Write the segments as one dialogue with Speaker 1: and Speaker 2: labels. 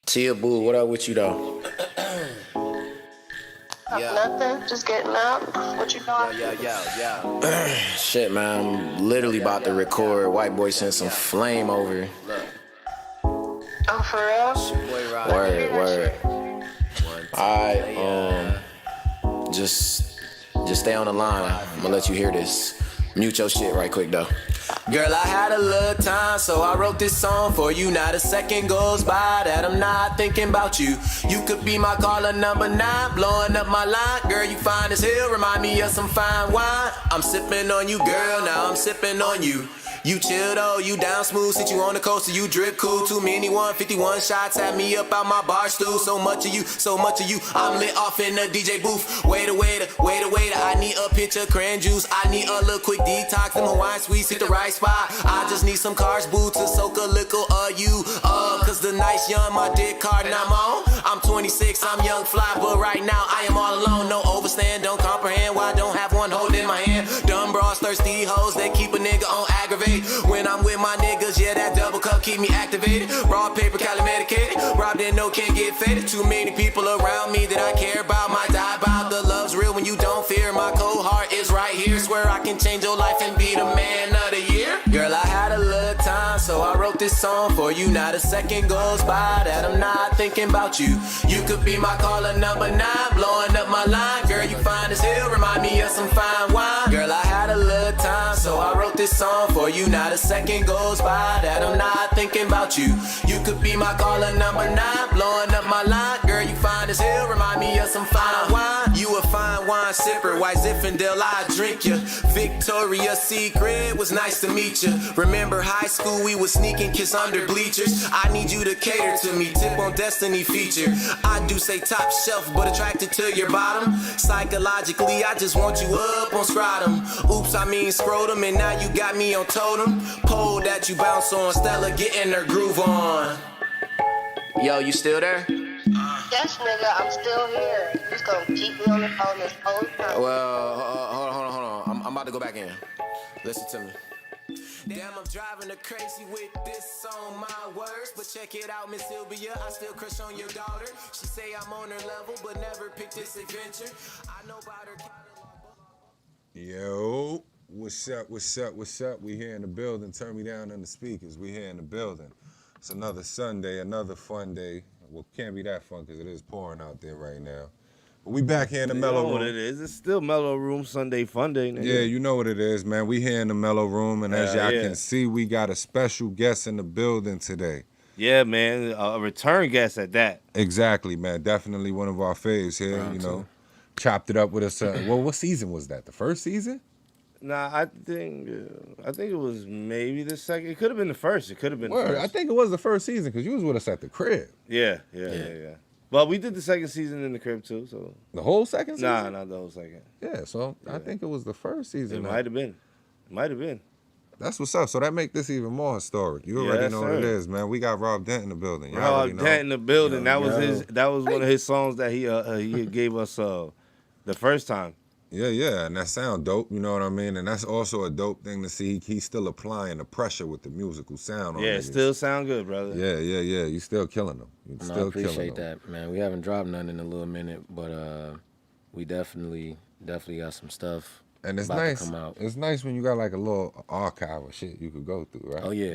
Speaker 1: Tia Boo, what up with you though?
Speaker 2: Nothing, just getting up. What you doing?
Speaker 3: Yeah.
Speaker 1: Shit, man, I'm literally about to record. White boy sent some flame over.
Speaker 2: Oh, for real?
Speaker 1: Word. Alright, just stay on the line. I'm gonna let you hear this. Mute your shit right quick though. Girl, I had a little time, so I wrote this song for you. Not a second goes by that I'm not thinking about you. You could be my caller number 9, blowing up my line. Girl, you fine as hell, remind me of some fine wine. I'm sipping on you, girl, now I'm sipping on you. You chill though, you down smooth, sit you on the coaster, you drip cool. Too many 151 shots, had me up out my bar stool. So much of you, I'm lit off in the DJ booth. Wait a waiter, I need a pitch of cran juice. I need a little quick detox, them Hawaiian sweets hit the right spot. I just need some cars, boo, to soak a little you cause the nice young, my dick card and I'm on. I'm 26, I'm young fly, but right now I am all alone. No overstand, don't comprehend why I don't have one hold in my hand. Dumb bras, thirsty hoes, that keep a nigga on aggravate. When I'm with my niggas, yeah, that double cup keep me activated. Raw paper, Cali medicated. Robbed and no can't get faded. Too many people around me that I care about. Might die about. The love's real when you don't fear. My cold heart is right here. Swear I can change your life and be the man of the year. Girl, I had a little time, so I wrote this song for you. Not a second goes by that I'm not thinking about you. You could be my caller number 9, blowing up my line. Girl, you fine as hell, remind me of some fine wine. Girl, I had a little time, so I wrote this song for you. Not a second goes by that I'm not thinking about you. You could be my caller number 9, blowing up my line. Girl, you fine as hell, remind me of some fine wine. You a fine wine sipper, white Zinfandel, I drink ya. Victoria's Secret, was nice to meet ya. Remember high school, we was sneaking kiss under bleachers. I need you to cater to me, tip on Destiny feature. I do say top shelf, but attracted to your bottom. Psychologically, I just want you up on scrotum. Oops, I mean scrotum, and now you got me on totem. Pole that you bounce on, Stella getting her groove on. Yo, you still there?
Speaker 2: Yes, nigga, I'm still here. You just gonna keep me on the phone this whole time.
Speaker 1: Well, hold on. I'm about to go back in. Listen to me. Damn, I'm driving her crazy with this on my words. But check it out, Miss Sylvia, I still crush on your daughter. She say I'm on her level, but never picked this adventure. I know about her.
Speaker 4: Yo, what's up? We here in the building. Turn me down on the speakers. We here in the building. It's another Sunday, another fun day. Well, can't be that fun because it is pouring out there right now. But we back here in the Mellow Room.
Speaker 3: You know what it is. It's still MELLO-ROOM Sunday Fun Day, nigga.
Speaker 4: Yeah, you know what it is, man. We here in the Mellow Room, and as y'all can see, we got a special guest in the building today.
Speaker 3: Yeah, man. A return guest at that.
Speaker 4: Exactly, man. Definitely one of our faves here, you know. Chopped it up with us. Well, what season was that? The first season?
Speaker 3: Nah, I think it was maybe the second. It could have been the first. It could have been the first.
Speaker 4: I think it was the first season because you was with us at the crib.
Speaker 3: Yeah. Well, we did the second season in the crib too. So
Speaker 4: the whole second season?
Speaker 3: Nah, not the whole second.
Speaker 4: Yeah, so yeah. I think it was the first season.
Speaker 3: It might have been. That's
Speaker 4: what's up. So that make this even more historic. You already know what it is, man. We got Rob Dent in the building.
Speaker 3: Rob Dent in the building. That was one of his songs that he gave us the first time.
Speaker 4: Yeah, and that sound dope, you know what I mean? And that's also a dope thing to see. He's still applying the pressure with the musical sound on
Speaker 3: it still sound good, brother.
Speaker 4: Yeah. You still killing them.
Speaker 1: I appreciate that, man. We haven't dropped none in a little minute, but we definitely got some stuff.
Speaker 4: And it's nice. It's nice when you got like a little archive of shit you could go through, right?
Speaker 1: Oh yeah,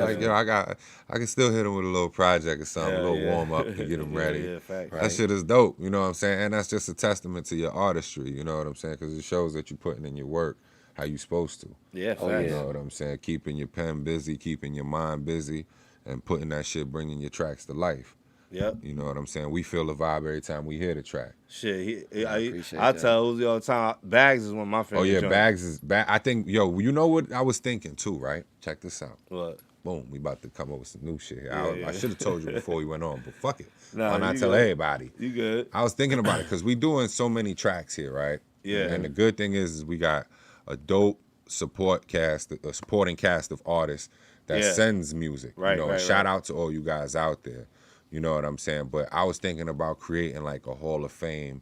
Speaker 4: like I can still hit them with a little project or something, a little warm up to get them ready. That shit is dope, you know what I'm saying? And that's just a testament to your artistry, you know what I'm saying? Because it shows that you're putting in your work how you supposed to.
Speaker 3: Yeah,
Speaker 4: you know what I'm saying? Keeping your pen busy, keeping your mind busy, and putting that shit, bringing your tracks to life.
Speaker 3: Yep.
Speaker 4: You know what I'm saying? We feel the vibe every time we hear the track.
Speaker 3: Shit, I tell Uzi all the time, Bags is one of my favorite.
Speaker 4: Oh yeah,
Speaker 3: joints.
Speaker 4: Bags is I think, you know what I was thinking too, right? Check this out.
Speaker 3: What?
Speaker 4: Boom, we about to come up with some new shit here. I should have told you before we went on, but fuck it.
Speaker 3: Nah,
Speaker 4: Why not tell everybody?
Speaker 3: You good.
Speaker 4: I was thinking about it because we doing so many tracks here, right?
Speaker 3: Yeah.
Speaker 4: And the good thing is we got a dope supporting cast of artists that sends music.
Speaker 3: Right,
Speaker 4: you know, shout out to all you guys out there. You know what I'm saying? But I was thinking about creating like a Hall of Fame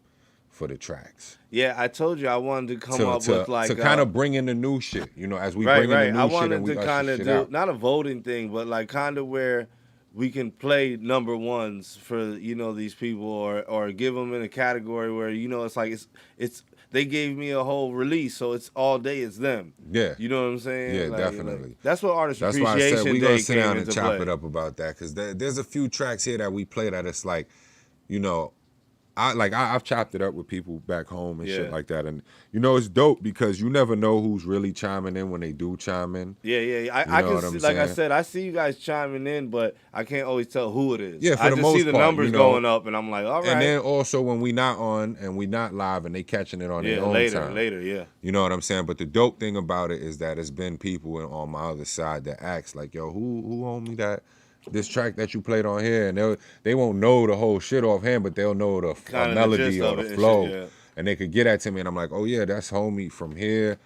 Speaker 4: for the tracks.
Speaker 3: Yeah, I told you I wanted to come up with like
Speaker 4: to kind of bring in the new shit. You know, as we bring in the new shit, and we
Speaker 3: to kind of do not a voting thing, but like kind of where we can play number ones for these people, or give them in a category where it's like it's they gave me a whole release, so it's all day it's them.
Speaker 4: Yeah.
Speaker 3: You know what I'm saying?
Speaker 4: Yeah,
Speaker 3: Like,
Speaker 4: definitely.
Speaker 3: That's what Artist
Speaker 4: That's why I said
Speaker 3: Appreciation
Speaker 4: we gonna
Speaker 3: Day
Speaker 4: sit
Speaker 3: came
Speaker 4: down and
Speaker 3: into
Speaker 4: chop
Speaker 3: play.
Speaker 4: it up about that, because there's a few tracks here that we play that it's like, I've chopped it up with people back home and shit like that, and it's dope because you never know who's really chiming in when they do chime in.
Speaker 3: Yeah. I
Speaker 4: You know
Speaker 3: can
Speaker 4: what
Speaker 3: see,
Speaker 4: I'm
Speaker 3: like I
Speaker 4: saying?
Speaker 3: said, I see you guys chiming in, but I can't always tell who it is.
Speaker 4: Yeah, for
Speaker 3: I
Speaker 4: the
Speaker 3: just
Speaker 4: most
Speaker 3: see the
Speaker 4: part,
Speaker 3: numbers going up, and I'm like, all right.
Speaker 4: And then also when we not on and we not live and they catching it on their own time.
Speaker 3: Later, yeah.
Speaker 4: You know what I'm saying? But the dope thing about it is that it's been people on my other side that ask like, yo, who owned me this track that you played on here? And they won't know the whole shit offhand, but they'll know the melody or the flow.
Speaker 3: And shit, yeah.
Speaker 4: And they could get that to me, and I'm like, oh yeah, that's homie from here.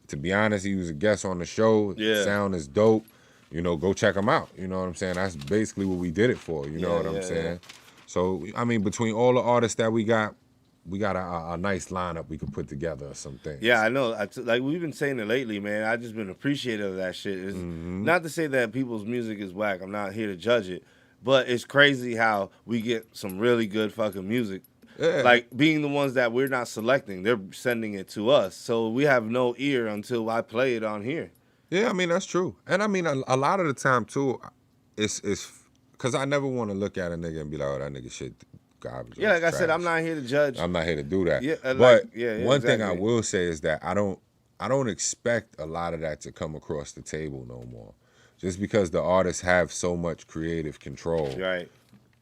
Speaker 4: To be honest, he was a guest on the show.
Speaker 3: Yeah.
Speaker 4: Sound is dope. Go check him out. You know what I'm saying? That's basically what we did it for. You know what I'm saying? So, I mean, between all the artists that we got a nice lineup we could put together or some things.
Speaker 3: Yeah, I know. Like we've been saying it lately, man. I just been appreciative of that shit. It's not to say that people's music is whack. I'm not here to judge it, but it's crazy how we get some really good fucking music.
Speaker 4: Yeah.
Speaker 3: Like being the ones that we're not selecting, they're sending it to us, so we have no ear until I play it on here.
Speaker 4: Yeah, I mean that's true, and I mean a lot of the time too, it's because I never want to look at a nigga and be like, oh, that nigga shit garbage.
Speaker 3: Yeah, like I said,
Speaker 4: trash.
Speaker 3: I'm not here to judge.
Speaker 4: I'm not here to do that.
Speaker 3: Yeah,
Speaker 4: but one thing I
Speaker 3: exactly.
Speaker 4: will say is that I don't expect a lot of that to come across the table no more, just because the artists have so much creative control.
Speaker 3: Right.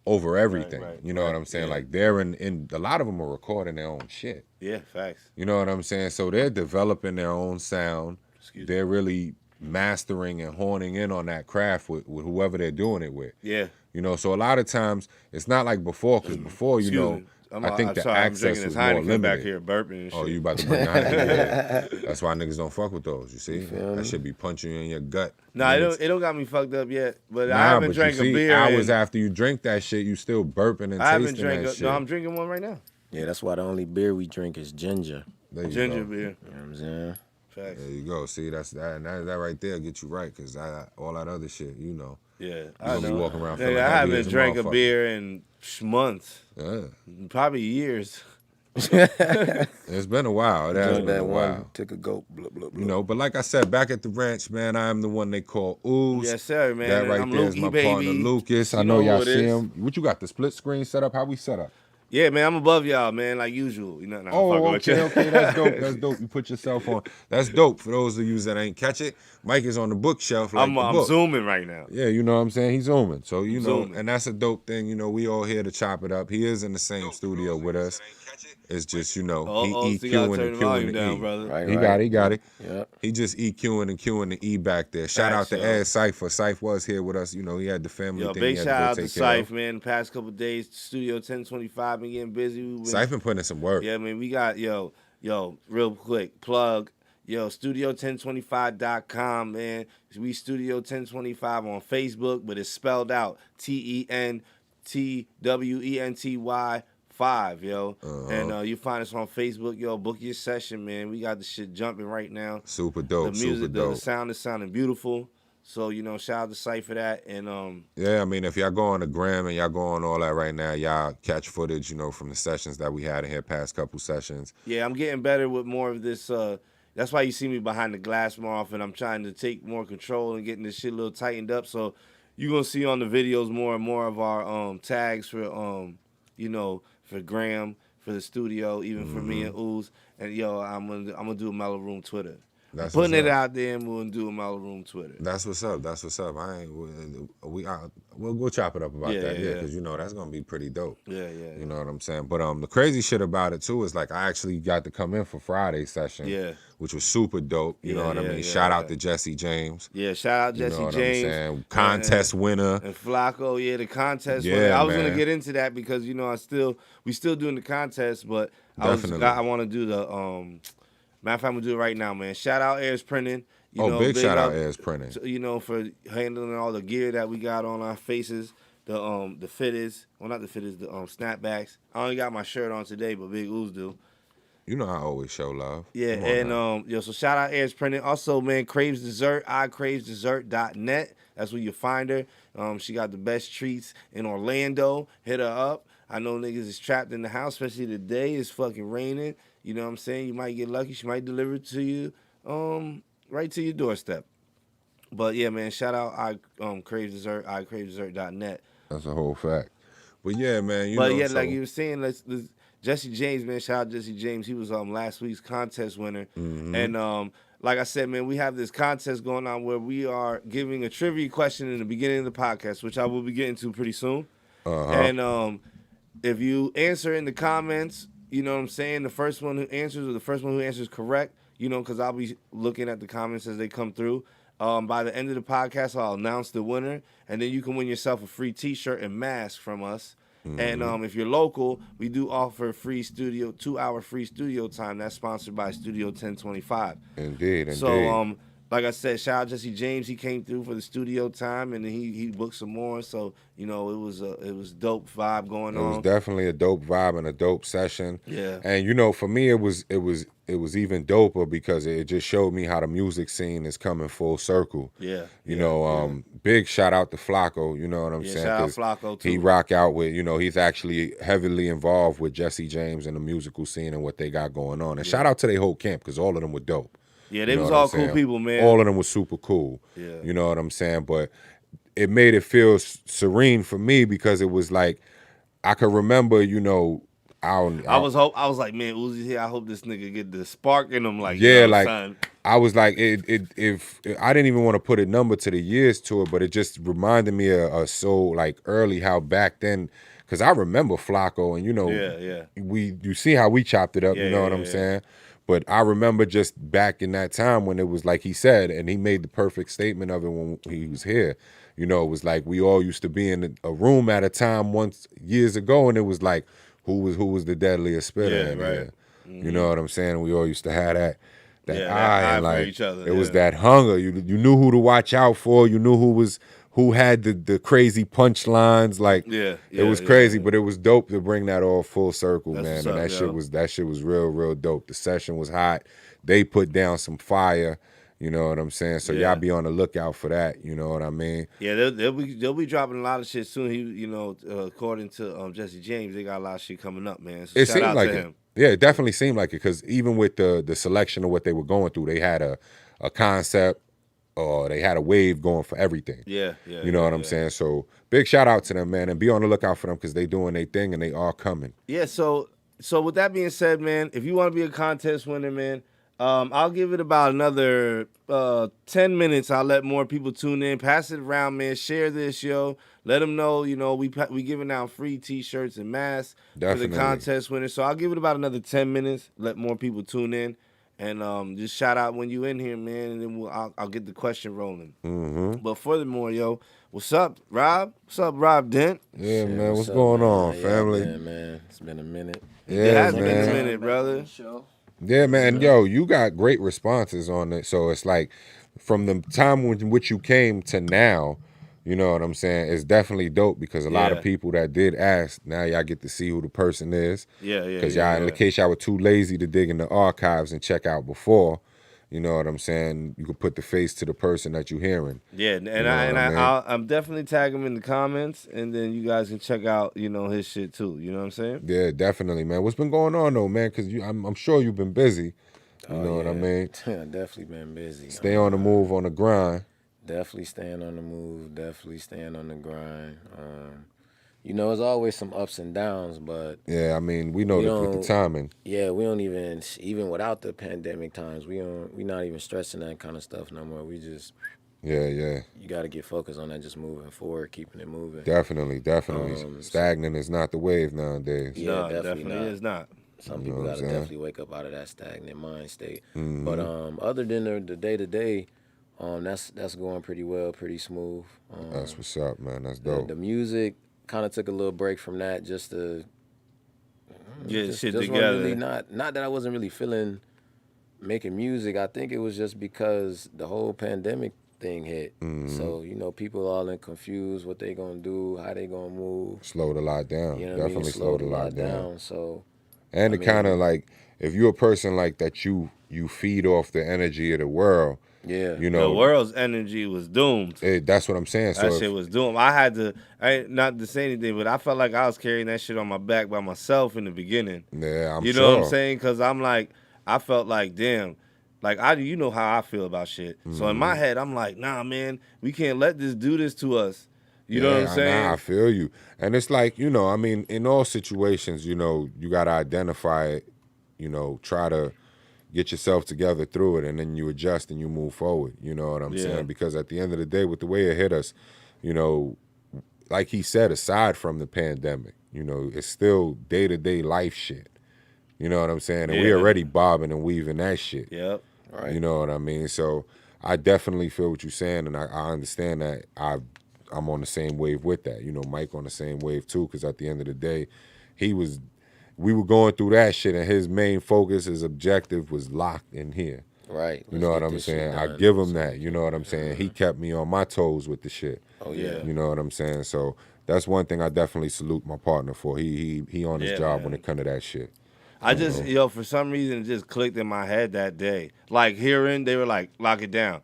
Speaker 4: Over everything.
Speaker 3: Right,
Speaker 4: You know what I'm saying?
Speaker 3: yeah.
Speaker 4: Like they're in a lot of them are recording their own shit.
Speaker 3: Yeah, facts.
Speaker 4: You know what I'm saying? So they're developing their own sound. They're really mastering and honing in on that craft with whoever they're doing it with.
Speaker 3: Yeah.
Speaker 4: So a lot of times it's not like before, because before, I think the access was more limited.
Speaker 3: Back here burping and shit.
Speaker 4: Oh, you about to bring the Heineken? Yeah. That's why niggas don't fuck with those, you see? That should be punching you in your gut.
Speaker 3: Nah, it don't got me fucked up yet, but I
Speaker 4: Nah,
Speaker 3: haven't
Speaker 4: but
Speaker 3: drank
Speaker 4: you see,
Speaker 3: a beer.
Speaker 4: hours after you drink that shit, you still burping and
Speaker 3: I haven't
Speaker 4: tasting
Speaker 3: drank
Speaker 4: that shit.
Speaker 3: No, I'm drinking one right now.
Speaker 5: Yeah, that's why the only beer we drink is ginger.
Speaker 4: There you
Speaker 3: Ginger
Speaker 4: go.
Speaker 3: beer.
Speaker 5: You know what I'm saying?
Speaker 3: Facts.
Speaker 4: There you go. See, that's that right there get you right, because all that other shit,
Speaker 3: Yeah,
Speaker 4: I
Speaker 3: I
Speaker 4: be
Speaker 3: know.
Speaker 4: walking around
Speaker 3: Nigga,
Speaker 4: feeling
Speaker 3: I
Speaker 4: heavy
Speaker 3: haven't
Speaker 4: as a
Speaker 3: drank a
Speaker 4: motherfucker.
Speaker 3: beer in months,
Speaker 4: Yeah.
Speaker 3: probably years.
Speaker 4: It's been a while. It has
Speaker 5: Drunk
Speaker 4: been
Speaker 5: that
Speaker 4: a
Speaker 5: one,
Speaker 4: while.
Speaker 5: took a gulp, blah, blah, blah.
Speaker 4: But like I said, back at the ranch, man, I am the one they call Ooze.
Speaker 3: Yes, sir, man.
Speaker 4: That
Speaker 3: And
Speaker 4: right
Speaker 3: I'm
Speaker 4: there is
Speaker 3: Lukey,
Speaker 4: my
Speaker 3: baby.
Speaker 4: partner, Lucas. I
Speaker 3: You
Speaker 4: know
Speaker 3: know
Speaker 4: y'all
Speaker 3: who it
Speaker 4: see
Speaker 3: is.
Speaker 4: him. What you got, the split screen set up? How we set up?
Speaker 3: Yeah, man, I'm above y'all, man, like usual. You know, nah,
Speaker 4: Oh,
Speaker 3: fucking with you.
Speaker 4: okay, that's dope. That's dope. You put yourself on. That's dope. For those of you that ain't catch it, Mike is on the bookshelf like the
Speaker 3: I'm
Speaker 4: book.
Speaker 3: zooming right now.
Speaker 4: Yeah, you know what I'm saying? He's zooming. So,
Speaker 3: Zooming.
Speaker 4: and that's a dope thing. We all here to chop it up. He is in the same studio with us. It's just, he
Speaker 3: So you gotta
Speaker 4: EQing
Speaker 3: turn
Speaker 4: and
Speaker 3: the volume
Speaker 4: Qing the
Speaker 3: down,
Speaker 4: E.
Speaker 3: brother.
Speaker 5: Right,
Speaker 4: He got it.
Speaker 5: Yep.
Speaker 4: He just EQing and Qing the E back there. Shout out to
Speaker 3: Facts, yo.
Speaker 4: Ed Cypher. Cypher was here with us. He had the family
Speaker 3: Yo,
Speaker 4: thing
Speaker 3: big
Speaker 4: he had
Speaker 3: shout out
Speaker 4: to
Speaker 3: to
Speaker 4: go take care
Speaker 3: Syph,
Speaker 4: of.
Speaker 3: man. The past couple days, Studio 1025 been getting busy. We've been-
Speaker 4: Cypher been putting in some work.
Speaker 3: Yeah, man, we got, real quick, plug, studio1025.com, man. We Studio 1025 on Facebook, but it's spelled out TENTWENTY 5, yo. And you find us on Facebook, book your session, man. We got the shit jumping right now.
Speaker 4: Super dope.
Speaker 3: The music,
Speaker 4: super
Speaker 3: the
Speaker 4: dope.
Speaker 3: sound is sounding beautiful. So, shout out to Syph for that. And
Speaker 4: Yeah, I mean, if y'all go on the gram and y'all go on all that right now, y'all catch footage, from the sessions that we had in here, past couple sessions.
Speaker 3: yeah, I'm getting better with more of this. That's why you see me behind the glass more often. I'm trying to take more control and getting this shit a little tightened up. So you're going to see on the videos more and more of our tags for, for Graham, for the studio, even for me and Ooze. And, I'm gonna do a MELLO-ROOM Twitter.
Speaker 4: That's
Speaker 3: Putting
Speaker 4: what's
Speaker 3: it
Speaker 4: up.
Speaker 3: out there, and we'll do a MELLO-ROOM Twitter.
Speaker 4: That's what's up. That's what's up. We'll chop it up about that,
Speaker 3: yeah.
Speaker 4: because that's gonna be pretty dope.
Speaker 3: Yeah.
Speaker 4: You know what I'm saying? But the crazy shit about it too is like I actually got to come in for Friday's session,
Speaker 3: Yeah.
Speaker 4: which was super dope. You know what I mean? Shout out to Jesse James.
Speaker 3: Yeah, shout out Jesse
Speaker 4: you know what
Speaker 3: James.
Speaker 4: I'm saying? Contest winner.
Speaker 3: And Flacco, the contest.
Speaker 4: Yeah,
Speaker 3: I was gonna
Speaker 4: man.
Speaker 3: get into that because we still doing the contest, but
Speaker 4: Definitely.
Speaker 3: I want to do the matter of fact, I'm gonna do it right now, man. Shout out Airs Printing.
Speaker 4: Big shout out
Speaker 3: up
Speaker 4: Airs Printing.
Speaker 3: for handling all the gear that we got on our faces. The fitteds, well not the fitteds, the snapbacks. I only got my shirt on today, but Big Ooze do.
Speaker 4: You know I always show love.
Speaker 3: Yeah,
Speaker 4: Come on
Speaker 3: and
Speaker 4: now.
Speaker 3: yo, so shout out Airs Printing. Also, man, Craves Dessert, icravesdessert.net. That's where you find her. She got the best treats in Orlando. Hit her up. I know niggas is trapped in the house, especially today. It's fucking raining. You know what I'm saying? You might get lucky. She might deliver it to you, right to your doorstep. But yeah, man, shout out Craves Dessert, icravesdessert.net.
Speaker 4: That's a whole fact. But yeah, man, you
Speaker 3: But
Speaker 4: know.
Speaker 3: yeah,
Speaker 4: So,
Speaker 3: like you were saying, let's Jesse James, man. Shout out Jesse James. He was last week's contest winner, and like I said, man, we have this contest going on where we are giving a trivia question in the beginning of the podcast, which I will be getting to pretty soon. And if you answer in the comments, you know what I'm saying, the first one who answers correct, you know, because I'll be looking at the comments as they come through. By the end of the podcast, I'll announce the winner, and then you can win yourself a free T-shirt and mask from us. And if you're local, we do offer free 2-hour free studio time. That's sponsored by Studio 1025.
Speaker 4: indeed.
Speaker 3: So, like I said, shout out Jesse James. He came through for the studio time, and he booked some more. So, you know, it was dope vibe going
Speaker 4: It was
Speaker 3: on.
Speaker 4: definitely a dope vibe and a dope session.
Speaker 3: Yeah.
Speaker 4: And you know, for me, it was even doper because it just showed me how the music scene is coming full circle.
Speaker 3: Yeah.
Speaker 4: You know, big shout out to Flacco. You know what I'm saying?
Speaker 3: Shout out
Speaker 4: 'Cause
Speaker 3: Flacco, too.
Speaker 4: He rock out with, you know, he's actually heavily involved with Jesse James and the musical scene and what they got going on. And shout out to their whole camp because all of them were dope.
Speaker 3: Yeah, they
Speaker 4: You know
Speaker 3: was
Speaker 4: what I'm
Speaker 3: all cool
Speaker 4: saying?
Speaker 3: people, man.
Speaker 4: All of them was super cool.
Speaker 3: Yeah.
Speaker 4: You know what I'm saying? But it made it feel serene for me because it was like I could remember, you know,
Speaker 3: I was like, man, Uzi here. I hope this nigga get the spark in him, like,
Speaker 4: yeah,
Speaker 3: you know,
Speaker 4: like
Speaker 3: son.
Speaker 4: I was like, if I didn't even want to put a number to the years to it, but it just reminded me of so like early how back then, because I remember Flacco and you know, you see how we chopped it up, you know what I'm saying? But I remember just back in that time when it was like he said, and he made the perfect statement of it when he was here. You know, it was like we all used to be in a room at a time once years ago, and it was like who was the deadliest spitter in here. You know what I'm saying? We all used to have that eye and like
Speaker 3: for each other.
Speaker 4: It was that hunger. You knew who to watch out for. You knew who had the crazy punchlines. Like it was crazy, but it was dope to bring that all full circle, man. And that shit was real dope. The session was hot. They put down some fire. You know what I'm saying? So y'all be on the lookout for that. You know what I mean?
Speaker 3: Yeah, they'll be dropping a lot of shit soon. He, you know, according to Jesse James, they got a lot of shit coming up, man. So
Speaker 4: It
Speaker 3: shout
Speaker 4: seemed
Speaker 3: out
Speaker 4: like
Speaker 3: to
Speaker 4: it.
Speaker 3: him.
Speaker 4: Yeah, it definitely seemed like it because even with the selection of what they were going through, they had a concept or they had a wave going for everything.
Speaker 3: Yeah.
Speaker 4: You know what I'm saying? So big shout out to them, man, and be on the lookout for them because they doing their thing and they are coming.
Speaker 3: Yeah, so with that being said, man, if you want to be a contest winner, man, I'll give it about another 10 minutes. I'll let more people tune in. Pass it around, man. Share this, yo. Let them know, you know, we giving out free T-shirts and masks for the contest winner. So I'll give it about another 10 minutes. Let more people tune in. And just shout out when you in here, man, and then I'll get the question rolling. But furthermore, yo, what's up, Rob? What's up, Rob Dent?
Speaker 4: Yeah,
Speaker 5: Shit,
Speaker 4: man, what's
Speaker 5: up,
Speaker 4: going
Speaker 5: man?
Speaker 4: on,
Speaker 5: How
Speaker 4: family?
Speaker 5: y'all been, man, it's been a minute.
Speaker 4: Yeah,
Speaker 3: It has
Speaker 4: man.
Speaker 3: been a minute, brother.
Speaker 4: Yeah, man. Yo, you got great responses on it. So it's like from the time in which you came to now, you know what I'm saying? It's definitely dope because a lot of people that did ask, now y'all get to see who the person is. Because y'all, in case y'all were too lazy to dig in the archives and check out before, you know what I'm saying? You could put the face to the person that you're hearing.
Speaker 3: Yeah, and
Speaker 4: You know
Speaker 3: I'm definitely tagging him in the comments, and then you guys can check out, you know, his shit too. You know what I'm saying?
Speaker 4: Yeah, definitely, man. What's been going on though, man? Because I'm sure you've been busy. You know what I mean?
Speaker 5: Definitely been busy.
Speaker 4: Stay on the move, on the grind.
Speaker 5: Definitely staying on the move. Definitely staying on the grind. You know, there's always some ups and downs, but
Speaker 4: Yeah, I mean, we know the timing.
Speaker 5: yeah, we don't even without the pandemic times, we not even stressing that kind of stuff no more. We just
Speaker 4: Yeah.
Speaker 5: you got to get focused on that, just moving forward, keeping it moving.
Speaker 4: Definitely. Stagnant is not the wave nowadays.
Speaker 5: Yeah,
Speaker 3: No,
Speaker 5: definitely not.
Speaker 3: is not.
Speaker 5: Some
Speaker 4: You know
Speaker 5: people
Speaker 4: what
Speaker 5: got
Speaker 4: I'm
Speaker 5: to
Speaker 4: saying?
Speaker 5: definitely wake up out of that stagnant mind state. But other than the day to day, that's going pretty well, pretty smooth.
Speaker 4: That's what's up, man. That's
Speaker 5: The,
Speaker 4: dope.
Speaker 5: the music kind of took a little break from that just to
Speaker 3: Get shit
Speaker 5: wasn't
Speaker 3: together.
Speaker 5: really not that I wasn't really feeling making music. I think it was just because the whole pandemic thing hit. So, you know, people all in confused what they gonna do, how they gonna move.
Speaker 4: Slowed a lot down.
Speaker 5: You know what I mean?
Speaker 4: Definitely slowed a lot down.
Speaker 5: So
Speaker 4: And it kind of like, if you're a person like that, you feed off the energy of the world.
Speaker 5: Yeah.
Speaker 4: You
Speaker 3: The
Speaker 4: know,
Speaker 3: world's energy was doomed.
Speaker 4: that's what I'm saying.
Speaker 3: That
Speaker 4: So
Speaker 3: shit was doomed. I had to, not to say anything, but I felt like I was carrying that shit on my back by myself in the beginning.
Speaker 4: yeah, I'm
Speaker 3: You
Speaker 4: sure.
Speaker 3: know what I'm saying? Because I'm like, I felt like, damn, like you know how I feel about shit. So in my head, I'm like, nah, man, we can't let this do this to us. You know what I'm saying?
Speaker 4: Nah, I feel you. And it's like, you know, I mean, in all situations, you know, you got to identify it, you know, try to get yourself together through it, and then you adjust and you move forward. You know what I'm saying? Because at the end of the day, with the way it hit us, you know, like he said, aside from the pandemic, you know, it's still day-to-day life shit. You know what I'm saying? And we already bobbing and weaving that shit.
Speaker 3: Yep.
Speaker 5: Right.
Speaker 4: You know what I mean? So I definitely feel what you're saying, and I understand that. I'm on the same wave with that. You know, Mike on the same wave too, because at the end of the day, we were going through that shit, and his main focus, his objective was locked in here.
Speaker 5: Right.
Speaker 4: You know what I'm saying? I give him that. You know what I'm saying? He kept me on my toes with the shit.
Speaker 5: Oh yeah.
Speaker 4: You know what I'm saying? So that's one thing I definitely salute my partner for. He on his job when it come to that shit.
Speaker 3: I just, for some reason, it just clicked in my head that day. Like, hearing, they were like, lock it down.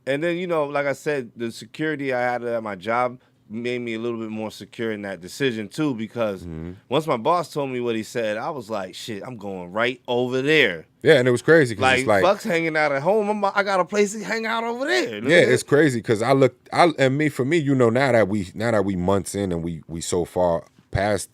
Speaker 3: And then, you know, like I said, the security I had at my job made me a little bit more secure in that decision, too, because once my boss told me what he said, I was like, shit, I'm going right over there.
Speaker 4: Yeah, and it was crazy because it's like,
Speaker 3: fuck's hanging out at home. I got a place to hang out over there.
Speaker 4: Yeah, it's crazy because for me, you know, now that we months in and we so far past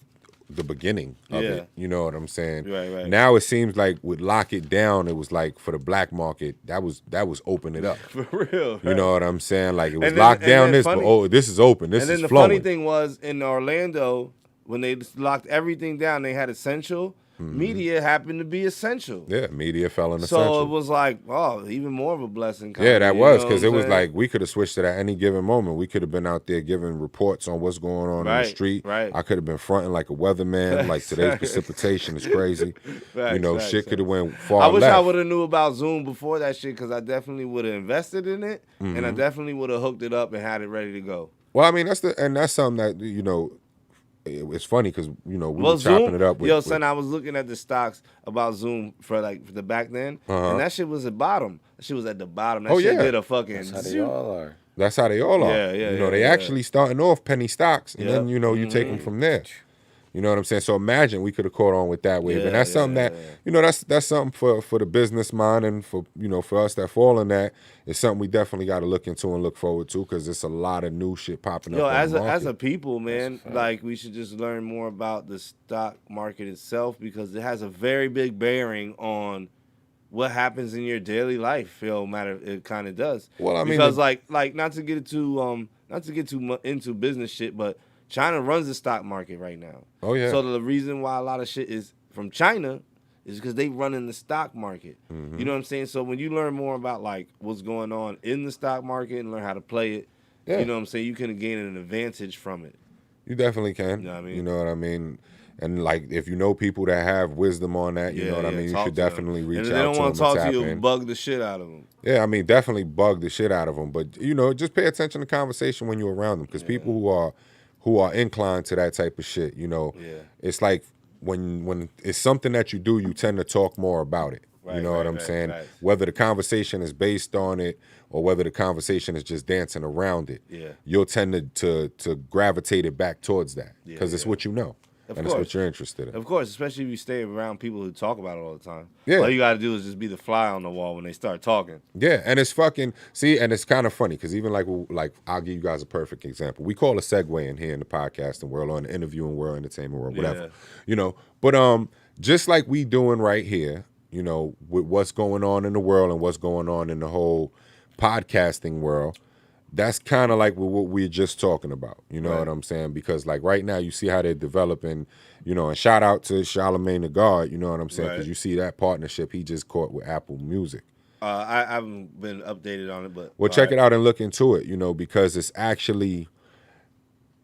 Speaker 4: the beginning of it, you know what I'm saying?
Speaker 3: Right.
Speaker 4: Now it seems like with Lock It Down, it was like for the black market, that was open it up.
Speaker 3: For real.
Speaker 4: You know what I'm saying? Like it was
Speaker 3: And then-
Speaker 4: locked
Speaker 3: and
Speaker 4: down
Speaker 3: then
Speaker 4: but
Speaker 3: funny-
Speaker 4: this is open. This
Speaker 3: And
Speaker 4: is
Speaker 3: then the
Speaker 4: flowing.
Speaker 3: funny thing was, in Orlando, when they locked everything down, they had essential. Media happened to be essential.
Speaker 4: Yeah, media fell in
Speaker 3: So
Speaker 4: essential.
Speaker 3: it was like, oh, even more of a blessing.
Speaker 4: Yeah, that was
Speaker 3: you know
Speaker 4: because
Speaker 3: what
Speaker 4: it
Speaker 3: I'm
Speaker 4: was
Speaker 3: saying?
Speaker 4: like we could have switched it at any given moment. We could have been out there giving reports on what's going on in the street.
Speaker 3: Right.
Speaker 4: I could have been fronting like a weatherman. Like today's precipitation is crazy. You know,
Speaker 3: Facts,
Speaker 4: shit could have
Speaker 3: facts.
Speaker 4: went far
Speaker 3: I wish
Speaker 4: left.
Speaker 3: I would have knew about Zoom before that shit, because I definitely would have invested in it, and I definitely would have hooked it up and had it ready to go.
Speaker 4: Well, I mean that's something that, you know, it's funny because, you know, we
Speaker 3: Well,
Speaker 4: were chopping
Speaker 3: Zoom,
Speaker 4: it up with,
Speaker 3: yo, son, I was looking at the stocks about Zoom for the back then, and that shit was at bottom. That shit was at the bottom. That shit did a fucking.
Speaker 5: That's how they all are.
Speaker 4: That's how they all are.
Speaker 3: Yeah,
Speaker 4: you know, they actually starting off penny stocks, and then, you know, you take them
Speaker 3: Mm-hmm.
Speaker 4: from there. You know what I'm saying? So imagine we could have caught on with that wave,
Speaker 3: Yeah,
Speaker 4: and that's something that, you know, that's something for the business mind, and for, you know, for us that fall in that, it's something we definitely got to look into and look forward to, because it's a lot of new shit popping
Speaker 3: Yo,
Speaker 4: up.
Speaker 3: as
Speaker 4: on the
Speaker 3: a
Speaker 4: market.
Speaker 3: people, man, like we should just learn more about the stock market itself, because it has a very big bearing on what happens in your daily life. Yo, matter, it kind of does.
Speaker 4: Well, I mean,
Speaker 3: because like not to get too into business shit, but China runs the stock market right now.
Speaker 4: Oh, yeah.
Speaker 3: So the reason why a lot of shit is from China is because they run in the stock market.
Speaker 4: Mm-hmm.
Speaker 3: You know what I'm saying? So when you learn more about like what's going on in the stock market and learn how to play it,
Speaker 4: Yeah.
Speaker 3: you know what I'm saying, you can gain an advantage from it.
Speaker 4: You definitely can.
Speaker 3: You know what I mean?
Speaker 4: You know what I mean? And like, if you know people that have wisdom on that, you know what I mean? You
Speaker 3: talk
Speaker 4: should
Speaker 3: to them.
Speaker 4: definitely reach
Speaker 3: and
Speaker 4: out
Speaker 3: if they don't
Speaker 4: to
Speaker 3: want
Speaker 4: them
Speaker 3: to
Speaker 4: and
Speaker 3: talk
Speaker 4: tap
Speaker 3: to you,
Speaker 4: in.
Speaker 3: bug the shit out of them.
Speaker 4: Yeah, I mean, definitely bug the shit out of them. But, you know, just pay attention to conversation when you're around them, because people who are inclined to that type of shit, you know, it's like when it's something that you do, you tend to talk more about it. You know what I'm saying?
Speaker 3: right.
Speaker 4: Whether the conversation is based on it or whether the conversation is just dancing around it, you'll tend to gravitate it back towards that, because it's what you know.
Speaker 3: Of
Speaker 4: and
Speaker 3: course.
Speaker 4: it's what you're interested in.
Speaker 3: Of course, especially if you stay around people who talk about it all the time.
Speaker 4: Yeah.
Speaker 3: All you got to do is just be the fly on the wall when they start talking.
Speaker 4: Yeah, and it's fucking, see, and it's kind of funny, because even like I'll give you guys a perfect example. We call a segue in here in the podcasting world, or in the interviewing world, entertainment world, whatever.
Speaker 3: Yeah.
Speaker 4: You know, but just like we doing right here, you know, with what's going on in the world and what's going on in the whole podcasting world, that's kind of like what we're just talking about. You know what I'm saying? Because like right now, you see how they're developing, you know, and shout out to Charlamagne the God, you know what I'm saying? Because you see that partnership he just caught with Apple Music.
Speaker 3: I haven't been updated on it, but
Speaker 4: Well, check it out and look into it, you know, because it's actually,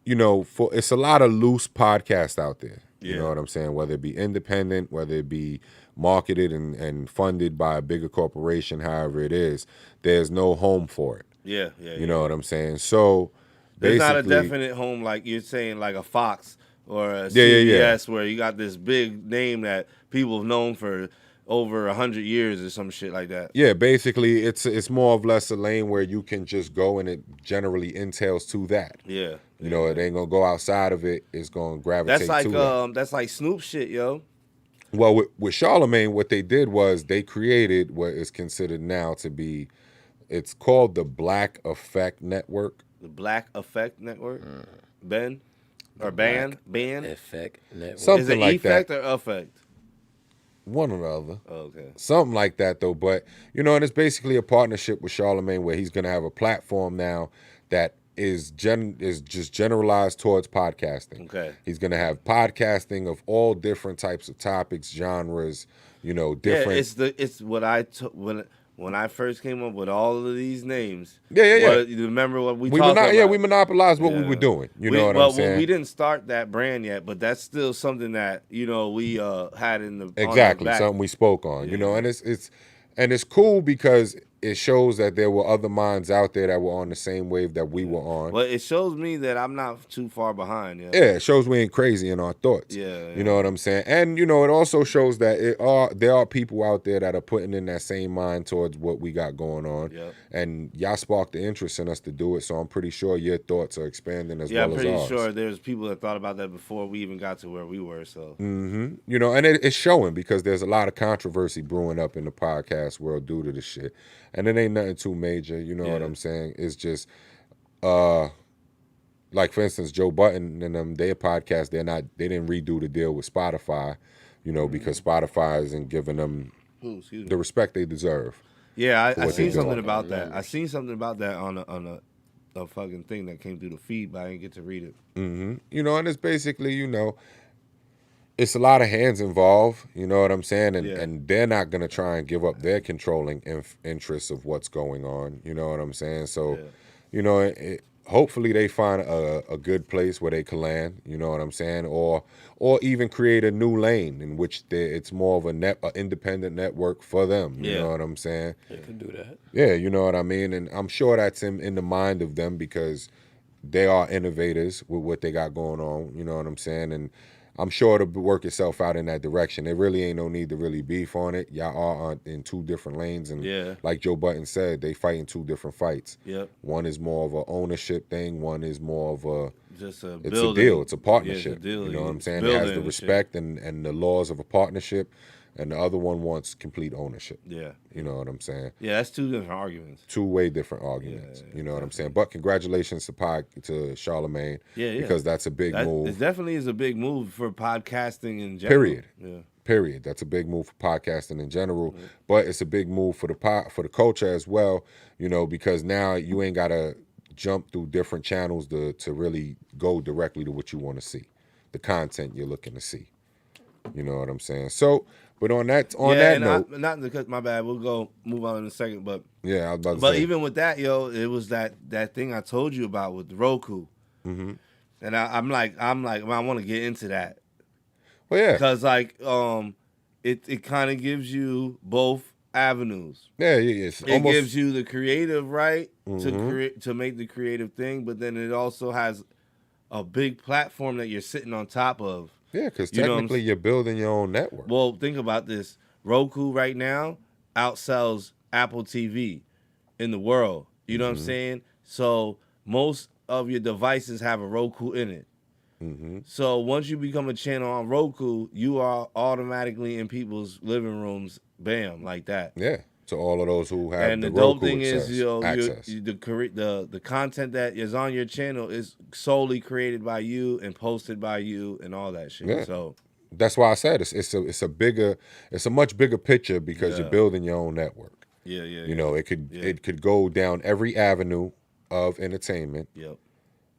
Speaker 4: you know, it's a lot of loose podcasts out there. You know what I'm saying? Whether it be independent, whether it be marketed and funded by a bigger corporation, however it is, there's no home for it.
Speaker 3: Yeah.
Speaker 4: You know what I'm saying? So
Speaker 3: There's not a
Speaker 4: basically,
Speaker 3: definite home like you're saying, like a Fox or a
Speaker 4: Yeah, yeah.
Speaker 3: CBS where you got this big name that people have known for over 100 years or some shit like that.
Speaker 4: Yeah, basically, it's more or less a lane where you can just go, and it generally entails to that.
Speaker 3: Yeah.
Speaker 4: You know, it ain't gonna go outside of it. It's gonna gravitate
Speaker 3: That's
Speaker 4: to that.
Speaker 3: that's like Snoop shit, yo.
Speaker 4: Well, with Charlemagne, what they did was they created what is considered now to be, it's called the Black Effect Network.
Speaker 3: The Black Effect Network. Ben? Or
Speaker 5: Black
Speaker 3: Band?
Speaker 5: Effect Network.
Speaker 4: Something
Speaker 3: Is it
Speaker 4: like
Speaker 3: Effect
Speaker 4: that.
Speaker 3: or Effect?
Speaker 4: One or the other.
Speaker 3: Oh, okay.
Speaker 4: Something like that, though. But, you know, and it's basically a partnership with Charlemagne where he's going to have a platform now that is just generalized towards podcasting.
Speaker 3: Okay.
Speaker 4: He's going to have podcasting of all different types of topics, genres, you know, different.
Speaker 3: Yeah, it's what I took when I first came up with all of these names.
Speaker 4: Yeah.
Speaker 3: You remember what we
Speaker 4: we
Speaker 3: talked about?
Speaker 4: Yeah, we monopolized what we
Speaker 3: Yeah.
Speaker 4: were doing. You know what I'm saying?
Speaker 3: We didn't start that brand yet, but that's still something that, you know, we had in the
Speaker 4: Exactly,
Speaker 3: on our back.
Speaker 4: something we spoke on. You know, and it's cool because it shows that there were other minds out there that were on the same wave that we were on.
Speaker 3: Well, it shows me that I'm not too far behind.
Speaker 4: Yeah, it shows we ain't crazy in our thoughts.
Speaker 3: Yeah.
Speaker 4: You know what I'm saying? And, you know, it also shows that there are people out there that are putting in that same mind towards what we got going on.
Speaker 3: Yep.
Speaker 4: And y'all sparked the interest in us to do it, so I'm pretty sure your thoughts are expanding as
Speaker 3: Yeah,
Speaker 4: well
Speaker 3: I'm
Speaker 4: as
Speaker 3: pretty
Speaker 4: ours.
Speaker 3: sure there's people that thought about that before we even got to where we were. So,
Speaker 4: You know, and it's showing because there's a lot of controversy brewing up in the podcast world due to this shit. And it ain't nothing too major, you know what I'm saying? It's just, like for instance, Joe Budden and them, their podcast, they didn't redo the deal with Spotify, you know, because Spotify isn't giving them the respect they deserve.
Speaker 3: yeah, I
Speaker 4: what
Speaker 3: seen
Speaker 4: they
Speaker 3: something
Speaker 4: doing.
Speaker 3: about that. I seen something about that on a fucking thing that came through the feed, but I didn't get to read it.
Speaker 4: You know, and it's basically, you know, it's a lot of hands involved, you know what I'm saying? And they're not going to try and give up their controlling interests of what's going on, you know what I'm saying? So, you know, hopefully they find a good place where they can land, you know what I'm saying? Or even create a new lane in which it's more of an independent network for them, you know what I'm saying?
Speaker 5: You can do that.
Speaker 4: Yeah, you know what I mean? And I'm sure that's in the mind of them because they are innovators with what they got going on, you know what I'm saying? And I'm sure it'll work itself out in that direction. There really ain't no need to really beef on it. Y'all are in two different lanes. And like Joe Budden said, they fight in two different fights.
Speaker 3: Yep.
Speaker 4: One is more of an ownership thing. One is more of
Speaker 3: it's a
Speaker 4: deal. It's a partnership.
Speaker 3: Yeah, it's a deal.
Speaker 4: You know what I'm saying? It
Speaker 3: Building
Speaker 4: has the
Speaker 3: and
Speaker 4: respect and the laws of a partnership. And the other one wants complete ownership.
Speaker 3: Yeah.
Speaker 4: You know what I'm saying?
Speaker 3: Yeah, that's two different arguments.
Speaker 4: Two way different arguments. You know what I'm saying? But congratulations to Charlemagne.
Speaker 3: Yeah.
Speaker 4: Because that's a big move.
Speaker 3: It definitely is a big move for podcasting in general.
Speaker 4: Period.
Speaker 3: Yeah.
Speaker 4: Period. That's a big move for podcasting in general, but it's a big move for the culture as well. You know, because now you ain't gotta jump through different channels to really go directly to what you want to see, the content you're looking to see. You know what I'm saying? So, but on that note,
Speaker 3: not because my bad. We'll go move on in a second, but
Speaker 4: yeah, I was about to
Speaker 3: but
Speaker 4: say.
Speaker 3: even with that, yo, it was that thing I told you about with Roku, and I'm like, I want to get into that.
Speaker 4: Well, yeah,
Speaker 3: because like it kind of gives you both avenues.
Speaker 4: Yeah.
Speaker 3: It gives you the creative right to make the creative thing, but then it also has a big platform that you're sitting on top of.
Speaker 4: Yeah, because technically you're building your own network.
Speaker 3: Well, think about this. Roku right now outsells Apple TV in the world. You know what I'm saying? So most of your devices have a Roku in it. So once you become a channel on Roku, you are automatically in people's living rooms, bam, like that.
Speaker 4: Yeah, to all of those who have
Speaker 3: And the
Speaker 4: Roku
Speaker 3: dope thing
Speaker 4: access,
Speaker 3: is,
Speaker 4: access.
Speaker 3: the content that is on your channel is solely created by you and posted by you and all that shit.
Speaker 4: Yeah.
Speaker 3: So
Speaker 4: that's why I said it's a much bigger picture because you're building your own network.
Speaker 3: Yeah.
Speaker 4: You know, it could go down every avenue of entertainment.
Speaker 3: Yep.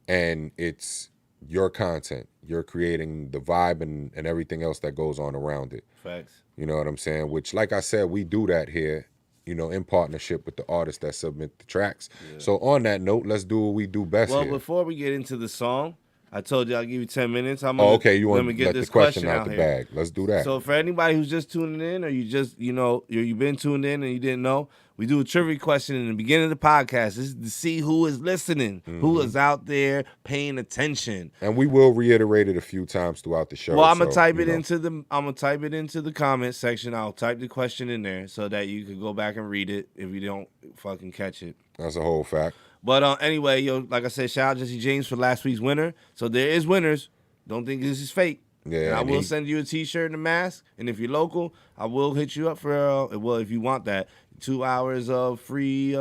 Speaker 4: And it's your content. You're creating the vibe and everything else that goes on around it.
Speaker 3: Facts.
Speaker 4: You know what I'm saying? Which, like I said, we do that here, you know, in partnership with the artists that submit the tracks. Yeah. So on that note, let's do what we do best here.
Speaker 3: Well, before we get into the song, I told you I'll give you 10 minutes.
Speaker 4: Oh, okay. You want
Speaker 3: me
Speaker 4: to
Speaker 3: get
Speaker 4: let
Speaker 3: this
Speaker 4: the question out
Speaker 3: out
Speaker 4: the
Speaker 3: here.
Speaker 4: bag. Let's do that.
Speaker 3: So for anybody who's just tuning in, or you just, you've been tuned in and you didn't know, we do a trivia question in the beginning of the podcast. This is to see who is listening, who is out there paying attention.
Speaker 4: And we will reiterate it a few times throughout the show.
Speaker 3: Well, I'm gonna
Speaker 4: so,
Speaker 3: type it into the comment section. I'll type the question in there so that you can go back and read it if you don't fucking catch it.
Speaker 4: That's a whole fact.
Speaker 3: But anyway, like I said, shout out Jesse James for last week's winner. So there is winners. Don't think this is fake.
Speaker 4: Yeah,
Speaker 3: and I will send you a T-shirt and a mask. And if you're local, I will hit you up for if you want that, 2 hours of free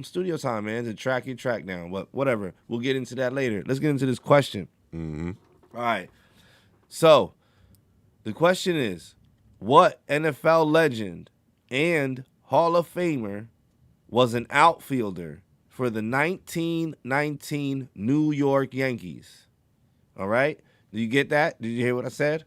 Speaker 3: studio time, man, to track your track down. But whatever, we'll get into that later. Let's get into this question.
Speaker 4: Mm-hmm.
Speaker 3: All right. So the question is, what NFL legend and Hall of Famer was an outfielder for the 1919 New York Yankees? All right? Did you get that? Did you hear what I said?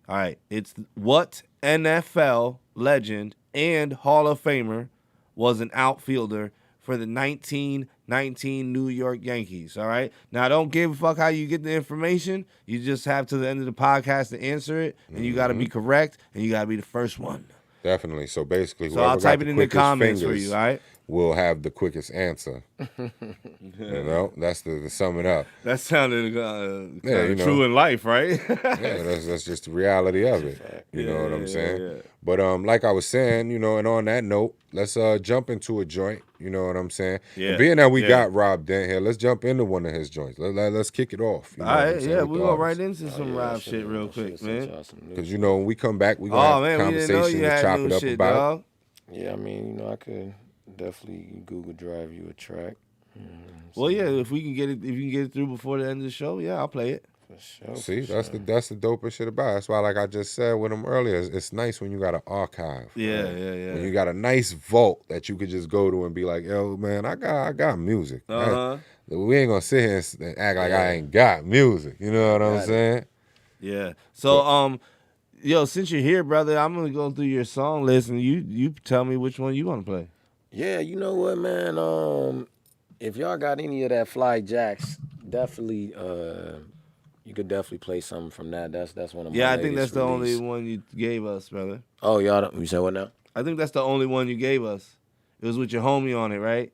Speaker 3: All right. It's what NFL legend and Hall of Famer was an outfielder for the 1919 New York Yankees. All right? Now, don't give a fuck how you get the information. You just have to the end of the podcast to answer it, and you got to be correct, and you got to be the first one.
Speaker 4: Definitely. So basically,
Speaker 3: So I'll type it in the comments for you, all right?
Speaker 4: Will have the quickest answer. That's to sum it up.
Speaker 3: That sounded true in life, right?
Speaker 4: Yeah, that's just the reality of it. You know what I'm saying?
Speaker 3: Yeah.
Speaker 4: But like I was saying, and on that note, let's jump into a joint. You know what I'm saying?
Speaker 3: Yeah.
Speaker 4: And being that we got Rob Dent here, let's jump into one of his joints. Let's kick it off. You know
Speaker 3: all
Speaker 4: what I'm
Speaker 3: right,
Speaker 4: saying,
Speaker 3: we'll go right into some Rob shit real quick, man.
Speaker 4: Because when we come back, we gonna have a conversation to chop it up
Speaker 3: shit,
Speaker 4: about.
Speaker 3: Dog.
Speaker 5: Yeah, I mean, I could definitely Google Drive you a track.
Speaker 3: Well, yeah, if you can get it through before the end of the show, yeah, I'll play it.
Speaker 5: For sure.
Speaker 4: See, that's the dopest shit about it. That's why, like I just said with him earlier, it's nice when you got an archive.
Speaker 3: Yeah,
Speaker 4: right?
Speaker 3: yeah.
Speaker 4: When you got a nice vault that you could just go to and be like, yo, man, I got music. We ain't gonna sit here and act like I ain't got music. You know what I'm saying?
Speaker 3: Yeah. So, since you're here, brother, I'm gonna go through your song list and you tell me which one you want to play.
Speaker 5: Yeah, you know what, man? If y'all got any of that Fly Jacks, definitely you could definitely play something from that. That's one of my
Speaker 3: I think that's the
Speaker 5: release.
Speaker 3: only one you gave us, brother.
Speaker 5: Oh, you said what now?
Speaker 3: I think that's the only one you gave us. It was with your homie on it, right?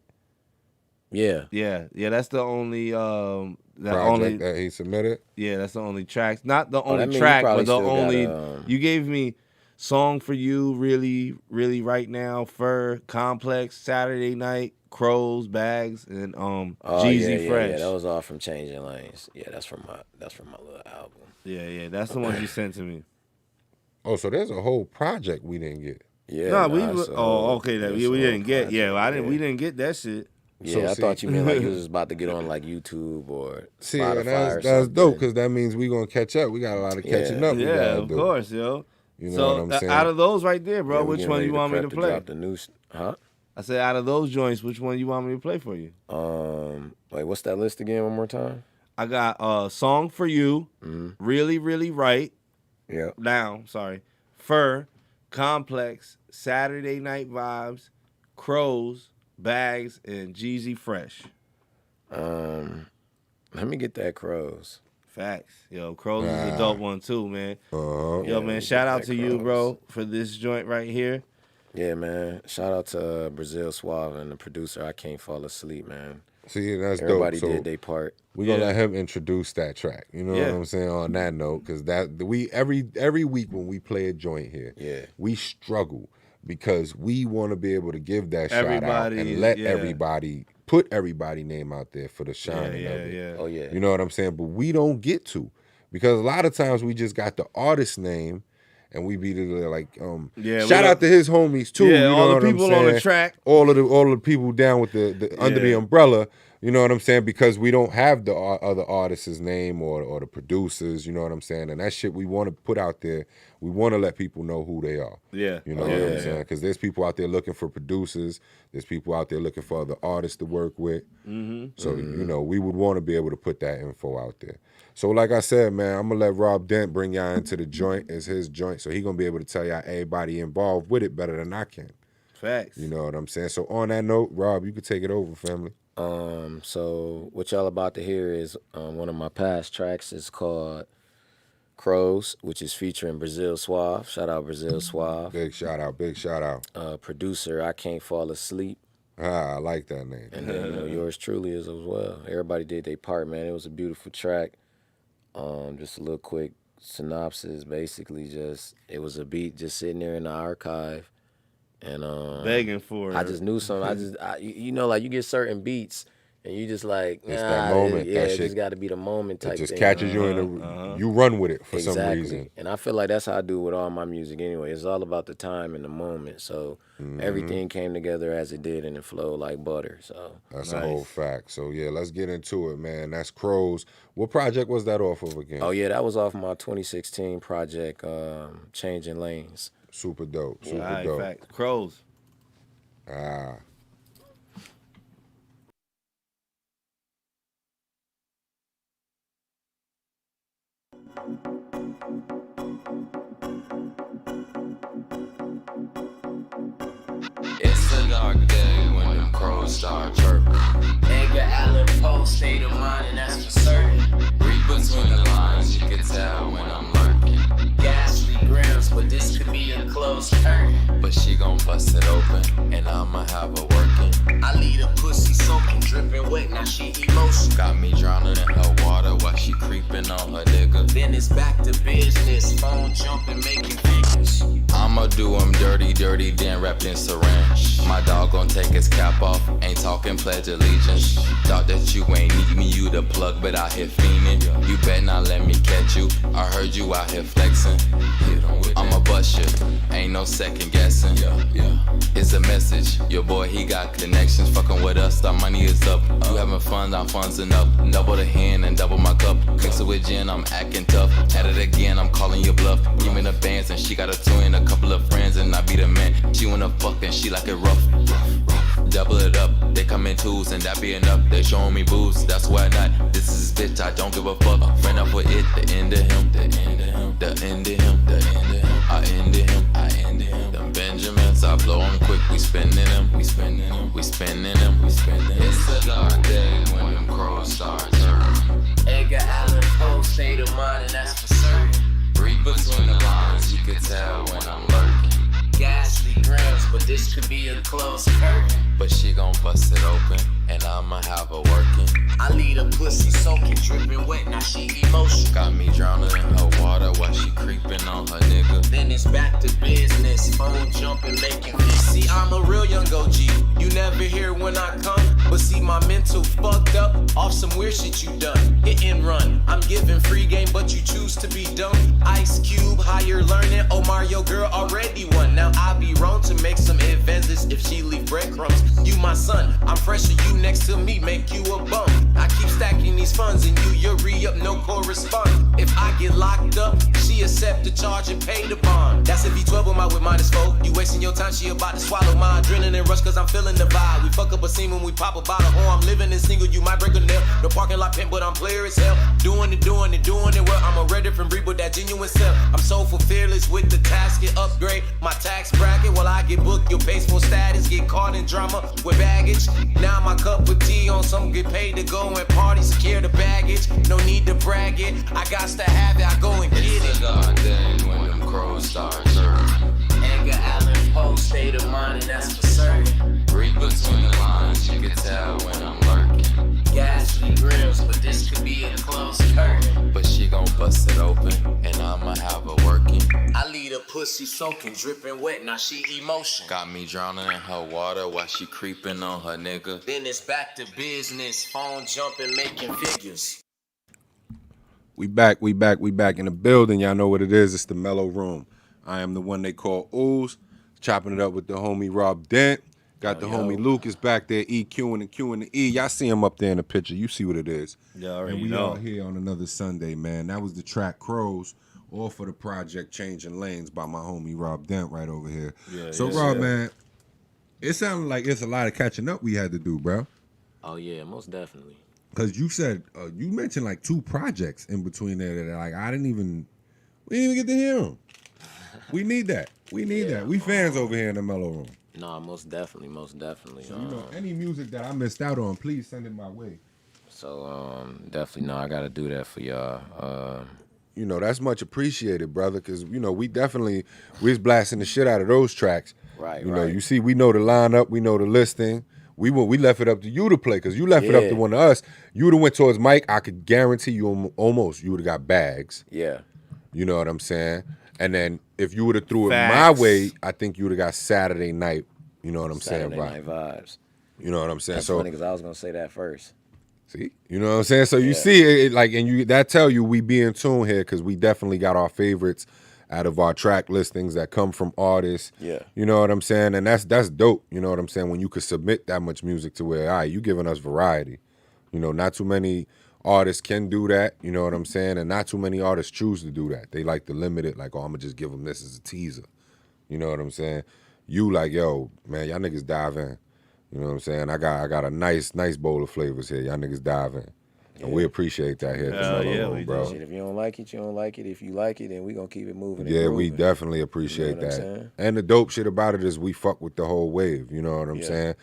Speaker 5: Yeah.
Speaker 3: Yeah. That's the only
Speaker 4: Project that he submitted.
Speaker 3: Yeah, that's the only track. Not the
Speaker 5: that
Speaker 3: only
Speaker 5: mean you
Speaker 3: track,
Speaker 5: probably
Speaker 3: but the
Speaker 5: still
Speaker 3: only.
Speaker 5: got,
Speaker 3: You gave me Song for You, really, really right now. Fur, Complex, Saturday Night, Crows, Bags, and Jeezy Fresh.
Speaker 5: Yeah, that was all from Changing Lanes. Yeah, that's from my little album.
Speaker 3: Yeah, that's the one you sent to me.
Speaker 4: Oh, so there's a whole project we didn't get.
Speaker 5: Yeah.
Speaker 3: Okay, that we didn't get. We didn't get that shit.
Speaker 5: Yeah, I thought you meant like you was about to get on like YouTube or Spotify
Speaker 4: and
Speaker 5: or
Speaker 4: that's dope because that means we gonna catch up. We got a lot of catching up.
Speaker 3: Yeah, of course, yo.
Speaker 4: You know what I'm saying?
Speaker 3: Out of those right there, bro,
Speaker 5: Yeah,
Speaker 3: which one you want me to play?
Speaker 5: Drop the new,
Speaker 3: I said, out of those joints, which one you want me to play for you?
Speaker 5: Wait, what's that list again? One more time.
Speaker 3: I got Song for You, Really, Really Right.
Speaker 5: Yeah.
Speaker 3: Now, sorry. Fur, Complex, Saturday Night Vibes, Crows, Bags, and Jeezy Fresh.
Speaker 5: Let me get that Crows.
Speaker 3: Facts. Yo, Crows is a dope one too, man.
Speaker 4: Yeah,
Speaker 3: Man, shout out to you, bro, for this joint right here.
Speaker 5: Yeah, man. Shout out to Brazil Suave and the producer. I Can't Fall Asleep, man.
Speaker 4: See, that's
Speaker 5: Everybody
Speaker 4: dope.
Speaker 5: did their part.
Speaker 4: We're gonna let him introduce that track. You know what I'm saying? On that note, because we every week when we play a joint here, we struggle because we want to be able to give that shout out and let everybody put everybody name out there for the shining of it.
Speaker 3: Yeah.
Speaker 5: Oh yeah.
Speaker 4: You know what I'm saying? But we don't get to because a lot of times we just got the artist name. And we be like, shout out to his homies too.
Speaker 3: Yeah,
Speaker 4: you know
Speaker 3: all the
Speaker 4: what
Speaker 3: people
Speaker 4: I'm saying?
Speaker 3: on the track.
Speaker 4: All of the people down with the under the umbrella. You know what I'm saying? Because we don't have the other artist's name or the producers. You know what I'm saying? And that shit we want to put out there. We want to let people know who they are.
Speaker 3: Yeah.
Speaker 4: You know what I'm saying? Because there's people out there looking for producers. There's people out there looking for other artists to work with. So we would want to be able to put that info out there. So like I said, man, I'm going to let Rob Dent bring y'all into the joint. It's his joint, so he going to be able to tell y'all everybody involved with it better than I can.
Speaker 3: Facts.
Speaker 4: You know what I'm saying? So on that note, Rob, you can take it over, family.
Speaker 5: So what y'all about to hear is one of my past tracks. It's called Crows, which is featuring Brazil Suave. Shout out Brazil Suave.
Speaker 4: Big shout out, big shout out.
Speaker 5: Producer, I Can't Fall Asleep.
Speaker 4: Ah, I like that name.
Speaker 5: And then, yours truly is as well. Everybody did their part, man. It was a beautiful track. Just a little quick synopsis. Basically, it was a beat just sitting there in the archive. And
Speaker 3: begging for it.
Speaker 5: I just knew something. You know, like you get certain beats and you just like,
Speaker 4: It's that moment.
Speaker 5: Yeah,
Speaker 4: that
Speaker 5: it
Speaker 4: shit,
Speaker 5: just got to be the moment type
Speaker 4: it just
Speaker 5: thing.
Speaker 4: catches you in you run with it for some reason.
Speaker 5: And I feel like that's how I do with all my music anyway. It's all about the time and the moment. So everything came together as it did and it flowed like butter. So
Speaker 4: that's a whole fact. So yeah, let's get into it, man. That's Crows. What project was that off of again?
Speaker 5: Oh yeah, that was off my 2016 project, Changing Lanes.
Speaker 4: Super dope. Super
Speaker 3: All right,
Speaker 4: dope.
Speaker 3: facts. Crows.
Speaker 4: Ah.
Speaker 6: It's a dark day when them crows start chirping.
Speaker 5: Edgar Allan Poe, state of mind, and that's for certain.
Speaker 6: Read between the lines, you can tell when I'm lurking.
Speaker 5: Ghastly grams, but this could be a close curtain.
Speaker 6: But she gon' bust it open, and I'ma have her working.
Speaker 5: I lead a pussy soaking, dripping wet, now she emotional.
Speaker 6: Got me drowning in her water while she creeping on her nigga.
Speaker 5: Then it's back to business, phone jumping, making figures.
Speaker 6: I'ma do him dirty, dirty, then wrapped in syringe. My dog gon' take his cap off, ain't talking pledge allegiance. Thought that you ain't need me, you the plug, but out here fiending. You bet not let me catch you, I heard you out here flexing. I'ma bust you, ain't no second guessing. It's a message, your boy he got connections. Fucking with us, our money is up. You having fun, I'm funzing up. Double the hand and double my cup. Mix it with gin, I'm acting tough. At it again, I'm calling your bluff. Give me the bands and she got a twin, a couple of friends and I be the man. She wanna fuck and she like it rough. Double it up, they come in twos and that be enough. They showing me boobs, that's why not. This is his bitch, I don't give a fuck. Friend up with it, the end of him, the end of him, the end of him, the end of him. I ended him, I ended him. Them Benjamins, I blow them quick, we spinning them, we spinning them, we spinning them, we spinning them. It's a dark day when them crows start chirping.
Speaker 5: Edgar Allan Poe, state of mind, and that's for certain.
Speaker 6: Read between the lines, you can tell when I'm lurking.
Speaker 5: Ghastly grams, but this could be a close curtain.
Speaker 6: But she gon' bust it open, and I'ma have her working.
Speaker 5: I lead a pussy soaking, dripping wet, now she emotional.
Speaker 6: Got me drowning in her water while she creeping on her nigga.
Speaker 5: Then it's back to business, phone jumping, making figures.
Speaker 1: See, I'm a real young OG. You never hear when I come, but see my mental fucked up off some weird shit you done. Hit and run. I'm giving free game, but you choose to be dumb. Ice Cube, higher learning. Oh, Mario girl already won. Now I be wrong to make some advances if she leave breadcrumbs. You my son, I'm fresher. You next to me, make you a bum. I keep stacking these funds and you re-up, no correspond. If I get locked up, she accept the charge and pay the bond. That's a V12 with my with -4. You wasting your time, she about to swallow my adrenaline rush cause I'm feeling the vibe. We fuck up a scene when we pop a bottle. Oh, I'm living in single, you might break a nail. No parking lot pimp, but I'm player as hell. Doing it well. I'm a red different breed with that genuine self. I'm so fearless with the task, get upgrade my tax bracket. While I get booked, your peaceful status, get caught in drama with baggage. Now my cup of tea on some get paid to go and party, secure the baggage. No need to brag it, I got to have it, I go and get
Speaker 6: It's
Speaker 1: it.
Speaker 6: a dark day when them crows start chirping.
Speaker 5: Edgar Allan Poe, state of mind, and that's for certain.
Speaker 6: Read between the lines, you can tell when I'm lurking.
Speaker 5: Ghastly grams, but this could be a close curtain.
Speaker 6: But she gon' bust it open, and I'ma have her working.
Speaker 5: I lead a pussy soaking, dripping wet, now she emotional.
Speaker 6: Got me drowning in her water while she creeping on her nigga.
Speaker 5: Then it's back to business, phone jumping, making figures.
Speaker 4: We back in the building. Y'all know what it is. It's the MELLO-ROOM. I am the one they call Ooze. Chopping it up with the homie Rob Dent. Got the homie Lucas back there, EQing and Qing the E. Y'all see him up there in the picture. You see what it is.
Speaker 3: Yeah, already
Speaker 4: and we
Speaker 3: know.
Speaker 4: out here on another Sunday, man. That was the track Crows, all for the project Changing Lanes by my homie Rob Dent right over here.
Speaker 3: Yeah,
Speaker 4: so
Speaker 3: yeah,
Speaker 4: Rob,
Speaker 3: yeah.
Speaker 4: man, it sounded like it's a lot of catching up we had to do, bro.
Speaker 5: Oh yeah, most definitely.
Speaker 4: Cause you said you mentioned like 2 projects in between there that like we didn't even get to hear them. We need that. We need that. We fans over here in the MELLO-ROOM.
Speaker 5: No, most definitely, most definitely.
Speaker 4: So, you know, any music that I missed out on, please send it my way.
Speaker 5: So definitely, no, I gotta do that for y'all.
Speaker 4: You know, that's much appreciated, brother, because, you know, we was blasting the shit out of those tracks.
Speaker 5: Right,
Speaker 4: You know,
Speaker 5: right.
Speaker 4: you see, we know the lineup, we know the listing. We left it up to you to play, because you left it up to
Speaker 5: Yeah.
Speaker 4: one of us. You would have went towards Mike, I could guarantee you almost you would have got bags.
Speaker 5: Yeah.
Speaker 4: You know what I'm saying? And then if you would have threw it my
Speaker 3: Facts.
Speaker 4: way, I think you would have got Saturday night. You know what I'm
Speaker 5: Saturday
Speaker 4: saying?
Speaker 5: Night Vibes.
Speaker 4: You know what I'm saying?
Speaker 5: That's
Speaker 4: So
Speaker 5: funny because I was gonna say that first.
Speaker 4: see, you know what I'm saying? So you
Speaker 5: Yeah.
Speaker 4: see it like, and you that tell you we be in tune here because we definitely got our favorites out of our track listings that come from artists.
Speaker 5: Yeah.
Speaker 4: You know what I'm saying? And that's dope. You know what I'm saying? When you could submit that much music to where, all right, you giving us variety. You know, not too many artists can do that. You know what I'm saying? And not too many artists choose to do that. They like to limit it, like, oh, I'm gonna just give them this as a teaser. You know what I'm saying? You like, yo, man, y'all niggas dive in. You know what I'm saying? I got a nice bowl of flavors here. Y'all niggas dive in. And we appreciate that here at the
Speaker 3: Hell
Speaker 4: Mellow
Speaker 3: yeah,
Speaker 4: Room,
Speaker 3: we
Speaker 4: bro.
Speaker 3: do.
Speaker 5: Shit, if you don't like it, you don't like it. If you like it, then we gonna keep it moving. And
Speaker 4: Yeah, we
Speaker 5: grooving.
Speaker 4: definitely appreciate
Speaker 5: You know what I'm
Speaker 4: that.
Speaker 5: saying?
Speaker 4: And the dope shit about it is we fuck with the whole wave. You know what I'm
Speaker 5: Yeah.
Speaker 4: saying?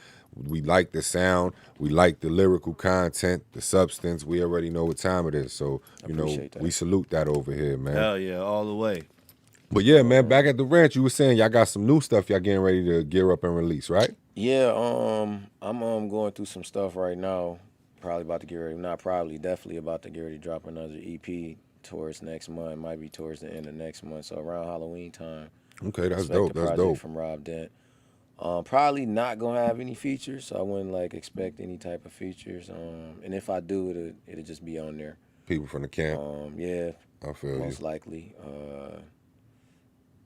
Speaker 4: We like the sound. We like the lyrical content, the substance. We already know what time it is. So, you know,
Speaker 5: Appreciate that.
Speaker 4: we salute that over here, man.
Speaker 3: Hell yeah, all the way.
Speaker 4: But yeah, man, back at the ranch, you were saying y'all got some new stuff y'all getting ready to gear up and release, right?
Speaker 5: Yeah, I'm going through some stuff right now. Probably about to get ready. Not probably, definitely about to get ready to drop another EP towards next month. Might be towards the end of next month. So around Halloween time.
Speaker 4: Okay, that's
Speaker 5: Expect
Speaker 4: dope.
Speaker 5: a
Speaker 4: That's
Speaker 5: project
Speaker 4: dope.
Speaker 5: from Rob Dent. Probably not gonna have any features, so I wouldn't like expect any type of features. And if I do, it'll just be on there.
Speaker 4: People from the camp.
Speaker 5: Yeah,
Speaker 4: I feel
Speaker 5: most
Speaker 4: you.
Speaker 5: likely.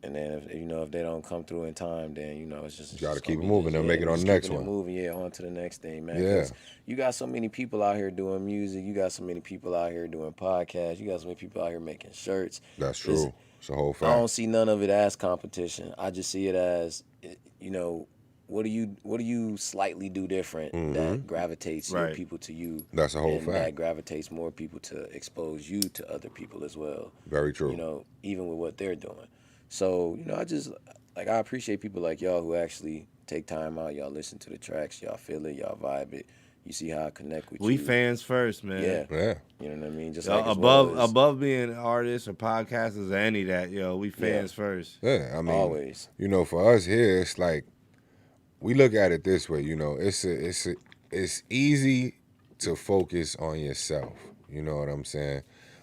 Speaker 5: And then if they don't come through in time, then it's just
Speaker 4: Gotta
Speaker 5: just
Speaker 4: keep
Speaker 5: gonna
Speaker 4: it
Speaker 5: be
Speaker 4: moving
Speaker 5: just-
Speaker 4: and make it on
Speaker 5: just
Speaker 4: the next
Speaker 5: keeping
Speaker 4: one.
Speaker 5: It moving, yeah, on to the next thing, man.
Speaker 4: Yeah.
Speaker 5: 'Cause you got so many people out here doing music. You got so many people out here doing podcasts. You got so many people out here making shirts.
Speaker 4: That's
Speaker 5: It's-
Speaker 4: true. It's a whole
Speaker 5: I don't
Speaker 4: fact.
Speaker 5: see none of it as competition. I just see it as, what do you slightly do different that gravitates your
Speaker 3: Right.
Speaker 5: people to you?
Speaker 4: Mm-hmm. That's a whole
Speaker 5: and
Speaker 4: fact.
Speaker 5: that gravitates more people to expose you to other people as well.
Speaker 4: Very true.
Speaker 5: Even with what they're doing. So, I appreciate people like y'all who actually take time out. Y'all listen to the tracks. Y'all feel it. Y'all vibe it. You see how I connect with
Speaker 3: We
Speaker 5: you.
Speaker 3: fans first, man.
Speaker 5: Yeah.
Speaker 4: Yeah.
Speaker 5: You know what I mean? Just
Speaker 3: Yo,
Speaker 5: like as well as
Speaker 3: above being artists or podcasters or any of that, yo, we fans first.
Speaker 4: Yeah. I mean,
Speaker 5: always.
Speaker 4: for us here, it's like we look at it this way. It's easy to focus on yourself. You know what I'm saying?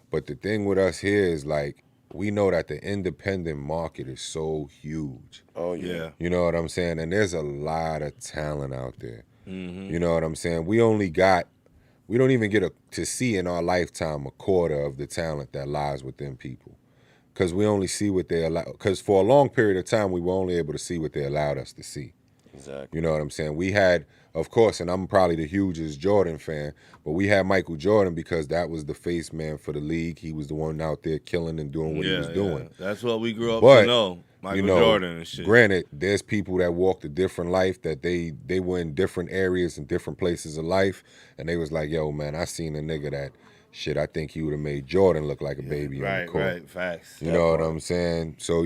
Speaker 4: But the thing with us here is like we know that the independent market is so huge.
Speaker 5: Oh, yeah.
Speaker 3: Yeah.
Speaker 4: You know what I'm saying? And there's a lot of talent out there.
Speaker 3: Mm-hmm.
Speaker 4: You know what I'm saying? We don't even get to see in our lifetime a quarter of the talent that lies within people. Because we only see what they allow. Because for a long period of time, we were only able to see what they allowed us to see.
Speaker 5: Exactly.
Speaker 4: You know what I'm saying? We had, of course, and I'm probably the hugest Jordan fan, but we had Michael Jordan because that was the face man for the league. He was the one out there killing and doing what he was doing.
Speaker 3: That's what we grew up
Speaker 4: But,
Speaker 3: to know. Michael Jordan and shit.
Speaker 4: Granted, there's people that walked a different life, that they were in different areas and different places of life, and they was like, yo, man, I seen a nigga that, shit, I think he would have made Jordan look like a baby on the court.
Speaker 3: Right, facts.
Speaker 4: You know what I'm saying? So,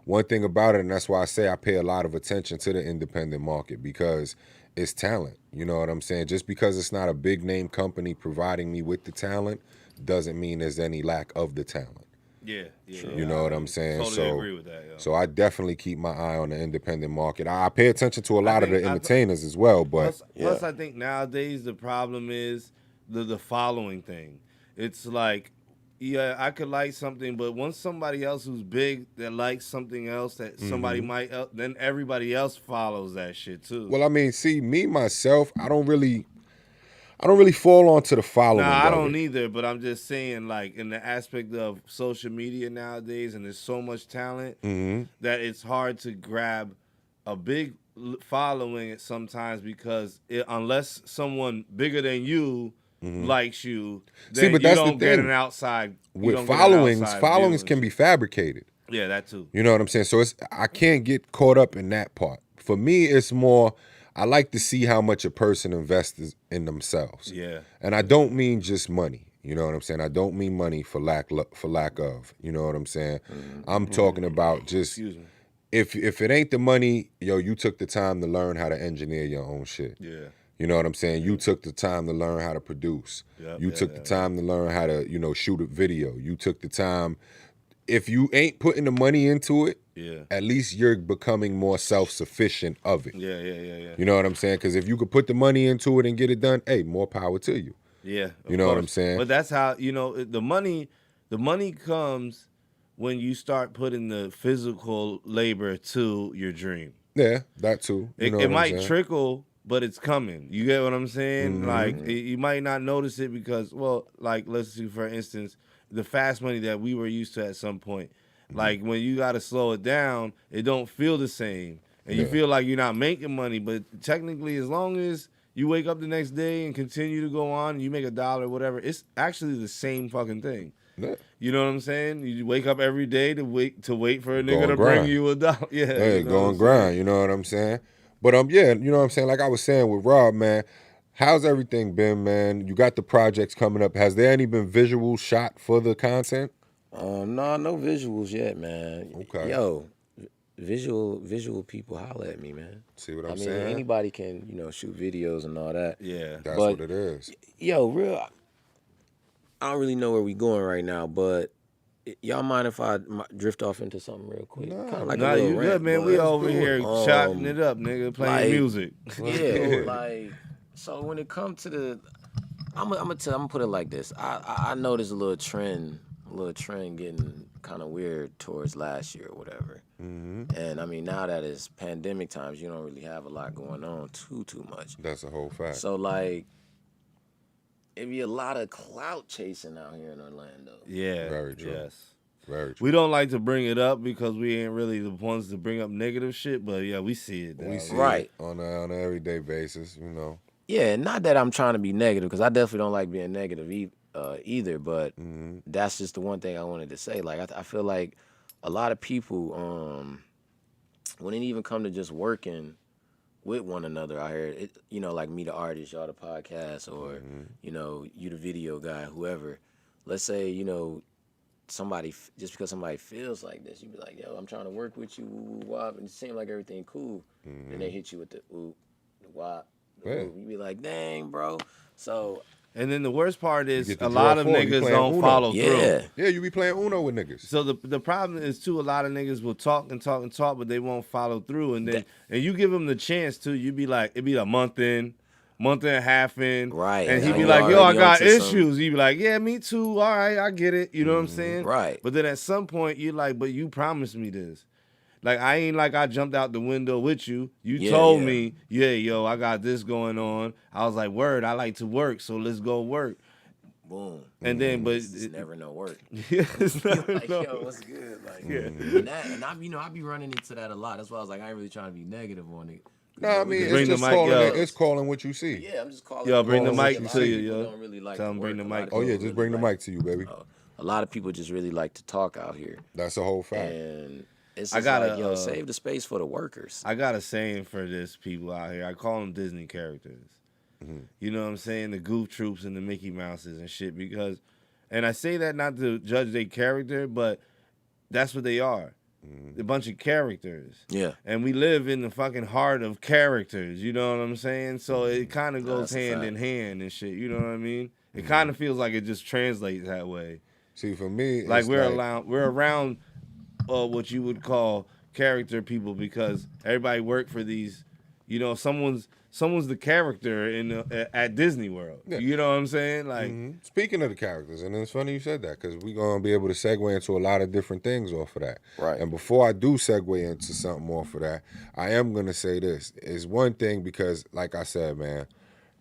Speaker 4: one thing about it, and that's why I say I pay a lot of attention to the independent market, because it's talent. You know what I'm saying? Just because it's not a big name company providing me with the talent doesn't mean there's any lack of the talent.
Speaker 3: Yeah.
Speaker 4: You know what I'm saying?
Speaker 3: Totally agree with that, yo.
Speaker 4: So I definitely keep my eye on the independent market. I pay attention to a lot of
Speaker 3: think-
Speaker 4: the entertainers as well, but
Speaker 3: Plus, I think nowadays the problem is the following thing. It's like, yeah, I could like something, but once somebody else who's big that likes something else that somebody might, then everybody else follows that shit too.
Speaker 4: well, I mean, see, me myself, I don't really fall onto the following.
Speaker 3: Nah, I
Speaker 4: of
Speaker 3: don't
Speaker 4: it.
Speaker 3: either, but I'm just saying, like, in the aspect of social media nowadays, and there's so much talent that it's hard to grab a big following at sometimes because unless someone bigger than you likes you, then
Speaker 4: See, but
Speaker 3: you
Speaker 4: that's the
Speaker 3: don't get
Speaker 4: thing.
Speaker 3: an outside. you
Speaker 4: With
Speaker 3: don't get an
Speaker 4: followings,
Speaker 3: outside
Speaker 4: followings
Speaker 3: view
Speaker 4: can
Speaker 3: and
Speaker 4: be
Speaker 3: shit.
Speaker 4: fabricated.
Speaker 3: Yeah, that too.
Speaker 4: You know what I'm saying? So I can't get caught up in that part. For me, it's more, I like to see how much a person invests in themselves.
Speaker 3: Yeah.
Speaker 4: And I don't mean just money. You know what I'm saying? I don't mean money for lack of. You know what I'm saying? I'm talking about just
Speaker 3: Excuse me.
Speaker 4: if it ain't the money, yo, you took the time to learn how to engineer your own shit.
Speaker 3: Yeah.
Speaker 4: You know what I'm saying? You took the time to learn how to produce. You took the time to learn how to, shoot a video. You took the time. If you ain't putting the money into it, at least you're becoming more self-sufficient of it.
Speaker 3: Yeah.
Speaker 4: You know what I'm saying? Because if you could put the money into it and get it done, hey, more power to you.
Speaker 3: Yeah.
Speaker 4: You know what I'm saying?
Speaker 3: But that's how, the money comes when you start putting the physical labor to your dream.
Speaker 4: Yeah, that too.
Speaker 3: It might trickle, but it's coming. You get what I'm saying? Like, you might not notice it because, like, let's see, for instance, the fast money that we were used to at some point. Like, when you got to slow it down, it don't feel the same. And you feel like you're not making money. But technically, as long as you wake up the next day and continue to go on, and you make $1 or whatever, it's actually the same fucking thing.
Speaker 4: Yeah.
Speaker 3: You know what I'm saying? You wake up every day to wait for a
Speaker 4: Go
Speaker 3: nigga
Speaker 4: and
Speaker 3: to
Speaker 4: grind.
Speaker 3: bring you $1. Yeah.
Speaker 4: Hey, go and grind. You know what I'm saying? But yeah, you know what I'm saying? Like I was saying with Rob, man, how's everything been, man? You got the projects coming up. Has there any been visuals shot for the content?
Speaker 5: No visuals yet, man.
Speaker 4: Okay.
Speaker 5: Yo, visual people holler at me, man.
Speaker 4: See what I'm
Speaker 5: I mean,
Speaker 4: saying?
Speaker 5: anybody can, shoot videos and all that.
Speaker 3: Yeah.
Speaker 4: That's
Speaker 5: But,
Speaker 4: what it is.
Speaker 5: Yo, I don't really know where we going right now, but y'all mind if I drift off into something real quick? Kinda like a
Speaker 3: Nah,
Speaker 5: little
Speaker 3: you
Speaker 5: rant,
Speaker 3: good, man.
Speaker 5: but-
Speaker 3: We over here chopping it up, nigga, playing
Speaker 5: like-
Speaker 3: music.
Speaker 5: Yeah, like, so when it comes to the, I'm gonna put it like this. I noticed a little trend getting kind of weird towards last year or whatever. And I mean, now that it's pandemic times, you don't really have a lot going on too much.
Speaker 4: That's a whole fact.
Speaker 5: So like, it'd be a lot of clout chasing out here in Orlando.
Speaker 3: Yeah.
Speaker 4: Very true.
Speaker 3: Yes.
Speaker 4: Very true.
Speaker 3: We don't like to bring it up because we ain't really the ones to bring up negative shit, but yeah, we see it.
Speaker 4: We see
Speaker 5: Right.
Speaker 4: it on an everyday basis,
Speaker 5: Yeah, not that I'm trying to be negative, because I definitely don't like being negative either, but that's just the one thing I wanted to say. Like, I feel like a lot of people, when it even come to just working with one another out here, like me, the artist, y'all, the podcast, or, you, the video guy, whoever. Let's say, somebody, just because somebody feels like this, you be like, yo, I'm trying to work with you, woo, woo, wop, and it seems like everything cool. And they hit you with the ooh, the wop.
Speaker 4: Yeah.
Speaker 5: You be like, dang, bro. So,
Speaker 3: And then the worst part
Speaker 4: You
Speaker 3: is
Speaker 4: get the
Speaker 3: a lot of
Speaker 4: draw four, you
Speaker 3: niggas
Speaker 4: playing
Speaker 3: don't
Speaker 4: Uno.
Speaker 3: follow
Speaker 5: yeah.
Speaker 3: through.
Speaker 4: Yeah, you be playing Uno with niggas.
Speaker 3: So the problem is too, a lot of niggas will talk, but they won't follow through. And then and you give them the chance to, you be like, it be a month and a half in.
Speaker 5: Right.
Speaker 3: And he
Speaker 5: Now
Speaker 3: be
Speaker 5: you
Speaker 3: like, yo, I
Speaker 5: already
Speaker 3: got
Speaker 5: onto some-
Speaker 3: issues. You be like, yeah, me too. All right, I get it. You know what I'm saying?
Speaker 5: Right.
Speaker 3: But then at some point, you're like, but you promised me this. Like, I ain't like I jumped out the window with you. You told me, yeah, yo, I got this going on. I was like, word, I like to work, so let's go work.
Speaker 5: Boom.
Speaker 3: And then, but
Speaker 5: It's never no work.
Speaker 3: it's never
Speaker 5: Like,
Speaker 3: no-
Speaker 5: yo, what's good? Like, and I be running into that a lot. That's why I was like, I ain't really trying to be negative on it.
Speaker 4: Nah, I mean,
Speaker 3: Bring
Speaker 4: it's
Speaker 3: the
Speaker 4: just
Speaker 3: mic,
Speaker 4: calling
Speaker 3: yo.
Speaker 4: it's calling what you see.
Speaker 5: Yeah, I'm just calling.
Speaker 3: Yo, bring the
Speaker 4: mic
Speaker 5: A lot
Speaker 3: to
Speaker 5: of
Speaker 3: you,
Speaker 5: people
Speaker 3: yo.
Speaker 5: don't really like
Speaker 3: Tell
Speaker 5: to
Speaker 3: 'em bring
Speaker 5: work.
Speaker 3: the
Speaker 5: A lot
Speaker 3: mic.
Speaker 5: of
Speaker 4: Oh yeah,
Speaker 5: people
Speaker 4: just bring the
Speaker 5: really
Speaker 4: mic to you, baby.
Speaker 5: a lot of people just really like to talk out here,
Speaker 4: That's a whole fact.
Speaker 5: and it's
Speaker 3: I
Speaker 5: just
Speaker 3: gotta,
Speaker 5: like, yo, save the space for the workers.
Speaker 3: I got a saying for this people out here. I call them Disney characters. You know what I'm saying? The Goof Troops and the Mickey Mouses and shit. Because, and I say that not to judge their character, but that's what they are. A bunch of characters.
Speaker 5: Yeah.
Speaker 3: And we live in the fucking heart of characters. You know what I'm saying? So it kind of
Speaker 5: No,
Speaker 3: goes
Speaker 5: that's a
Speaker 3: hand
Speaker 5: fact.
Speaker 3: in hand and shit. You know what I mean? It kind of feels like it just translates that way.
Speaker 4: See, for me,
Speaker 3: Like
Speaker 4: it's
Speaker 3: we're around what you would call character people because everybody work for these, someone's the character at Disney World.
Speaker 4: Yeah.
Speaker 3: You know what I'm saying? Like
Speaker 4: Speaking of the characters, and it's funny you said that because we're going to be able to segue into a lot of different things off of that.
Speaker 5: Right.
Speaker 4: And before I do segue into something off of that, I am going to say this. Is one thing because, like I said, man,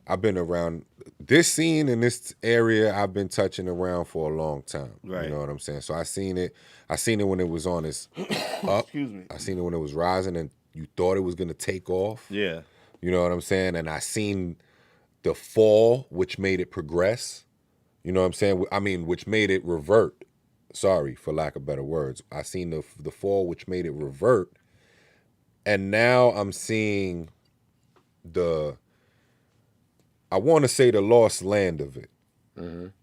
Speaker 4: I've been around this scene in this area. I've been touching around for a long time.
Speaker 3: Right.
Speaker 4: You know what I'm saying? So I seen it when it was on its up.
Speaker 3: Excuse me.
Speaker 4: I seen it when it was rising and you thought it was going to take off.
Speaker 3: yeah.
Speaker 4: You know what I'm saying? And I seen the fall, which made it progress. You know what I'm saying? I mean, which made it revert. Sorry, for lack of better words. I seen the fall, which made it revert. And now I'm seeing I want to say the lost land of it.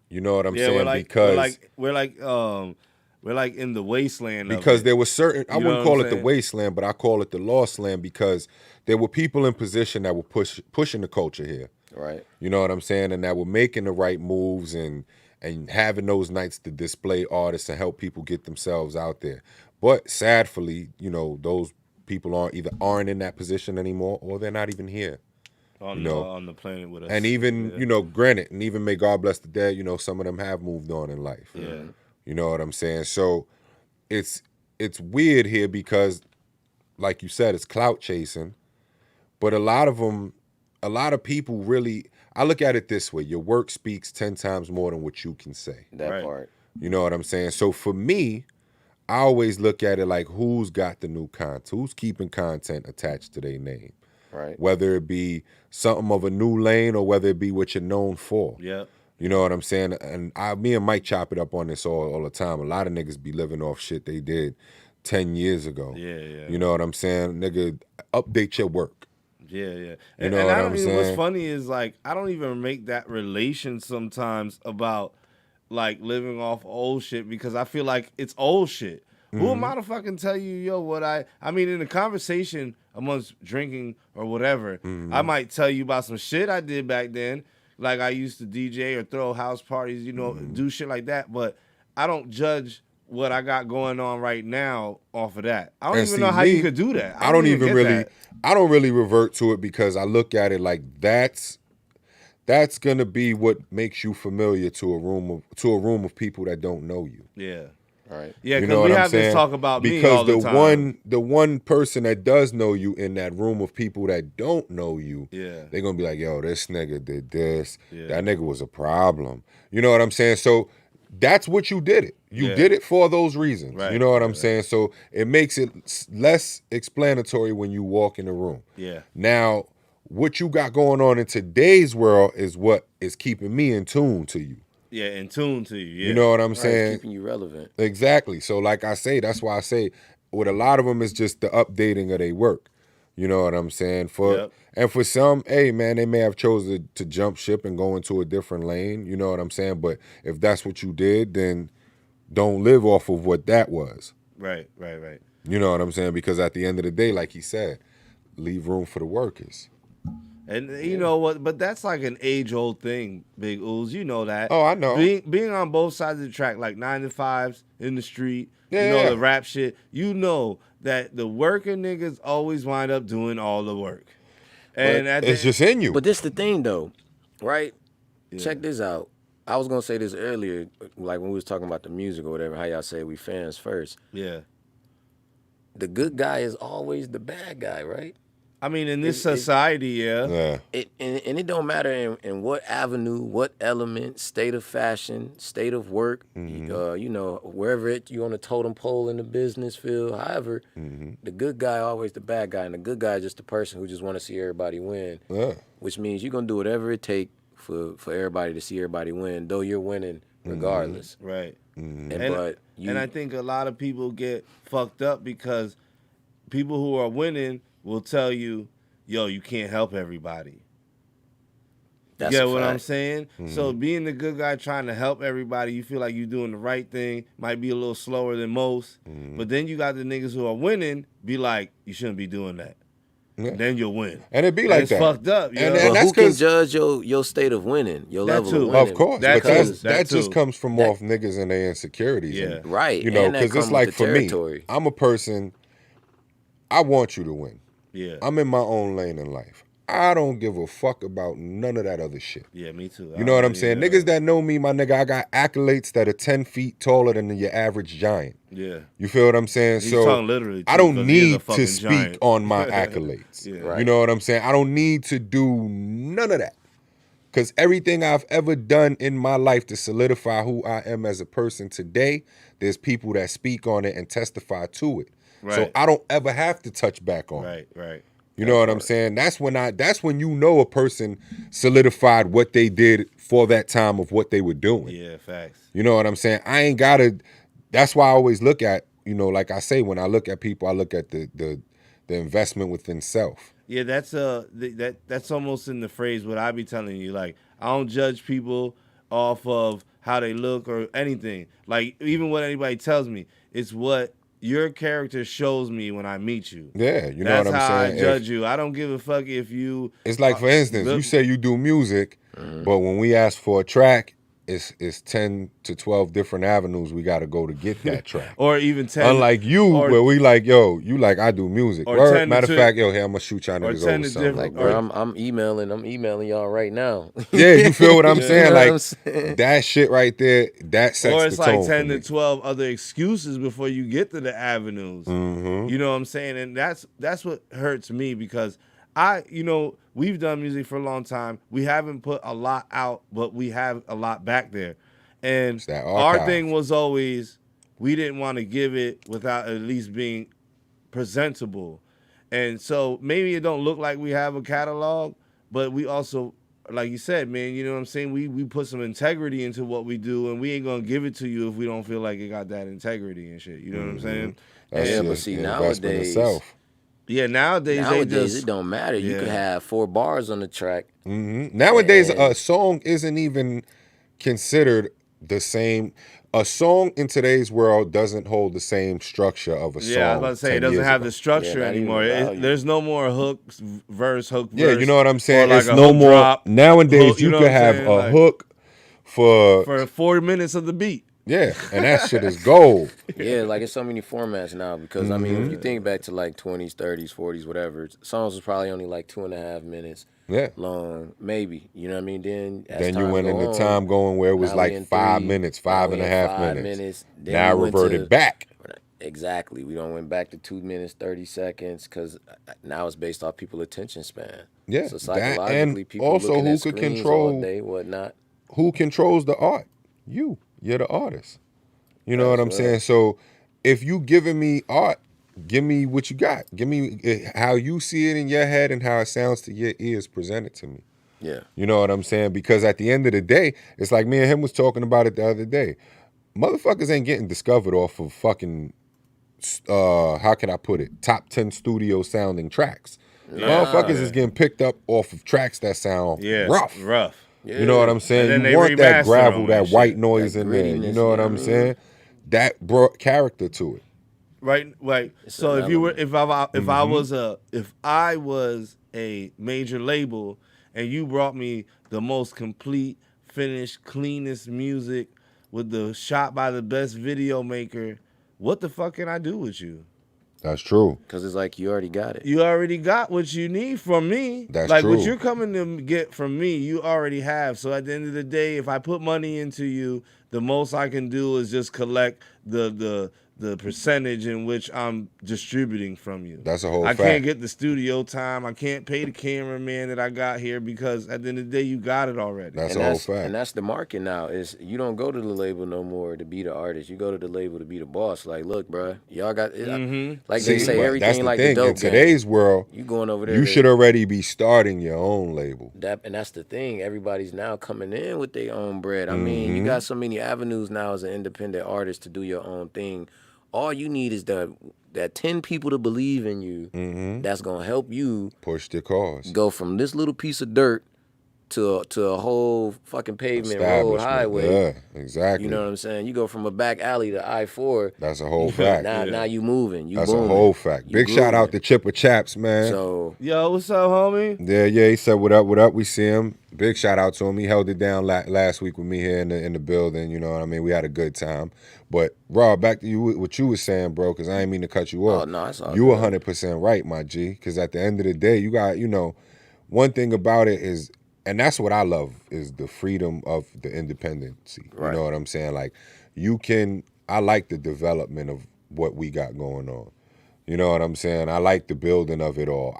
Speaker 4: You know what I'm saying?
Speaker 3: We're like We're like in the wasteland of
Speaker 4: because
Speaker 3: it.
Speaker 4: there were certain, I
Speaker 3: You know
Speaker 4: wouldn't
Speaker 3: what
Speaker 4: call
Speaker 3: I'm
Speaker 4: it the
Speaker 3: saying?
Speaker 4: wasteland, but I call it the lost land because there were people in position that were pushing the culture here.
Speaker 5: Right.
Speaker 4: You know what I'm saying? And that were making the right moves and having those nights to display artists and help people get themselves out there. But sadly, you know, those people aren't in that position anymore, or they're not even here.
Speaker 3: On
Speaker 4: You know,
Speaker 3: on the planet with us.
Speaker 4: And even,
Speaker 3: Yeah.
Speaker 4: you know, granted, and even may God bless the dead, you know, some of them have moved on in life.
Speaker 3: Yeah.
Speaker 4: You know what I'm saying? So it's weird here because, like you said, it's clout chasing. But a lot of people really, I look at it this way: your work speaks 10 times more than what you can say.
Speaker 5: That
Speaker 3: Right.
Speaker 5: part.
Speaker 4: You know what I'm saying? So for me, I always look at it like who's got the new content, who's keeping content attached to their name,
Speaker 5: Right.
Speaker 4: whether it be something of a new lane or whether it be what you're known for.
Speaker 3: Yep.
Speaker 4: You know what I'm saying? And me and Mike chop it up on this all the time. A lot of niggas be living off shit they did 10 years ago.
Speaker 3: Yeah, yeah.
Speaker 4: You know what I'm saying? Nigga, update your work.
Speaker 3: Yeah, yeah.
Speaker 4: You know
Speaker 3: and
Speaker 4: what
Speaker 3: I
Speaker 4: I'm
Speaker 3: don't even, what's
Speaker 4: saying?
Speaker 3: funny is like I don't even make that relation sometimes about like living off old shit because I feel like it's old shit. Who am I to fucking tell you, yo, what I mean, in a conversation amongst drinking or whatever, I might tell you about some shit I did back then. Like I used to DJ or throw house parties, you know, do shit like that. But I don't judge what I got going on right now off of that. I don't
Speaker 4: And
Speaker 3: even
Speaker 4: see,
Speaker 3: know how
Speaker 4: me,
Speaker 3: you could do that.
Speaker 4: I don't even
Speaker 3: get
Speaker 4: really,
Speaker 3: that.
Speaker 4: I don't really revert to it because I look at it like that's gonna be what makes you familiar to a room of people that don't know you.
Speaker 3: Yeah.
Speaker 5: Right.
Speaker 3: Yeah,
Speaker 4: You
Speaker 3: because
Speaker 4: know
Speaker 3: we
Speaker 4: what I'm
Speaker 3: have this
Speaker 4: saying?
Speaker 3: talk about me
Speaker 4: Because
Speaker 3: all the time.
Speaker 4: the one person that does know you in that room of people that don't know you,
Speaker 3: Yeah.
Speaker 4: they're gonna be like, yo, this nigga did this.
Speaker 3: Yeah.
Speaker 4: That nigga was a problem. You know what I'm saying? So that's what you did it. You
Speaker 3: Yeah.
Speaker 4: did it for those reasons. You
Speaker 3: Right,
Speaker 4: know what
Speaker 3: right,
Speaker 4: I'm
Speaker 3: right.
Speaker 4: saying? So it makes it less explanatory when you walk in the room.
Speaker 3: Yeah.
Speaker 4: Now, what you got going on in today's world is what is keeping me in tune to you.
Speaker 3: Yeah, in tune to you. Yeah.
Speaker 4: You know what I'm
Speaker 5: Right.
Speaker 4: saying?
Speaker 5: It's keeping you relevant.
Speaker 4: Exactly. So like I say, that's why I say with a lot of them is just the updating of their work. You know what I'm saying?
Speaker 3: Yep.
Speaker 4: And for some, hey man, they may have chosen to jump ship and go into a different lane. You know what I'm saying? But if that's what you did, then don't live off of what that was.
Speaker 3: Right, right, right.
Speaker 4: You know what I'm saying? Because at the end of the day, like he said, leave room for the workers.
Speaker 3: And you know what? But that's like an age-old thing, Big Ooze. You know that.
Speaker 4: Oh, I know.
Speaker 3: Being on both sides of the track, like 9 to 5s in the street, you know,
Speaker 4: Yeah.
Speaker 3: the rap shit, you know that the working niggas always wind up doing all the work. And at
Speaker 4: It's
Speaker 3: the,
Speaker 4: just in you.
Speaker 5: But this the thing though, right?
Speaker 3: Yeah.
Speaker 5: Check this out. I was gonna say this earlier, like when we was talking about the music or whatever, how y'all say we fans first.
Speaker 3: yeah.
Speaker 5: The good guy is always the bad guy, right?
Speaker 3: I mean, in this society, yeah.
Speaker 4: Yeah.
Speaker 5: And it don't matter in what avenue, what element, state of fashion, state of work, you know, wherever you on the totem pole in the business field, however, the good guy always the bad guy, and the good guy is just the person who just want to see everybody win,
Speaker 4: Yeah.
Speaker 5: which means you're going to do whatever it take for everybody to see everybody win, though you're winning regardless.
Speaker 3: Right.
Speaker 5: And
Speaker 3: I think a lot of people get fucked up because people who are winning will tell you, yo, you can't help everybody.
Speaker 5: that's
Speaker 3: You get
Speaker 5: a
Speaker 3: what I'm
Speaker 5: fact.
Speaker 3: saying? So being the good guy trying to help everybody, you feel like you're doing the right thing, might be a little slower than most. But then you got the niggas who are winning, be like, you shouldn't be doing that.
Speaker 4: Yeah.
Speaker 3: Then you'll win.
Speaker 4: And it be like
Speaker 3: it's
Speaker 4: that.
Speaker 3: fucked up. You
Speaker 4: And-
Speaker 3: know?
Speaker 4: and
Speaker 5: But
Speaker 4: that's
Speaker 5: who can
Speaker 4: 'cause-
Speaker 5: judge your state of winning, your
Speaker 3: That
Speaker 5: level
Speaker 3: too.
Speaker 5: of winning?
Speaker 4: Of course,
Speaker 3: That
Speaker 4: but
Speaker 3: too,
Speaker 4: that
Speaker 3: that
Speaker 4: just
Speaker 3: too.
Speaker 4: comes from off niggas and their insecurities.
Speaker 3: Yeah.
Speaker 4: And,
Speaker 5: Right,
Speaker 4: you know,
Speaker 5: and that
Speaker 4: because it's
Speaker 5: come
Speaker 4: like
Speaker 5: with the
Speaker 4: for me,
Speaker 5: territory.
Speaker 4: I'm a person. I want you to win.
Speaker 3: Yeah.
Speaker 4: I'm in my own lane in life. I don't give a fuck about none of that other shit.
Speaker 3: Yeah, me too.
Speaker 4: You know what I'm saying? Niggas that know me, my nigga, I got accolades that are 10 feet taller than your average giant.
Speaker 3: Yeah.
Speaker 4: You feel what I'm saying?
Speaker 3: He's
Speaker 4: So
Speaker 3: talking literally,
Speaker 4: I
Speaker 3: too,
Speaker 4: don't
Speaker 3: 'cause he is a
Speaker 4: need
Speaker 3: fucking
Speaker 4: to speak
Speaker 3: giant.
Speaker 4: on my accolades.
Speaker 3: Yeah.
Speaker 5: Right.
Speaker 4: You know what I'm saying? I don't need to do none of that. Because everything I've ever done in my life to solidify who I am as a person today, there's people that speak on it and testify to it. So
Speaker 3: Right.
Speaker 4: I don't ever have to touch back on it.
Speaker 3: Right, right.
Speaker 4: You know what I'm saying? That's when you know a person solidified what they did for that time of what they were doing.
Speaker 3: Yeah, facts.
Speaker 4: You know what I'm saying? I ain't gotta. That's why I always look at, you know, like I say, when I look at people, I look at the investment within self.
Speaker 3: Yeah, that's that's almost in the phrase what I be telling you. Like, I don't judge people off of how they look or anything. Like even what anybody tells me, it's what your character shows me when I meet you.
Speaker 4: Yeah, you know what I'm saying?
Speaker 3: That's how I judge you. I don't give a fuck if you.
Speaker 4: It's like, for instance, you say you do music, but when we ask for a track, it's 10 to 12 different avenues we got to go to get that track.
Speaker 3: Or even 10.
Speaker 4: Unlike you, where we like, yo, you like, I do music.
Speaker 3: Or
Speaker 4: Word,
Speaker 3: 10
Speaker 4: matter of
Speaker 3: to-
Speaker 4: fact, yo, hey, I'm going to shoot y'all
Speaker 3: or
Speaker 4: niggas
Speaker 3: 10
Speaker 4: over
Speaker 3: to
Speaker 4: something.
Speaker 3: different-
Speaker 5: Like, bro, I'm emailing y'all right now.
Speaker 4: Yeah, you feel what I'm saying?
Speaker 5: You know
Speaker 4: Like,
Speaker 5: what I'm saying?
Speaker 4: that shit right there, that sets
Speaker 3: Or it's
Speaker 4: the tone
Speaker 3: like 10
Speaker 4: for
Speaker 3: to
Speaker 4: me.
Speaker 3: 12 other excuses before you get to the avenues.
Speaker 4: Mm-hmm.
Speaker 3: You know what I'm saying? And that's what hurts me because we've done music for a long time. We haven't put a lot out, but we have a lot back there. And
Speaker 4: It's that
Speaker 3: our
Speaker 4: archive.
Speaker 3: thing was always we didn't want to give it without at least being presentable. And so maybe it don't look like we have a catalog, but we also, like you said, man, you know what I'm saying? We put some integrity into what we do, and we ain't gonna give it to you if we don't feel like it got that integrity and shit. You know what I'm saying?
Speaker 4: That's
Speaker 5: Yeah,
Speaker 4: your
Speaker 5: but see,
Speaker 4: investment
Speaker 5: nowadays-
Speaker 4: itself.
Speaker 3: Yeah, nowadays they just
Speaker 5: it don't matter. You
Speaker 3: Yeah.
Speaker 5: could have 4 bars on the track.
Speaker 4: Nowadays,
Speaker 5: And-
Speaker 4: a song isn't even considered the same. A song in today's world doesn't hold the same structure of a song.
Speaker 3: Yeah, I was about to say it
Speaker 4: 10
Speaker 3: doesn't
Speaker 4: years
Speaker 3: have
Speaker 4: ago.
Speaker 3: the structure
Speaker 5: Yeah, not even
Speaker 3: anymore.
Speaker 5: the value.
Speaker 3: There's no more hooks, verse, hook,
Speaker 4: Yeah,
Speaker 3: verse.
Speaker 4: you know what I'm saying?
Speaker 3: or like
Speaker 4: It's
Speaker 3: a
Speaker 4: no
Speaker 3: hook
Speaker 4: more.
Speaker 3: drop,
Speaker 4: Nowadays,
Speaker 3: hook,
Speaker 4: you
Speaker 3: know
Speaker 4: could
Speaker 3: what I'm
Speaker 4: have
Speaker 3: saying?
Speaker 4: a
Speaker 3: Like,
Speaker 4: hook for.
Speaker 3: for 4 minutes of the beat.
Speaker 4: Yeah, and that shit is gold.
Speaker 5: Yeah, like it's so many formats now because I mean, if you think back to like 20s, 30s, 40s, whatever, songs was probably only like 2.5 minutes
Speaker 4: Yeah.
Speaker 5: long, maybe. You know what I mean? Then as
Speaker 4: Then you
Speaker 5: time
Speaker 4: went
Speaker 5: go
Speaker 4: into
Speaker 5: on,
Speaker 4: time going where it was
Speaker 5: now we
Speaker 4: like
Speaker 5: in
Speaker 4: 5
Speaker 5: 3,
Speaker 4: minutes,
Speaker 5: now
Speaker 4: five
Speaker 5: we
Speaker 4: and a
Speaker 5: in
Speaker 4: half
Speaker 5: 5
Speaker 4: minutes.
Speaker 5: Then
Speaker 4: Now
Speaker 5: we went
Speaker 4: reverted
Speaker 5: to-
Speaker 4: back.
Speaker 5: Exactly. We don't went back to 2 minutes 30 seconds because now it's based off people's attention span.
Speaker 4: Yeah,
Speaker 5: So
Speaker 4: that-
Speaker 5: psychologically,
Speaker 4: and
Speaker 5: people
Speaker 4: also
Speaker 5: looking
Speaker 4: who
Speaker 5: at
Speaker 4: could
Speaker 5: screens
Speaker 4: control-
Speaker 5: all day, whatnot.
Speaker 4: Who controls the art? You. You're the artist. You know
Speaker 5: That's
Speaker 4: what I'm
Speaker 5: right.
Speaker 4: saying? So if you giving me art, give me what you got. Give me how you see it in your head and how it sounds to your ears presented to me.
Speaker 5: Yeah.
Speaker 4: You know what I'm saying? Because at the end of the day, it's like me and him was talking about it the other day. Motherfuckers ain't getting discovered off of fucking, how can I put it? Top 10 studio sounding tracks. Motherfuckers is getting picked up off of tracks that sound
Speaker 3: Yeah,
Speaker 4: rough.
Speaker 5: Yeah.
Speaker 4: You know what I'm saying?
Speaker 3: And then
Speaker 4: You
Speaker 3: they
Speaker 4: want that
Speaker 3: remaster
Speaker 4: gravel,
Speaker 3: them
Speaker 4: that
Speaker 3: and
Speaker 4: white
Speaker 3: shit.
Speaker 4: noise
Speaker 5: That
Speaker 4: in there. You
Speaker 5: grittiness,
Speaker 4: know what
Speaker 5: you know
Speaker 4: I'm
Speaker 5: what I mean?
Speaker 4: saying? That brought character to it.
Speaker 3: Right. So
Speaker 5: an
Speaker 3: if you were,
Speaker 5: element.
Speaker 3: if I was a major label and you brought me the most complete, finished, cleanest music with the shot by the best video maker, what the fuck can I do with you?
Speaker 4: That's true.
Speaker 5: Because it's like you already got it.
Speaker 3: You already got what you need from me.
Speaker 4: That's
Speaker 3: like
Speaker 4: true.
Speaker 3: what you're coming to get from me, you already have. So at the end of the day, if I put money into you, the most I can do is just collect the percentage in which I'm distributing from you.
Speaker 4: That's a whole
Speaker 3: I
Speaker 4: fact.
Speaker 3: can't get the studio time. I can't pay the cameraman that I got here because at the end of the day, you got it already.
Speaker 4: That's
Speaker 5: And
Speaker 4: a whole fact.
Speaker 5: and that's the market now. Is you don't go to the label no more to be the artist. You go to the label to be the boss. Like, look, bro, y'all got it. Like they
Speaker 4: See,
Speaker 5: say,
Speaker 4: but
Speaker 5: everything
Speaker 4: that's the
Speaker 5: like
Speaker 4: thing.
Speaker 5: the dope
Speaker 4: In today's world,
Speaker 5: game. You going over there?
Speaker 4: you
Speaker 5: to-
Speaker 4: should already be starting your own label.
Speaker 5: and that's the thing. Everybody's now coming in with their own bread. I mean, you got so many avenues now as an independent artist to do your own thing. All you need is that 10 people to believe in you. That's gonna help you
Speaker 4: Push the cause.
Speaker 5: go from this little piece of dirt to a whole fucking pavement road
Speaker 4: Establishment.
Speaker 5: highway.
Speaker 4: Yeah, exactly.
Speaker 5: You know what I'm saying? You go from a back alley to I-4.
Speaker 4: That's a whole fact.
Speaker 5: Now you moving. You
Speaker 4: That's
Speaker 5: booming.
Speaker 4: a whole fact.
Speaker 5: You
Speaker 4: Big shout out
Speaker 5: grooving.
Speaker 4: to Chipper Chaps, man.
Speaker 5: So
Speaker 3: Yo, what's up, homie?
Speaker 4: Yeah, he said, what up, what up? We see him. Big shout out to him. He held it down last week with me here in the building. You know what I mean? We had a good time. But, Rob, back to you, what you was saying, bro, because I ain't mean to cut you off.
Speaker 5: Oh, no, it's all
Speaker 4: You
Speaker 5: good.
Speaker 4: 100% right, my G, because at the end of the day, you got, one thing about it is, and that's what I love, is the freedom of the independency.
Speaker 5: Right.
Speaker 4: You know what I'm saying? Like, I like the development of what we got going on. You know what I'm saying? I like the building of it all.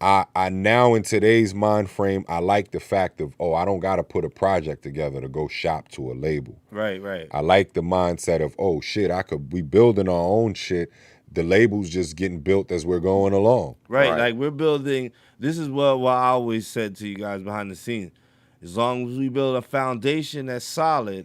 Speaker 4: I now in today's mind frame, I like the fact of, I don't got to put a project together to go shop to a label.
Speaker 3: Right.
Speaker 4: I like the mindset of, shit, we building our own shit. The label's just getting built as we're going along.
Speaker 3: Right. Like we're building. This is what I always said to you guys behind the scenes. As long as we build a foundation that's solid,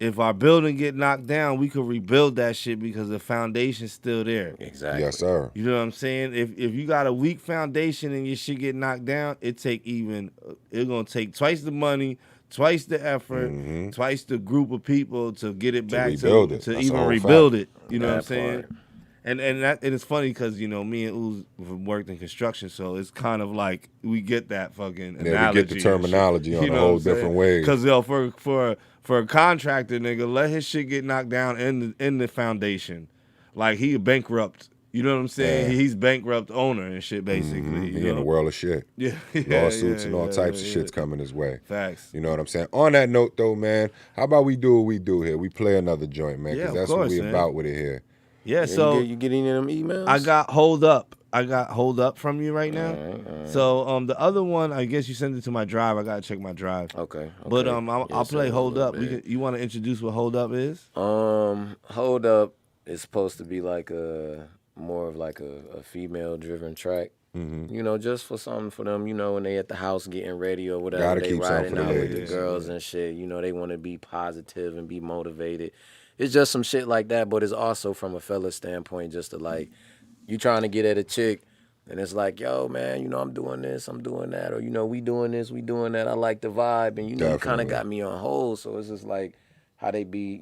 Speaker 3: if our building get knocked down, we could rebuild that shit because the foundation's still there.
Speaker 5: exactly.
Speaker 4: Yes, sir.
Speaker 3: You know what I'm saying? If you got a weak foundation and your shit get knocked down, it's gonna take twice the money twice the effort, twice the group of people to get it back
Speaker 4: rebuild it.
Speaker 3: to
Speaker 4: That's
Speaker 3: even
Speaker 4: the whole
Speaker 3: rebuild
Speaker 4: fact.
Speaker 3: it. You know what I'm
Speaker 5: That
Speaker 3: saying?
Speaker 5: part.
Speaker 3: And it's funny because me and Ooze worked in construction, so it's kind of like we get that fucking analogy.
Speaker 4: Yeah, we get the terminology on a whole different way.
Speaker 3: Because for a contractor, nigga, let his shit get knocked down in the foundation, like he bankrupt. You know what I'm saying?
Speaker 4: Yeah.
Speaker 3: He's bankrupt owner and shit, basically.
Speaker 4: He in the world of shit.
Speaker 3: Yeah,
Speaker 4: Lawsuits and all
Speaker 3: yeah,
Speaker 4: types of
Speaker 3: yeah.
Speaker 4: shit's coming his way.
Speaker 3: Facts.
Speaker 4: You know what I'm saying? On that note, though, man, how about we do what we do here? We play another joint, man,
Speaker 3: Yeah,
Speaker 4: because
Speaker 3: of
Speaker 4: that's
Speaker 3: course,
Speaker 4: what we
Speaker 3: man.
Speaker 4: about with it here.
Speaker 3: Yeah,
Speaker 5: Yeah,
Speaker 3: so
Speaker 5: you get any of them emails?
Speaker 3: I got hold up. From you right now.
Speaker 5: All right.
Speaker 3: So the other one, I guess you sent it to my drive. I gotta check my drive.
Speaker 5: Okay.
Speaker 3: But
Speaker 5: Yeah,
Speaker 3: I'll
Speaker 5: send
Speaker 3: play
Speaker 5: it a
Speaker 3: hold
Speaker 5: little
Speaker 3: up.
Speaker 5: bit.
Speaker 3: You want to introduce what hold up is?
Speaker 5: Hold Up is supposed to be like more of like a female driven track. You know, just for something for them, when they at the house getting ready or whatever,
Speaker 4: Gotta
Speaker 5: they
Speaker 4: keep something
Speaker 5: riding
Speaker 4: for the
Speaker 5: out with the
Speaker 4: ladies.
Speaker 5: girls and shit. They want to be positive and be motivated. It's just some shit like that, but it's also from a fella standpoint, just to like, you trying to get at a chick, and it's like, yo, man, I'm doing this, I'm doing that, or, we doing this, we doing that. I like the vibe, and, you kind
Speaker 4: Definitely.
Speaker 5: of got me on hold. So it's just like how they be,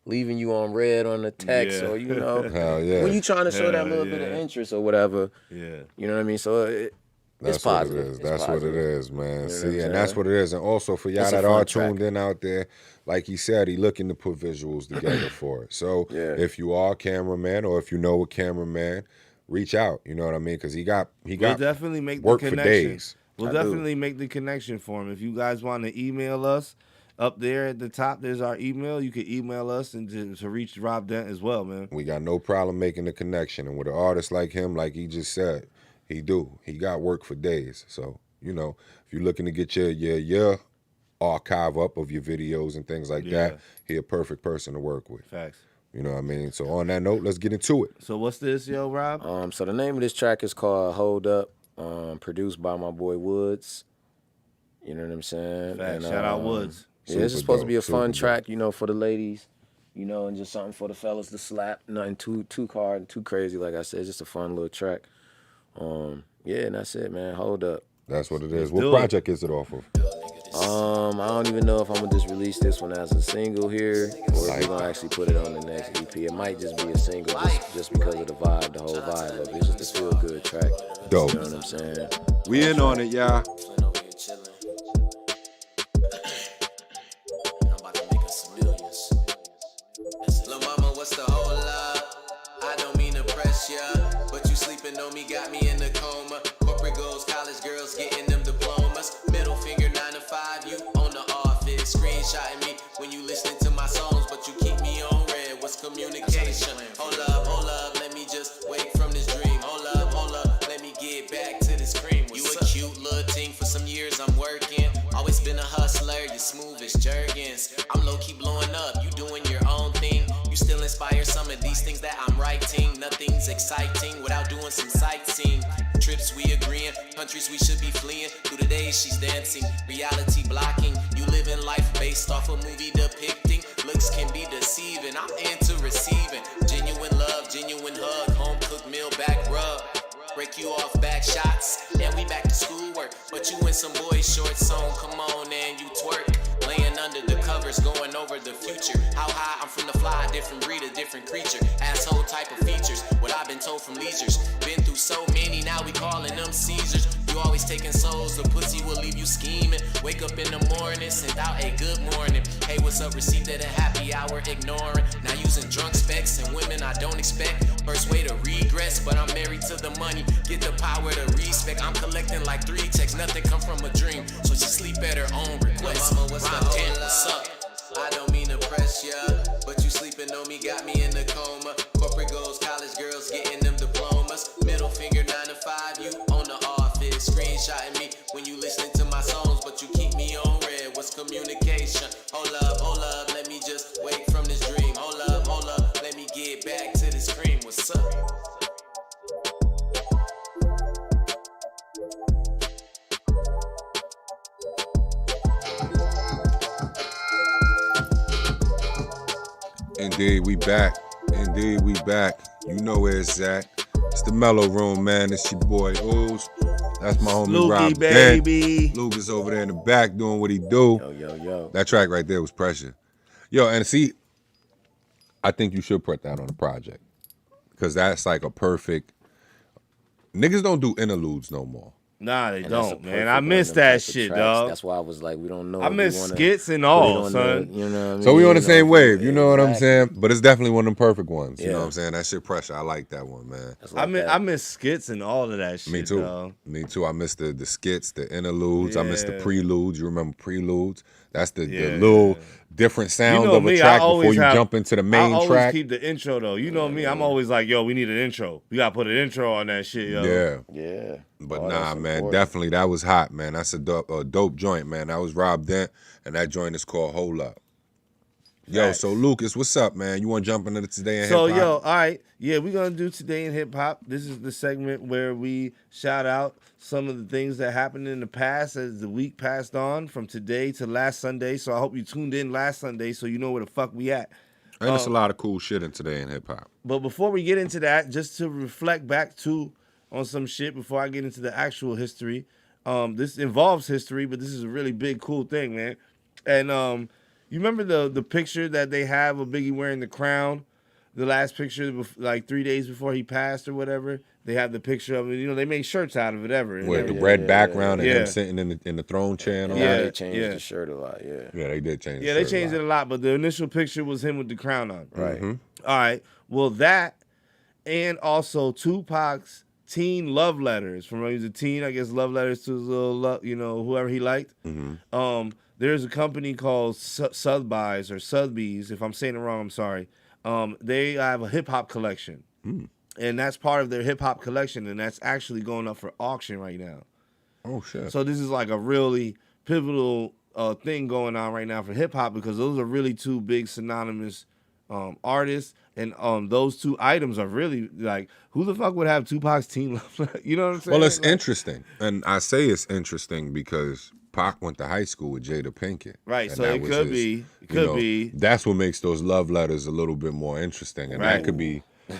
Speaker 5: leaving you on red on the text,
Speaker 3: Yeah.
Speaker 5: or,
Speaker 4: Hell yeah.
Speaker 5: when you trying to show that little bit of
Speaker 3: yeah.
Speaker 5: interest or whatever.
Speaker 3: Yeah.
Speaker 5: You know what I mean? So it's
Speaker 4: That's
Speaker 5: positive.
Speaker 4: what it is.
Speaker 5: It's
Speaker 4: That's
Speaker 5: positive.
Speaker 4: what it is, man.
Speaker 5: You know what
Speaker 4: See,
Speaker 5: I'm
Speaker 4: and
Speaker 5: saying?
Speaker 4: that's what it is. And also for y'all
Speaker 5: It's a
Speaker 4: that
Speaker 5: fun
Speaker 4: are
Speaker 5: track.
Speaker 4: tuned in out there, like he said, he looking to put visuals together for it. So
Speaker 5: Yeah.
Speaker 4: if you are a cameraman or if you know a cameraman, reach out. You know what I mean? Because he got
Speaker 3: We'll definitely make
Speaker 4: work
Speaker 3: the
Speaker 4: for
Speaker 3: connection.
Speaker 4: days.
Speaker 3: We'll
Speaker 5: I do.
Speaker 3: definitely make the connection for him. If you guys want to email us, up there at the top, there's our email. You can email us and to reach Rob Dent as well, man.
Speaker 4: We got no problem making the connection. And with an artist like him, like he just said, he got work for days. So, if you're looking to get your archive up of your videos and things like that, he a perfect person to work with.
Speaker 3: Facts.
Speaker 4: You know what I mean? So on that note, let's get into it.
Speaker 3: So what's this, yo, Rob?
Speaker 5: So the name of this track is called Hold Up, produced by my boy Woods. You know what I'm saying?
Speaker 3: Facts. Shout out Woods.
Speaker 5: Yeah, this is
Speaker 4: Super
Speaker 5: supposed to be a
Speaker 4: dope, super
Speaker 5: fun
Speaker 4: dope.
Speaker 5: track, for the ladies, and just something for the fellas to slap. Nothing too hard, too crazy, like I said. It's just a fun little track. Yeah, and that's it, man. Hold Up.
Speaker 4: That's what it is.
Speaker 3: do
Speaker 4: What
Speaker 3: it.
Speaker 4: project is it off of?
Speaker 5: I don't even know if I'm gonna just release this one as a single here, or if we're gonna actually put it on the next EP. It might just be a single, just because of the vibe, the whole vibe of it. It's just a feel good track.
Speaker 4: Dope.
Speaker 5: You know what I'm saying?
Speaker 4: We in on it, y'all.
Speaker 1: Lil' mama, what's the whole up? I don't mean to press ya, but you sleeping on me got me in a coma. Corporate goals, college girls getting them diplomas. Middle finger 9 to 5, you on the office. Screenshotting me when you listening to my songs, but you keep me on red. What's communication? Hold up, let me just wake from this dream. Hold up, let me get back to this cream. You a cute little thing, for some years I'm working. Always been a hustler, you smooth as Jergens. I'm low-key blowing up, you doing your own thing. You still inspire some of these things that I'm writing. Nothing's exciting without doing some sightseeing. Trips we agreeing, countries we should be fleeing. Through the days she's dancing, reality blocking. You living life based off a movie depicting. Looks can be deceiving, I'm into receiving. Genuine love, genuine hug, home cooked meal, back rub. Break you off back shots, then we back to schoolwork. But you in some boy short song, come on and you twerk. Laying under the covers, going over the future. How high I'm from the fly, different breed, a different creature. Asshole type of features, what I've been told from leisures. Been through so many, now we calling them Caesars. You always taking souls, the pussy will leave you scheming. Wake up in the morning, send out a good morning. Hey, what's up, received at a happy hour, ignoring. Now using drunk specs and women I don't expect. First way to regress, but I'm married to the money. Get the power to respect. I'm collecting like 3 checks, nothing come from a dream. So she sleep at her own request. Mama, what's up? I don't mean to press ya, but you sleeping on me got me in a coma. Corporate goals, college girls getting them diplomas. Middle finger 9 to 5, you on the office. Screenshotting me when you listening to my songs, but you keep me on red. What's communication? Hold up, let me just wake from this dream. Hold up, let me get back to this cream. What's up?
Speaker 4: Indeed, we back. Indeed, we back. You know where it's at. It's the MELLO-ROOM, man. It's your boy Ooze. That's my homie
Speaker 3: Lukey,
Speaker 4: Rob
Speaker 3: baby.
Speaker 4: Dent. Lucas over there in the back doing what he do.
Speaker 5: Yo.
Speaker 4: That track right there was pressure. Yo, and see, I think you should put that on the project. Because that's like a perfect... Niggas don't do interludes no more.
Speaker 3: Nah, they
Speaker 5: And that's a
Speaker 3: don't, man.
Speaker 5: perfect
Speaker 3: I
Speaker 5: one of
Speaker 3: miss
Speaker 5: them
Speaker 3: that
Speaker 5: type of
Speaker 3: shit,
Speaker 5: tracks.
Speaker 3: dog.
Speaker 5: That's why I was like, we don't know.
Speaker 3: I
Speaker 5: if we
Speaker 3: miss
Speaker 5: wanna
Speaker 3: skits and
Speaker 5: put it
Speaker 3: all,
Speaker 5: on
Speaker 3: son.
Speaker 5: you know what I mean?
Speaker 4: So we on the
Speaker 5: You
Speaker 4: same
Speaker 5: know,
Speaker 4: wave, you know what I'm saying?
Speaker 5: exactly.
Speaker 4: But it's definitely one of them perfect ones. You know
Speaker 5: Yeah.
Speaker 4: what I'm saying? That shit pressure. I like that one, man.
Speaker 5: That's like
Speaker 3: I
Speaker 5: that.
Speaker 3: miss skits and all of that shit,
Speaker 4: Me too.
Speaker 3: dog.
Speaker 4: Me too. I miss the skits, the interludes. I miss the
Speaker 3: Yeah.
Speaker 4: preludes. You remember preludes? That's the
Speaker 3: Yeah.
Speaker 4: little different sound
Speaker 3: You know
Speaker 4: of a
Speaker 3: me,
Speaker 4: track
Speaker 3: I
Speaker 4: before
Speaker 3: always
Speaker 4: you
Speaker 3: have,
Speaker 4: jump into the
Speaker 3: I
Speaker 4: main
Speaker 3: always
Speaker 4: track.
Speaker 3: keep the intro though. You know me, I'm always like, yo, we need an intro. We gotta put an intro on that shit, yo.
Speaker 4: Yeah.
Speaker 5: Yeah.
Speaker 4: But
Speaker 5: Oh,
Speaker 4: nah,
Speaker 5: that's
Speaker 4: man,
Speaker 5: important.
Speaker 4: definitely that was hot, man. That's a dope joint, man. That was Rob Dent, and that joint is called Hold Up. Yo,
Speaker 3: Facts.
Speaker 4: so Lucas, what's up, man? You want to jump into Today in
Speaker 3: So
Speaker 4: Hip Hop?
Speaker 3: yo, all right, yeah, we're gonna do Today in Hip Hop. This is the segment where we shout out some of the things that happened in the past as the week passed on from today to last Sunday. So I hope you tuned in last Sunday so you know where the fuck we at.
Speaker 4: And there's a lot of cool shit in Today in Hip Hop.
Speaker 3: But before we get into that, just to reflect back on some shit before I get into the actual history. This involves history, but this is a really big, cool thing, man. And you remember the picture that they have of Biggie wearing the crown? The last picture, like 3 days before he passed or whatever, they have the picture of it. You know, they made shirts out of it ever.
Speaker 4: With the
Speaker 5: yeah,
Speaker 4: red
Speaker 5: yeah,
Speaker 4: background and
Speaker 3: yeah.
Speaker 4: him sitting in the throne chair and all
Speaker 5: Now
Speaker 3: Yeah,
Speaker 4: that.
Speaker 5: they changed
Speaker 3: yeah.
Speaker 5: the shirt a lot, yeah.
Speaker 4: Yeah, they did change.
Speaker 3: Yeah,
Speaker 4: the
Speaker 3: they
Speaker 4: shirt
Speaker 3: changed
Speaker 4: a
Speaker 3: it a lot, but the initial picture was him with the crown on.
Speaker 5: Right.
Speaker 3: All right. Well, that and also Tupac's teen love letters from when he was a teen. I guess love letters to his little, whoever he liked. There's a company called Sotheby's or Sotheby's. If I'm saying it wrong, I'm sorry. They have a hip hop collection, and that's part of their hip hop collection, and that's actually going up for auction right now.
Speaker 4: Oh shit.
Speaker 3: So this is like a really pivotal thing going on right now for hip hop because those are really two big synonymous artists, and those two items are really like, who the fuck would have Tupac's teen love? You know what I'm saying?
Speaker 4: Well, it's
Speaker 3: Like,
Speaker 4: interesting, and I say it's interesting because Pac went to high school with Jada Pinkett.
Speaker 3: Right,
Speaker 4: and
Speaker 3: so
Speaker 4: that
Speaker 3: it
Speaker 4: was
Speaker 3: could be. It could be.
Speaker 4: That's what makes those love letters a little bit more interesting, and
Speaker 3: Right.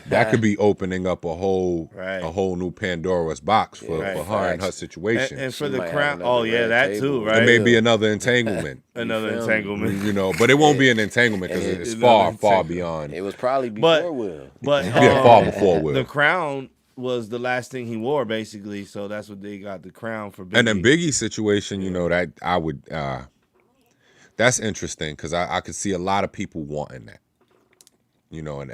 Speaker 4: that could be opening up a whole
Speaker 3: Right.
Speaker 4: new Pandora's box for
Speaker 3: Right.
Speaker 4: her and her
Speaker 5: Facts.
Speaker 4: situation.
Speaker 3: And for
Speaker 5: She
Speaker 3: the
Speaker 5: might have
Speaker 3: crown,
Speaker 5: another
Speaker 3: oh yeah,
Speaker 5: red
Speaker 3: that
Speaker 5: table.
Speaker 3: too,
Speaker 5: It
Speaker 3: right?
Speaker 4: It may be another entanglement.
Speaker 3: Another
Speaker 5: You feel me?
Speaker 3: entanglement.
Speaker 4: You know, but it won't be an entanglement because it's
Speaker 3: Another
Speaker 4: far
Speaker 3: entanglement.
Speaker 4: beyond.
Speaker 5: It was probably before
Speaker 3: But
Speaker 5: Will.
Speaker 3: but
Speaker 4: Yeah, far before Will.
Speaker 3: The crown was the last thing he wore, basically. So that's what they got the crown for. Biggie.
Speaker 4: And then Biggie's situation, you know, that I would, that's interesting because I could see a lot of people wanting that. You know, and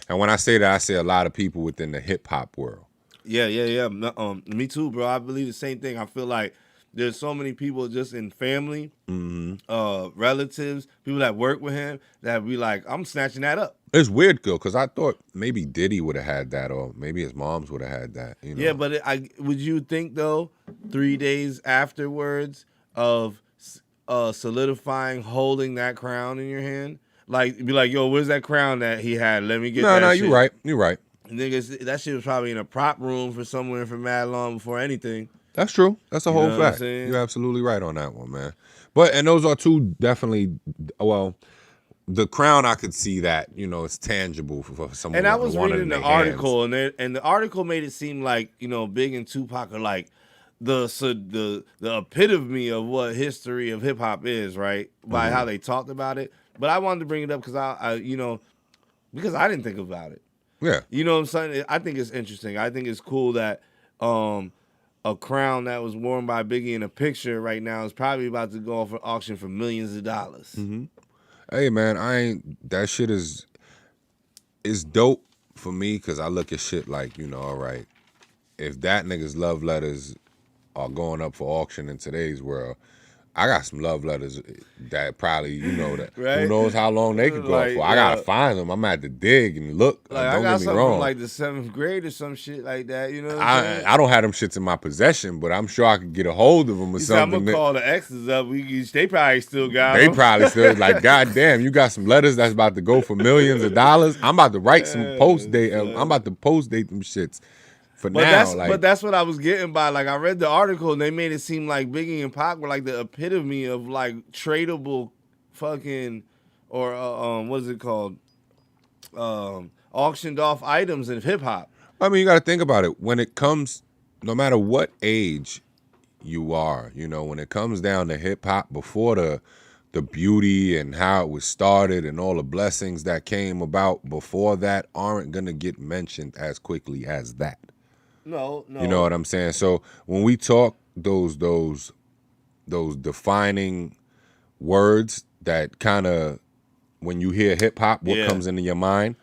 Speaker 4: when I say that, I say a lot of people within the hip hop world.
Speaker 3: Yeah. Me too, bro. I believe the same thing. I feel like there's so many people just in family, relatives, people that work with him that be like, I'm snatching that up.
Speaker 4: It's weird, though, because I thought maybe Diddy would have had that, or maybe his mom's would have had that. You know?
Speaker 3: Yeah, but would you think though, 3 days afterwards of solidifying holding that crown in your hand, like be like, yo, where's that crown that he had? Let me get that.
Speaker 4: No,
Speaker 3: shit.
Speaker 4: you're right.
Speaker 3: Niggas, that shit was probably in a prop room for somewhere for mad long before anything.
Speaker 4: That's true. That's a whole
Speaker 3: know what I'm
Speaker 4: fact.
Speaker 3: saying?
Speaker 4: You're absolutely right on that one, man. And those are two definitely, well, the crown, I could see that, you know, it's tangible for someone.
Speaker 3: And I was
Speaker 4: wanting
Speaker 3: reading
Speaker 4: it
Speaker 3: the
Speaker 4: in their hands.
Speaker 3: article, and the article made it seem like, you know, Big and Tupac are like the epitome of what history of hip hop is, right? By how they talked about it. But I wanted to bring it up because I because I didn't think about it.
Speaker 4: Yeah.
Speaker 3: You know what I'm saying? I think it's interesting. I think it's cool that a crown that was worn by Biggie in a picture right now is probably about to go off for auction for millions of dollars.
Speaker 4: Mm-hmm. Hey, man, that shit is dope for me because I look at shit like, you know, all right, if that nigga's love letters are going up for auction in today's world, I got some love letters that probably, you know, that
Speaker 3: Right?
Speaker 4: who knows how long they could go
Speaker 3: Like,
Speaker 4: for. I gotta find them. I'm gonna have to dig and look.
Speaker 3: Like I
Speaker 4: Don't
Speaker 3: got
Speaker 4: get me
Speaker 3: something
Speaker 4: wrong.
Speaker 3: from like the 7th grade or some shit like that. You know what I'm saying?
Speaker 4: I don't have them shits in my possession, but I'm sure I could get a hold of them or
Speaker 3: He said, I'm
Speaker 4: something.
Speaker 3: gonna call the exes up. They probably still got
Speaker 4: They
Speaker 3: them.
Speaker 4: probably still like, God damn, you got some letters that's about to go for millions of dollars. I'm about to write some post date. I'm about to post date them shits for
Speaker 3: But
Speaker 4: now.
Speaker 3: but that's what I was getting by. Like I read the article and they made it seem like Biggie and Pac were like the epitome of like tradable fucking or what is it called? Auctioned off items in hip hop.
Speaker 4: I mean, you got to think about it. When it comes no matter what age you are, you know, when it comes down to hip hop, before the beauty and how it was started and all the blessings that came about before that aren't gonna get mentioned as quickly as that.
Speaker 3: No.
Speaker 4: You know what I'm saying? So when we talk those defining words that kind of, when you hear hip hop, what comes into your mind?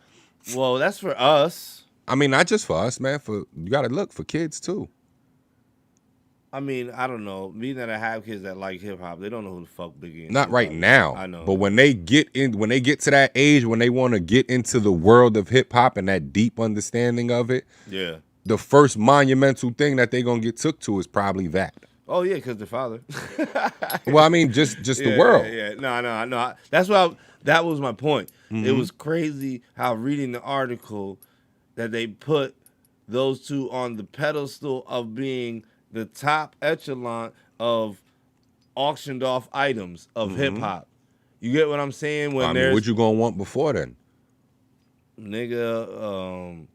Speaker 3: Well, that's for us.
Speaker 4: I mean, not just for us, man. For you got to look for kids too.
Speaker 3: I mean, I don't know. Me that I have kids that like hip hop, they don't know who the fuck Biggie is.
Speaker 4: Not right now.
Speaker 3: I know.
Speaker 4: But when they get to that age, when they want to get into the world of hip hop and that deep understanding of it,
Speaker 3: yeah.
Speaker 4: the first monumental thing that they're gonna get took to is probably that.
Speaker 3: Oh yeah, because the father.
Speaker 4: Well, I mean, just the world.
Speaker 3: Yeah. No. That's that was my point. It was crazy how reading the article that they put those two on the pedestal of being the top echelon of auctioned off items of hip hop. You get what I'm saying? When
Speaker 4: I mean, what you gonna want before then?
Speaker 3: Nigga,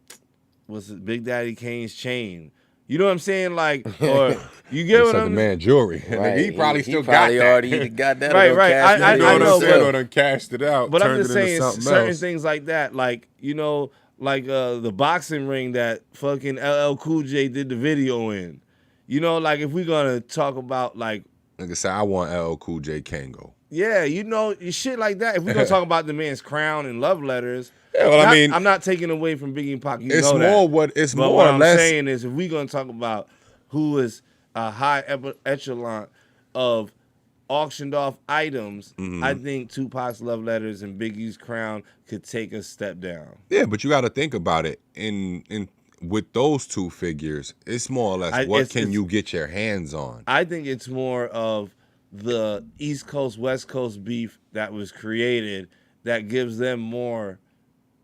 Speaker 3: what's it? Big Daddy Kane's chain. You know what I'm saying? Like, or you get what I'm saying?
Speaker 4: Man, jewelry.
Speaker 5: Right.
Speaker 4: He probably still got
Speaker 5: probably
Speaker 4: that.
Speaker 5: already got that.
Speaker 3: Right.
Speaker 5: I
Speaker 4: You know what
Speaker 3: know,
Speaker 4: I'm saying?
Speaker 3: but-
Speaker 4: Or done cashed it out.
Speaker 3: But I'm
Speaker 4: turned
Speaker 3: just
Speaker 4: it into
Speaker 3: saying
Speaker 4: something
Speaker 3: certain
Speaker 4: else.
Speaker 3: things like that, like, you know, like the boxing ring that fucking LL Cool J did the video in. You know, like if we're gonna talk about like,
Speaker 4: Nigga say I want LL Cool J Kango.
Speaker 3: yeah, you know, shit like that. If we're gonna talk about the man's crown and love letters,
Speaker 4: Yeah, well, I mean,
Speaker 3: I'm not taking away from Biggie and Pac. You
Speaker 4: it's
Speaker 3: know that.
Speaker 4: more what it's
Speaker 3: But
Speaker 4: more
Speaker 3: what
Speaker 4: or
Speaker 3: I'm
Speaker 4: less.
Speaker 3: saying is, if we're gonna talk about who is a high echelon of auctioned off items, I think Tupac's love letters and Biggie's crown could take a step down.
Speaker 4: Yeah, but you got to think about it. In with those two figures, it's more or less what can you get your hands on.
Speaker 3: I think it's more of the East Coast West Coast beef that was created that gives them more,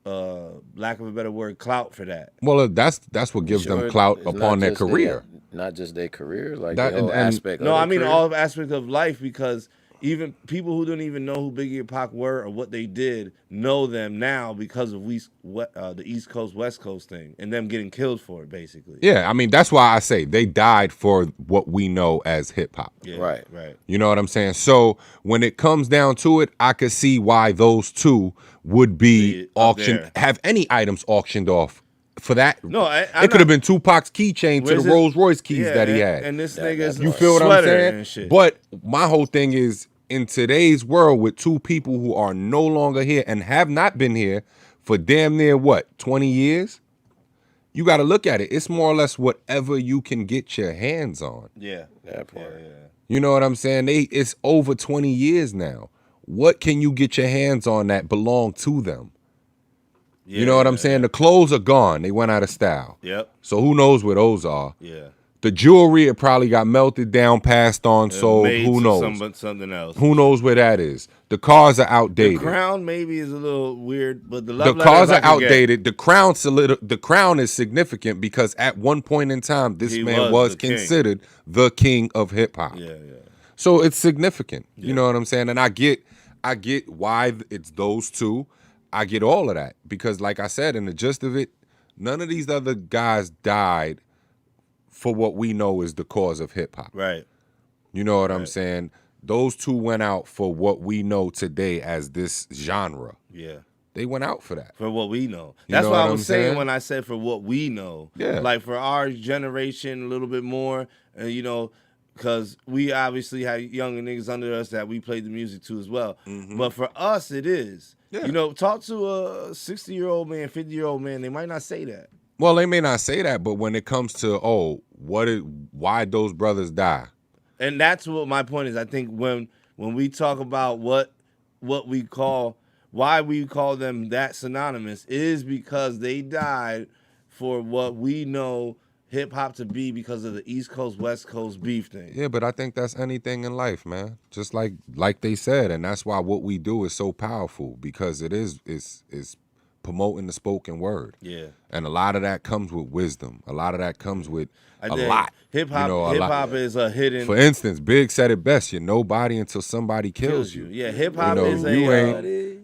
Speaker 3: lack of a better word, clout for that.
Speaker 4: Well, that's what gives them clout upon their career.
Speaker 5: Not just their career, like
Speaker 4: That-
Speaker 5: the whole
Speaker 4: and-
Speaker 5: aspect.
Speaker 3: No,
Speaker 5: of
Speaker 3: I
Speaker 5: their
Speaker 3: mean
Speaker 5: career.
Speaker 3: all aspects of life, because even people who don't even know who Biggie and Pac were or what they did know them now because of the East Coast West Coast thing and them getting killed for it, basically.
Speaker 4: Yeah, I mean that's why I say they died for what we know as hip hop.
Speaker 3: Yeah,
Speaker 5: Right.
Speaker 4: You know what I'm saying? So when it comes down to it, I could see why those two would be
Speaker 3: Up
Speaker 4: auctioned,
Speaker 3: there.
Speaker 4: have any items auctioned off for that.
Speaker 3: No, I'm
Speaker 4: it could have
Speaker 3: not-
Speaker 4: been Tupac's keychain to
Speaker 3: Where's
Speaker 4: the
Speaker 3: it-
Speaker 4: Rolls Royce keys
Speaker 3: Yeah,
Speaker 4: that he
Speaker 3: and-
Speaker 4: had.
Speaker 3: And this nigga's
Speaker 4: You feel what I'm
Speaker 3: sweater
Speaker 4: saying?
Speaker 3: and shit.
Speaker 4: But my whole thing is, in today's world with two people who are no longer here and have not been here for damn near 20 years, you got to look at it. It's more or less whatever you can get your hands on.
Speaker 3: yeah,
Speaker 5: That part.
Speaker 3: yeah.
Speaker 4: You know what I'm saying? It's over 20 years now. What can you get your hands on that belong to them? You know what I'm saying? The clothes are gone. They went out of style.
Speaker 3: Yep.
Speaker 4: So who knows where those are?
Speaker 3: Yeah.
Speaker 4: The jewelry, it probably got melted down, passed on, sold.
Speaker 3: Made
Speaker 4: Who
Speaker 3: to
Speaker 4: knows?
Speaker 3: Something else.
Speaker 4: Who knows where that is? The cars are
Speaker 3: The
Speaker 4: outdated.
Speaker 3: crown maybe is a little weird, but the
Speaker 4: The
Speaker 3: love
Speaker 4: cars
Speaker 3: letters I
Speaker 4: are
Speaker 3: can get.
Speaker 4: outdated. The crown is significant because at one point in time, this
Speaker 3: He
Speaker 4: man
Speaker 3: was
Speaker 4: was
Speaker 3: the king.
Speaker 4: considered the king of hip hop.
Speaker 3: Yeah.
Speaker 4: So it's significant. You know what I'm saying? And I get why it's those two. I get all of that because, like I said, in the gist of it, none of these other guys died for what we know is the cause of hip hop.
Speaker 3: Right.
Speaker 4: You know what I'm saying? Those two went out for what we know today as this genre.
Speaker 3: Yeah.
Speaker 4: They went out for that.
Speaker 3: For what we know.
Speaker 4: You
Speaker 3: That's
Speaker 4: know
Speaker 3: what
Speaker 4: what
Speaker 3: I
Speaker 4: I'm
Speaker 3: was saying
Speaker 4: saying?
Speaker 3: when I said for what we know.
Speaker 4: Yeah.
Speaker 3: Like for our generation, a little bit more, you know, because we obviously had younger niggas under us that we played the music to as well. But for us, it is.
Speaker 4: Yeah.
Speaker 3: You know, talk to a 60-year-old man, 50-year-old man, they might not say that.
Speaker 4: Well, they may not say that, but when it comes to why those brothers die?
Speaker 3: And that's what my point is. I think when we talk about what we call, why we call them that synonymous is because they died for what we know hip hop to be because of the East Coast West Coast beef thing.
Speaker 4: Yeah, but I think that's anything in life, man. Just like they said, and that's why what we do is so powerful because it's promoting the spoken word.
Speaker 3: Yeah.
Speaker 4: And a lot of that comes with wisdom. A lot of that comes with a
Speaker 3: think
Speaker 4: lot.
Speaker 3: Hip hop,
Speaker 4: You know,
Speaker 3: hip hop is a hidden.
Speaker 4: For instance, Big said it best. You're nobody until somebody kills you.
Speaker 3: Yeah, hip hop
Speaker 4: You know,
Speaker 3: is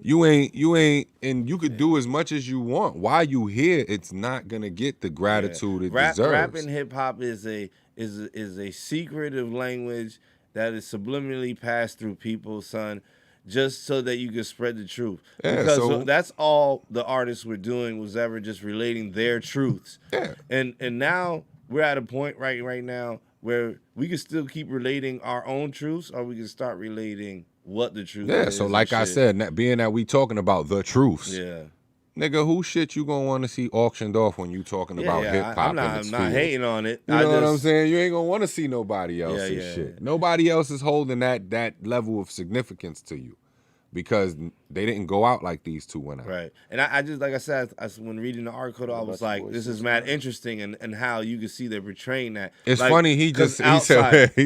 Speaker 4: you ain't, and you could do as much as you want. While you here, it's not gonna get the gratitude it deserves.
Speaker 3: Rap and hip hop is a secretive language that is subliminally passed through people, son, just so that you can spread the truth.
Speaker 4: Yeah,
Speaker 3: because
Speaker 4: so
Speaker 3: that's all the artists were doing was ever just relating their truths.
Speaker 4: Yeah.
Speaker 3: And now we're at a point right now where we can still keep relating our own truths, or we can start relating what the truth is.
Speaker 4: Yeah, so like I said, being that we talking about the truths.
Speaker 3: Yeah.
Speaker 4: Nigga, who shit you gonna want to see auctioned off when you talking about hip hop?
Speaker 3: I'm not hating on it.
Speaker 4: You know what I'm saying? You ain't gonna want to see nobody else's shit. Nobody else is holding that level of significance to you because they didn't go out like these two went out.
Speaker 3: Right. And I just, like I said, when reading the article, I was like, this is mad interesting and how you can see they're portraying that.
Speaker 4: It's
Speaker 3: like,
Speaker 4: funny, he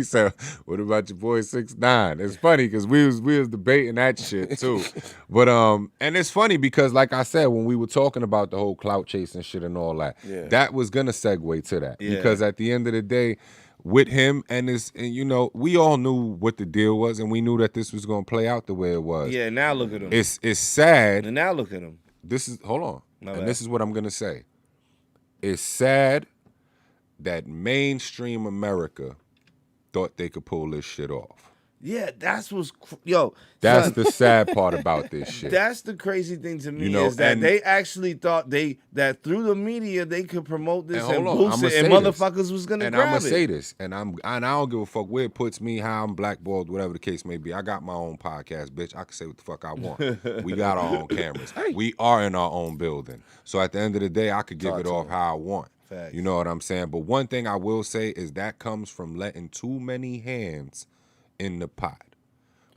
Speaker 4: said, what about your boy 6ix9ine? It's funny because we was debating that shit too. But and it's funny because like I said, when we were talking about the whole clout chasing shit and all that, that was gonna segue to that.
Speaker 3: Yeah.
Speaker 4: Because at the end of the day, with him and you know, we all knew what the deal was, and we knew that this was gonna play out the way it was.
Speaker 3: Yeah, now look at him.
Speaker 4: It's sad.
Speaker 3: And now look at him.
Speaker 4: Hold on. This is what I'm gonna say. It's sad that mainstream America thought they could pull this shit off.
Speaker 3: Yeah, that's the
Speaker 4: sad part about this shit.
Speaker 3: That's the crazy thing to me,
Speaker 4: you know,
Speaker 3: is that they actually thought that through the media they could promote this and boost it, and motherfuckers was gonna grab it.
Speaker 4: And I'm gonna say this, and I don't give a fuck where it puts me, how I'm blackballed, whatever the case may be. I got my own podcast, bitch. I can say what the fuck I want. We got our own cameras. We are in our own building. So at the end of the day, I could give it off how I want.
Speaker 3: Facts.
Speaker 4: You know what I'm saying? But one thing I will say is that comes from letting too many hands in the pot.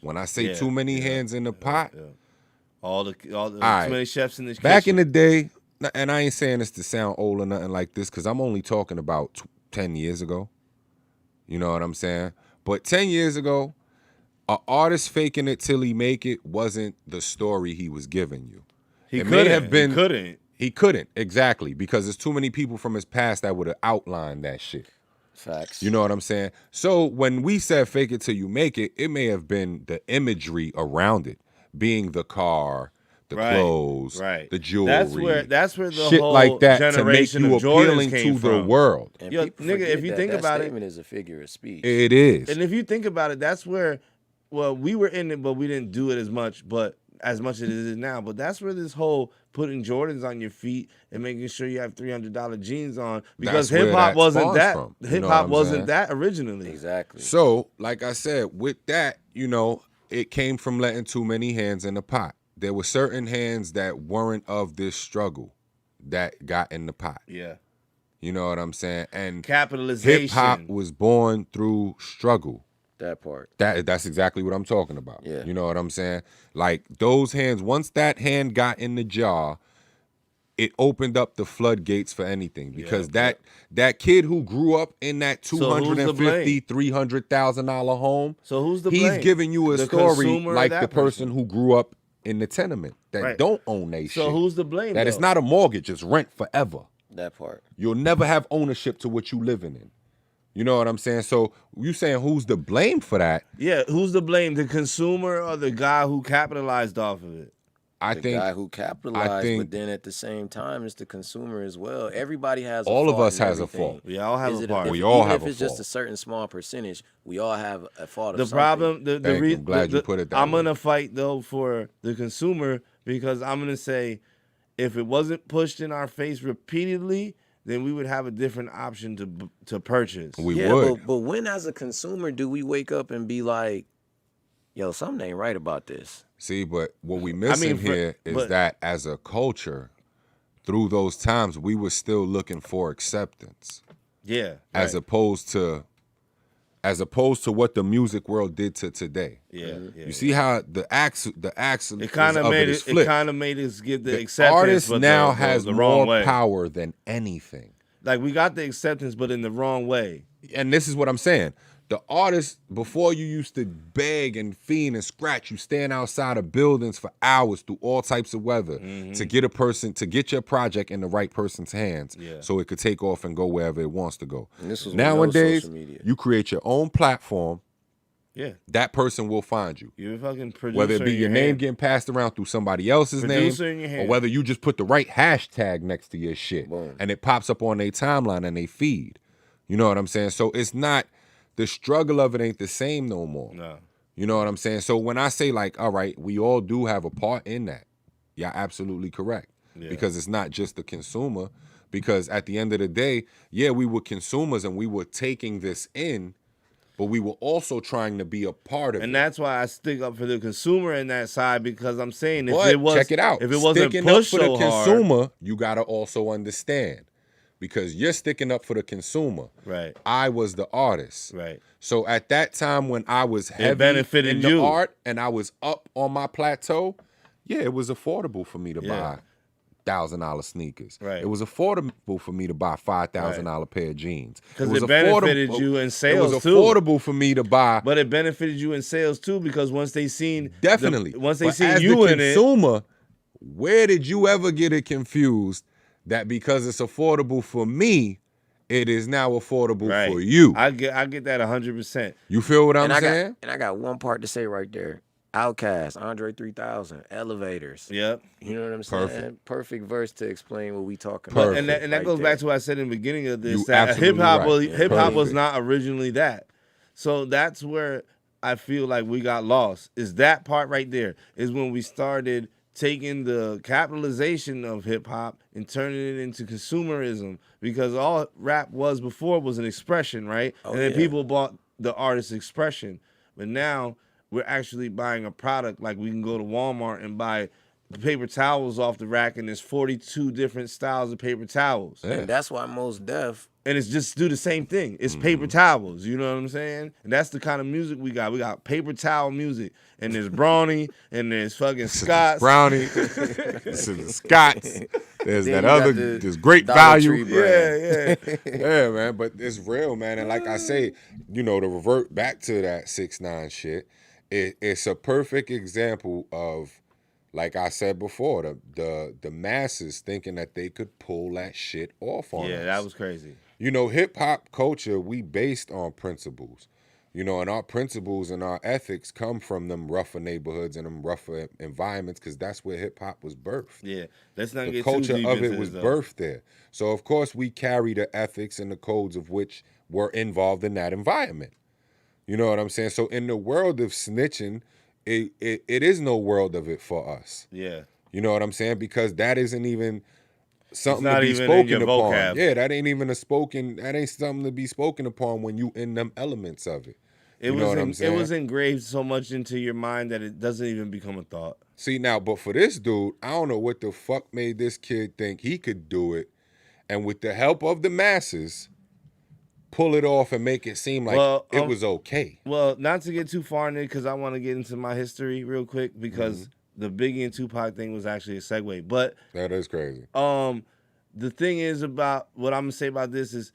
Speaker 4: When I say too many hands in the pot,
Speaker 3: all the too many chefs in this
Speaker 4: back
Speaker 3: kitchen.
Speaker 4: in the day, and I ain't saying this to sound old or nothing like this, because I'm only talking about 10 years ago. You know what I'm saying? But 10 years ago, an artist faking it till he make it wasn't the story he was giving you. He couldn't, exactly, because there's too many people from his past that would have outlined that shit.
Speaker 5: Facts.
Speaker 4: You know what I'm saying? So when we said fake it till you make it, it may have been the imagery around it, being the car, the clothes, the jewelry.
Speaker 3: That's where the
Speaker 4: shit
Speaker 3: whole
Speaker 4: like that
Speaker 3: generation
Speaker 4: to make you
Speaker 3: of
Speaker 4: appealing
Speaker 3: came
Speaker 4: to
Speaker 3: from.
Speaker 4: the world.
Speaker 5: And
Speaker 3: Yo,
Speaker 5: people
Speaker 3: nigga,
Speaker 5: forget
Speaker 3: if you
Speaker 5: that
Speaker 3: think about it,
Speaker 5: statement is a figure of speech.
Speaker 4: It is.
Speaker 3: And if you think about it, that's where, well, we were in it, but we didn't do it as much as it is now. But that's where this whole putting Jordans on your feet and making sure you have $300 jeans on, because hip hop wasn't that. Hip hop wasn't that originally.
Speaker 5: Exactly.
Speaker 4: So, like I said, with that, you know, it came from letting too many hands in the pot. There were certain hands that weren't of this struggle that got in the pot.
Speaker 3: Yeah.
Speaker 4: You know what I'm saying? And
Speaker 3: capitalization.
Speaker 4: Hip hop was born through struggle.
Speaker 5: That part.
Speaker 4: That's exactly what I'm talking about.
Speaker 5: Yeah.
Speaker 4: You know what I'm saying? Like those hands, once that hand got in the jar, it opened up the floodgates for anything. Because that kid who grew up in that $250,000, $300,000 home,
Speaker 3: so who's the blame?
Speaker 4: He's giving you a
Speaker 3: the
Speaker 4: story like the
Speaker 3: person
Speaker 4: who grew up in the tenement that don't own they shit.
Speaker 3: So who's the blame?
Speaker 4: That it's not a mortgage, it's rent forever.
Speaker 5: That part.
Speaker 4: You'll never have ownership to what you living in. You know what I'm saying? So you saying who's to blame for that?
Speaker 3: Yeah, who's to blame? The consumer or the guy who capitalized off of it?
Speaker 5: The guy who capitalized, but then at the same time, it's the consumer as well. Everybody has a fault.
Speaker 4: All of us has a fault.
Speaker 3: We all have a part.
Speaker 4: We all have a fault.
Speaker 5: Even if it's just a certain small percentage, we all have a fault.
Speaker 3: The problem,
Speaker 4: I'm glad you put it that way.
Speaker 3: I'm gonna fight though for the consumer, because I'm gonna say, if it wasn't pushed in our face repeatedly, then we would have a different option to purchase.
Speaker 4: We would.
Speaker 5: But when as a consumer do we wake up and be like, yo, something ain't right about this?
Speaker 4: See, but what we missing here is that as a culture, through those times, we were still looking for acceptance.
Speaker 3: Yeah.
Speaker 4: As opposed to what the music world did to today.
Speaker 3: Yeah.
Speaker 4: You see how the
Speaker 3: it kind of made it. It kind of made us get the acceptance.
Speaker 4: Artist
Speaker 3: but
Speaker 4: now
Speaker 3: the
Speaker 4: has
Speaker 3: wrong
Speaker 4: more
Speaker 3: way.
Speaker 4: power than anything.
Speaker 3: Like we got the acceptance, but in the wrong way.
Speaker 4: And this is what I'm saying. The artists, before you used to beg and fiend and scratch, you stand outside of buildings for hours through all types of weather to get your project in the right person's hands so it could take off and go wherever it wants to go.
Speaker 5: And this was
Speaker 4: Nowadays,
Speaker 5: no social media.
Speaker 4: you create your own platform.
Speaker 3: Yeah.
Speaker 4: That person will find you.
Speaker 3: You're a fucking producer.
Speaker 4: Whether it be
Speaker 3: in
Speaker 4: your
Speaker 3: your
Speaker 4: name
Speaker 3: hand.
Speaker 4: getting passed around through somebody else's
Speaker 3: Producer in
Speaker 4: name,
Speaker 3: your
Speaker 4: or
Speaker 3: hand.
Speaker 4: whether you just put the right hashtag next to your shit
Speaker 5: Boom.
Speaker 4: and it pops up on their timeline and they feed. You know what I'm saying? So it's not, the struggle of it ain't the same no more.
Speaker 3: No.
Speaker 4: You know what I'm saying? So when I say like, all right, we all do have a part in that. You're absolutely correct.
Speaker 3: Yeah.
Speaker 4: Because it's not just the consumer. Because at the end of the day, yeah, we were consumers and we were taking this in, but we were also trying to be a part of it.
Speaker 3: And that's why I stick up for the consumer in that side, because I'm saying if
Speaker 4: But
Speaker 3: it was,
Speaker 4: check it out.
Speaker 3: if it wasn't
Speaker 4: sticking up
Speaker 3: pushed
Speaker 4: for the
Speaker 3: so hard,
Speaker 4: consumer, you gotta also understand, because you're sticking up for the consumer.
Speaker 3: right,
Speaker 4: I was the artist.
Speaker 3: right,
Speaker 4: So at that time when I was heavy
Speaker 3: benefited
Speaker 4: in the
Speaker 3: you.
Speaker 4: art and I was up on my plateau, yeah, it was affordable for me to
Speaker 3: Yeah.
Speaker 4: buy $1,000 sneakers.
Speaker 3: Right.
Speaker 4: It was affordable for me to buy $5,000 pair of jeans.
Speaker 3: 'Cause
Speaker 4: was
Speaker 3: it benefited
Speaker 4: affordable-
Speaker 3: you in
Speaker 4: It
Speaker 3: sales,
Speaker 4: was
Speaker 3: too.
Speaker 4: affordable for me to buy.
Speaker 3: but it benefited you in sales too, because once they seen
Speaker 4: Definitely.
Speaker 3: once they
Speaker 4: But
Speaker 3: seen
Speaker 4: as
Speaker 3: you
Speaker 4: the
Speaker 3: in it,
Speaker 4: consumer, where did you ever get it confused that because it's affordable for me, it is now affordable
Speaker 3: right,
Speaker 4: for you?
Speaker 3: I get that 100%.
Speaker 4: You feel what I'm
Speaker 5: And
Speaker 4: saying?
Speaker 5: I got one part to say right there. Outkast, Andre 3000, Elevators.
Speaker 3: Yep.
Speaker 5: You know what I'm saying?
Speaker 4: Perfect.
Speaker 5: Perfect verse to explain what we talking
Speaker 4: Perfect.
Speaker 5: about.
Speaker 3: And that
Speaker 5: right
Speaker 3: goes
Speaker 5: there.
Speaker 3: back to what I said in the beginning of this,
Speaker 4: You
Speaker 3: that
Speaker 4: absolutely
Speaker 3: hip hop
Speaker 4: right.
Speaker 3: was
Speaker 4: Yeah.
Speaker 3: hip hop was
Speaker 4: Perfect.
Speaker 3: not originally that. So that's where I feel like we got lost. Is that part right there? Is when we started taking the capitalization of hip hop and turning it into consumerism, because all rap was before was an expression, right?
Speaker 5: Oh,
Speaker 3: and then
Speaker 5: yeah.
Speaker 3: people bought the artist's expression. But now we're actually buying a product. Like we can go to Walmart and buy paper towels off the rack, and there's 42 different styles of paper towels.
Speaker 4: Yeah.
Speaker 5: And that's why Most Def,
Speaker 3: And it's just do the same thing. It's
Speaker 4: Mm-hmm.
Speaker 3: paper towels. You know what I'm saying? And that's the kind of music we got. We got paper towel music. And there's Brawny, and there's fucking Scott's.
Speaker 4: Brownie, Scott's. There's
Speaker 5: Then
Speaker 4: that
Speaker 5: you got
Speaker 4: other,
Speaker 5: the
Speaker 4: there's great
Speaker 5: Dollar
Speaker 4: value.
Speaker 5: Tree brand.
Speaker 3: Yeah,
Speaker 4: Yeah, man, but it's real, man. And like I say, you know, to revert back to that 6ix9ine shit, it's a perfect example of, like I said before, the masses thinking that they could pull that shit off on
Speaker 3: yeah.
Speaker 4: us.
Speaker 3: That was crazy.
Speaker 4: You know, hip hop culture, we based on principles. You know, and our principles and our ethics come from them rougher neighborhoods and them rougher environments, because that's where hip hop was birthed.
Speaker 3: Yeah. Let's not
Speaker 4: The
Speaker 3: get
Speaker 4: culture
Speaker 3: too deep
Speaker 4: of
Speaker 3: into
Speaker 4: it was
Speaker 3: this, though.
Speaker 4: birthed there. So of course we carry the ethics and the codes of which were involved in that environment. You know what I'm saying? So in the world of snitching, it is no world of it for us.
Speaker 3: Yeah.
Speaker 4: You know what I'm saying? Because that isn't even something
Speaker 3: not
Speaker 4: to be
Speaker 3: even in
Speaker 4: spoken
Speaker 3: your
Speaker 4: upon.
Speaker 3: vocab.
Speaker 4: Yeah, that ain't something to be spoken upon when you in them elements of it.
Speaker 3: It
Speaker 4: You know what I'm
Speaker 3: it
Speaker 4: saying?
Speaker 3: was engraved so much into your mind that it doesn't even become a thought.
Speaker 4: See now, but for this dude, I don't know what the fuck made this kid think he could do it, and with the help of the masses, pull it off and make it seem like it was okay.
Speaker 3: Well, not to get too far in it, because I want to get into my history real quick, because the Biggie and Tupac thing was actually a segue. But
Speaker 4: That is crazy.
Speaker 3: the thing is about what I'm gonna say about this is,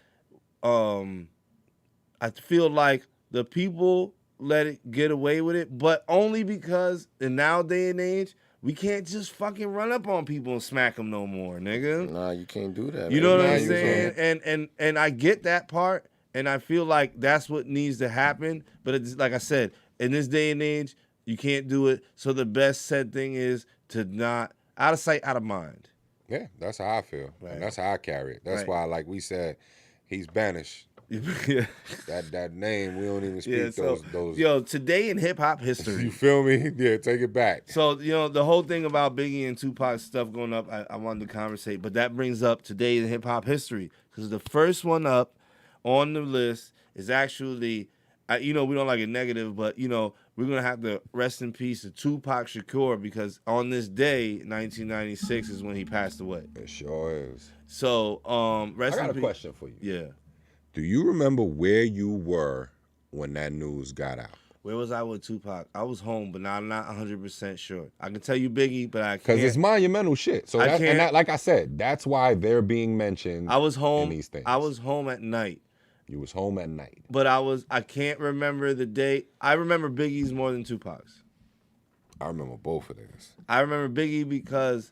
Speaker 3: I feel like the people let it get away with it, but only because in now day and age, we can't just fucking run up on people and smack them no more, nigga.
Speaker 5: Nah, you can't do that.
Speaker 3: You know what
Speaker 5: man.
Speaker 3: I'm
Speaker 5: You
Speaker 3: saying? And I get that part, and I feel like that's what needs to happen. But it's, like I said, in this day and age, you can't do it. So the best said thing is to not, out of sight, out of mind.
Speaker 4: Yeah, that's how I feel.
Speaker 3: Right.
Speaker 4: And that's how I carry it. That's
Speaker 3: Right.
Speaker 4: why, like we said, he's banished.
Speaker 3: yeah.
Speaker 4: That name, we don't even speak
Speaker 3: Yeah. So,
Speaker 4: those.
Speaker 3: yo, today in hip hop
Speaker 4: You
Speaker 3: history.
Speaker 4: feel me? Yeah, take it back.
Speaker 3: So, you know, the whole thing about Biggie and Tupac stuff going up, I wanted to conversate, but that brings up today in hip hop history, because the first one up on the list is actually, you know, we don't like it negative, but, you know, we're going to have to rest in peace to Tupac Shakur, because on this day, 1996, is when he passed away.
Speaker 4: It sure is.
Speaker 3: So,
Speaker 4: I
Speaker 3: rest in
Speaker 4: got a
Speaker 3: peace.
Speaker 4: question for you.
Speaker 3: Yeah.
Speaker 4: Do you remember where you were when that news got out?
Speaker 3: Where was I with Tupac? I was home, but I'm not 100% sure. I can tell you Biggie, but I can't.
Speaker 4: Because it's monumental shit. So
Speaker 3: I
Speaker 4: that's,
Speaker 3: can't-
Speaker 4: like I said, that's why they're being mentioned.
Speaker 3: I was home.
Speaker 4: in these things.
Speaker 3: I was home at night,
Speaker 4: You was home at night.
Speaker 3: But I can't remember the date. I remember Biggie's more than Tupac's.
Speaker 4: I remember both of these.
Speaker 3: I remember Biggie because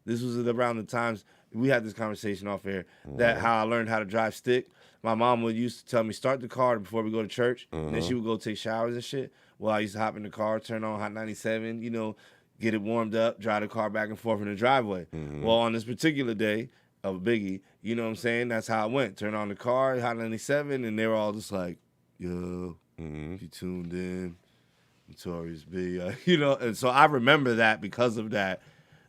Speaker 3: this was around the times we had this conversation off air that how I learned how to drive stick. My mom would used to tell me start the car before we go to church, and then she would go take showers and shit. Well, I used to hop in the car, turn on Hot 97, you know, get it warmed up, drive the car back and forth in the driveway. Well, on this particular day of Biggie, you know what I'm saying? That's how it went. Turn on the car, Hot 97, and they were all just like, yo, if you tuned in, Notorious B. You know, and so I remember that because of that,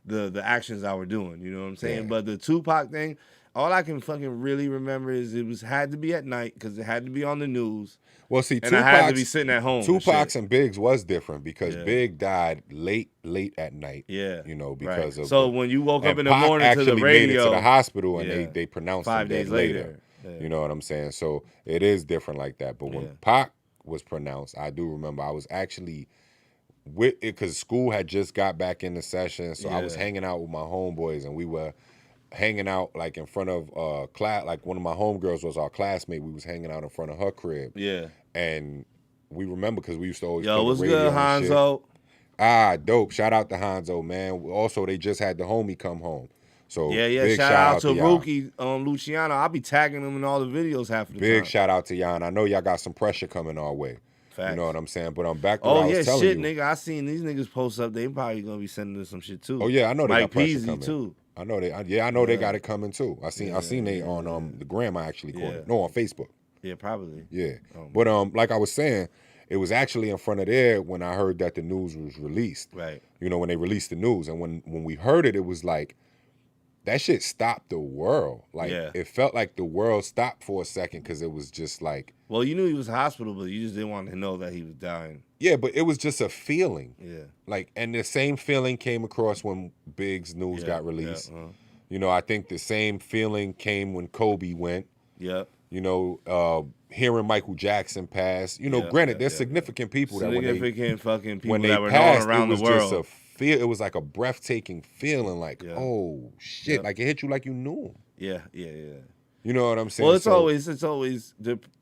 Speaker 3: the actions I were doing, you know what I'm saying?
Speaker 4: Yeah.
Speaker 3: But the Tupac thing, all I can fucking really remember is had to be at night because it had to be on the news.
Speaker 4: Well, see,
Speaker 3: And I had to be sitting at home.
Speaker 4: Tupac's and Biggs was different because
Speaker 3: Yeah.
Speaker 4: Big died late at night.
Speaker 3: Yeah.
Speaker 4: You know, because of
Speaker 3: So when you woke up
Speaker 4: and
Speaker 3: in the
Speaker 4: Pac
Speaker 3: morning to
Speaker 4: actually
Speaker 3: the radio,
Speaker 4: made it to the hospital and
Speaker 3: Yeah.
Speaker 4: they pronounced
Speaker 3: 5
Speaker 4: him dead
Speaker 3: days later. Yeah.
Speaker 4: You know what I'm saying? So it is different like that. But when
Speaker 3: Yeah.
Speaker 4: Pac was pronounced, I do remember I was actually with it because school had just got back into session. So I was
Speaker 3: Yeah.
Speaker 4: hanging out with my homeboys and we were hanging out like in front of class. Like one of my homegirls was our classmate. We was hanging out in front of her crib.
Speaker 3: Yeah.
Speaker 4: And we remember because we used to always
Speaker 3: Yo,
Speaker 4: play the
Speaker 3: what's
Speaker 4: radio
Speaker 3: good,
Speaker 4: and shit.
Speaker 3: Hanzo?
Speaker 4: Ah, dope. Shout out to Hanzo, man. Also, they just had the homie come home. So
Speaker 3: Yeah.
Speaker 4: big
Speaker 3: Shout out to
Speaker 4: y'all.
Speaker 3: Rookie Luciano. I'll be tagging him in all the videos half of the
Speaker 4: Big
Speaker 3: time.
Speaker 4: shout out to y'all. And I know y'all got some pressure coming our way.
Speaker 3: Facts.
Speaker 4: You know what I'm saying? But I'm back to what
Speaker 3: Oh
Speaker 4: I was
Speaker 3: yeah,
Speaker 4: telling
Speaker 3: shit,
Speaker 4: you.
Speaker 3: nigga. I seen these niggas post up. They probably gonna be sending us some shit too.
Speaker 4: Oh yeah, I know they
Speaker 3: Mike
Speaker 4: got pressure
Speaker 3: Peasy
Speaker 4: coming.
Speaker 3: too.
Speaker 4: I know they. I know they got it coming too. I seen they on the gram. I actually caught
Speaker 3: Yeah.
Speaker 4: it. No, on Facebook.
Speaker 3: Yeah, probably.
Speaker 4: Yeah.
Speaker 3: Oh,
Speaker 4: But like I was saying, it was actually in front of there when I heard that the news was released.
Speaker 3: Right.
Speaker 4: You know, when they released the news. And when we heard it, it was like, that shit stopped the world. Like,
Speaker 3: Yeah.
Speaker 4: it felt like the world stopped for a second because it was just like,
Speaker 3: Well, you knew he was in hospital, but you just didn't want to know that he was dying.
Speaker 4: yeah, but it was just a feeling.
Speaker 3: Yeah.
Speaker 4: Like, and the same feeling came across when Big's news
Speaker 3: Yeah,
Speaker 4: got released.
Speaker 3: yeah,
Speaker 4: You know, I think the same feeling came when Kobe went.
Speaker 3: Yep.
Speaker 4: You know, hearing Michael Jackson pass. You know,
Speaker 3: Yeah,
Speaker 4: granted,
Speaker 3: yeah,
Speaker 4: there's
Speaker 3: yeah.
Speaker 4: significant people that when they
Speaker 3: Significant fucking people
Speaker 4: when they
Speaker 3: that were
Speaker 4: passed,
Speaker 3: known around
Speaker 4: it was
Speaker 3: the world.
Speaker 4: just a feel. It was like a breathtaking feeling. Like,
Speaker 3: Yeah.
Speaker 4: oh shit!
Speaker 3: Yeah.
Speaker 4: Like it hit you like you knew him.
Speaker 3: yeah.
Speaker 4: You know what I'm saying?
Speaker 3: Well, it's
Speaker 4: So-
Speaker 3: always I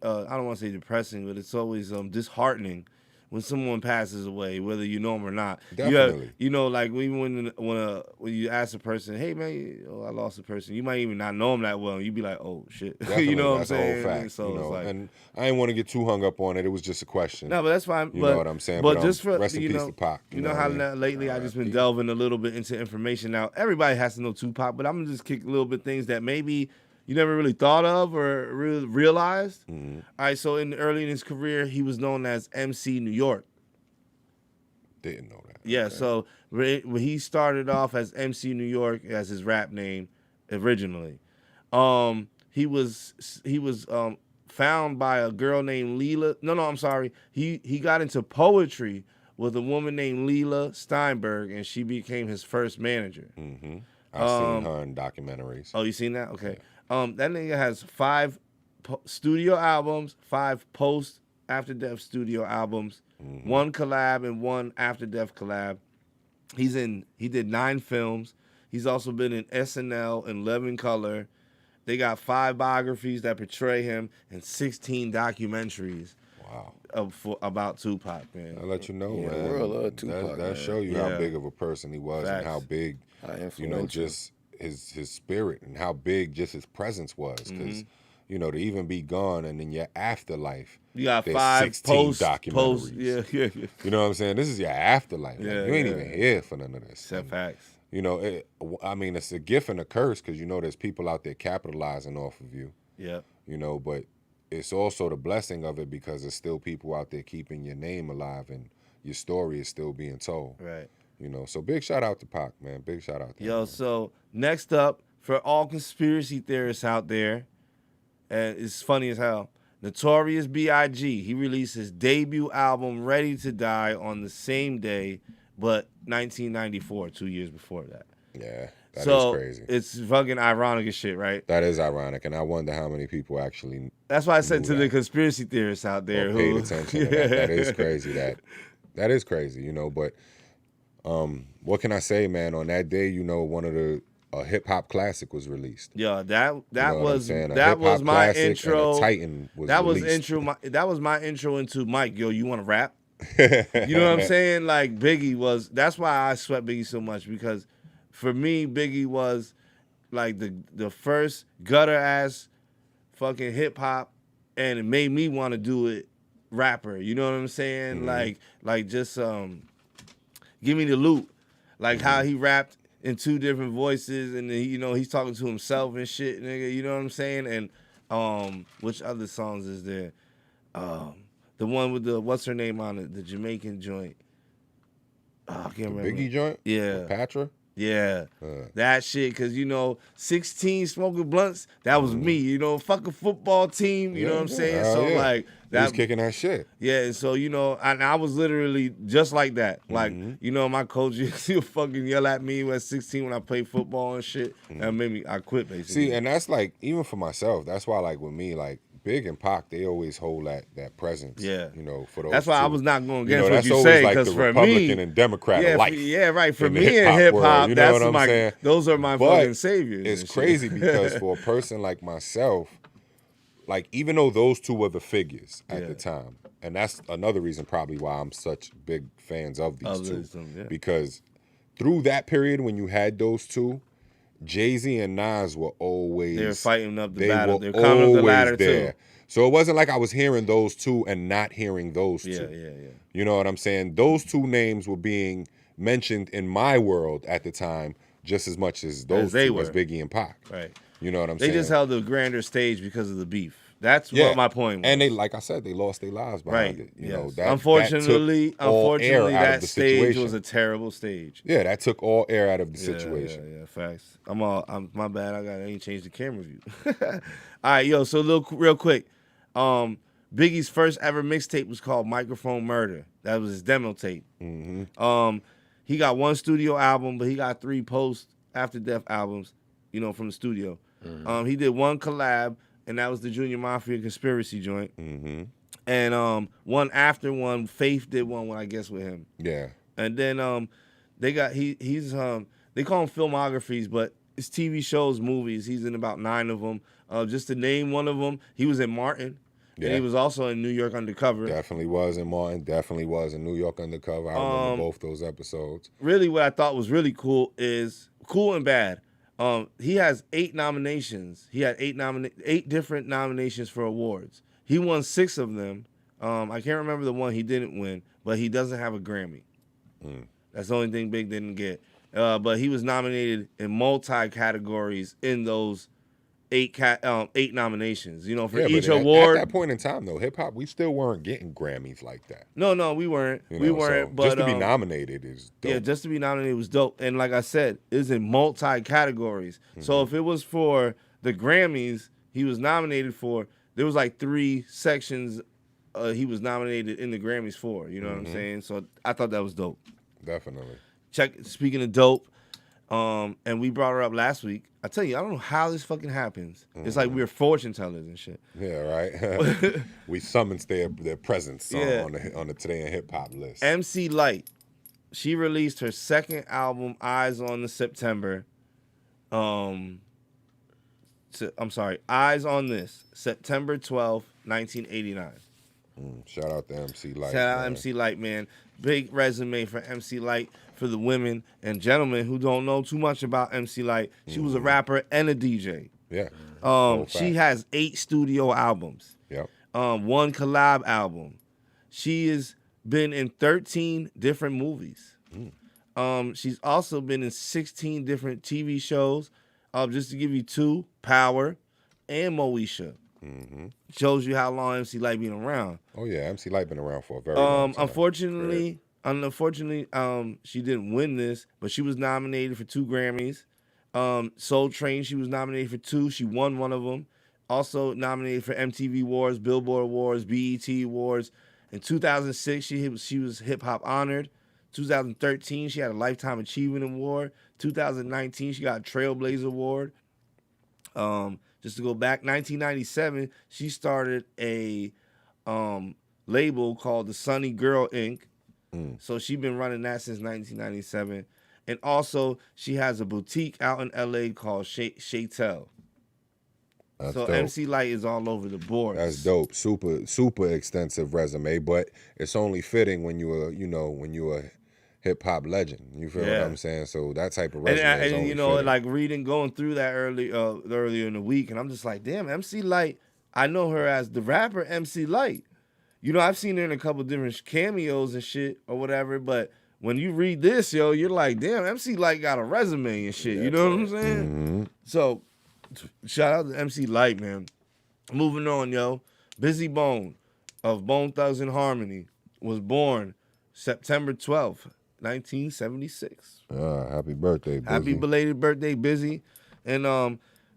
Speaker 3: don't want to say depressing, but it's always disheartening when someone passes away, whether you know them or not.
Speaker 4: Definitely.
Speaker 3: You know, like when you ask a person, "Hey man, I lost a person," you might even not know them that well, and you be like, "Oh shit,"
Speaker 4: Definitely,
Speaker 3: you know what I'm
Speaker 4: that's a
Speaker 3: saying?
Speaker 4: whole fact.
Speaker 3: So
Speaker 4: you
Speaker 3: it's
Speaker 4: know,
Speaker 3: like,
Speaker 4: and I didn't want to get too hung up on it. It was just a question.
Speaker 3: no, but that's fine.
Speaker 4: You
Speaker 3: but,
Speaker 4: know what I'm saying?
Speaker 3: But
Speaker 4: But,
Speaker 3: just for
Speaker 4: rest in
Speaker 3: you
Speaker 4: peace
Speaker 3: know,
Speaker 4: to Pac.
Speaker 3: you know
Speaker 4: what
Speaker 3: how
Speaker 4: I mean?
Speaker 3: lately I just been
Speaker 4: R.I.P.
Speaker 3: delving a little bit into information. Now everybody has to know Tupac, but I'm gonna just kick a little bit things that maybe you never really thought of or really realized.
Speaker 4: Mm-hmm.
Speaker 3: All right, so early in his career, he was known as MC New York.
Speaker 4: Didn't know that.
Speaker 3: Yeah,
Speaker 4: Okay.
Speaker 3: so when he started off as MC New York as his rap name originally, he was found by a girl named Leela. No, I'm sorry. He got into poetry with a woman named Leela Steinberg, and she became his first manager.
Speaker 4: Mm-hmm. I've seen her in documentaries.
Speaker 3: Oh, you seen that? Okay. That nigga has 5 studio albums, 5 post after death studio albums, 1 collab and 1 after death collab. He did 9 films. He's also been in SNL and Living Color. They got 5 biographies that portray him and 16 documentaries.
Speaker 4: Wow.
Speaker 3: About Tupac, man.
Speaker 4: I'll let you know,
Speaker 5: Yeah, the
Speaker 4: man.
Speaker 5: world love Tupac,
Speaker 4: That
Speaker 5: man.
Speaker 4: show you
Speaker 3: Yeah.
Speaker 4: how big of a person he was
Speaker 3: Facts.
Speaker 4: and how big,
Speaker 5: How
Speaker 4: you know,
Speaker 5: influential.
Speaker 4: just his spirit and how big just his presence was. Because, you know, to even be gone and in your afterlife,
Speaker 3: You got
Speaker 4: there's
Speaker 3: 5
Speaker 4: 16
Speaker 3: post.
Speaker 4: documentaries.
Speaker 3: Yeah.
Speaker 4: You know what I'm saying? This is your afterlife. Like,
Speaker 3: Yeah,
Speaker 4: you ain't
Speaker 3: yeah.
Speaker 4: even here for none of this.
Speaker 3: Except
Speaker 4: And,
Speaker 3: facts.
Speaker 4: you know, I mean, it's a gift and a curse because, you know, there's people out there capitalizing off of you,
Speaker 3: Yeah.
Speaker 4: you know, but it's also the blessing of it because there's still people out there keeping your name alive and your story is still being told.
Speaker 3: Right.
Speaker 4: You know, so big shout out to Pac, man. Big shout out to
Speaker 3: Yo,
Speaker 4: him.
Speaker 3: so next up, for all conspiracy theorists out there, and it's funny as hell, Notorious B.I.G., he released his debut album, Ready to Die, on the same day, but 1994, 2 years before that.
Speaker 4: Yeah, that is
Speaker 3: so
Speaker 4: crazy.
Speaker 3: It's fucking ironic as shit, right?
Speaker 4: That is ironic, and I wonder how many people actually
Speaker 3: That's why I said
Speaker 4: knew
Speaker 3: to the
Speaker 4: that.
Speaker 3: conspiracy theorists out there
Speaker 4: or paid
Speaker 3: who
Speaker 4: attention to that. That is crazy. That is crazy, you know, but what can I say, man? On that day, you know, one of the a hip hop classic was released.
Speaker 3: Yeah, that
Speaker 4: You know what I'm
Speaker 3: was
Speaker 4: saying? A
Speaker 3: that was
Speaker 4: hip-hop
Speaker 3: my
Speaker 4: classic
Speaker 3: intro.
Speaker 4: and a Titan was
Speaker 3: That was
Speaker 4: released.
Speaker 3: that was my intro into Mike. Yo, you want to rap? You know what I'm saying? Like Biggie was. That's why I sweat Biggie so much, because for me, Biggie was like the first gutter ass fucking hip hop, and it made me want to do it rapper. You know what I'm saying?
Speaker 4: Mm-hmm.
Speaker 3: Like just give me the loot, like how he rapped in two different voices, and then, you know, he's talking to himself and shit, nigga. You know what I'm saying? And which other songs is there? The one with the what's her name on it, the Jamaican joint. Oh, I can't
Speaker 4: The
Speaker 3: remember.
Speaker 4: Biggie joint?
Speaker 3: Yeah.
Speaker 4: With Patra?
Speaker 3: Yeah, that shit, because, you know, 16 smoking blunts, that was me, you know, fuck a football team, you know what I'm saying? So, like,
Speaker 4: he was
Speaker 3: that,
Speaker 4: kicking that shit.
Speaker 3: yeah, and so, you know, I was literally just like that. Like, you know, my coach used to fucking yell at me at 16 when I played football and shit. That made me, I quit, basically.
Speaker 4: See, and that's like, even for myself, that's why, like, with me, like, Big and Pac, they always hold that presence.
Speaker 3: Yeah.
Speaker 4: You know, for those
Speaker 3: That's why I
Speaker 4: two.
Speaker 3: was not going
Speaker 4: You know,
Speaker 3: against
Speaker 4: that's
Speaker 3: what you
Speaker 4: always
Speaker 3: say,
Speaker 4: like
Speaker 3: because
Speaker 4: the
Speaker 3: for
Speaker 4: Republican
Speaker 3: me,
Speaker 4: and Democrat
Speaker 3: yeah,
Speaker 4: of life.
Speaker 3: yeah, right. For
Speaker 4: in the
Speaker 3: me in
Speaker 4: hip-hop
Speaker 3: hip
Speaker 4: world,
Speaker 3: hop,
Speaker 4: you know
Speaker 3: that's
Speaker 4: what I'm
Speaker 3: my,
Speaker 4: saying?
Speaker 3: those are my
Speaker 4: But
Speaker 3: fucking saviors.
Speaker 4: it's
Speaker 3: and shit.
Speaker 4: crazy because for a person like myself, like, even though those two were the figures at the time, and that's another reason probably why I'm such big fans of these two, because through that period when you had those two, Jay-Z and Nas were always,
Speaker 3: They were fighting up the
Speaker 4: they
Speaker 3: battle.
Speaker 4: were
Speaker 3: They were coming up the
Speaker 4: always
Speaker 3: ladder
Speaker 4: there.
Speaker 3: too.
Speaker 4: So it wasn't like I was hearing those two and not hearing those two.
Speaker 3: Yeah.
Speaker 4: You know what I'm saying? Those two names were being mentioned in my world at the time just as much as those two, as Biggie and Pac.
Speaker 3: Right.
Speaker 4: You know what I'm saying?
Speaker 3: They just held a grander stage because of the beef. That's what my point was.
Speaker 4: And they, like I said, they lost their lives behind it. You know, that
Speaker 3: unfortunately,
Speaker 4: that
Speaker 3: stage was a terrible stage.
Speaker 4: Yeah, that took all air out of the situation.
Speaker 3: Yeah, facts. I'm my bad. I ain't changed the camera view. All right, yo. So real quick, Biggie's first ever mixtape was called Microphone Murder. That was his demo tape. He got one studio album, but he got 3 post after death albums, you know, from the studio. He did one collab, and that was the Junior Mafia Conspiracy joint. And one after one, Faith did one, I guess, with him.
Speaker 4: Yeah.
Speaker 3: And then they got he's they call them filmographies, but it's TV shows, movies. He's in about 9 of them. Just to name one of them, he was in Martin. Yeah. And he was also in New York Undercover.
Speaker 4: Definitely was in Martin. Definitely was in New York Undercover. I remember both those episodes.
Speaker 3: Really, what I thought was really cool is cool and bad. He has 8 nominations. He had 8 different nominations for awards. He won 6 of them. I can't remember the one he didn't win, but he doesn't have a Grammy. That's the only thing Big didn't get. But he was nominated in multi-categories in those 8 nominations, you know, for each award.
Speaker 4: At that point in time, though, hip hop, we still weren't getting Grammys like that.
Speaker 3: No, we weren't. We weren't.
Speaker 4: So
Speaker 3: but
Speaker 4: just to be nominated is dope.
Speaker 3: Yeah, just to be nominated was dope. And like I said, it's in multi-categories. So if it was for the Grammys, he was nominated for, there was like 3 sections he was nominated in the Grammys for. You know what I'm saying? So I thought that was dope.
Speaker 4: Definitely.
Speaker 3: Speaking of dope, and we brought her up last week. I tell you, I don't know how this fucking happens. It's like we're fortune tellers and shit.
Speaker 4: Yeah, right. We summons their presence on the Today in Hip Hop list.
Speaker 3: MC Lyte, she released her 2nd album, Eyes on the September. I'm sorry, Eyes on This, September 12th, 1989.
Speaker 4: Shout out to MC Lyte.
Speaker 3: Shout out MC Lyte, man. Big resume for MC Lyte. For the women and gentlemen who don't know too much about MC Lyte, she was a rapper and a DJ.
Speaker 4: Yeah.
Speaker 3: She has 8 studio albums.
Speaker 4: Yep.
Speaker 3: 1 collab album. She has been in 13 different movies. She's also been in 16 different TV shows. Just to give you 2, Power and Moesha. Shows you how long MC Lyte been around.
Speaker 4: Oh yeah, MC Lyte been around for a very long time.
Speaker 3: Unfortunately, she didn't win this, but she was nominated for 2 Grammys. Soul Train, she was nominated for 2. She won one of them. Also nominated for MTV Awards, Billboard Awards, BET Awards. In 2006, she was Hip Hop Honored. 2013, she had a Lifetime Achievement Award. 2019, she got a Trailblazer Award. Just to go back, 1997, she started a label called the Sunny Girl Inc. So she's been running that since 1997. And also, she has a boutique out in L.A. called Shaytel.
Speaker 4: That's
Speaker 3: So
Speaker 4: dope.
Speaker 3: MC Light is all over the board.
Speaker 4: That's dope. Super extensive resume, but it's only fitting when you a hip hop legend. You feel what I'm saying? So that type of resume is only
Speaker 3: you know,
Speaker 4: fitting.
Speaker 3: like going through that earlier in the week, and I'm just like, damn, MC Light. I know her as the rapper MC Light. You know, I've seen her in a couple different cameos and shit or whatever, but when you read this, yo, you're like, damn, MC Light got a resume and shit. You know what I'm saying?
Speaker 4: Mm-hmm.
Speaker 3: So, shout out to MC Light, man. Moving on, yo. Busy Bone of Bone Thugs and Harmony was born September 12th, 1976.
Speaker 4: Happy birthday, Busy.
Speaker 3: Happy belated birthday, Busy. And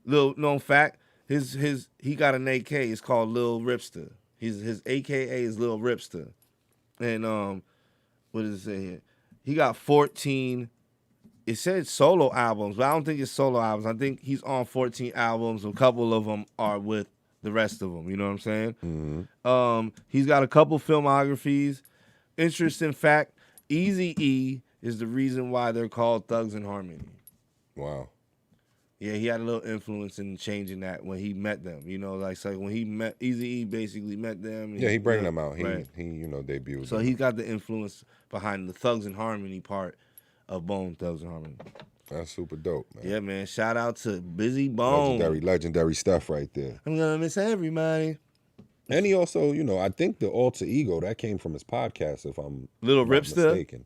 Speaker 3: little known fact, he got an AK. It's called Lil Ripster. His AKA is Lil Ripster. And what does it say here? He got 14. It said solo albums, but I don't think it's solo albums. I think he's on 14 albums. A couple of them are with the rest of them. You know what I'm saying?
Speaker 4: Mm-hmm.
Speaker 3: He's got a couple filmographies. Interesting fact: Eazy-E is the reason why they're called Thugs and Harmony.
Speaker 4: Wow.
Speaker 3: Yeah, he had a little influence in changing that when he met them. You know, like so when he met Eazy-E, basically met them.
Speaker 4: Yeah, he bring them out. He
Speaker 3: right.
Speaker 4: he debuted.
Speaker 3: So
Speaker 4: them.
Speaker 3: he's got the influence behind the Thugs and Harmony part of Bone Thugs and Harmony.
Speaker 4: That's super dope, man.
Speaker 3: Yeah, man. Shout out to Busy Bone.
Speaker 4: Legendary stuff right there.
Speaker 3: I'm gonna miss everybody.
Speaker 4: And he also, I think the alter ego that came from his podcast, if I'm
Speaker 3: Lil
Speaker 4: not
Speaker 3: Ripster?
Speaker 4: mistaken.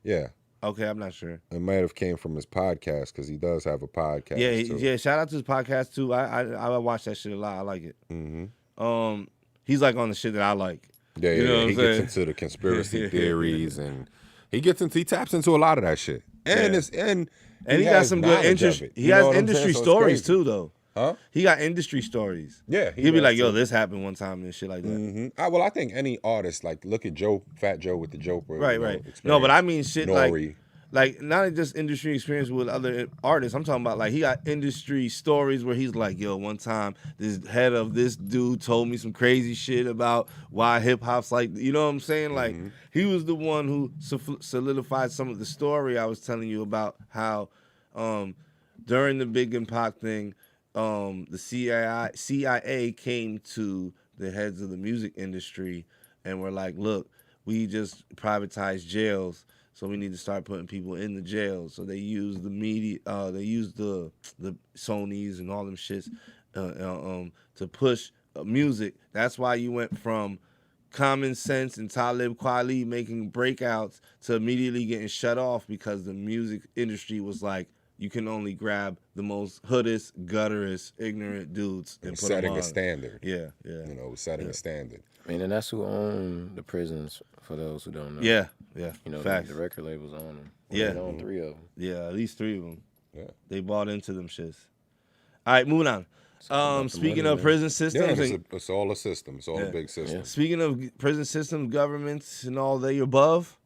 Speaker 4: Yeah,
Speaker 3: Okay, I'm not sure.
Speaker 4: it might have came from his podcast because he does have a podcast.
Speaker 3: Yeah,
Speaker 4: too.
Speaker 3: yeah. Shout out to his podcast too. I watch that shit a lot. I like it.
Speaker 4: Mm-hmm.
Speaker 3: He's like on the shit that I like.
Speaker 4: Yeah,
Speaker 3: You know what I'm
Speaker 4: he
Speaker 3: saying?
Speaker 4: gets into the conspiracy theories and he taps into a lot of that shit. And
Speaker 3: Yeah.
Speaker 4: and
Speaker 3: he got
Speaker 4: has
Speaker 3: some good
Speaker 4: knowledge of
Speaker 3: interest.
Speaker 4: it.
Speaker 3: He
Speaker 4: You know
Speaker 3: has
Speaker 4: what I'm
Speaker 3: industry
Speaker 4: saying? So it's
Speaker 3: stories
Speaker 4: crazy.
Speaker 3: too, though.
Speaker 4: Huh?
Speaker 3: He got industry stories.
Speaker 4: Yeah,
Speaker 3: He'll be
Speaker 4: does,
Speaker 3: like, "Yo,
Speaker 4: too.
Speaker 3: this happened one time" and shit like that.
Speaker 4: Mm-hmm. Well, I think any artist, like look at Fat Joe with the Joker.
Speaker 3: Right. No, but I mean shit
Speaker 4: Nori.
Speaker 3: like not just industry experience with other artists. I'm talking about like he got industry stories where he's like, "Yo, one time this head of this dude told me some crazy shit about why hip hop's like," you know what I'm saying? Like he was the one who solidified some of the story I was telling you about how during the Big and Pac thing, the CIA came to the heads of the music industry and were like, "Look, we just privatized jails, so we need to start putting people in the jails." So they used the media, they used the Sonys and all them shits to push music. That's why you went from Common Sense and Talib Kweli making breakouts to immediately getting shut off because the music industry was like, you can only grab the most hoodest, gutterest, ignorant dudes and put them
Speaker 4: setting
Speaker 3: on.
Speaker 4: a standard.
Speaker 3: Yeah.
Speaker 4: Setting a standard.
Speaker 5: I mean, and that's who owned the prisons, for those who don't know.
Speaker 3: Yeah.
Speaker 5: You know,
Speaker 3: Facts.
Speaker 5: the record labels own them.
Speaker 3: Yeah.
Speaker 5: They own 3 of them.
Speaker 3: Yeah, at least 3 of them.
Speaker 4: Yeah.
Speaker 3: They bought into them shits. All right, moving on. Speaking
Speaker 5: money,
Speaker 3: of
Speaker 5: man.
Speaker 3: prison
Speaker 4: Yeah,
Speaker 3: systems,
Speaker 4: it's all a system. It's all a big system.
Speaker 3: speaking of prison systems, governments, and all they above,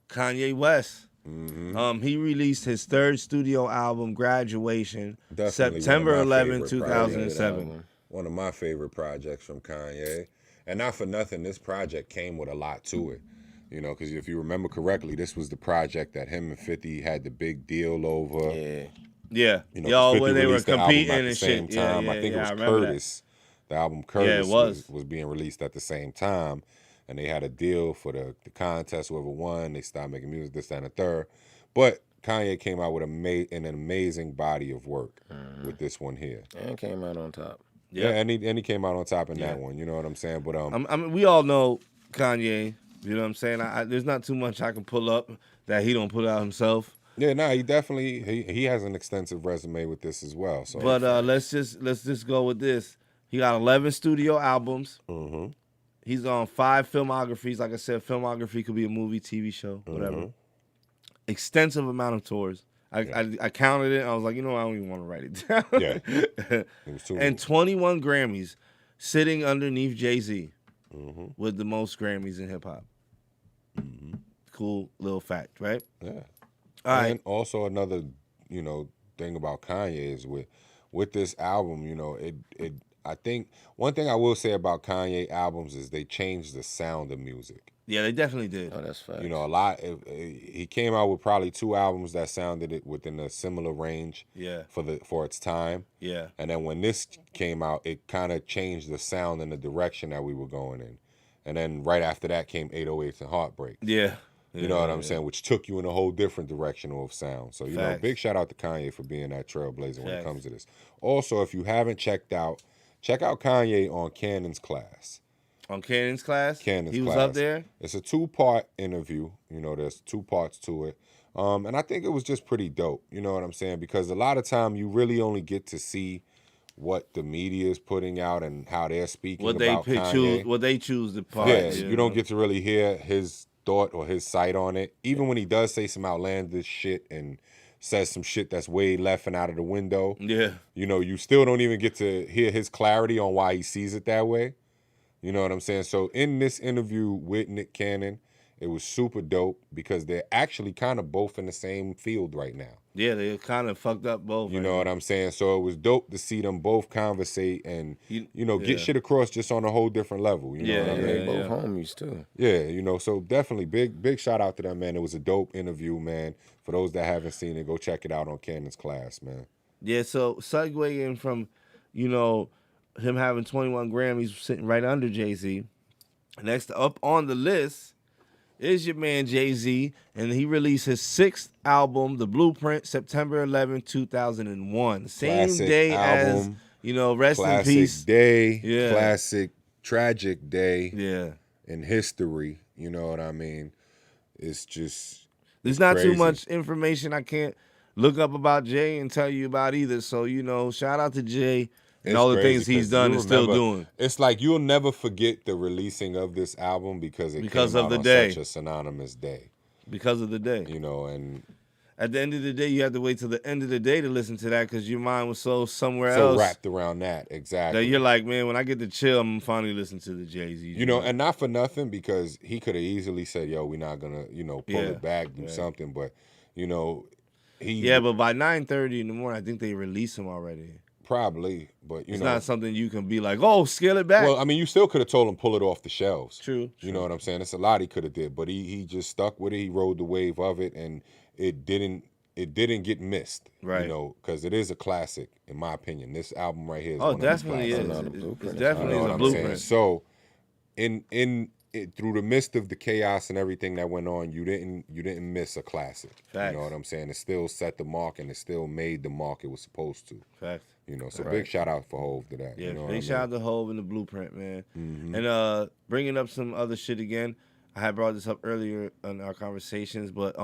Speaker 3: Kanye West.
Speaker 4: Mm-hmm.
Speaker 3: He released his 3rd studio album, Graduation,
Speaker 4: Definitely
Speaker 3: September
Speaker 4: one of my
Speaker 3: 11,
Speaker 4: favorite
Speaker 3: 2007.
Speaker 4: One of my favorite projects from Kanye. And not for nothing, this project came with a lot to it. Because if you remember correctly, this was the project that him and 50 had the big deal over.
Speaker 5: Yeah.
Speaker 3: Yeah,
Speaker 4: 'cause
Speaker 3: yo,
Speaker 4: 50
Speaker 3: when they were
Speaker 4: released the album
Speaker 3: competing
Speaker 4: at the
Speaker 3: and
Speaker 4: same
Speaker 3: shit.
Speaker 4: time.
Speaker 3: Yeah,
Speaker 4: I think it was
Speaker 3: remember that.
Speaker 4: Curtis. The album Curtis
Speaker 3: it
Speaker 4: was being released at the same time. And they had a deal for the contest. Whoever won, they stopped making music, this, that, and the third. But Kanye came out with an amazing body of work with this one here.
Speaker 5: And came out on top.
Speaker 4: Yeah, and he came out on top in that one. You know what I'm saying? But
Speaker 3: I mean, we all know Kanye. You know what I'm saying? There's not too much I can pull up that he don't put out himself.
Speaker 4: yeah, he definitely he has an extensive resume with this as well. So,
Speaker 3: But let's just go with this. He got 11 studio albums.
Speaker 4: mm-hmm.
Speaker 3: He's on 5 filmographies. Like I said, filmography could be a movie, TV show, whatever. Extensive amount of tours. I counted it. I was like, I don't even want to write it down.
Speaker 4: Yeah, it was too.
Speaker 3: And 21 Grammys, sitting underneath Jay-Z with the most Grammys in hip hop. Cool little fact, right?
Speaker 4: Yeah.
Speaker 3: All right.
Speaker 4: And also another, thing about Kanye is with this album, I think one thing I will say about Kanye albums is they changed the sound of music.
Speaker 3: Yeah, they definitely did.
Speaker 5: Oh, that's facts.
Speaker 4: You know, a lot. He came out with probably 2 albums that sounded it within a similar range.
Speaker 3: Yeah.
Speaker 4: For its time.
Speaker 3: Yeah.
Speaker 4: And then when this came out, it kind of changed the sound and the direction that we were going in. And then right after that came 808s and Heartbreak.
Speaker 3: Yeah.
Speaker 4: You know what I'm saying? Which took you in a whole different direction of sound. So, you know,
Speaker 3: Facts.
Speaker 4: big shout out to Kanye for being that trailblazer when it
Speaker 3: Facts.
Speaker 4: comes to this. Also, if you haven't check out Kanye on Cannon's Class.
Speaker 3: On Cannon's Class?
Speaker 4: Cannon's
Speaker 3: He was
Speaker 4: Class.
Speaker 3: up there?
Speaker 4: It's a 2-part interview. You know, there's 2 parts to it. And I think it was just pretty dope. You know what I'm saying? Because a lot of time you really only get to see what the media is putting out and how they're speaking about Kanye.
Speaker 3: What they choose to part.
Speaker 4: Yeah, you don't get to really hear his thought or his sight on it. Even when he does say some outlandish shit and says some shit that's way left and out of the window.
Speaker 3: Yeah.
Speaker 4: You know, you still don't even get to hear his clarity on why he sees it that way. You know what I'm saying? So in this interview with Nick Cannon, it was super dope because they're actually kind of both in the same field right now.
Speaker 3: Yeah, they kind of fucked up both.
Speaker 4: You know what I'm saying? So it was dope to see them both conversate and, get shit across just on a whole different level. You know what I mean?
Speaker 5: They both homies too.
Speaker 4: Yeah, you know, so definitely big shout out to them, man. It was a dope interview, man. For those that haven't seen it, go check it out on Cannon's Class, man.
Speaker 3: Yeah, so segueing from, him having 21 Grammys sitting right under Jay-Z, next up on the list is your man Jay-Z, and he released his 6th album, The Blueprint, September 11, 2001. Same
Speaker 4: Classic
Speaker 3: day
Speaker 4: album,
Speaker 3: as, rest in
Speaker 4: classic
Speaker 3: peace.
Speaker 4: day,
Speaker 3: Yeah.
Speaker 4: classic, tragic day
Speaker 3: Yeah.
Speaker 4: in history. You know what I mean? It's just
Speaker 3: There's not too
Speaker 4: crazy.
Speaker 3: much information I can't look up about Jay and tell you about either. So, shout out to Jay and
Speaker 4: It's
Speaker 3: all the
Speaker 4: crazy
Speaker 3: things he's
Speaker 4: 'cause
Speaker 3: done
Speaker 4: you
Speaker 3: and still
Speaker 4: remember-
Speaker 3: doing.
Speaker 4: It's like you'll never forget the releasing of this album because it
Speaker 3: Because
Speaker 4: came
Speaker 3: of
Speaker 4: out
Speaker 3: the
Speaker 4: on
Speaker 3: day.
Speaker 4: such a synonymous day.
Speaker 3: Because of the day.
Speaker 4: You know, and
Speaker 3: At the end of the day, you have to wait till the end of the day to listen to that because your mind was so somewhere
Speaker 4: so
Speaker 3: else
Speaker 4: wrapped around that, exactly.
Speaker 3: that you're like, man, when I get to chill, I'm finally listening to the Jay-Z.
Speaker 4: You know, and not for nothing because he could have easily said, yo, we're not going to, pull it back, do something. But,
Speaker 3: but by 9:30 in the morning, I think they released him already.
Speaker 4: Probably, but,
Speaker 3: It's not something you can be like, oh, scale it back.
Speaker 4: Well, I mean, you still could have told him pull it off the shelves.
Speaker 3: True.
Speaker 4: You know what I'm saying? It's a lot he could have did, but he just stuck with it. He rode the wave of it, and it didn't get missed.
Speaker 3: Right.
Speaker 4: You know, because it is a classic, in my opinion. This album right here is
Speaker 3: Oh,
Speaker 4: one
Speaker 3: definitely
Speaker 4: of
Speaker 3: is.
Speaker 4: the classics.
Speaker 3: It's definitely
Speaker 4: You know
Speaker 3: is
Speaker 4: what
Speaker 3: a
Speaker 4: I'm
Speaker 3: blueprint.
Speaker 4: saying? So, through the midst of the chaos and everything that went on, you didn't miss a classic.
Speaker 3: Facts.
Speaker 4: You know what I'm saying? It still set the mark, and it still made the mark it was supposed to.
Speaker 3: Fact.
Speaker 4: You know, so big shout out for Hov to that.
Speaker 3: Yeah,
Speaker 4: you know what
Speaker 3: big
Speaker 4: I
Speaker 3: shout out
Speaker 4: mean?
Speaker 3: to Hov and the Blueprint, man. And bringing up some other shit again. I had brought this up earlier in our conversations, but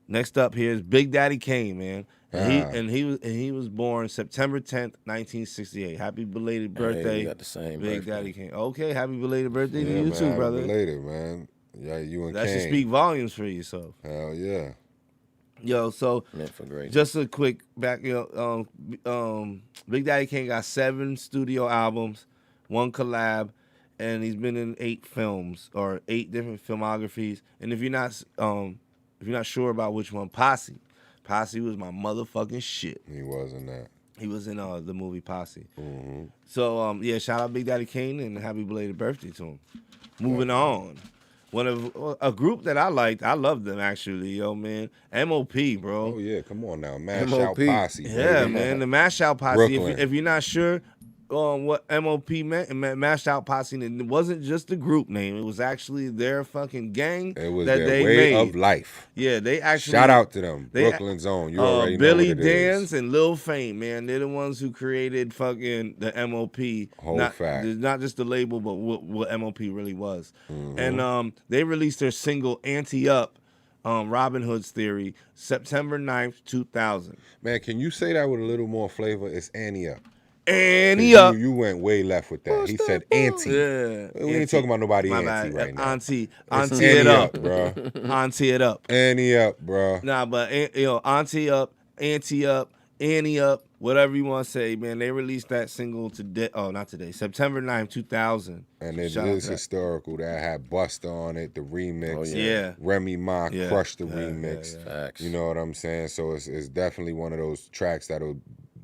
Speaker 3: next up here is Big Daddy Kane, man. And he was born September 10th, 1968. Happy belated birthday,
Speaker 5: you got the same
Speaker 3: Big
Speaker 5: birthday.
Speaker 3: Daddy Kane. Okay, happy belated birthday to you
Speaker 4: man,
Speaker 3: too,
Speaker 4: happy
Speaker 3: brother.
Speaker 4: belated, man. Yeah, you and
Speaker 3: That should
Speaker 4: Kane.
Speaker 3: speak volumes for yourself.
Speaker 4: Hell yeah.
Speaker 3: Yo, so
Speaker 5: Meant for great.
Speaker 3: just a quick back, Big Daddy Kane got 7 studio albums, 1 collab, and he's been in 8 films or 8 different filmographies. And if you're not sure about which one, Posse was my motherfucking shit.
Speaker 4: He was in that.
Speaker 3: He was in the movie Posse.
Speaker 4: Mm-hmm.
Speaker 3: So shout out Big Daddy Kane and happy belated birthday to him. Moving on. One of a group that I liked, I loved them actually, yo man. MOP, bro.
Speaker 4: Oh yeah, come on now, Mash
Speaker 5: MOP.
Speaker 4: Out Posse.
Speaker 3: Yeah,
Speaker 4: baby.
Speaker 3: man, the Mash Out Posse.
Speaker 4: Brooklyn.
Speaker 3: If you're not sure what MOP meant, Mash Out Posse, it wasn't just the group name. It was actually their fucking gang
Speaker 4: It was
Speaker 3: that
Speaker 4: their
Speaker 3: they
Speaker 4: way
Speaker 3: made.
Speaker 4: of life.
Speaker 3: Yeah, they actually
Speaker 4: Shout out to them,
Speaker 3: they-
Speaker 4: Brooklyn Zone. You already know
Speaker 3: Billy
Speaker 4: what it is.
Speaker 3: Danz and Lil Fame, man. They're the ones who created fucking the MOP.
Speaker 4: Whole
Speaker 3: not,
Speaker 4: fact.
Speaker 3: not just the label, but what MOP really was.
Speaker 4: Mm-hmm.
Speaker 3: And they released their single Ante Up, Robin Hood's Theory, September 9th, 2000.
Speaker 4: Man, can you say that with a little more flavor? It's Annie Up.
Speaker 3: Ante Up.
Speaker 4: You went way left with that. He said auntie.
Speaker 3: Yeah.
Speaker 4: We ain't talking about nobody
Speaker 3: My
Speaker 4: auntie
Speaker 3: bad.
Speaker 4: right now.
Speaker 3: Auntie
Speaker 4: It's
Speaker 3: it up.
Speaker 4: bro.
Speaker 3: Auntie it up.
Speaker 4: Annie Up, bro.
Speaker 3: Nah, but Auntie Up, Ante Up, Annie Up, whatever you want to say, man. They released that single today. Oh, not today. September 9th, 2000.
Speaker 4: And it
Speaker 3: Shout out
Speaker 4: is
Speaker 3: to that.
Speaker 4: historical. That had Busta on it, the remix.
Speaker 5: Oh,
Speaker 3: Yeah.
Speaker 4: Remy Ma crushed the
Speaker 3: Yeah,
Speaker 4: remix.
Speaker 5: Facts.
Speaker 4: You know what I'm saying? So it's definitely one of those tracks that'll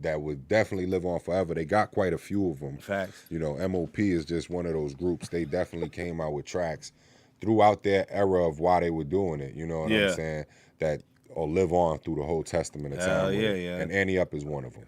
Speaker 4: that would definitely live on forever. They got quite a few of them.
Speaker 3: Facts.
Speaker 4: You know, MOP is just one of those groups. They definitely came out with tracks throughout their era of why they were doing it. You know what I'm saying? That or live on through the whole testament of time.
Speaker 3: Yeah,
Speaker 4: with it.
Speaker 3: yeah.
Speaker 4: And Annie Up is one of them.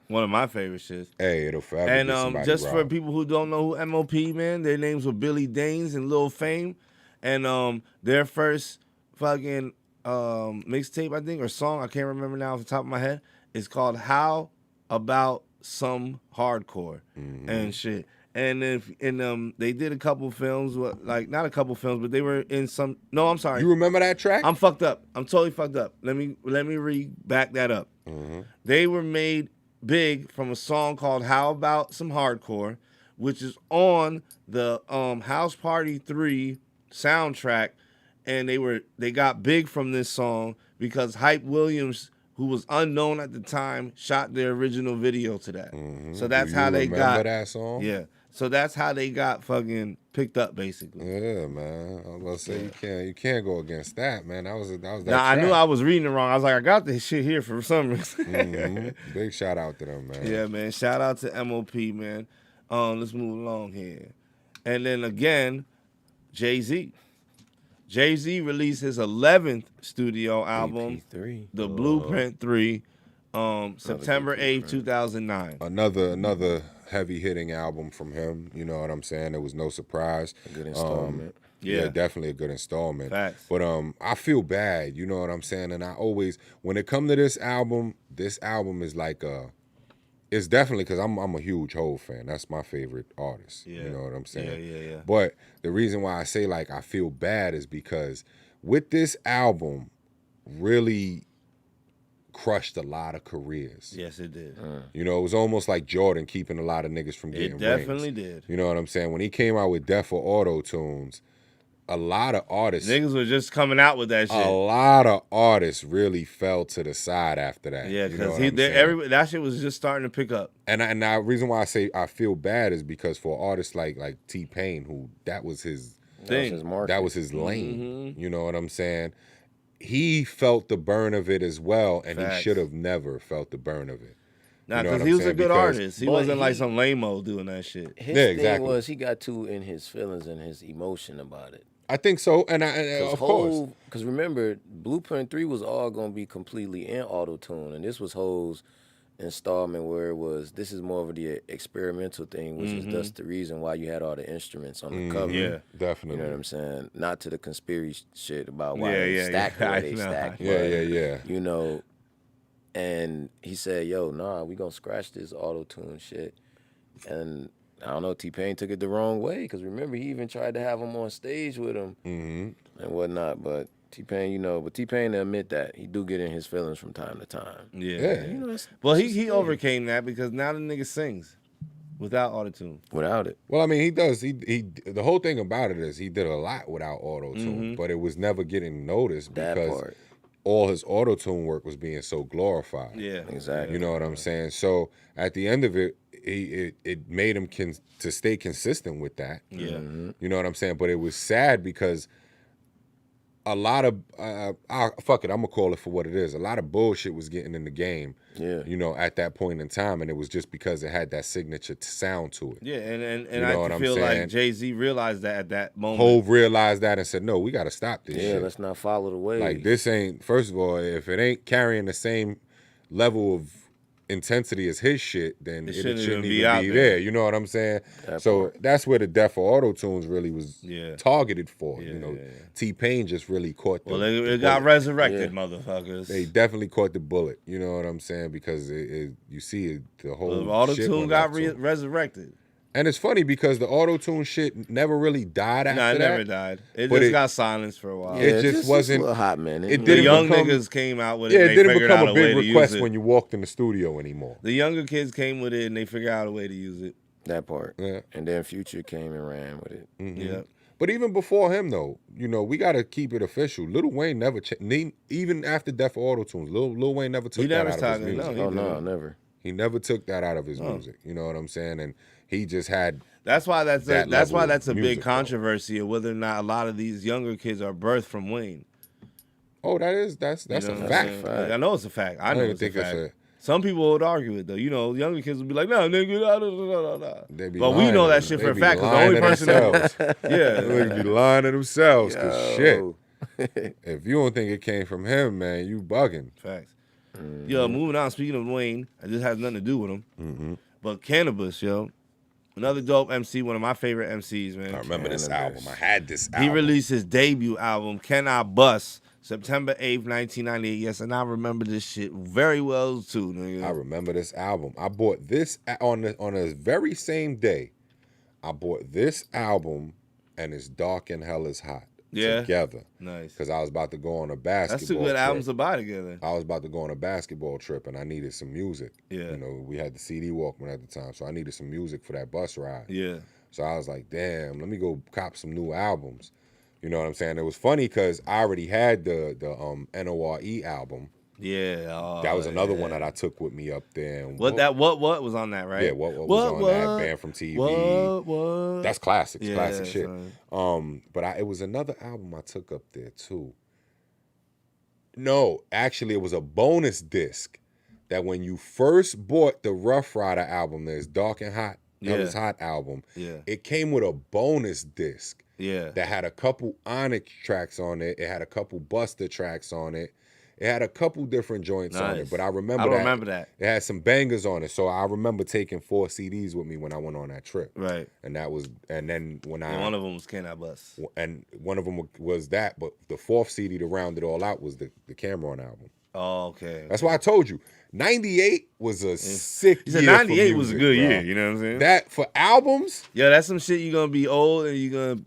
Speaker 3: One of my favorite shits.
Speaker 4: Hey, it'll forever
Speaker 3: And
Speaker 4: get somebody
Speaker 3: just for
Speaker 4: robbed.
Speaker 3: people who don't know who MOP, man, their names were Billy Danes and Lil Fame. And their first fucking mixtape, I think, or song, I can't remember now off the top of my head, is called How About Some Hardcore and shit. And they did a couple films, like not a couple films, but they were in some. No, I'm sorry.
Speaker 4: You remember that track?
Speaker 3: I'm fucked up. I'm totally fucked up. Let me back that up. They were made big from a song called How About Some Hardcore, which is on the House Party 3 soundtrack, and they got big from this song because Hype Williams, who was unknown at the time, shot their original video to that. So that's how they got
Speaker 4: that song.
Speaker 3: Yeah. So that's how they got fucking picked up, basically.
Speaker 4: Yeah, man. I was about to say you can't go against that, man. That was that.
Speaker 3: Now I
Speaker 4: track.
Speaker 3: knew I was reading it wrong. I was like, I got this shit here for some reason.
Speaker 4: Big shout out to them, man.
Speaker 3: Yeah, man. Shout out to MOP, man. Let's move along here. And then again, Jay-Z. Jay-Z released his 11th studio album,
Speaker 5: EP3.
Speaker 3: The Blueprint 3, September 8th, 2009.
Speaker 4: Another heavy hitting album from him. You know what I'm saying? It was no surprise.
Speaker 5: A good installment.
Speaker 3: Yeah.
Speaker 4: Definitely a good installment.
Speaker 3: Facts.
Speaker 4: But I feel bad, you know what I'm saying? And I always, when it come to this album is like it's definitely because I'm a huge Hov fan. That's my favorite artist.
Speaker 3: Yeah.
Speaker 4: You know what I'm saying?
Speaker 3: Yeah.
Speaker 4: But the reason why I say like I feel bad is because with this album really crushed a lot of careers.
Speaker 3: Yes, it did.
Speaker 4: You know, it was almost like Jordan keeping a lot of niggas from getting
Speaker 3: It definitely
Speaker 4: rings.
Speaker 3: did.
Speaker 4: You know what I'm saying? When he came out with Death for Auto Tunes, a lot of artists,
Speaker 3: Niggas were just coming out with that shit.
Speaker 4: a lot of artists really fell to the side after that.
Speaker 3: Yeah,
Speaker 4: You know
Speaker 3: because
Speaker 4: what I'm saying?
Speaker 3: that shit was just starting to pick up.
Speaker 4: And the reason why I say I feel bad is because for artists like T-Pain, who that was his
Speaker 3: Thing.
Speaker 5: His market.
Speaker 4: that was his lane. You know what I'm saying? He felt the burn of it as well, and
Speaker 3: Facts.
Speaker 4: he should have never felt the burn of it.
Speaker 3: Nah,
Speaker 4: You know
Speaker 3: because
Speaker 4: what
Speaker 3: he
Speaker 4: I'm
Speaker 3: was a
Speaker 4: saying?
Speaker 3: good
Speaker 4: Because-
Speaker 3: artist. He
Speaker 5: But
Speaker 3: wasn't like
Speaker 5: he-
Speaker 3: some lame-o doing that shit.
Speaker 5: His
Speaker 4: Yeah,
Speaker 5: thing
Speaker 4: exactly.
Speaker 5: was he got too in his feelings and his emotion about it.
Speaker 4: I think so, and of course.
Speaker 5: Because remember, Blueprint 3 was all going to be completely in auto-tune, and this was Hov's installment where it was, this is more of the experimental thing, which is thus the reason why you had all the instruments on the cover.
Speaker 3: Yeah.
Speaker 4: Definitely.
Speaker 5: You know what I'm saying? Not to the conspiracy shit about why
Speaker 3: Yeah,
Speaker 5: they
Speaker 3: yeah,
Speaker 5: stacked
Speaker 3: yeah.
Speaker 5: the way
Speaker 3: I
Speaker 5: they
Speaker 3: know.
Speaker 5: stacked.
Speaker 4: Yeah,
Speaker 5: but,
Speaker 4: yeah.
Speaker 5: You know, and he said, yo, nah, we gonna scratch this auto-tune shit. And I don't know, T-Pain took it the wrong way, because remember, he even tried to have him on stage with him and whatnot, but T-Pain, T-Pain to admit that, he do get in his feelings from time to time.
Speaker 3: Yeah.
Speaker 5: You know, that's
Speaker 3: Well,
Speaker 5: just
Speaker 3: he
Speaker 5: the thing.
Speaker 3: overcame that because now the nigga sings without autotune.
Speaker 5: Without it.
Speaker 4: Well, I mean, he does. He the whole thing about it is he did a lot without auto tune, but it was never getting noticed
Speaker 5: That
Speaker 4: because
Speaker 5: part.
Speaker 4: all his auto tune work was being so glorified.
Speaker 3: Yeah.
Speaker 5: Exactly.
Speaker 4: You know what I'm saying? So at the end of it, it made him to stay consistent with that.
Speaker 3: Yeah.
Speaker 4: You know what I'm saying? But it was sad because a lot of fuck it, I'm gonna call it for what it is. A lot of bullshit was getting in the game.
Speaker 5: Yeah.
Speaker 4: You know, at that point in time, and it was just because it had that signature sound to it.
Speaker 3: Yeah, and
Speaker 4: You know what
Speaker 3: I
Speaker 4: I'm
Speaker 3: feel like
Speaker 4: saying?
Speaker 3: Jay-Z realized that at that moment.
Speaker 4: Hov realized that and said, "No, we got to stop this
Speaker 5: Yeah,
Speaker 4: shit.
Speaker 5: let's not follow the way.
Speaker 4: Like this ain't. First of all, if it ain't carrying the same level of intensity as his shit, then it shouldn't even be
Speaker 3: out
Speaker 4: there.
Speaker 3: there.
Speaker 4: You know what I'm saying?
Speaker 5: That
Speaker 4: So
Speaker 5: part.
Speaker 4: that's where the Death for Auto Tunes really was
Speaker 3: Yeah.
Speaker 4: targeted for.
Speaker 3: Yeah,
Speaker 4: you know,
Speaker 3: yeah, yeah.
Speaker 4: T-Pain just really caught the.
Speaker 3: Well,
Speaker 4: the
Speaker 3: it got
Speaker 4: bullet.
Speaker 3: resurrected, motherfuckers.
Speaker 4: They definitely caught the bullet. You know what I'm saying? Because you see the whole
Speaker 3: The auto
Speaker 4: shit
Speaker 3: tune
Speaker 4: went
Speaker 3: got
Speaker 4: off to him.
Speaker 3: resurrected.
Speaker 4: And it's funny because the auto tune shit never really died after
Speaker 3: Nah, it
Speaker 4: that.
Speaker 3: never died. It
Speaker 4: But
Speaker 3: just
Speaker 4: it-
Speaker 3: got silenced for a while.
Speaker 4: it just wasn't-
Speaker 5: a little hot, man.
Speaker 4: it
Speaker 3: The
Speaker 4: didn't
Speaker 3: young
Speaker 4: become-
Speaker 3: niggas came out with it.
Speaker 4: Yeah,
Speaker 3: and
Speaker 4: it
Speaker 3: they
Speaker 4: didn't
Speaker 3: figured
Speaker 4: become
Speaker 3: out
Speaker 4: a
Speaker 3: way
Speaker 4: big
Speaker 3: to
Speaker 4: request
Speaker 3: use it.
Speaker 4: when you walked in the studio anymore.
Speaker 3: The younger kids came with it and they figured out a way to use it.
Speaker 5: That part.
Speaker 4: Yeah.
Speaker 5: And then Future came and ran with it.
Speaker 3: Yeah.
Speaker 4: But even before him, though, you know, we got to keep it official. Lil Wayne never, even after Death for Auto Tunes, Lil Wayne never took
Speaker 3: He
Speaker 4: that
Speaker 3: never
Speaker 4: out of
Speaker 3: talked-
Speaker 4: his music.
Speaker 3: no, he
Speaker 5: Oh, no,
Speaker 3: didn't.
Speaker 5: never.
Speaker 4: He never took that out of his music. You know what I'm saying? And he just had.
Speaker 3: That's why that's
Speaker 4: That
Speaker 3: that's why
Speaker 4: level
Speaker 3: that's a
Speaker 4: of
Speaker 3: big
Speaker 4: music, though.
Speaker 3: controversy of whether or not a lot of these younger kids are birthed from Wayne.
Speaker 4: Oh, that's
Speaker 3: You know
Speaker 4: a
Speaker 3: what I'm
Speaker 4: fact.
Speaker 3: saying? Like, I know it's a fact. I
Speaker 4: I
Speaker 3: know
Speaker 4: don't even
Speaker 3: it's a
Speaker 4: think it's
Speaker 3: fact.
Speaker 4: a.
Speaker 3: Some people would argue it though. You know, younger kids would be like, "No, nigga, nah."
Speaker 4: They be
Speaker 3: But we know that shit
Speaker 4: they
Speaker 3: for a
Speaker 4: be
Speaker 3: fact. Cause the
Speaker 4: lying
Speaker 3: only
Speaker 4: to
Speaker 3: person that,
Speaker 4: themselves.
Speaker 3: yeah,
Speaker 4: They be lying to themselves. Cause shit,
Speaker 5: Yo.
Speaker 4: if you don't think it came from him, man, you bugging.
Speaker 3: facts. Yo, moving on. Speaking of Wayne, this has nothing to do with him. But Cannabis, yo, another dope MC, one of my favorite MCs, man.
Speaker 4: I remember this
Speaker 5: Cannabis.
Speaker 4: album. I had this
Speaker 3: He
Speaker 4: album.
Speaker 3: released his debut album, Can I Bust, September 8th, 1998. Yes, and I remember this shit very well, too, nigga.
Speaker 4: I remember this album. I bought this on the very same day. I bought this album and It's Dark and Hell is Hot together.
Speaker 3: Nice.
Speaker 4: Because I was about to go on a basketball
Speaker 3: That's two good
Speaker 4: trip.
Speaker 3: albums to buy together.
Speaker 4: I was about to go on a basketball trip and I needed some music.
Speaker 3: Yeah.
Speaker 4: You know, we had the CD Walkman at the time, so I needed some music for that bus ride.
Speaker 3: Yeah.
Speaker 4: So I was like, damn, let me go cop some new albums. You know what I'm saying? It was funny because I already had the NORE album.
Speaker 3: Yeah.
Speaker 4: That was another one that I took with me up there. And
Speaker 3: What was on that, right?
Speaker 4: Yeah, what was on that? Band from TV.
Speaker 3: What?
Speaker 4: That's classics,
Speaker 3: Yeah,
Speaker 4: classic shit.
Speaker 3: son.
Speaker 4: But it was another album I took up there too. No, actually, it was a bonus disc that when you first bought the Rough Rider album, there's Dark and Hot, Hell is Hot album.
Speaker 3: Yeah.
Speaker 4: It came with a bonus disc
Speaker 3: Yeah.
Speaker 4: that had a couple Onyx tracks on it. It had a couple Buster tracks on it. It had a couple different joints on it,
Speaker 3: Nice.
Speaker 4: but I remember
Speaker 3: I don't remember that.
Speaker 4: It had some bangers on it, so I remember taking 4 CDs with me when I went on that trip.
Speaker 3: Right.
Speaker 4: And then when
Speaker 3: And one of them was Can I Bust.
Speaker 4: and one of them was that, but the 4th CD to round it all out was the Cameron album.
Speaker 3: Oh, okay.
Speaker 4: That's why I told you, 98 was a sick
Speaker 3: He
Speaker 4: year.
Speaker 3: said 98
Speaker 4: for
Speaker 3: was a
Speaker 4: music,
Speaker 3: good
Speaker 4: bro.
Speaker 3: year, you know what I'm saying?
Speaker 4: That for albums,
Speaker 3: Yeah, that's some shit. You're gonna be old and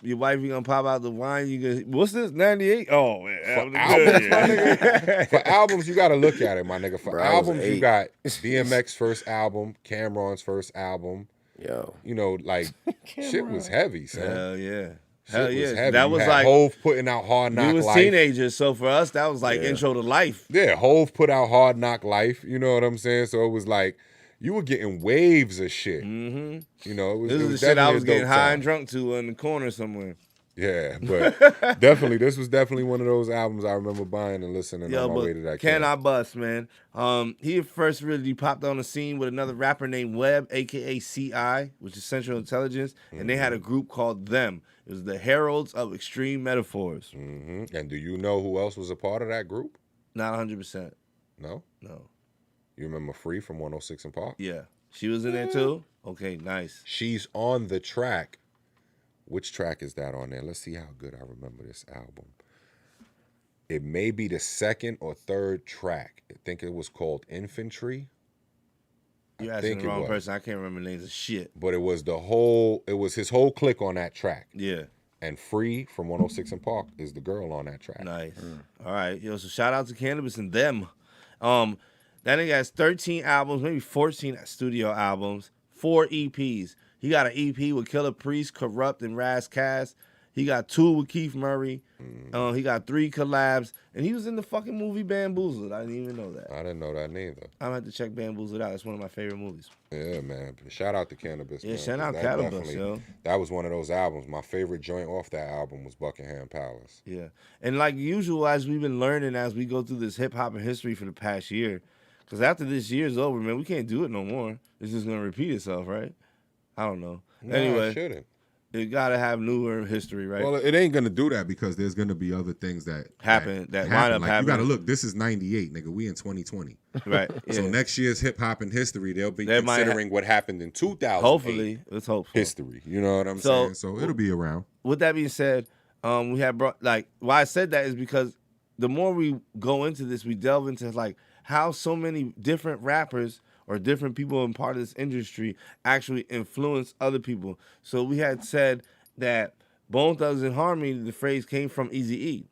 Speaker 3: your wife gonna pop out the wine. You gonna, what's this? 98? Oh man, that was a
Speaker 4: albums,
Speaker 3: good
Speaker 4: my
Speaker 3: year.
Speaker 4: nigga. For albums, you got to look at it, my nigga. For
Speaker 5: Bro, I was
Speaker 4: albums, you
Speaker 5: 8.
Speaker 4: got DMX first album, Cameron's first album.
Speaker 5: Yo.
Speaker 4: You know, like shit was heavy, son.
Speaker 3: Hell yeah,
Speaker 4: Shit
Speaker 3: hell
Speaker 4: was
Speaker 3: yeah.
Speaker 4: heavy.
Speaker 3: That
Speaker 4: You
Speaker 3: was
Speaker 4: had
Speaker 3: like
Speaker 4: Hove putting out Hard Knock
Speaker 3: we was
Speaker 4: Life.
Speaker 3: teenagers, so for us that was like
Speaker 5: Yeah.
Speaker 3: intro to life.
Speaker 4: Yeah, Hove put out Hard Knock Life. You know what I'm saying? So it was like you were getting waves of shit.
Speaker 3: Mm-hmm.
Speaker 4: You know, it was.
Speaker 3: This
Speaker 4: it
Speaker 3: is the
Speaker 4: was
Speaker 3: shit I
Speaker 4: definitely
Speaker 3: was
Speaker 4: a
Speaker 3: getting
Speaker 4: dope
Speaker 3: high
Speaker 4: time.
Speaker 3: and drunk to in the corner somewhere.
Speaker 4: Yeah, but definitely, this was definitely one of those albums I remember buying and listening
Speaker 3: Yo,
Speaker 4: on my
Speaker 3: but
Speaker 4: way to that.
Speaker 3: Can
Speaker 4: camp.
Speaker 3: I Bust, man? He first really popped on the scene with another rapper named Webb, aka CI, which is Central Intelligence, and they had a group called Them. It was the Heralds of Extreme Metaphors.
Speaker 4: Mm-hmm. And do you know who else was a part of that group?
Speaker 3: Not 100%.
Speaker 4: No.
Speaker 3: No.
Speaker 4: You remember Free from 106 and Park?
Speaker 3: Yeah. She was in there too? Okay, nice.
Speaker 4: She's on the track. Which track is that on there? Let's see how good I remember this album. It may be the 2nd or 3rd track. I think it was called Infantry.
Speaker 3: You're
Speaker 4: I
Speaker 3: asking
Speaker 4: think
Speaker 3: the
Speaker 4: it
Speaker 3: wrong
Speaker 4: was.
Speaker 3: person. I can't remember names of shit.
Speaker 4: But it was his whole clique on that track.
Speaker 3: Yeah.
Speaker 4: And Free from 106 and Park is the girl on that track.
Speaker 3: Nice. All right. Yo, so shout out to Cannabis and Them. That nigga has 13 albums, maybe 14 studio albums, 4 EPs. He got an EP with Killer Priest, Corrupt, and Raz Kass. He got 2 with Keith Murray. He got 3 collabs. And he was in the fucking movie Bamboozled. I didn't even know that.
Speaker 4: I didn't know that neither.
Speaker 3: I'm going to have to check Bamboozled out. It's one of my favorite movies.
Speaker 4: Yeah, man. Shout out to Cannabis.
Speaker 3: Yeah,
Speaker 4: man,
Speaker 3: shout
Speaker 4: 'cause
Speaker 3: out
Speaker 4: that
Speaker 3: Cannabis,
Speaker 4: definitely-
Speaker 3: yo.
Speaker 4: That was one of those albums. My favorite joint off that album was Buckingham Palace.
Speaker 3: Yeah. And like usual, as we've been learning as we go through this hip-hop and history for the past year, because after this year's over, man, we can't do it no more. It's just going to repeat itself, right? I don't know.
Speaker 4: No,
Speaker 3: Anyway.
Speaker 4: it shouldn't.
Speaker 3: You gotta have newer history, right?
Speaker 7: Well, it ain't gonna do that because there's gonna be other things that
Speaker 3: Happen, that wind
Speaker 7: happen.
Speaker 3: up
Speaker 7: Like,
Speaker 3: happening.
Speaker 7: you gotta look. This is '98, nigga. We in 2020.
Speaker 3: Right.
Speaker 7: So
Speaker 3: yeah.
Speaker 7: next year's hip hop and history, they'll be
Speaker 3: They might
Speaker 4: Considering what happened in 2008
Speaker 3: hopefully, let's hope so.
Speaker 4: history. You know what I'm
Speaker 3: So-
Speaker 4: saying?
Speaker 7: so it'll be around.
Speaker 3: With that being said, we have brought why I said that is because the more we go into this, we delve into like how so many different rappers or different people in part of this industry actually influence other people. So we had said that Bone Thugs and Harmony, the phrase came from Eazy-E.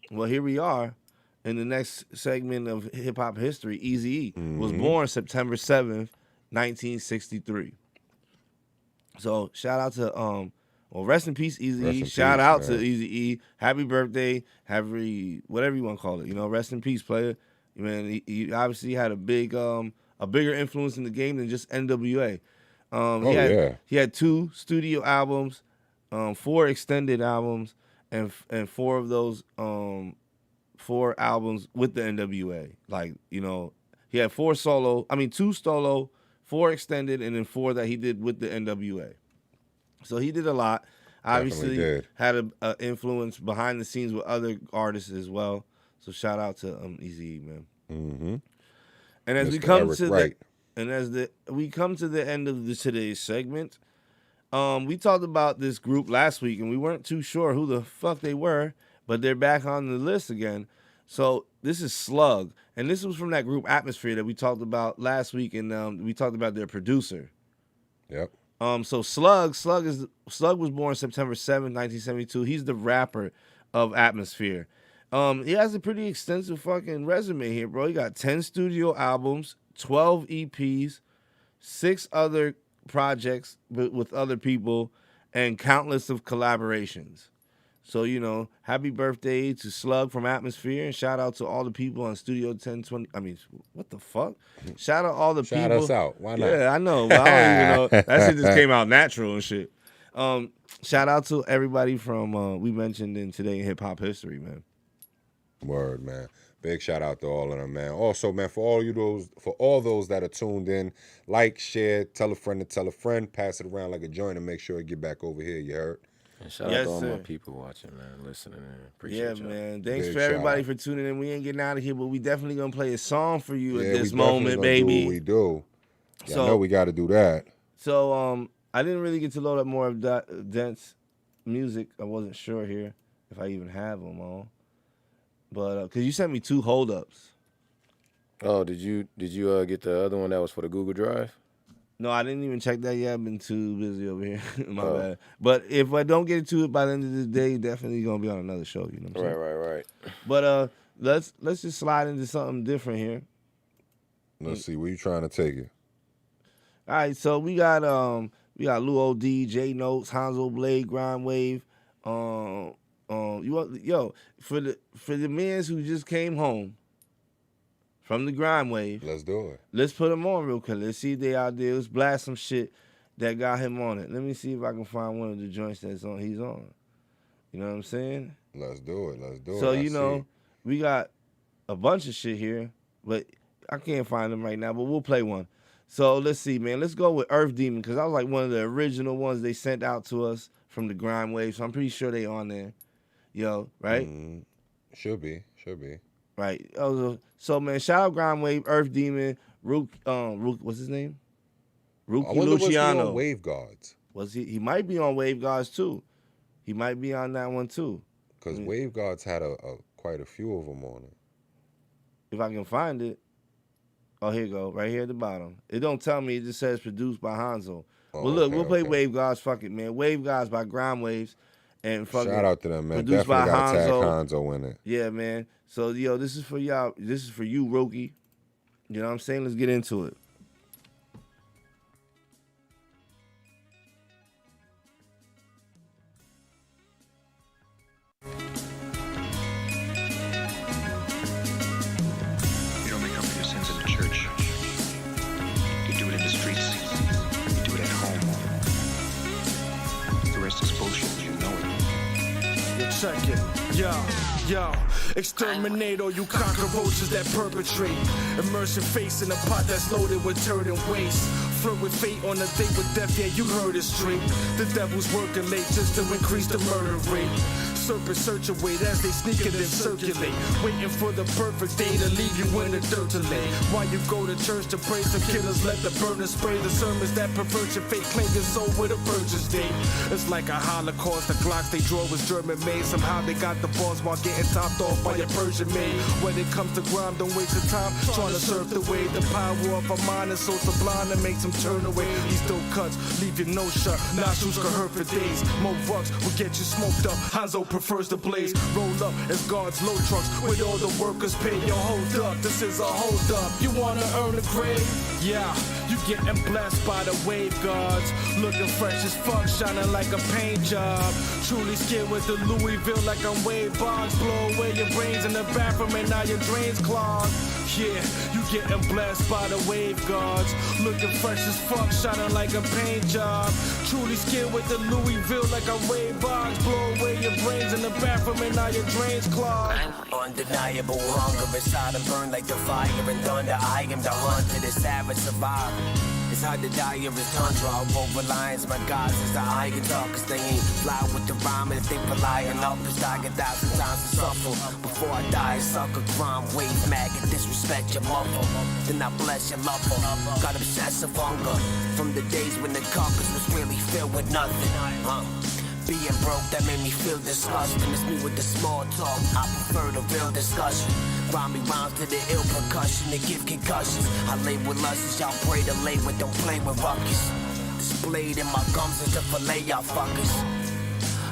Speaker 3: Well, here we are in the next segment of hip hop history. Eazy-E was born September 7th, 1963. So shout out to well, rest in peace,
Speaker 4: Rest
Speaker 3: Eazy-E.
Speaker 4: in
Speaker 3: Shout
Speaker 4: peace,
Speaker 3: out
Speaker 4: man.
Speaker 3: to Eazy-E. Happy birthday. Happy whatever you want to call it. You know, rest in peace, player. Man, he obviously had a bigger influence in the game than just NWA. He had 2 studio albums, 4 extended albums, and 4 of those 4 albums with the NWA. Like, you know, He had 2 solo, 4 extended, and then 4 that he did with the NWA. So he did a lot. Obviously,
Speaker 4: did.
Speaker 3: had an influence behind the scenes with other artists as well. So shout out to Eazy-E, man.
Speaker 4: Mm-hmm.
Speaker 3: And as
Speaker 4: Mr.
Speaker 3: we come
Speaker 4: Eric
Speaker 3: to
Speaker 4: Wright.
Speaker 3: we come to the end of today's segment, we talked about this group last week, and we weren't too sure who the fuck they were, but they're back on the list again. So this is Slug, and this was from that group Atmosphere that we talked about last week, and we talked about their producer.
Speaker 4: Yep.
Speaker 3: So Slug was born September 7th, 1972. He's the rapper of Atmosphere. He has a pretty extensive fucking resume here, bro. He got 10 studio albums, 12 EPs, 6 other projects with other people, and countless of collaborations. So, you know, happy birthday to Slug from Atmosphere, and shout out to all the people on Studio 1020. I mean, what the fuck? Shout out all the people.
Speaker 4: Shout us out. Why not?
Speaker 3: Yeah, I know. But I don't even know. That shit just came out natural and shit. Shout out to everybody from we mentioned in Today in Hip Hop History, man.
Speaker 4: Word, man. Big shout out to all of them, man. Also, man, for all those that are tuned in, like, share, tell a friend to tell a friend, pass it around like a joint, and make sure it get back over here. You heard?
Speaker 5: And shout
Speaker 3: Yes,
Speaker 5: out to all
Speaker 3: sir.
Speaker 5: my people watching, man, listening, and appreciate
Speaker 3: Yeah,
Speaker 5: y'all.
Speaker 3: man. Thanks
Speaker 4: Big
Speaker 3: for everybody
Speaker 4: shout
Speaker 3: for tuning in. We ain't getting out of here, but we definitely gonna play a song for you
Speaker 4: Yeah,
Speaker 3: at
Speaker 4: we
Speaker 3: this
Speaker 4: definitely
Speaker 3: moment,
Speaker 4: gonna
Speaker 3: baby.
Speaker 4: do what we do. Yeah,
Speaker 3: So-
Speaker 4: I know we got to do that.
Speaker 3: So I didn't really get to load up more of Dent's music. I wasn't sure here if I even have them all, but because you sent me 2 holdups.
Speaker 5: Oh, did you get the other one that was for the Google Drive?
Speaker 3: No, I didn't even check that yet. I've been too busy over here. My
Speaker 5: Oh.
Speaker 3: bad. But if I don't get to it by the end of the day, definitely gonna be on another show. You know what I'm saying?
Speaker 5: Right.
Speaker 3: But let's just slide into something different here.
Speaker 4: Let's see. Where you trying to take it?
Speaker 3: All right, so we got Lou O.D., J Notes, Hanzo Blade, Grind Wave. For the mans who just came home from the Grind Wave,
Speaker 4: Let's do it.
Speaker 3: let's put them on real quick. Let's see if they out there. Let's blast some shit that got him on it. Let me see if I can find one of the joints he's on. You know what I'm saying?
Speaker 4: Let's do it. Let's do it.
Speaker 3: So,
Speaker 4: I
Speaker 3: you know,
Speaker 4: see.
Speaker 3: we got a bunch of shit here, but I can't find them right now, but we'll play one. So let's see, man. Let's go with Earth Demon, because I was like one of the original ones they sent out to us from the Grind Wave, so I'm pretty sure they on there. Yo, right?
Speaker 4: Should be.
Speaker 3: Right. So, man, shout out Grind Wave, Earth Demon, Rook, what's his name?
Speaker 4: I
Speaker 3: Rookie
Speaker 4: wonder what's
Speaker 3: Luciano.
Speaker 4: on Wave Guards.
Speaker 3: Was he might be on Wave Guards too. He might be on that one too.
Speaker 4: Because Wave Guards had quite a few of them on it.
Speaker 3: If I can find it. Oh, here you go. Right here at the bottom. It don't tell me. It just says produced by Hanzo.
Speaker 4: Oh,
Speaker 3: Well, look,
Speaker 4: okay,
Speaker 3: we'll play
Speaker 4: okay.
Speaker 3: Wave Gods. Fuck it, man. Wave Gods by Grind Waves. And fucking
Speaker 4: Shout out to them, man.
Speaker 3: produced
Speaker 4: Definitely
Speaker 3: by
Speaker 4: got to tag
Speaker 3: Hanzo.
Speaker 4: Hanzo in it.
Speaker 3: Yeah, man. So, yo, this is for y'all. This is for you, Rookie. You know what I'm saying? Let's get into it.
Speaker 8: You don't make up for your sins in the church. You do it in the streets. You do it at home. The rest is bullshit, you know it.
Speaker 9: Yo, check it. Yo. Exterminate all you cockroaches that perpetrate. Immerse your face in a pot that's loaded with turd and waste. Flirt with fate on a date with death, yeah, you heard it straight. The devil's working late just to increase the murder rate. Serpents search away as they sneak and then circulate. Waiting for the perfect day to leave you in the dirt to lay. While you go to church to pray, some killers let the burners spray. The sermons that pervert your fate claim your soul with a purchase date. It's like a Holocaust, the Glocks they draw was German made. Somehow they got the balls while getting topped off by a Persian maid. When it comes to crime, don't waste your time trying to surf the wave. The power of a mind is so sublime it makes them turn away. These dope cuts leave your nose shut, nostrils can hurt for days. More rucks will get you smoked up. Hanzo prefers the blaze. Roll up as guards load trucks with all the workers paid. Yo, hold up, this is a hold up. You wanna earn a grade? Yeah, you getting blessed by the wave guards. Looking fresh as fuck, shining like a paint job. Truly skilled with the Louisville like I'm Wave Boggs. Blow away your brains in the bathroom and now your drains clogged. Yeah, you getting blessed by the wave guards. Looking fresh as fuck, shining like a paint job. Truly skilled with the Louisville like a Ray Box. Blow away your brains in the bathroom and now your drains clogged.
Speaker 1: Undeniable hunger inside and burn like the fire and thunder. I am the hunter, the savage survivor. It's hard to die of his tundra. Over lions, my gods is the iron talkers. They ain't fly with the rhyme, and if they rely on uppers, I get 1,000 times to suffer. Before I die, sucker, crime, wave, maggot, disrespect your mother. Then I bless your lover. Got obsessive hunger from the days when the carcass was really filled with nothing. Being broke, that made me feel disgusting. It's me with the small talk, I prefer the real discussion. Rhyming rhymes to the ill percussion, to give concussions. I lay with lusts, y'all pray to lay with, don't play with ruckus. Displayed in my gums is to fillet y'all fuckers.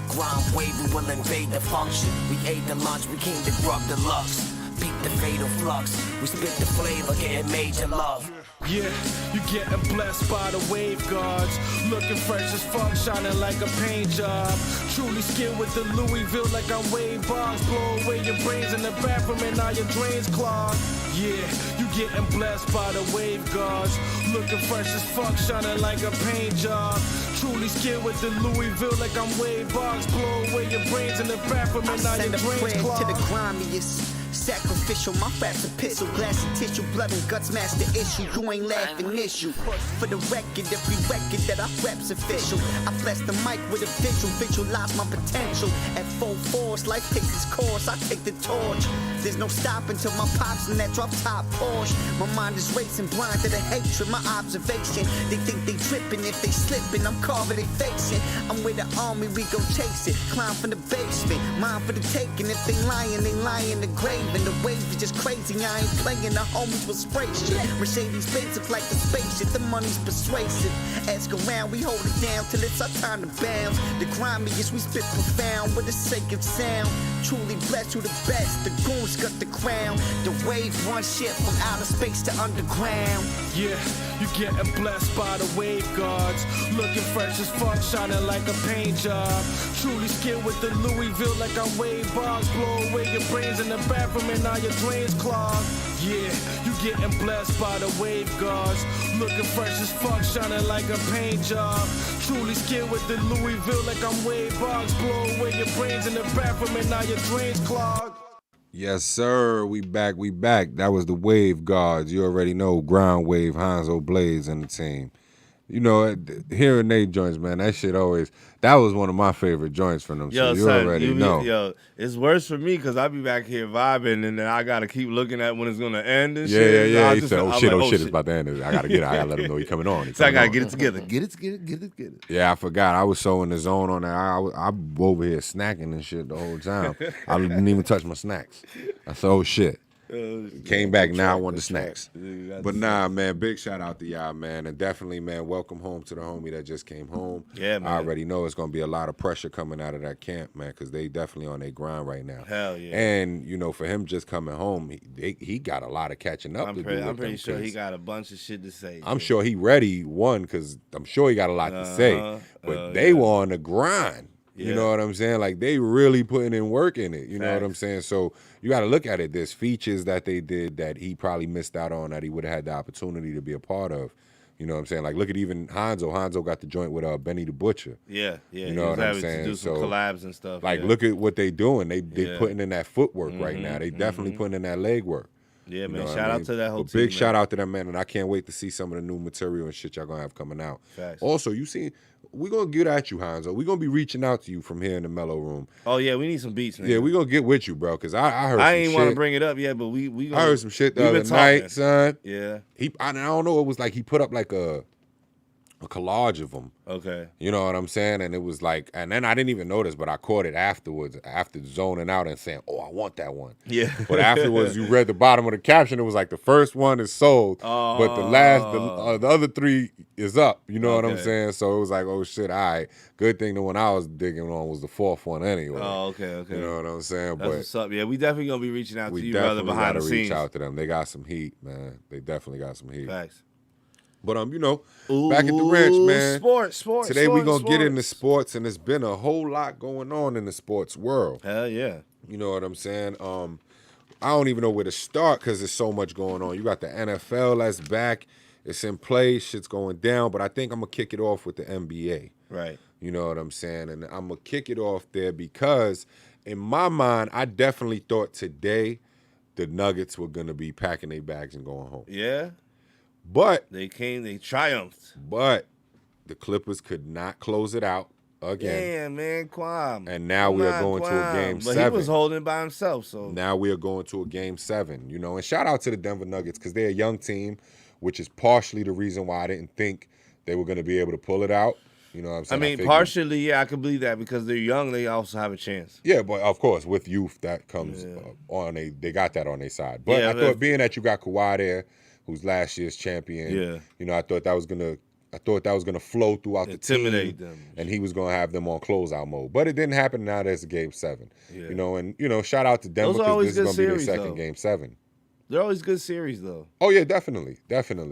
Speaker 1: Grind wave, we will invade the function. We ate the lunch, we came to grub the lux. Beat the fatal flux, we spit the flavor, getting major love.
Speaker 9: Yeah, you getting blessed by the wave guards. Looking fresh as fuck, shining like a paint job. Truly skilled with the Louisville like I'm Wade Boggs. Blow away your brains in the bathroom and now your drains clogged. Yeah, you getting blessed by the wave guards. Looking fresh as fuck, shining like a paint job. Truly skilled with the Louisville like I'm Wade Boggs. Blow away your brains in the bathroom and now your drains clogged.
Speaker 10: To the grimiest. Sacrificial, my rap's epistle, glass and tissue, blood and guts, master issue. You ain't laughing issue. For the record, every record that I rap's official. I bless the mic with a visualize my potential. At full force, life takes its course, I take the torch. There's no stopping till my pops in that drop top Porsche. My mind is racing, blind to the hatred, my observation. They think they tripping, if they slipping, I'm carving they facing. I'm with the army, we gon' chase it. Climb from the basement, mine for the taking. If they lying the grave. And the wave is just crazy, I ain't playing, the homies will spray shit. Mercedes Benz look like the spaceship, the money's persuasive. Ask around, we hold it down till it's our time to bounce. The grimiest, we spit profound with the sake of sound. Truly blessed, who the best, the goons got the crown. The wave one shit from outer space to underground.
Speaker 9: Yeah, you getting blessed by the wave guards. Looking fresh as fuck, shining like a paint job. Truly skilled with the Louisville like I'm Wade Boggs. Blow away your brains in the bathroom and now your drains clogged. Yeah, you getting blessed by the wave guards. Looking fresh as fuck, shining like a paint job. Truly skilled with the Louisville like I'm Wade Boggs. Blow away your brains in the bathroom and now your drains clogged.
Speaker 4: Yes, sir. We back. That was the Wave Guards. You already know Ground Wave, Hanzo Blades, and the team. You know, hearing they joints, man, that shit always, that was one of my favorite joints from them.
Speaker 3: Yo,
Speaker 4: so you
Speaker 3: son,
Speaker 4: already know.
Speaker 3: Yo, it's worse for me because I be back here vibing and then I got to keep looking at when it's going to end and shit.
Speaker 4: Yeah. He
Speaker 3: Just,
Speaker 4: said,
Speaker 3: I'm
Speaker 4: shit,
Speaker 3: like,
Speaker 4: it's about to end. I got to get it. I got to let him know he's coming on.
Speaker 3: So I got to get it together. Get it.
Speaker 4: Yeah, I forgot. I was so in the zone on that. I over here snacking and shit the whole time. I didn't even touch my snacks. I said, oh, shit. Came back now. I want the snacks. But nah, man, big shout out to y'all, man, and definitely, man, welcome home to the homie that just came home.
Speaker 3: Yeah, man.
Speaker 4: I already know it's gonna be a lot of pressure coming out of that camp, man, because they definitely on their grind right now.
Speaker 3: Hell yeah.
Speaker 4: And you know, for him just coming home, he got a lot of catching up to do.
Speaker 3: I'm pretty sure he got a bunch of shit to say.
Speaker 4: I'm sure he ready, one, because I'm sure he got a lot to say, but they were on the grind. You know what I'm saying? Like, they really putting in work in it. You know what I'm saying? So you got to look at it. There's features that they did that he probably missed out on that he would have had the opportunity to be a part of. You know what I'm saying? Like, look at even Hanzo. Hanzo got the joint with Benny the Butcher.
Speaker 3: Yeah.
Speaker 4: You know what I'm saying?
Speaker 3: To do some collabs and stuff.
Speaker 4: Like, look at what they doing. They putting in that footwork right now. They definitely putting in that leg work.
Speaker 3: Yeah, man.
Speaker 4: You know
Speaker 3: Shout out to that whole team.
Speaker 4: Big shout out to that, man. And I can't wait to see some of the new material and shit y'all going to have coming out.
Speaker 3: Facts.
Speaker 4: Also, you see, we're going to get at you, Hanzo. We're going to be reaching out to you from here in the Mellow-ROOM.
Speaker 3: Oh, yeah, we need some beats, man.
Speaker 4: Yeah, we're going to get with you, bro, because I heard
Speaker 3: I
Speaker 4: some
Speaker 3: ain't
Speaker 4: shit.
Speaker 3: want to bring it up yet, but we gonna,
Speaker 4: I heard some shit the other night, son.
Speaker 3: Yeah.
Speaker 4: I don't know. It was like he put up like a collage of them.
Speaker 3: Okay.
Speaker 4: You know what I'm saying? And it was like, and then I didn't even notice, but I caught it afterwards, after zoning out and saying, oh, I want that one.
Speaker 3: Yeah.
Speaker 4: But afterwards, you read the bottom of the caption. It was like the first one is sold, but the other three is up. You know what I'm saying? So it was like, oh shit, all right. Good thing the one I was digging on was the fourth one anyway.
Speaker 3: Oh, okay.
Speaker 4: You know what I'm saying?
Speaker 3: That's what's up. Yeah, we definitely gonna be reaching out to you, brother, behind the scenes.
Speaker 4: We definitely gotta reach out to them. They got some heat, man. They definitely got some heat.
Speaker 3: Facts.
Speaker 4: But you know, back at the ranch, man.
Speaker 3: Sports.
Speaker 4: Today we're gonna get into sports, and there's been a whole lot going on in the sports world.
Speaker 3: Hell yeah.
Speaker 4: You know what I'm saying? I don't even know where to start because there's so much going on. You got the NFL that's back. It's in play. Shit's going down. But I think I'm going to kick it off with the NBA.
Speaker 3: Right.
Speaker 4: You know what I'm saying? And I'm going to kick it off there because in my mind, I definitely thought today the Nuggets were going to be packing their bags and going home.
Speaker 3: Yeah.
Speaker 4: But
Speaker 3: they triumphed.
Speaker 4: But the Clippers could not close it out again.
Speaker 3: Yeah, man, Kwame.
Speaker 4: And now we are going to a game 7.
Speaker 3: But he was holding it by himself, so
Speaker 4: now we are going to a game 7. You know, and shout out to the Denver Nuggets because they're a young team, which is partially the reason why I didn't think they were going to be able to pull it out. You know what I'm saying?
Speaker 3: I mean, partially, yeah, I can believe that because they're young, they also have a chance.
Speaker 4: Yeah, but of course, with youth, that comes they got that on their side. But I thought being that you got Kawhi there, who's last year's champion, you know, I thought that was gonna flow throughout the team,
Speaker 3: them,
Speaker 4: and he was gonna have them on closeout mode. But it didn't happen. Now there's a game 7. You know, and you know, shout out to Denver because this is gonna be their second game 7.
Speaker 3: They're always good series, though.
Speaker 4: Oh yeah, definitely.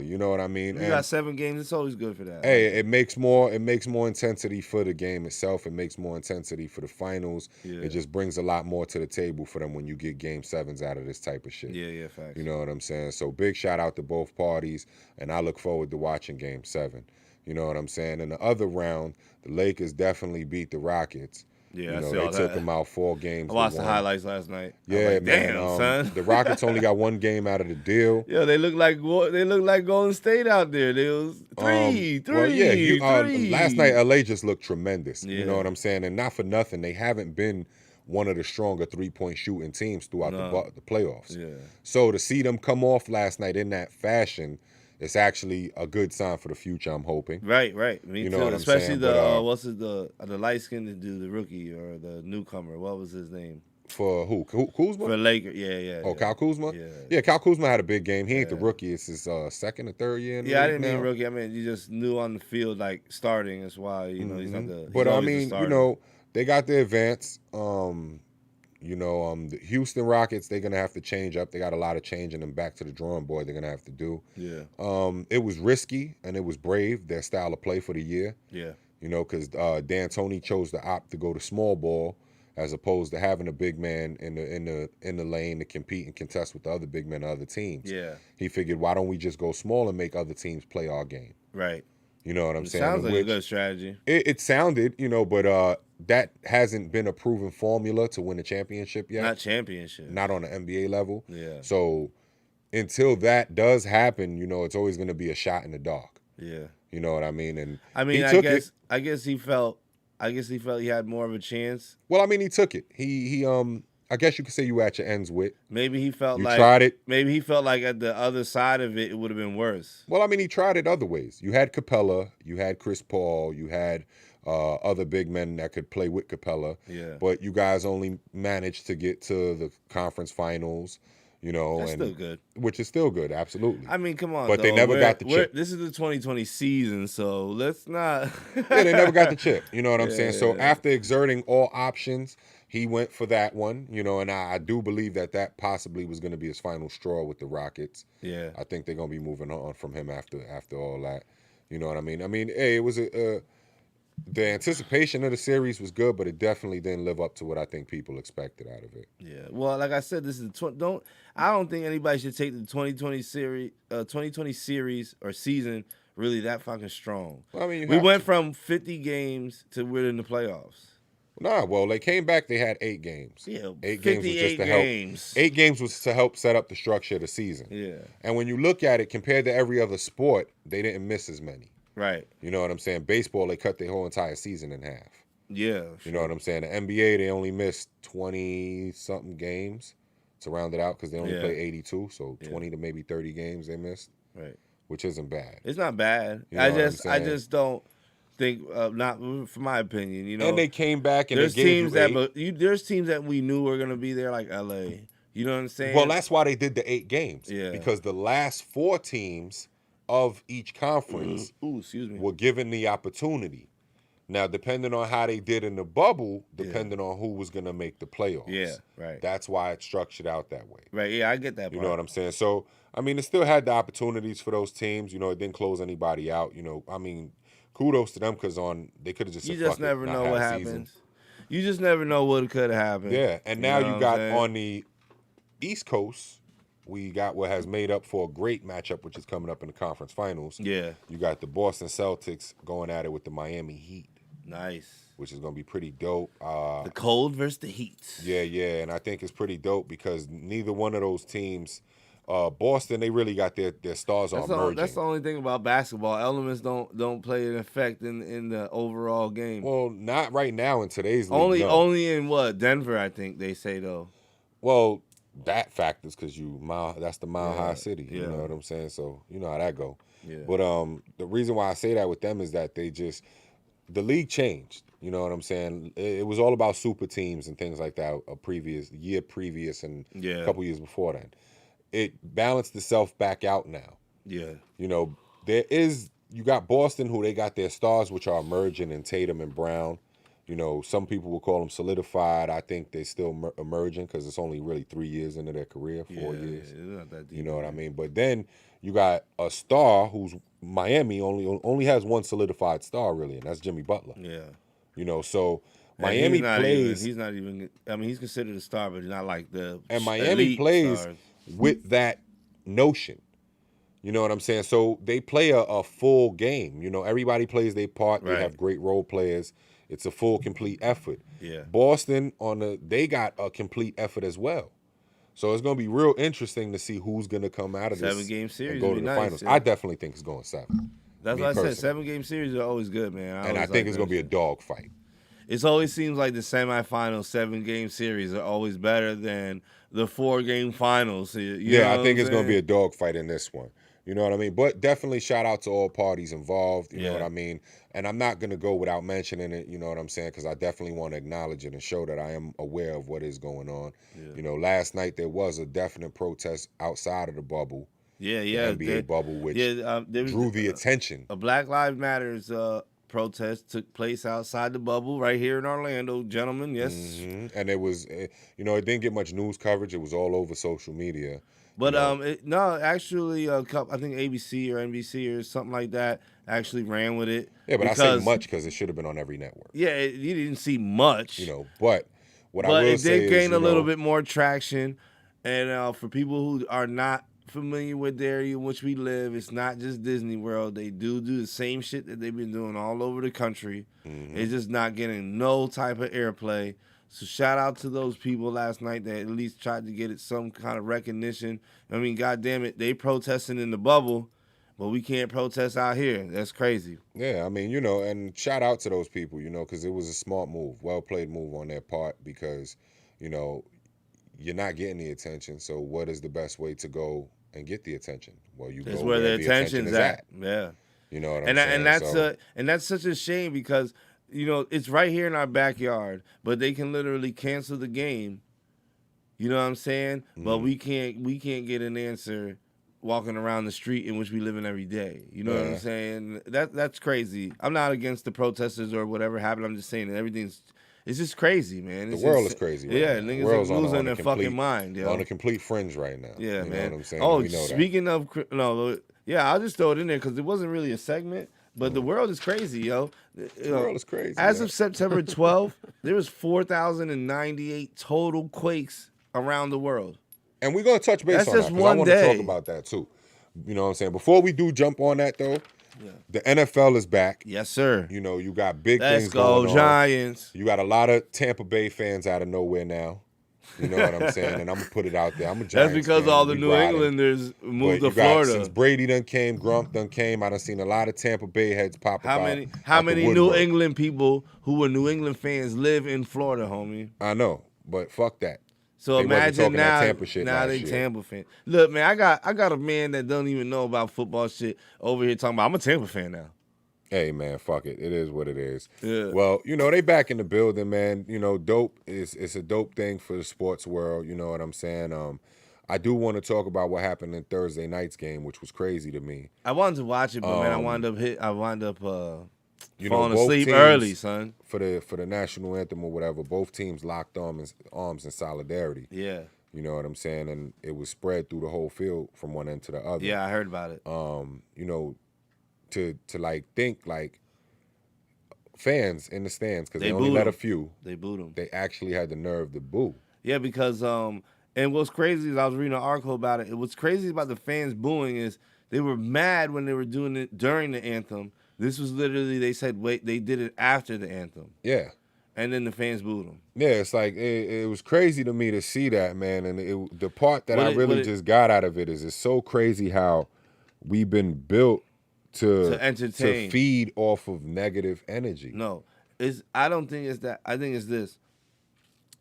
Speaker 4: You know what I mean?
Speaker 3: You got 7 games. It's always good for that.
Speaker 4: Hey, it makes more intensity for the game itself. It makes more intensity for the finals.
Speaker 3: Yeah.
Speaker 4: It just brings a lot more to the table for them when you get game 7s out of this type of shit.
Speaker 3: Yeah, facts.
Speaker 4: You know what I'm saying? So big shout out to both parties, and I look forward to watching game 7. You know what I'm saying? In the other round, the Lakers definitely beat the Rockets.
Speaker 3: Yeah,
Speaker 4: you know,
Speaker 3: I see all
Speaker 4: they took
Speaker 3: that.
Speaker 4: them out 4 games.
Speaker 3: I watched the highlights last night.
Speaker 4: Yeah,
Speaker 3: like,
Speaker 4: man.
Speaker 3: Damn, son.
Speaker 4: The Rockets only got 1 game out of the deal.
Speaker 3: Yeah, they look like Golden State out there. They was three.
Speaker 4: Well, yeah, last night LA just looked tremendous. You know what I'm saying? And not for nothing, they haven't been one of the stronger 3-point shooting teams throughout the playoffs.
Speaker 3: Yeah.
Speaker 4: So to see them come off last night in that fashion, it's actually a good sign for the future, I'm hoping.
Speaker 3: Right. Me
Speaker 4: you
Speaker 3: too.
Speaker 4: know what
Speaker 3: Especially
Speaker 4: I'm saying?
Speaker 3: the light-skinned dude, the rookie or the newcomer. What was his name?
Speaker 4: For who? Kuzma?
Speaker 3: For Lakers. Yeah.
Speaker 4: Oh, Kyle Kuzma?
Speaker 3: Yeah.
Speaker 4: Kyle Kuzma had a big game. He ain't the rookie. It's his second or third year in the league
Speaker 3: I didn't
Speaker 4: now.
Speaker 3: mean rookie. I mean, you just knew on the field, like, starting. That's why, you know, he's not the...
Speaker 4: But, I mean, you know, they got the advance. The Houston Rockets, they're going to have to change up. They got a lot of changing them back to the drawing board they're going to have to do.
Speaker 3: Yeah.
Speaker 4: It was risky, and it was brave, their style of play for the year.
Speaker 3: Yeah.
Speaker 4: You know, because D'Antoni chose to opt to go to small ball as opposed to having a big man in the lane to compete and contest with the other big men of other teams.
Speaker 3: Yeah.
Speaker 4: He figured, why don't we just go small and make other teams play our game?
Speaker 3: Right.
Speaker 4: You know what I'm saying?
Speaker 3: Sounds like a good strategy.
Speaker 4: It sounded, you know, but that hasn't been a proven formula to win a championship yet.
Speaker 3: Not championship.
Speaker 4: Not on the NBA level.
Speaker 3: Yeah.
Speaker 4: So until that does happen, you know, it's always going to be a shot in the dark.
Speaker 3: Yeah.
Speaker 4: You know what I mean? And
Speaker 3: I mean, I guess he felt he had more of a chance.
Speaker 4: Well, I mean, he took it. He I guess you could say you were at your ends with.
Speaker 3: Maybe he felt
Speaker 4: you
Speaker 3: like
Speaker 4: tried it.
Speaker 3: Maybe he felt like at the other side of it, it would have been worse.
Speaker 4: Well, I mean, he tried it other ways. You had Capella, you had Chris Paul, you had other big men that could play with Capella.
Speaker 3: Yeah.
Speaker 4: But you guys only managed to get to the conference finals. You know,
Speaker 3: That's still good.
Speaker 4: Which is still good, absolutely.
Speaker 3: I mean, come on.
Speaker 4: But they never got the chip.
Speaker 3: This is the 2020 season, so let's not.
Speaker 4: Yeah, they never got the chip. You know what I'm saying? So after exerting all options, he went for that one. You know, and I do believe that possibly was going to be his final straw with the Rockets.
Speaker 3: Yeah.
Speaker 4: I think they're going to be moving on from him after all that. You know what I mean? I mean, hey, it was the anticipation of the series was good, but it definitely didn't live up to what I think people expected out of it.
Speaker 3: Yeah. Well, like I said, this is I don't think anybody should take the 2020 series or season really that fucking strong.
Speaker 4: Well, I mean,
Speaker 3: we went from 50 games to we're in the playoffs.
Speaker 4: Nah, well, they came back. They had 8 games.
Speaker 3: Yeah,
Speaker 4: 8 games was just to
Speaker 3: games.
Speaker 4: help. 8 games was to help set up the structure of the season.
Speaker 3: Yeah.
Speaker 4: And when you look at it compared to every other sport, they didn't miss as many.
Speaker 3: Right.
Speaker 4: You know what I'm saying? Baseball, they cut their whole entire season in half.
Speaker 3: Yeah.
Speaker 4: You know what I'm saying? The NBA, they only missed 20-something games to round it out because they only play 82. So 20 to maybe 30 games they missed.
Speaker 3: Right.
Speaker 4: Which isn't bad.
Speaker 3: It's not bad.
Speaker 4: You know
Speaker 3: I just don't think, not from my opinion, you know.
Speaker 4: And they came back and
Speaker 3: there's
Speaker 4: they gave
Speaker 3: teams there's teams that we knew were going to be there, like LA. You know what I'm saying?
Speaker 4: Well, that's why they did the 8 games.
Speaker 3: Yeah.
Speaker 4: Because the last 4 teams of each conference were given the opportunity. Now, depending on how they did in the bubble, depending on who was going to make the playoffs.
Speaker 3: Yeah, right.
Speaker 4: That's why it's structured out that way.
Speaker 3: Right, yeah, I get that part.
Speaker 4: You know what I'm saying? So, I mean, it still had the opportunities for those teams. You know, it didn't close anybody out. You know, I mean, kudos to them because they could have just said,
Speaker 3: you just never know what happens. You just never know what could have happened.
Speaker 4: Yeah, and now you got on the East Coast, we got what has made up for a great matchup, which is coming up in the conference finals.
Speaker 3: Yeah.
Speaker 4: You got the Boston Celtics going at it with the Miami Heat.
Speaker 3: Nice.
Speaker 4: Which is going to be pretty dope.
Speaker 3: The cold versus the heat.
Speaker 4: Yeah, and I think it's pretty dope because neither one of those teams, Boston, they really got their stars are emerging.
Speaker 3: That's the only thing about basketball. Elements don't play an effect in the overall game.
Speaker 4: Well, not right now in today's league.
Speaker 3: Only in what, Denver, I think they say though.
Speaker 4: Well, that factors because that's the mile high city.
Speaker 3: Yeah.
Speaker 4: You know what I'm saying? So you know how that go.
Speaker 3: Yeah.
Speaker 4: But the reason why I say that with them is that the league changed. You know what I'm saying? It was all about super teams and things like that a previous, and a couple years before that. It balanced itself back out now.
Speaker 3: Yeah.
Speaker 4: You know, you got Boston who they got their stars, which are emerging in Tatum and Brown. You know, some people will call them solidified. I think they're still emerging because it's only really 3 years into their career, 4 years.
Speaker 3: Yeah, it's not that deep.
Speaker 4: You know what I mean? But then you got a star who's Miami only has one solidified star really, and that's Jimmy Butler.
Speaker 3: Yeah.
Speaker 4: You know, so Miami plays.
Speaker 3: He's not even. I mean, he's considered a star, but not like the.
Speaker 4: And Miami plays
Speaker 3: stars.
Speaker 4: with that notion. You know what I'm saying? So they play a full game. You know, everybody plays their part. They have great role players. It's a full, complete effort.
Speaker 3: Yeah.
Speaker 4: Boston they got a complete effort as well. So it's going to be real interesting to see who's going to come out of this
Speaker 3: 7-game series
Speaker 4: and go to the finals.
Speaker 3: yeah.
Speaker 4: I definitely think it's going 7.
Speaker 3: That's what I said. 7-game series are always good, man.
Speaker 4: And I think it's going to be a dog fight.
Speaker 3: It always seems like the semifinal 7-game series are always better than the 4-game finals.
Speaker 4: I think it's going to be a dog fight in this one. You know what I mean? But definitely shout out to all parties involved. You know what I mean? And I'm not going to go without mentioning it, you know what I'm saying? Because I definitely want to acknowledge it and show that I am aware of what is going on. Yeah. You know, last night there was a definite protest outside of the bubble.
Speaker 3: The
Speaker 4: NBA bubble, which drew the attention.
Speaker 3: A Black Lives Matters protest took place outside the bubble right here in Orlando, gentlemen. Yes.
Speaker 4: Mm-hmm. And it was, it didn't get much news coverage. It was all over social media.
Speaker 3: But actually, I think ABC or NBC or something like that actually ran with it.
Speaker 4: Yeah, but I say much because it should have been on every network.
Speaker 3: Yeah, you didn't see much.
Speaker 4: You know, but I will say is,
Speaker 3: it did gain a little bit more traction. And for people who are not familiar with the area in which we live, it's not just Disney World. They do the same shit that they've been doing all over the country. Mm-hmm. It's just not getting no type of airplay. So shout out to those people last night that at least tried to get it some kind of recognition. I mean, goddamn it, they protesting in the bubble, but we can't protest out here. That's crazy.
Speaker 4: Yeah, I mean, and shout out to those people, because it was a smart move, well-played move on their part because, you're not getting the attention. So what is the best way to go and get the attention? Well, you
Speaker 3: it's
Speaker 4: go
Speaker 3: where the
Speaker 4: attention
Speaker 3: attention's at. Yeah.
Speaker 4: You know what I'm saying?
Speaker 3: And that's such a shame because it's right here in our backyard, but they can literally cancel the game. You know what I'm saying? Mm-hmm. But we can't get an answer walking around the street in which we live in every day. You know what I'm saying? That's crazy. I'm not against the protesters or whatever happened. I'm just saying that it's just crazy, man.
Speaker 4: The world is crazy. Right now.
Speaker 3: Niggas are losing their fucking mind.
Speaker 4: On a complete fringe right now.
Speaker 3: Yeah,
Speaker 4: you
Speaker 3: man.
Speaker 4: Know what I'm saying?
Speaker 3: Oh,
Speaker 4: we know
Speaker 3: speaking of I'll just throw it in there because it wasn't really a segment. But the world is crazy, yo.
Speaker 4: The world is crazy.
Speaker 3: As of September 12th, there was 4,098 total quakes around the world.
Speaker 4: And we're going to touch base on that because I want to talk about that too. You know what I'm saying? Before we do jump on that though, the NFL is back.
Speaker 3: Yes, sir.
Speaker 4: You got big things going on.
Speaker 3: Let's go, Giants.
Speaker 4: You got a lot of Tampa Bay fans out of nowhere now. You know what I'm saying? And I'm going to put it out there. I'm a Giants
Speaker 3: That's because
Speaker 4: fan.
Speaker 3: all the New Englanders moved to Florida.
Speaker 4: Since Brady done came, Grump done came, I done seen a lot of Tampa Bay heads pop up.
Speaker 3: How many New England people who were New England fans live in Florida, homie?
Speaker 4: I know, but fuck that.
Speaker 3: So imagine now
Speaker 4: they
Speaker 3: Tampa fans. Look, man, I got a man that don't even know about football shit over here talking about I'm a Tampa fan now.
Speaker 4: Hey, man, fuck it. It is what it is.
Speaker 3: Yeah.
Speaker 4: Well, they back in the building, man. Dope it's a dope thing for the sports world. You know what I'm saying? I do want to talk about what happened in Thursday night's game, which was crazy to me.
Speaker 3: I wanted to watch it, but man, I wound up falling asleep early, son.
Speaker 4: For the national anthem or whatever, both teams locked arms in solidarity.
Speaker 3: Yeah.
Speaker 4: You know what I'm saying? And it was spread through the whole field from one end to the other.
Speaker 3: Yeah, I heard about it.
Speaker 4: To think fans in the stands because they only let a few.
Speaker 3: They booed them.
Speaker 4: They actually had the nerve to boo.
Speaker 3: Yeah, because And what's crazy is I was reading an article about it. What's crazy about the fans booing is they were mad when they were doing it during the anthem. This was literally, they said, wait, they did it after the anthem.
Speaker 4: Yeah.
Speaker 3: And then the fans booed them.
Speaker 4: Yeah, it's like it was crazy to me to see that, man. And the part that I really just got out of it is it's so crazy how we've been built to
Speaker 3: entertain,
Speaker 4: to feed off of negative energy.
Speaker 3: No, I don't think it's that. I think it's this.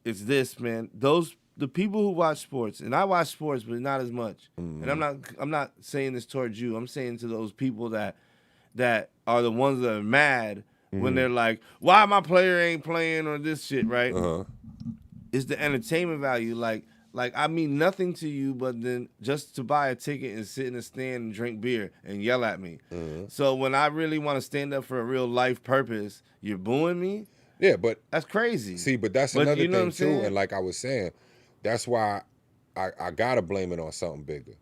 Speaker 3: It's this, man. The people who watch sports, and I watch sports, but not as much. And I'm not saying this towards you. I'm saying to those people that are the ones that are mad when they're like, why my player ain't playing or this shit, right? It's the entertainment value. Like I mean nothing to you, but then just to buy a ticket and sit in a stand and drink beer and yell at me. So when I really want to stand up for a real life purpose, you're booing me?
Speaker 4: Yeah, but
Speaker 3: that's crazy.
Speaker 4: See, but that's another thing too. And like I was saying, that's why I gotta blame it on something bigger.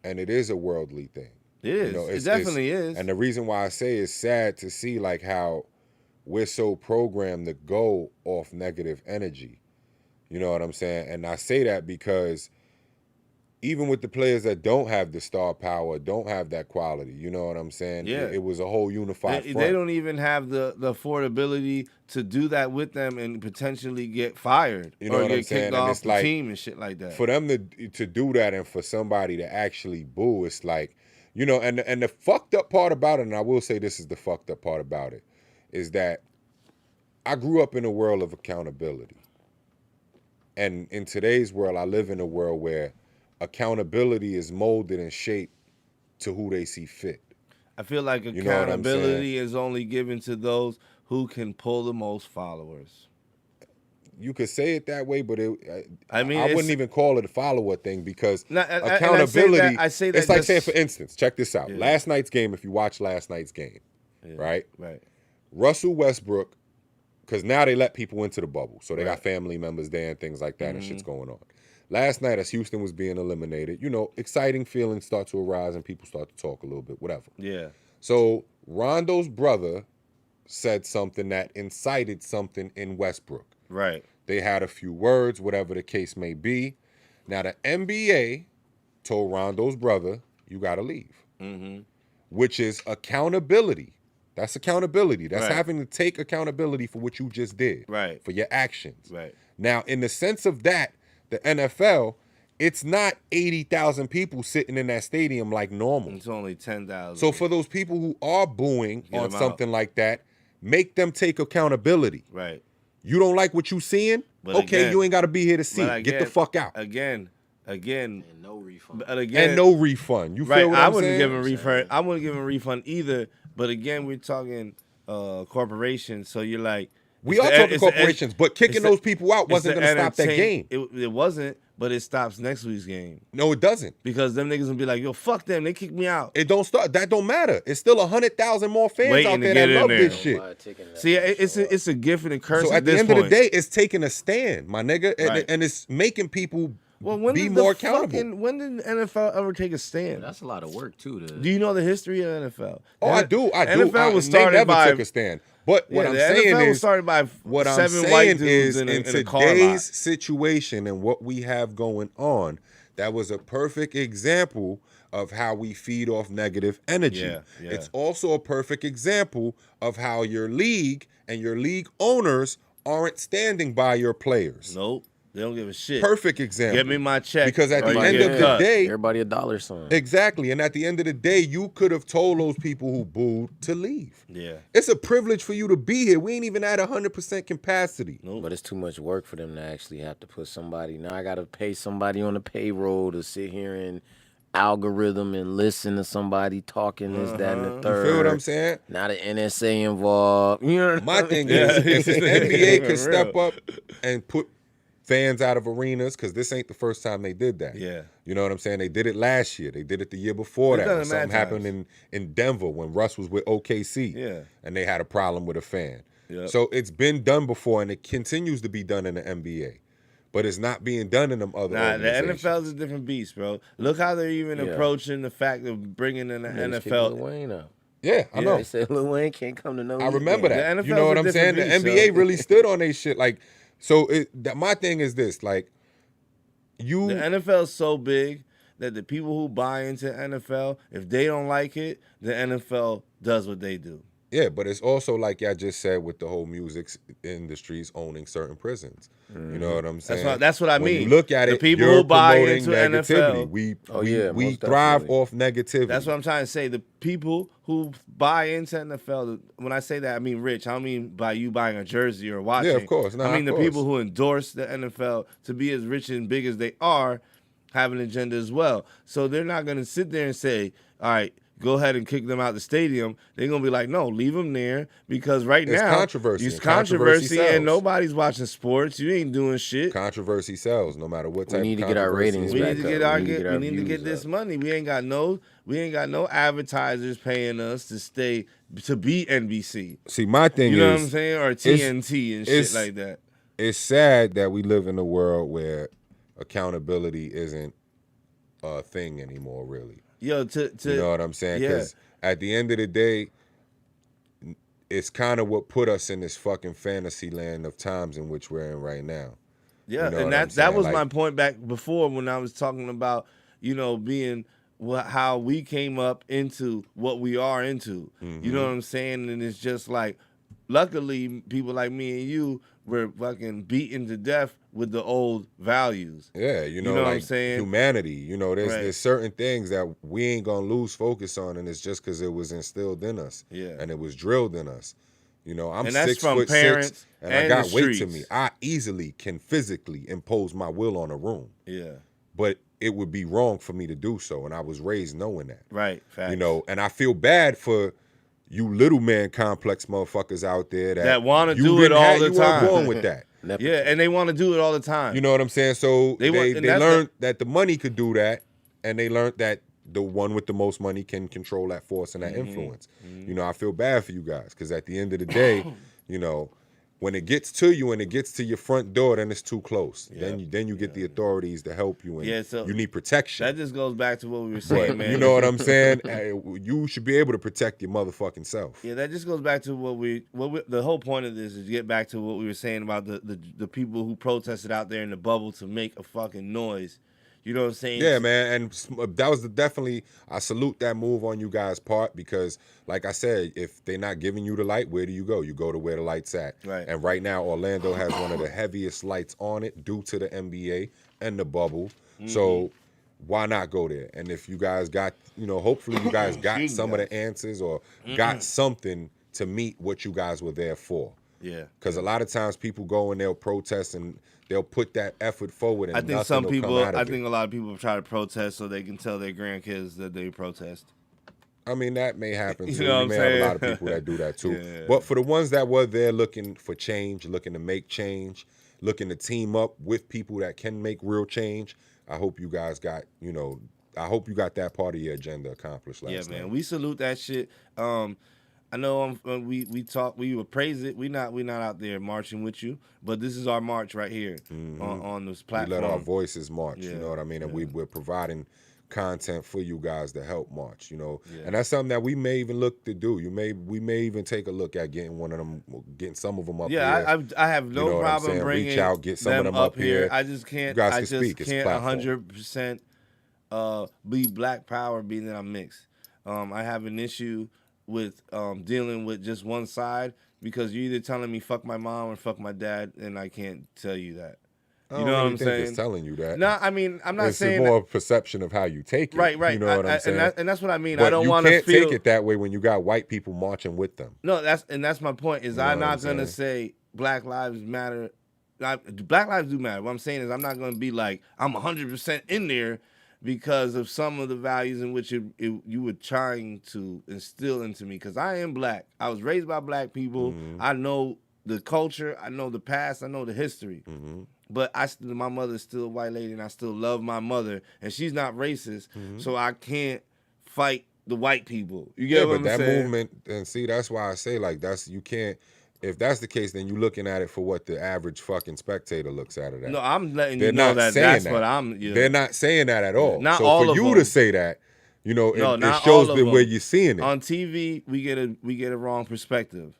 Speaker 4: And it is a worldly thing.
Speaker 3: It is. It definitely is.
Speaker 4: And the reason why I say it's sad to see like how we're so programmed to go off negative energy. You know what I'm saying? And I say that because even with the players that don't have the star power, don't have that quality, you know what I'm saying?
Speaker 3: Yeah.
Speaker 4: It was a whole unified front.
Speaker 3: They don't even have the affordability to do that with them and potentially get fired,
Speaker 4: you know
Speaker 3: or
Speaker 4: what
Speaker 3: get
Speaker 4: I'm saying?
Speaker 3: kicked off the
Speaker 4: like,
Speaker 3: team and shit like that.
Speaker 4: For them to do that and for somebody to actually boo, it's like, you know, and the fucked up part about it, and I will say this is the fucked up part about it, is that I grew up in a world of accountability. And in today's world, I live in a world where accountability is molded and shaped to who they see fit.
Speaker 3: I feel like accountability is only given to those who can pull the most followers.
Speaker 4: You could say it that way, but I
Speaker 3: mean,
Speaker 4: I wouldn't even call it a follower thing because
Speaker 3: accountability. I say that
Speaker 4: it's like saying, for instance, check this out.
Speaker 3: Yeah.
Speaker 4: Last night's game, if you watch last night's game, right?
Speaker 3: Right.
Speaker 4: Russell Westbrook, because now they let people into the bubble. So they got family members there and things like that and shit's going on. Last night, as Houston was being eliminated, you know, exciting feelings start to arise and people start to talk a little bit, whatever.
Speaker 3: Yeah.
Speaker 4: So Rondo's brother said something that incited something in Westbrook.
Speaker 3: Right.
Speaker 4: They had a few words, whatever the case may be. Now, the NBA told Rondo's brother, you got to leave, which is accountability. That's accountability. That's having to take accountability for what you just did, for your actions.
Speaker 3: Right.
Speaker 4: Now, in the sense of that, the NFL, it's not 80,000 people sitting in that stadium like normal.
Speaker 3: It's only 10,000.
Speaker 4: So for those people who are booing on something like that, make them take accountability.
Speaker 3: Right.
Speaker 4: You don't like what you seeing?
Speaker 3: But
Speaker 4: okay,
Speaker 3: again,
Speaker 4: you ain't got to be here to see. Get the fuck out.
Speaker 3: Again.
Speaker 5: And no refund.
Speaker 3: But again,
Speaker 4: and no refund. You feel what I'm saying?
Speaker 3: Give him a refund. I wouldn't give him a refund either. But again, we're talking corporations. So you're like,
Speaker 4: we are talking corporations, but kicking those people out wasn't going to stop that game.
Speaker 3: It wasn't, but it stops next week's game.
Speaker 4: No, it doesn't.
Speaker 3: Because them niggas will be like, yo, fuck them. They kicked me out.
Speaker 4: It don't start. That don't matter. It's still 100,000 more fans out there that love this shit.
Speaker 3: See, it's a gift and a curse.
Speaker 4: So at the end of the day, it's taking a stand, my nigga, and it's making people be more accountable.
Speaker 3: When did the NFL ever take a stand?
Speaker 5: That's a lot of work too.
Speaker 3: Do you know the history of the NFL?
Speaker 4: Oh, I do.
Speaker 3: NFL was started by.
Speaker 4: They never took a stand. But what I'm saying
Speaker 3: NFL
Speaker 4: is,
Speaker 3: was started by
Speaker 4: what I'm
Speaker 3: 7 white dudes
Speaker 4: in
Speaker 3: in a car lot.
Speaker 4: today's situation and what we have going on, that was a perfect example of how we feed off negative energy.
Speaker 3: Yeah.
Speaker 4: It's also a perfect example of how your league and your league owners aren't standing by your players.
Speaker 3: Nope. They don't give a shit.
Speaker 4: Perfect example.
Speaker 3: Give me my check.
Speaker 4: Because at the end of the day,
Speaker 5: everybody a dollar sign.
Speaker 4: Exactly. And at the end of the day, you could have told those people who booed to leave.
Speaker 3: Yeah.
Speaker 4: It's a privilege for you to be here. We ain't even at 100% capacity.
Speaker 3: Nope.
Speaker 5: But it's too much work for them to actually have to put somebody. Now I got to pay somebody on the payroll to sit here and algorithm and listen to somebody talking this, that, and the third.
Speaker 4: You feel what I'm saying?
Speaker 5: Now the NSA involved. You know
Speaker 4: My thing is, if the NBA could step up and put fans out of arenas, because this ain't the first time they did that.
Speaker 3: Yeah.
Speaker 4: You know what I'm saying? They did it last year. They did it the year before that. When something happened in Denver when Russ was with OKC.
Speaker 3: Yeah.
Speaker 4: And they had a problem with a fan.
Speaker 3: Yep.
Speaker 4: So it's been done before, and it continues to be done in the NBA. But it's not being done in them other organizations.
Speaker 3: The NFL is a different beast, bro. Look how they're even approaching the fact of bringing in the NFL.
Speaker 5: Lil Wayne out.
Speaker 4: Yeah, I know.
Speaker 5: They said Lil Wayne can't come to no.
Speaker 4: I remember that.
Speaker 3: The
Speaker 4: You know what I'm saying? The
Speaker 3: beast,
Speaker 4: NBA really stood on their shit. Like, so my thing is this, like,
Speaker 3: The NFL is so big that the people who buy into NFL, if they don't like it, the NFL does what they do.
Speaker 4: Yeah, but it's also like y'all just said with the whole music industries owning certain prisons. You know what I'm saying?
Speaker 3: That's what I
Speaker 4: when
Speaker 3: mean.
Speaker 4: You look at
Speaker 3: the
Speaker 4: it,
Speaker 3: people
Speaker 4: you're
Speaker 3: who buy
Speaker 4: promoting
Speaker 3: into
Speaker 4: negativity.
Speaker 3: NFL.
Speaker 4: We thrive off negativity.
Speaker 3: That's what I'm trying to say. The people who buy into NFL, when I say that, I mean Rich. I don't mean by you buying a jersey or watching.
Speaker 4: Yeah, of course.
Speaker 3: I mean the people who endorse the NFL to be as rich and big as they are have an agenda as well. So they're not going to sit there and say, all right, go ahead and kick them out the stadium. They're going to be like, no, leave them there because right
Speaker 4: it's
Speaker 3: now
Speaker 4: controversy.
Speaker 3: It's controversy and nobody's watching sports. You ain't doing shit.
Speaker 4: Controversy sells no matter what type
Speaker 5: We need
Speaker 4: of
Speaker 5: to get our
Speaker 4: controversy
Speaker 5: ratings
Speaker 3: We
Speaker 5: back
Speaker 3: need to
Speaker 5: up.
Speaker 3: get we need to get this money. We ain't got no advertisers paying us to be NBC.
Speaker 4: See, my thing is,
Speaker 3: you know what I'm saying, or TNT and shit like that.
Speaker 4: It's sad that we live in a world where accountability isn't a thing anymore, really.
Speaker 3: Yo, you
Speaker 4: know what I'm saying?
Speaker 3: Yeah.
Speaker 4: Because at the end of the day, it's kind of what put us in this fucking fantasy land of times in which we're in right now.
Speaker 3: Yeah,
Speaker 4: You know
Speaker 3: and
Speaker 4: what I'm
Speaker 3: that was
Speaker 4: saying?
Speaker 3: my
Speaker 4: Like-
Speaker 3: point back before when I was talking about, being how we came up into what we are into. You know what I'm saying? And it's just like, luckily, people like me and you were fucking beaten to death with the old values.
Speaker 4: Yeah, you know
Speaker 3: what
Speaker 4: like
Speaker 3: I'm saying?
Speaker 4: humanity. There's
Speaker 3: Right.
Speaker 4: there's certain things that we ain't gonna lose focus on, and it's just because it was instilled in us.
Speaker 3: Yeah.
Speaker 4: And it was drilled in us. I'm
Speaker 3: And that's
Speaker 4: 6
Speaker 3: from
Speaker 4: foot
Speaker 3: parents
Speaker 4: 6, and I
Speaker 3: and
Speaker 4: got
Speaker 3: the
Speaker 4: weight to
Speaker 3: streets.
Speaker 4: me. I easily can physically impose my will on a room.
Speaker 3: Yeah.
Speaker 4: But it would be wrong for me to do so, and I was raised knowing that.
Speaker 3: Right. Facts.
Speaker 4: And I feel bad for you little man complex motherfuckers out there
Speaker 3: that want to
Speaker 4: you
Speaker 3: do it
Speaker 4: didn't
Speaker 3: all
Speaker 4: have-
Speaker 3: the
Speaker 4: you weren't
Speaker 3: time.
Speaker 4: born with that.
Speaker 3: Yeah, and they want to do it all the time.
Speaker 4: You know what I'm saying? So
Speaker 3: They
Speaker 4: they
Speaker 3: want- and that's
Speaker 4: learned that the money could do that, and they learned that the one with the most money can control that force and that influence. I feel bad for you guys because at the end of the day, when it gets to you and it gets to your front door, then it's too close. Then you get the authorities to help you, and
Speaker 3: so
Speaker 4: you need protection.
Speaker 3: That just goes back to what we were saying,
Speaker 4: But
Speaker 3: man.
Speaker 4: you know what I'm saying? You should be able to protect your motherfucking self.
Speaker 3: Yeah, that just goes back to what we the whole point of this is to get back to what we were saying about the people who protested out there in the bubble to make a fucking noise. You know what I'm saying?
Speaker 4: Yeah, man, and that was definitely, I salute that move on you guys' part because, like I said, if they're not giving you the light, where do you go? You go to where the light's at.
Speaker 3: Right.
Speaker 4: And right now, Orlando has one of the heaviest lights on it due to the NBA and the bubble. So why not go there? And if you guys got, hopefully you guys got some of the answers or got something to meet what you guys were there for.
Speaker 3: Yeah.
Speaker 4: Because a lot of times people go and they'll protest and they'll put that effort forward and
Speaker 3: I think
Speaker 4: nothing
Speaker 3: some
Speaker 4: will
Speaker 3: people.
Speaker 4: come out of
Speaker 3: I
Speaker 4: it.
Speaker 3: think a lot of people try to protest so they can tell their grandkids that they protest.
Speaker 4: I mean, that may happen too.
Speaker 3: You know what
Speaker 4: You
Speaker 3: I'm
Speaker 4: may
Speaker 3: saying?
Speaker 4: have a lot of people that do that too.
Speaker 3: Yeah.
Speaker 4: But for the ones that were there looking for change, looking to make change, looking to team up with people that can make real change, I hope you guys got, I hope you got that part of your agenda accomplished last night.
Speaker 3: Yeah, man. We salute that shit. I know we talk, we appraise it. We not out there marching with you, but this is our march right here on this
Speaker 4: We
Speaker 3: platform.
Speaker 4: let our voices march, you
Speaker 3: Yeah,
Speaker 4: know what I mean? And we're providing content for you guys to help march,
Speaker 3: Yeah.
Speaker 4: And that's something that we may even look to do. We may even take a look at getting some of them up here.
Speaker 3: Yeah, I have no
Speaker 4: You know what I'm
Speaker 3: problem
Speaker 4: saying?
Speaker 3: bringing
Speaker 4: Reach out, get some of them up here.
Speaker 3: I just can't.
Speaker 4: You guys
Speaker 3: I
Speaker 4: can
Speaker 3: just
Speaker 4: speak. It's a
Speaker 3: can't
Speaker 4: platform.
Speaker 3: 100% be Black Power, being that I'm mixed. I have an issue with dealing with just one side because you're either telling me fuck my mom or fuck my dad, and I can't tell you that.
Speaker 4: I
Speaker 3: You
Speaker 4: don't
Speaker 3: know what
Speaker 4: really
Speaker 3: I'm
Speaker 4: think
Speaker 3: saying?
Speaker 4: it's telling you that.
Speaker 3: No, I mean I'm not
Speaker 4: it's
Speaker 3: saying
Speaker 4: more a perception of how you take it.
Speaker 3: right.
Speaker 4: You know what I'm saying?
Speaker 3: And that's what I mean.
Speaker 4: But
Speaker 3: I don't
Speaker 4: you
Speaker 3: want to
Speaker 4: can't
Speaker 3: feel
Speaker 4: take it that way when you got white people marching with them.
Speaker 3: No, that's my point. Is
Speaker 4: You know
Speaker 3: I'm
Speaker 4: what
Speaker 3: not
Speaker 4: I'm
Speaker 3: gonna
Speaker 4: saying?
Speaker 3: say Black Lives Matter. Black lives do matter. What I'm saying is I'm not gonna be like I'm 100% in there because of some of the values in which you were trying to instill into me. Because I am black. I was raised by black people. I know the culture. I know the past. I know the history. But my mother's still a white lady, and I still love my mother, and she's not racist, so I can't fight the white people. You get what I'm
Speaker 4: but that
Speaker 3: saying?
Speaker 4: movement, and see, that's why I say you can't. If that's the case, then you're looking at it for what the average fucking spectator looks at it at.
Speaker 3: No, I'm letting
Speaker 4: They're
Speaker 3: you know
Speaker 4: not
Speaker 3: that
Speaker 4: saying
Speaker 3: that's
Speaker 4: that.
Speaker 3: what I'm. Yeah.
Speaker 4: They're not saying that at all.
Speaker 3: Not
Speaker 4: so
Speaker 3: all
Speaker 4: for
Speaker 3: of
Speaker 4: you
Speaker 3: them.
Speaker 4: to say that, it
Speaker 3: not
Speaker 4: shows
Speaker 3: all of
Speaker 4: them where
Speaker 3: them.
Speaker 4: you're seeing it.
Speaker 3: On TV, we get a wrong perspective.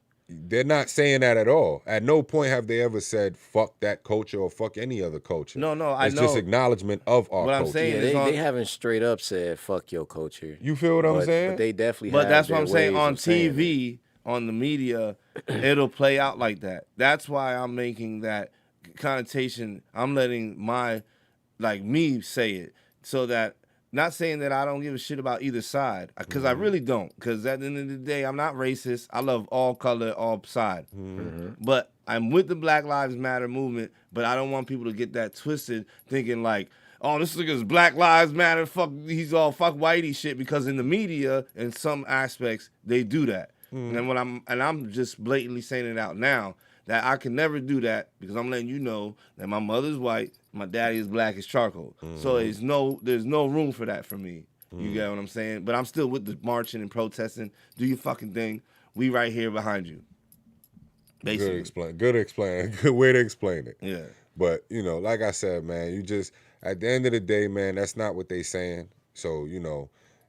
Speaker 4: They're not saying that at all. At no point have they ever said fuck that culture or fuck any other culture.
Speaker 3: No, I
Speaker 4: it's
Speaker 3: know.
Speaker 4: just acknowledgement of our
Speaker 3: What I'm
Speaker 4: culture.
Speaker 3: saying
Speaker 5: Yeah,
Speaker 3: is
Speaker 5: they haven't straight up said fuck your culture.
Speaker 4: You feel what I'm saying?
Speaker 5: But they definitely
Speaker 3: But
Speaker 5: have
Speaker 3: that's what
Speaker 5: their
Speaker 3: I'm saying.
Speaker 5: ways
Speaker 3: On
Speaker 5: of saying it.
Speaker 3: TV, on the media, it'll play out like that. That's why I'm making that connotation. I'm letting me say it, so that, not saying that I don't give a shit about either side, because I really don't. Because at the end of the day, I'm not racist. I love all color, all side. But I'm with the Black Lives Matter movement, but I don't want people to get that twisted, thinking like, oh, this nigga's Black Lives Matter, fuck, he's all fuck whitey shit, because in the media, in some aspects, they do that. And I'm just blatantly saying it out now, that I can never do that, because I'm letting you know that my mother's white, my daddy is black as charcoal. So there's no room for that for me. You get what I'm saying? But I'm still with the marching and protesting. Do your fucking thing. We right here behind you. Basically.
Speaker 4: Good explain. Good way to explain it.
Speaker 3: Yeah.
Speaker 4: But, like I said, man, you just, at the end of the day, man, that's not what they saying. So,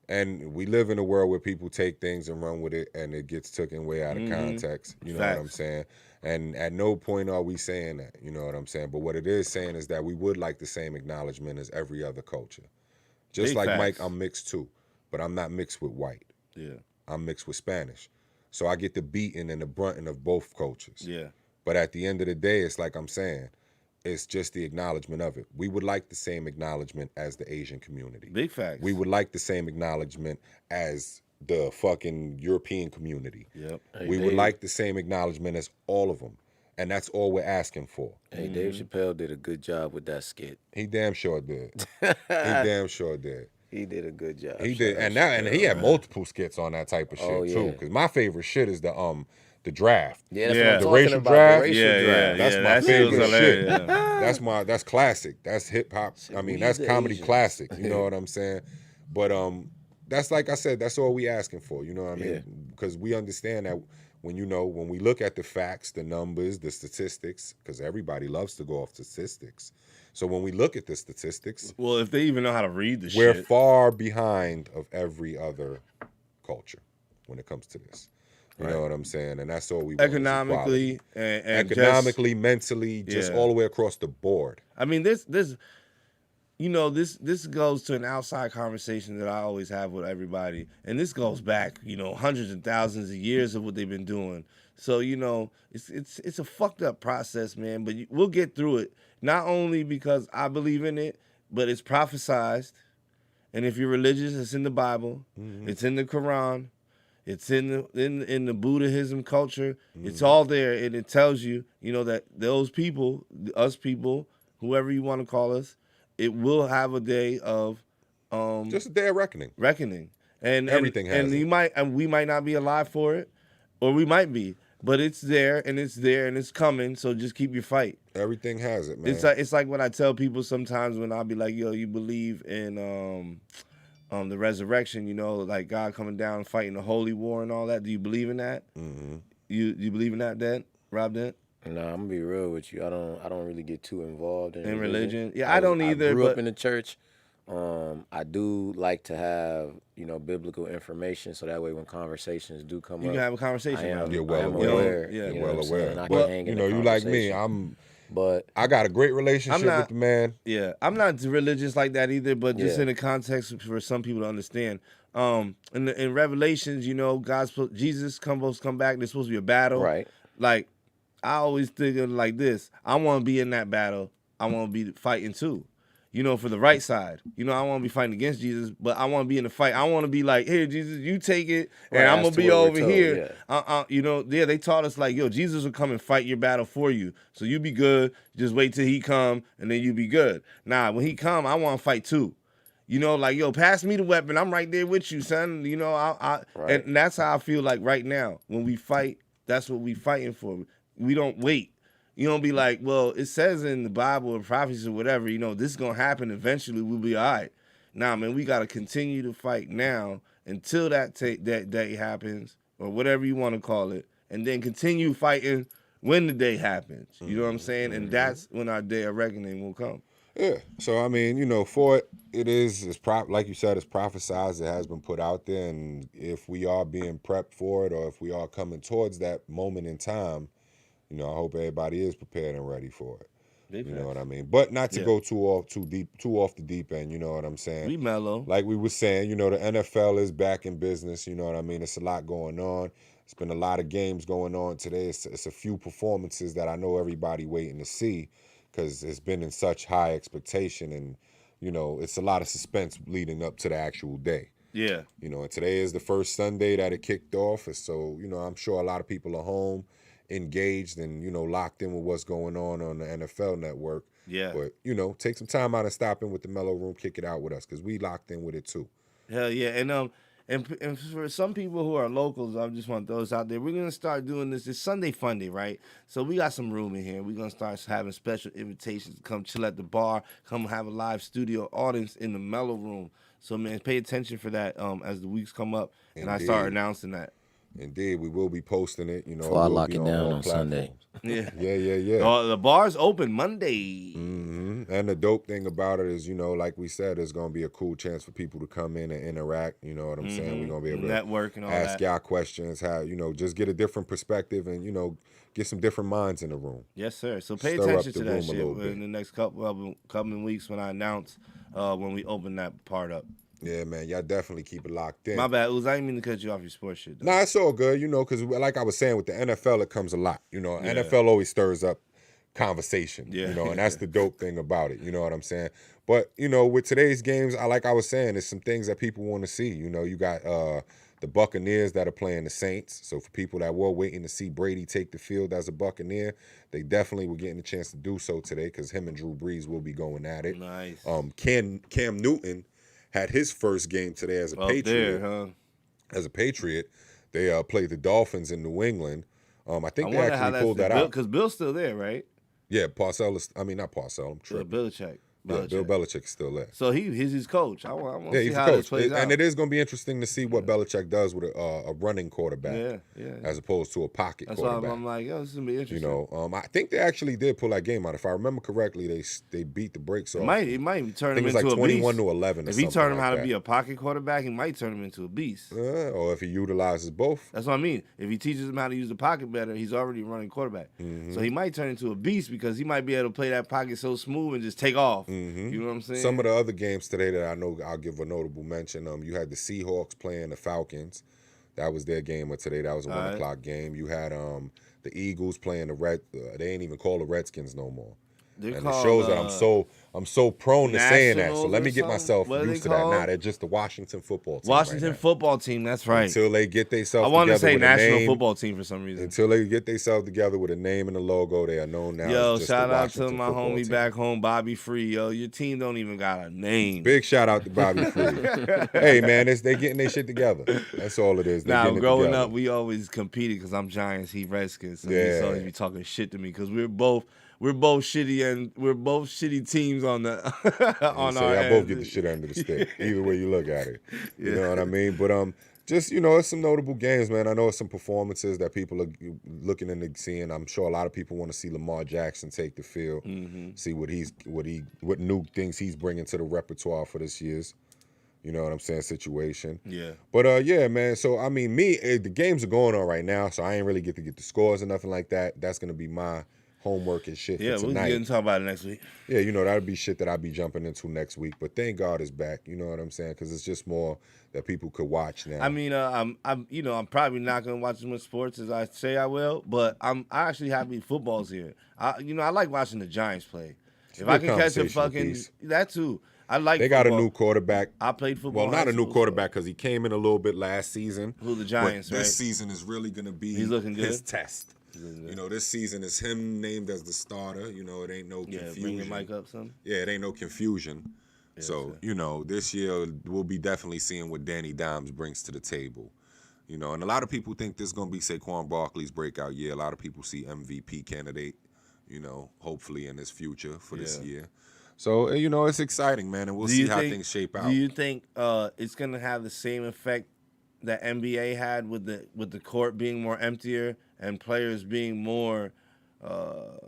Speaker 4: and we live in a world where people take things and run with it, and it gets taken way out of context. You know what I'm saying? And at no point are we saying that. You know what I'm saying? But what it is saying is that we would like the same acknowledgement as every other culture. Just
Speaker 3: Big
Speaker 4: like
Speaker 3: facts.
Speaker 4: Mike, I'm mixed too, but I'm not mixed with white.
Speaker 3: Yeah.
Speaker 4: I'm mixed with Spanish. So I get the beating and the brunting of both cultures.
Speaker 3: Yeah.
Speaker 4: But at the end of the day, it's like I'm saying, it's just the acknowledgement of it. We would like the same acknowledgement as the Asian community.
Speaker 3: Big facts.
Speaker 4: We would like the same acknowledgement as the fucking European community.
Speaker 3: Yep.
Speaker 4: We would like the same acknowledgement as all of them. And that's all we're asking for.
Speaker 5: Hey, Dave Chappelle did a good job with that skit.
Speaker 4: He damn sure did. He damn sure did.
Speaker 5: He did a good job.
Speaker 4: He did, and he had multiple skits on that type of shit too. Because my favorite shit is the draft.
Speaker 5: Yeah, that's
Speaker 3: Yeah.
Speaker 5: what I'm
Speaker 4: The
Speaker 5: talking
Speaker 4: racial
Speaker 5: about.
Speaker 4: draft?
Speaker 5: The racial draft.
Speaker 4: That's my
Speaker 3: that shit was
Speaker 4: favorite shit.
Speaker 3: hilarious.
Speaker 4: That's classic. That's hip hop. I mean,
Speaker 5: we
Speaker 4: that's
Speaker 5: the
Speaker 4: comedy
Speaker 5: Asians.
Speaker 4: classic. You know what I'm saying? But that's like I said. That's all we asking for. You know what I mean?
Speaker 5: Yeah.
Speaker 4: Because we understand that when we look at the facts, the numbers, the statistics, because everybody loves to go off statistics. So when we look at the statistics,
Speaker 3: Well, if they even know how to read the
Speaker 4: we're
Speaker 3: shit.
Speaker 4: far behind of every other culture when it comes to this. You know what I'm saying? And that's all we want is
Speaker 3: Economically
Speaker 4: equality.
Speaker 3: and
Speaker 4: Economically, mentally, just
Speaker 3: Yeah.
Speaker 4: all the way across the board.
Speaker 3: I mean, this goes to an outside conversation that I always have with everybody, and this goes back, hundreds and thousands of years of what they've been doing. So it's a fucked up process, man. But we'll get through it. Not only because I believe in it, but it's prophesized, and if you're religious, it's in the Bible, it's in the Quran, it's in the Buddhism culture. It's all there, and it tells you, that those people, us people, whoever you want to call us, it will have a day of
Speaker 4: Just a day of reckoning.
Speaker 3: And
Speaker 4: Everything has it.
Speaker 3: we might not be alive for it, or we might be, but it's there and it's coming. So just keep your fight.
Speaker 4: Everything has it, man.
Speaker 3: It's like what I tell people sometimes when I'll be like, yo, you believe in the resurrection, like God coming down and fighting the holy war and all that. Do you believe in that? Mm-hmm. You believe in that, Dent? Rob Dent?
Speaker 5: No, I'm gonna be real with you. I don't really get too involved in
Speaker 3: religion. Yeah, I don't either.
Speaker 5: I grew
Speaker 3: but
Speaker 5: up in the church. I do like to have biblical information, so that way when conversations do come
Speaker 3: you
Speaker 5: up,
Speaker 3: can have a conversation.
Speaker 5: I am,
Speaker 4: You're well
Speaker 5: I am
Speaker 4: aware.
Speaker 3: Yeah.
Speaker 5: you know
Speaker 4: Well
Speaker 5: what I'm saying?
Speaker 4: aware.
Speaker 5: And I
Speaker 4: But
Speaker 5: can hang in the
Speaker 4: you like me.
Speaker 5: conversation. But
Speaker 4: I got a great relationship with the man.
Speaker 3: Yeah, I'm not religious like that either, but just
Speaker 5: Yeah.
Speaker 3: in the context for some people to understand. In Revelations, Jesus supposed to come back. There's supposed to be a battle.
Speaker 5: right,
Speaker 3: Like, I always think of it like this. I want to be in that battle. I want to be fighting too. For the right side. I want to be fighting against Jesus, but I want to be in the fight. I want to be like, here, Jesus, you take it, and
Speaker 5: Right,
Speaker 3: I'm
Speaker 5: as
Speaker 3: going
Speaker 5: to
Speaker 3: to be
Speaker 5: what we're
Speaker 3: over
Speaker 5: told,
Speaker 3: here. They taught us like, yo, Jesus will come and fight your battle for you. So you be good. Just wait till he come, and then you be good. Nah, when he come, I want to fight too. Like, yo, pass me the weapon. I'm right there with you, son.
Speaker 5: Right.
Speaker 3: And that's how I feel like right now. When we fight, that's what we fighting for. We don't wait. You don't be like, well, it says in the Bible or prophecies or whatever, this is going to happen. Eventually, we'll be all right. Nah, man, we got to continue to fight now until that day happens or whatever you want to call it, and then continue fighting when the day happens. You know what I'm saying? And that's when our day of reckoning will come.
Speaker 4: Yeah. So I mean, for it's like you said, it's prophesized. It has been put out there, and if we are being prepped for it, or if we are coming towards that moment in time, I hope everybody is prepared and ready for it. You know what I mean? But not to go too off the deep end. You know what I'm saying?
Speaker 3: We mellow.
Speaker 4: Like we were saying, the NFL is back in business. You know what I mean? It's a lot going on. It's been a lot of games going on today. It's a few performances that I know everybody waiting to see, because it's been in such high expectation, and it's a lot of suspense leading up to the actual day.
Speaker 3: Yeah.
Speaker 4: And today is the first Sunday that it kicked off, and so I'm sure a lot of people are home, engaged, and locked in with what's going on the NFL Network.
Speaker 3: Yeah.
Speaker 4: But take some time out and stop in with the Mellow Room, kick it out with us, because we locked in with it too.
Speaker 3: Hell yeah, and for some people who are locals, I just want those out there. We're gonna start doing this. It's Sunday Funday, right? So we got some room in here. We're gonna start having special invitations to come chill at the bar, come have a live studio audience in the Mellow Room. So man, pay attention for that as the weeks come up, and I start announcing that.
Speaker 4: Indeed, we will be posting it.
Speaker 5: Before I lock it down on Sunday.
Speaker 3: Yeah.
Speaker 4: Yeah.
Speaker 3: The bar's open Monday.
Speaker 4: Mm-hmm. And the dope thing about it is, like we said, it's going to be a cool chance for people to come in and interact. You know what I'm saying? We're going to be able to
Speaker 3: network and all
Speaker 4: ask
Speaker 3: that.
Speaker 4: y'all questions, just get a different perspective and, get some different minds in the room.
Speaker 3: Yes, sir. So pay
Speaker 4: Stir
Speaker 3: attention
Speaker 4: up the
Speaker 3: to that
Speaker 4: room a
Speaker 3: shit
Speaker 4: little bit.
Speaker 3: in the next coming weeks when I announce when we open that part up.
Speaker 4: Yeah, man, y'all definitely keep it locked in.
Speaker 3: My bad, Uz. I didn't mean to cut you off your sports shit, though.
Speaker 4: Nah, it's all good, because like I was saying, with the NFL, it comes a lot. NFL always stirs up conversation, and that's the dope thing about it. You know what I'm saying? But, with today's games, like I was saying, there's some things that people want to see. You got the Buccaneers that are playing the Saints. So for people that were waiting to see Brady take the field as a Buccaneer, they definitely were getting a chance to do so today, because him and Drew Brees will be going at it.
Speaker 3: Nice.
Speaker 4: Cam Newton had his first game today as a Patriot.
Speaker 3: There, huh?
Speaker 4: As a Patriot, they played the Dolphins in New England. I think they actually pulled that out.
Speaker 3: Because Bill's still there, right?
Speaker 4: Yeah, Parcells is. I mean, not Parcells. I'm tripping.
Speaker 3: Belichick.
Speaker 4: Yeah, Bill Belichick is still there.
Speaker 3: So he's his coach. I want to see
Speaker 4: he's
Speaker 3: how
Speaker 4: a coach.
Speaker 3: this plays out.
Speaker 4: And it is going to be interesting to see what Belichick does with a running quarterback, as opposed to a pocket quarterback.
Speaker 3: That's why I'm like, this is going to be interesting.
Speaker 4: I think they actually did pull that game out. If I remember correctly, they beat the brakes off.
Speaker 3: It might turn him
Speaker 4: into
Speaker 3: like
Speaker 4: 21-11.
Speaker 3: If he turned him how to be a pocket quarterback, he might turn him into a beast.
Speaker 4: Or if he utilizes both.
Speaker 3: That's what I mean. If he teaches him how to use the pocket better, he's already a running quarterback. So he might turn into a beast, because he might be able to play that pocket so smooth and just take off. You know what I'm saying?
Speaker 4: Some of the other games today that I know I'll give a notable mention. You had the Seahawks playing the Falcons. That was their game of today. That was a 1 o'clock game. You had the Eagles playing the they ain't even call the Redskins no more.
Speaker 3: They're
Speaker 4: and
Speaker 3: called,
Speaker 4: it shows that I'm so prone to saying that. So let me get myself used to that. Nah, they're just the Washington football team.
Speaker 3: Washington football team, that's right.
Speaker 4: Until they get themselves
Speaker 3: together. I wanted to say national football team for some reason.
Speaker 4: Until they get themselves together with a name and a logo, they are known now.
Speaker 3: Yo,
Speaker 4: as just
Speaker 3: shout
Speaker 4: the
Speaker 3: out
Speaker 4: Washington
Speaker 3: to my homie
Speaker 4: team.
Speaker 3: back home, Bobby Free. Yo, your team don't even got a name.
Speaker 4: Big shout out to Bobby Free. Hey man, they getting their shit together. That's all it is.
Speaker 3: Now, growing up, we always competed because I'm Giants, he Redskins. So he always be talking shit to me because we're both shitty, and we're both shitty teams on the on our
Speaker 4: y'all both get the shit under the stick. Either way you look at it. You know what I mean? But just it's some notable games, man. I know it's some performances that people are looking into seeing. I'm sure a lot of people want to see Lamar Jackson take the field, see what new things he's bringing to the repertoire for this year's. You know what I'm saying? Situation.
Speaker 3: Yeah.
Speaker 4: But yeah, man. So I mean, the games are going on right now, so I ain't really get to get the scores or nothing like that. That's gonna be my homework and shit for tonight.
Speaker 3: We'll talk about it next week.
Speaker 4: Yeah, that'll be shit that I'll be jumping into next week. But thank God it's back. You know what I'm saying? Because it's just more that people could watch now.
Speaker 3: I mean, I'm probably not gonna watch as much sports as I say I will, but I actually happy football's here. I like watching the Giants play. If I can catch a fucking that too. I like.
Speaker 4: They got a new quarterback.
Speaker 3: I played football.
Speaker 4: Well, not a new quarterback because he came in a little bit last season.
Speaker 3: Who the Giants?
Speaker 4: But this
Speaker 3: right?
Speaker 4: season is really gonna be
Speaker 3: He's looking good.
Speaker 4: his test. This season is him named as the starter. It ain't no confusion.
Speaker 3: Bring your mic up some.
Speaker 4: Yeah, it ain't no confusion. Yeah, so, this year we'll be definitely seeing what Danny Dimes brings to the table. And a lot of people think this is going to be Saquon Barkley's breakout year. A lot of people see MVP candidate, hopefully in his future for this year. So, it's exciting, man, and we'll see how things shape out.
Speaker 3: Do you think it's going to have the same effect that NBA had with the court being more emptier and players being more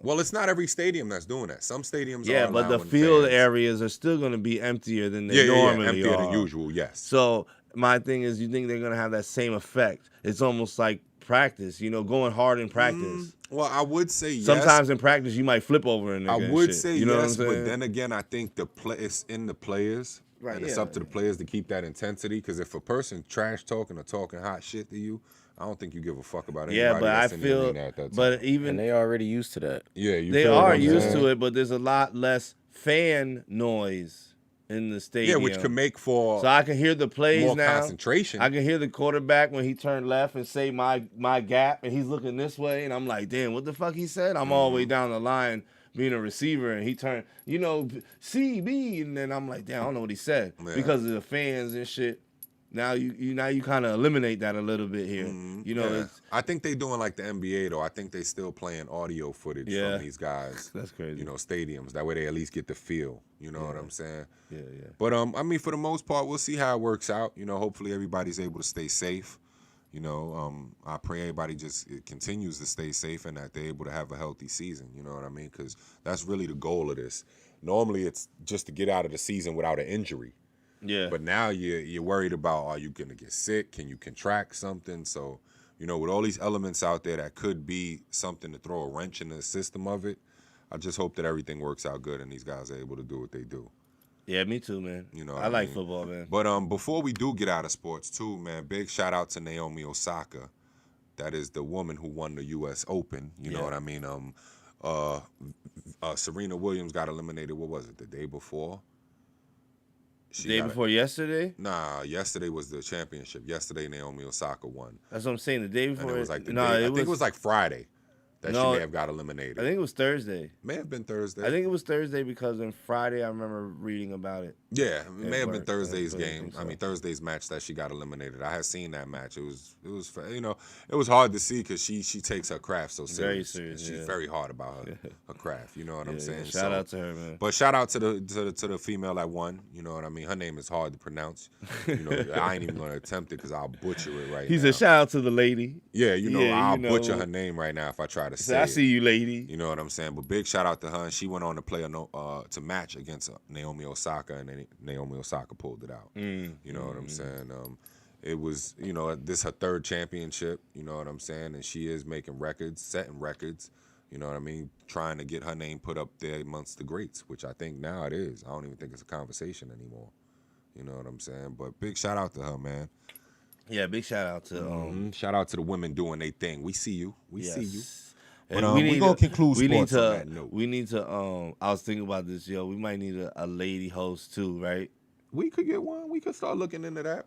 Speaker 4: Well, it's not every stadium that's doing that. Some stadiums
Speaker 3: Yeah,
Speaker 4: are
Speaker 3: but the
Speaker 4: allowing
Speaker 3: field
Speaker 4: fans.
Speaker 3: areas are still going to be emptier than they normally
Speaker 4: emptier
Speaker 3: are.
Speaker 4: than usual. Yes.
Speaker 3: So my thing is, you think they're going to have that same effect? It's almost like practice, going hard in practice.
Speaker 4: Well, I would say yes.
Speaker 3: Sometimes in practice you might flip over and
Speaker 4: I would say
Speaker 3: you know
Speaker 4: yes,
Speaker 3: what I'm saying?
Speaker 4: but then again, I think it's in the players.
Speaker 3: Right,
Speaker 4: and it's up to the players to keep that intensity. Because if a person trash talking or talking hot shit to you, I don't think you give a fuck about anybody.
Speaker 3: Yeah, but
Speaker 4: that's
Speaker 3: I
Speaker 4: in the
Speaker 3: feel,
Speaker 4: arena at that time.
Speaker 3: but even
Speaker 5: And they already used to that.
Speaker 4: Yeah, you
Speaker 3: they
Speaker 4: feel what
Speaker 3: are
Speaker 4: I'm
Speaker 3: used
Speaker 4: saying?
Speaker 3: to it, but there's a lot less fan noise in the stadium.
Speaker 4: Yeah, which can make for
Speaker 3: so I can hear the plays
Speaker 4: more
Speaker 3: now.
Speaker 4: concentration.
Speaker 3: I can hear the quarterback when he turned left and say my gap, and he's looking this way, and I'm like, damn, what the fuck he said? I'm all the way down the line being a receiver, and he turned, CB, and then I'm like, damn, I don't know what he said because of the fans and shit. Now you kind of eliminate that a little bit here. It's,
Speaker 4: I think they doing like the NBA though. I think they still playing audio footage from these guys.
Speaker 3: That's crazy.
Speaker 4: Stadiums. That way they at least get the feel. You know what I'm saying?
Speaker 3: Yeah.
Speaker 4: But I mean, for the most part, we'll see how it works out. Hopefully everybody's able to stay safe. I pray everybody just continues to stay safe and that they're able to have a healthy season. You know what I mean? Because that's really the goal of this. Normally it's just to get out of the season without an injury.
Speaker 3: Yeah.
Speaker 4: But now you're worried about, are you going to get sick? Can you contract something? So, with all these elements out there that could be something to throw a wrench in the system of it, I just hope that everything works out good and these guys are able to do what they do.
Speaker 3: Yeah, me too, man. I like football, man.
Speaker 4: But before we do get out of sports too, man, big shout out to Naomi Osaka. That is the woman who won the U.S. Open. You know what I mean? Serena Williams got eliminated, what was it, the day before?
Speaker 3: Day before yesterday?
Speaker 4: Nah, yesterday was the championship. Yesterday, Naomi Osaka won.
Speaker 3: That's what I'm saying. The day before.
Speaker 4: And it was like I think it was like Friday that she may have got eliminated.
Speaker 3: I think it was Thursday.
Speaker 4: May have been Thursday.
Speaker 3: I think it was Thursday because on Friday I remember reading about it.
Speaker 4: Yeah, it may have been Thursday's game. I mean Thursday's match that she got eliminated. I had seen that match. It was it was hard to see because she takes her craft so serious.
Speaker 3: Very serious.
Speaker 4: She's very hard about her craft. You know what I'm saying?
Speaker 3: Shout out to her, man.
Speaker 4: But shout out to the female that won. You know what I mean? Her name is hard to pronounce. I ain't even gonna attempt it because I'll butcher it right now.
Speaker 3: He said shout out to the lady.
Speaker 4: Yeah, I'll butcher her name right now if I try to say it.
Speaker 3: I see you, lady.
Speaker 4: You know what I'm saying? But big shout out to her, and she went on to play to match against Naomi Osaka, and then Naomi Osaka pulled it out. You know what I'm saying? It was, this her third championship, you know what I'm saying? And she is making records, setting records, you know what I mean? Trying to get her name put up there amongst the greats, which I think now it is. I don't even think it's a conversation anymore. You know what I'm saying? But big shout out to her, man.
Speaker 3: Yeah, big shout out to
Speaker 4: shout out to the women doing their thing. We see you. We see you.
Speaker 3: And
Speaker 4: But we gonna conclude sports on that note.
Speaker 3: We need to I was thinking about this, we might need a lady host too, right?
Speaker 4: We could get one. We could start looking into that.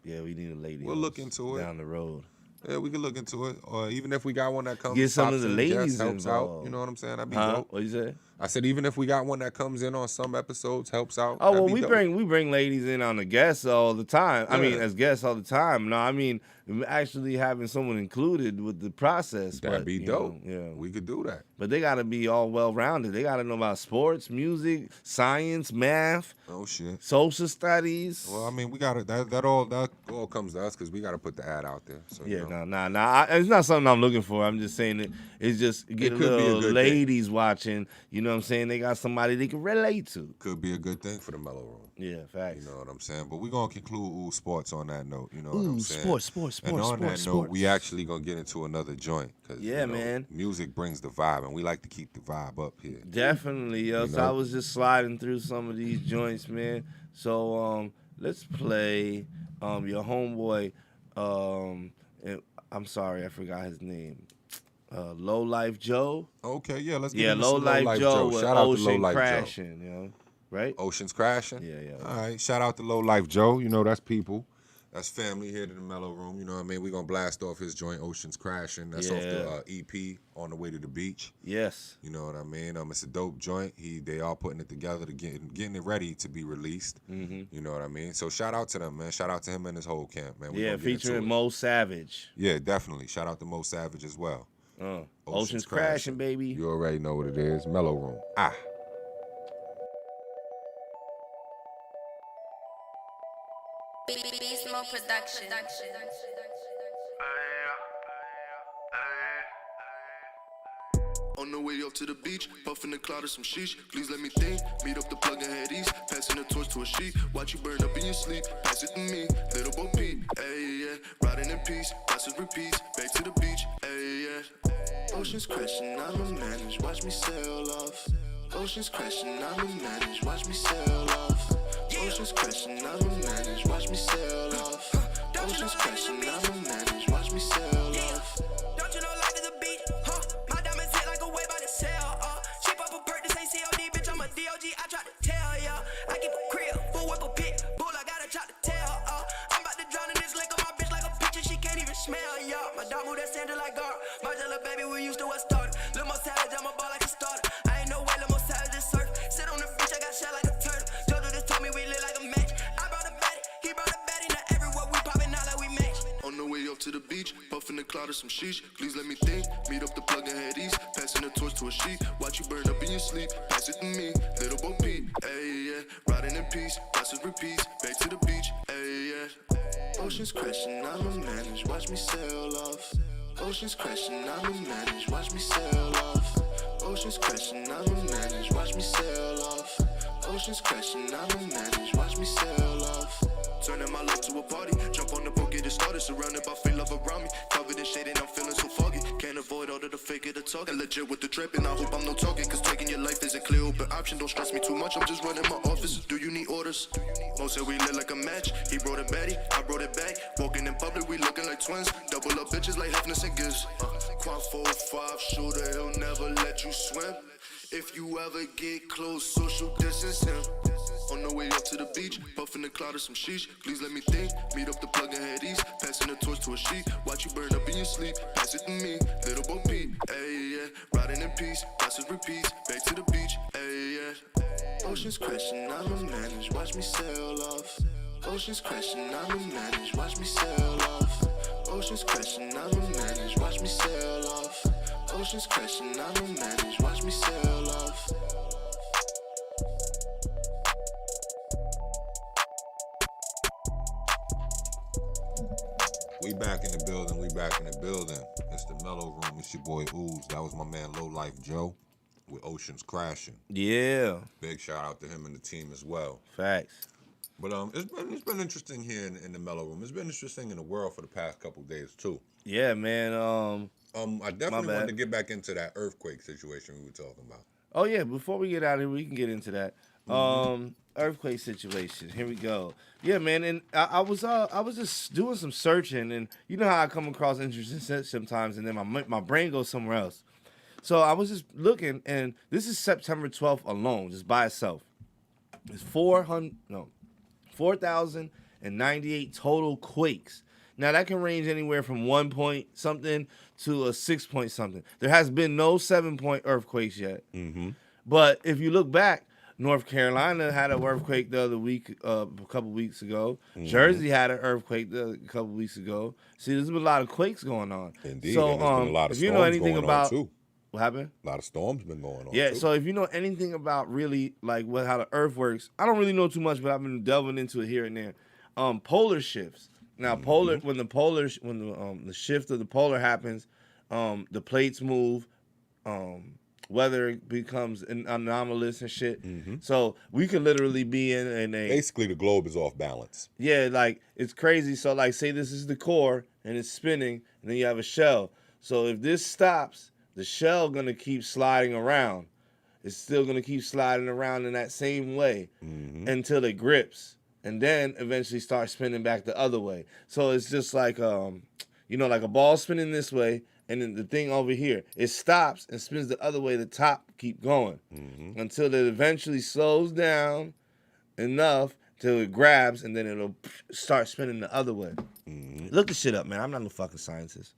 Speaker 3: Yeah, we need a lady.
Speaker 4: We'll look into it
Speaker 3: down the road.
Speaker 4: Yeah, we could look into it. Or even if we got one that comes,
Speaker 3: get some of the ladies
Speaker 4: helps
Speaker 3: involved.
Speaker 4: out. You know what I'm saying? That'd be
Speaker 3: Huh?
Speaker 4: dope.
Speaker 3: What you say?
Speaker 4: I said even if we got one that comes in on some episodes, helps out.
Speaker 3: Oh well,
Speaker 4: that'd be dope.
Speaker 3: we bring ladies in on the guests all the time. I mean,
Speaker 4: Yeah.
Speaker 3: as guests all the time. No, I mean actually having someone included with the process.
Speaker 4: That'd
Speaker 3: but,
Speaker 4: be
Speaker 3: you
Speaker 4: dope.
Speaker 3: know, yeah,
Speaker 4: We could do that.
Speaker 3: but they got to be all well rounded. They got to know about sports, music, science, math,
Speaker 4: Oh shit.
Speaker 3: social studies.
Speaker 4: Well, I mean, we got to that all comes to us because we got to put the ad out there. So,
Speaker 3: Yeah,
Speaker 4: you know.
Speaker 3: nah. It's not something I'm looking for. I'm just saying it's just get
Speaker 4: It
Speaker 3: a
Speaker 4: could be a
Speaker 3: little
Speaker 4: good
Speaker 3: ladies watching. You know what I'm saying? They got somebody they can relate to.
Speaker 4: Could be a good thing for the Mellow Room.
Speaker 3: Yeah, facts.
Speaker 4: You know what I'm saying? But we're going to conclude sports on that note. You know what I'm saying?
Speaker 3: Sports.
Speaker 4: And on that note, we actually going to get into another joint. Cause,
Speaker 3: Yeah, man.
Speaker 4: Music brings the vibe, and we like to keep the vibe up here.
Speaker 3: Definitely, yo.
Speaker 4: You
Speaker 3: So
Speaker 4: know?
Speaker 3: I was just sliding through some of these joints, man. So let's play your homeboy. And I'm sorry, I forgot his name. Low Life Joe.
Speaker 4: Okay, yeah, let's get
Speaker 3: Yeah,
Speaker 4: into
Speaker 3: Low
Speaker 4: some
Speaker 3: Life Joe with
Speaker 4: Shout out to Low
Speaker 3: Ocean
Speaker 4: Life Joe.
Speaker 3: Crashing, you know, right?
Speaker 4: Ocean's Crashing?
Speaker 3: Yeah.
Speaker 4: All right, shout out to Low Life Joe. You know, that's people. That's family here to the Mellow Room. You know what I mean? We're going to blast off his joint, Ocean's Crashing. That's off the EP, On the Way to the Beach.
Speaker 3: Yes.
Speaker 4: You know what I mean? It's a dope joint. They all putting it together to getting it ready to be released.
Speaker 3: Mm-hmm.
Speaker 4: You know what I mean? So shout out to them, man. Shout out to him and his whole camp, man. We
Speaker 3: Yeah,
Speaker 4: gonna get into
Speaker 3: featuring
Speaker 4: it.
Speaker 3: Mo Savage.
Speaker 4: Yeah, definitely. Shout out to Mo Savage as well.
Speaker 3: Ocean's Crashing, baby.
Speaker 4: You already know what it is. Mellow Room.
Speaker 11: Beast-Mode Production. On the way up to the beach, puffing the cloud of some sheesh. Please let me think. Meet up the plug and head east. Passing the torch to a sheet. Watch you burn up in your sleep. Pass it to me, little Bo Peep. Ayy, yeah. Riding in peace. Process repeats. Back to the beach. Ayy, yeah. Oceans crashing, I'ma manage. Watch me sail off. Oceans crashing, I'ma manage. Watch me sail off. Oceans crashing, I'ma manage. Watch me sail off. Oceans crashing, I'ma manage. Watch me sail off.
Speaker 12: Don't you know life is a beach, huh? My diamonds hit like a wave by the sail, cheap up a perk, this ain't COD, bitch, I'm a DOG, I try to tell ya. I keep a crib, full whip a pit, bull, I gotta try to tell, I'm about to drown in this liquor, my bitch like a picture, she can't even smell, ya. My dog move that Sandra like God, my jelly baby, we used to what started. Lil' more savage, I'm a ball like a starter. I ain't no way, lil' more savage, just surf. Sit on the beach, I got shell like a turtle. Jojo just told me we lit like a match. I brought a baddie, he brought a baddie, now everywhere we poppin' out like we match.
Speaker 11: On the way up to the beach, puffing the cloud of some sheesh. Please let me think. Meet up the plug and head east. Passing the torch to a sheet. Watch you burn up in your sleep. Pass it to me, little Bo Peep. Ayy, yeah. Riding in peace. Process repeats. Back to the beach. Ayy, yeah. Oceans crashing, I'ma manage. Watch me sail off. Oceans crashing, I'ma manage. Watch me sail off. Oceans crashing, I'ma manage. Watch me sail off. Oceans crashing, I'ma manage. Watch me sail off. Turning my life to a party. Jump on the boat, get it started. Surrounded by fake love around me. Covered in shade and I'm feeling so foggy. Can't avoid all of the fake of the talk. And legit with the trip, and I hope I'm no talking. Cause taking your life is a clear open option. Don't stress me too much, I'm just running my office. Do you need orders? Most said we lit like a match. He brought a baddie, I brought it back. Walking in public, we looking like twins. Double up bitches like Hefness and Giz. Quad 4-5 shooter, he'll never let you swim. If you ever get close, social distance him. On the way up to the beach, puffing the cloud of some sheesh. Please let me think. Meet up the plug and head east. Passing the torch to a sheet. Watch you burn up in your sleep. Pass it to me, little Bo Peep. Ayy, yeah. Riding in peace. Process repeats. Back to the beach. Ayy, yeah. Oceans crashing, I'ma manage. Watch me sail off. Oceans crashing, I'ma manage. Watch me sail off. Oceans crashing, I'ma manage. Watch me sail off. Oceans crashing, I'ma manage. Watch me sail off.
Speaker 4: We back in the building. We back in the building. It's the MELLO-ROOM. It's your boy Ooze. That was my man Low Life Joe with Oceans Crashing.
Speaker 3: Yeah.
Speaker 4: Big shout out to him and the team as well.
Speaker 3: Facts.
Speaker 4: But it's been interesting here in the MELLO-ROOM. It's been interesting in the world for the past couple days too.
Speaker 3: Yeah, man.
Speaker 4: I definitely wanted to get back into that earthquake situation we were talking about.
Speaker 3: Oh yeah, before we get out of here, we can get into that. Earthquake situation. Here we go. Yeah, man. And I was just doing some searching, and you know how I come across interesting shit sometimes, and then my brain goes somewhere else. So I was just looking, and this is September 12th alone, just by itself. It's 4,098 total quakes. Now that can range anywhere from 1 point something to a 6 point something. There has been no 7-point earthquakes yet.
Speaker 4: Mm-hmm.
Speaker 3: But if you look back, North Carolina had an earthquake the other week, a couple weeks ago. Mm-hmm. Jersey had an earthquake a couple weeks ago. See, there's been a lot of quakes going on.
Speaker 4: Indeed.
Speaker 3: So,
Speaker 4: and there's been a lot of
Speaker 3: if you know anything
Speaker 4: going
Speaker 3: about
Speaker 4: on too.
Speaker 3: What happened?
Speaker 4: A lot of storms been going on.
Speaker 3: Yeah.
Speaker 4: Too.
Speaker 3: So if you know anything about really like how the Earth works, I don't really know too much, but I've been delving into it here and there. Polar shifts. Now, when the shift of the polar happens, the plates move. Weather becomes anomalous and shit. Mm-hmm. So we could literally be in a...
Speaker 4: Basically, the globe is off balance.
Speaker 3: Yeah, like, it's crazy. So, like, say this is the core, and it's spinning, and then you have a shell. So if this stops, the shell going to keep sliding around. It's still going to keep sliding around in that same way until it grips, and then eventually start spinning back the other way. So it's just like, like a ball spinning this way, and then the thing over here, it stops and spins the other way. The top keep going until it eventually slows down enough till it grabs, and then it'll start spinning the other way. Look the shit up, man. I'm not no fucking scientist.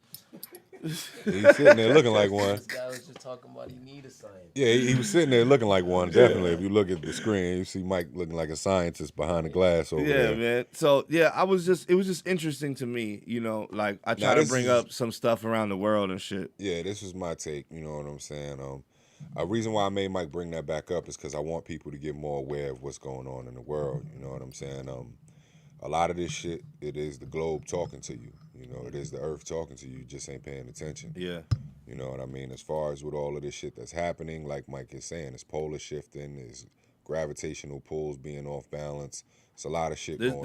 Speaker 4: He's sitting there looking like one.
Speaker 5: This guy was just talking about he need a scientist.
Speaker 4: Yeah, he was sitting there looking like one. Definitely, if you look at the screen, you see Mike looking like a scientist behind the glass over there.
Speaker 3: Yeah, man. So yeah, it was just interesting to me, like I try to bring up some stuff around the world and shit.
Speaker 4: Yeah, this is my take. You know what I'm saying? A reason why I made Mike bring that back up is because I want people to get more aware of what's going on in the world. You know what I'm saying? A lot of this shit, it is the globe talking to you. You know, it is the earth talking to you. You just ain't paying attention.
Speaker 3: Yeah.
Speaker 4: You know what I mean? As far as with all of this shit that's happening, like Mike is saying, it's polar shifting, there's gravitational pulls being off balance. It's a lot of shit going on.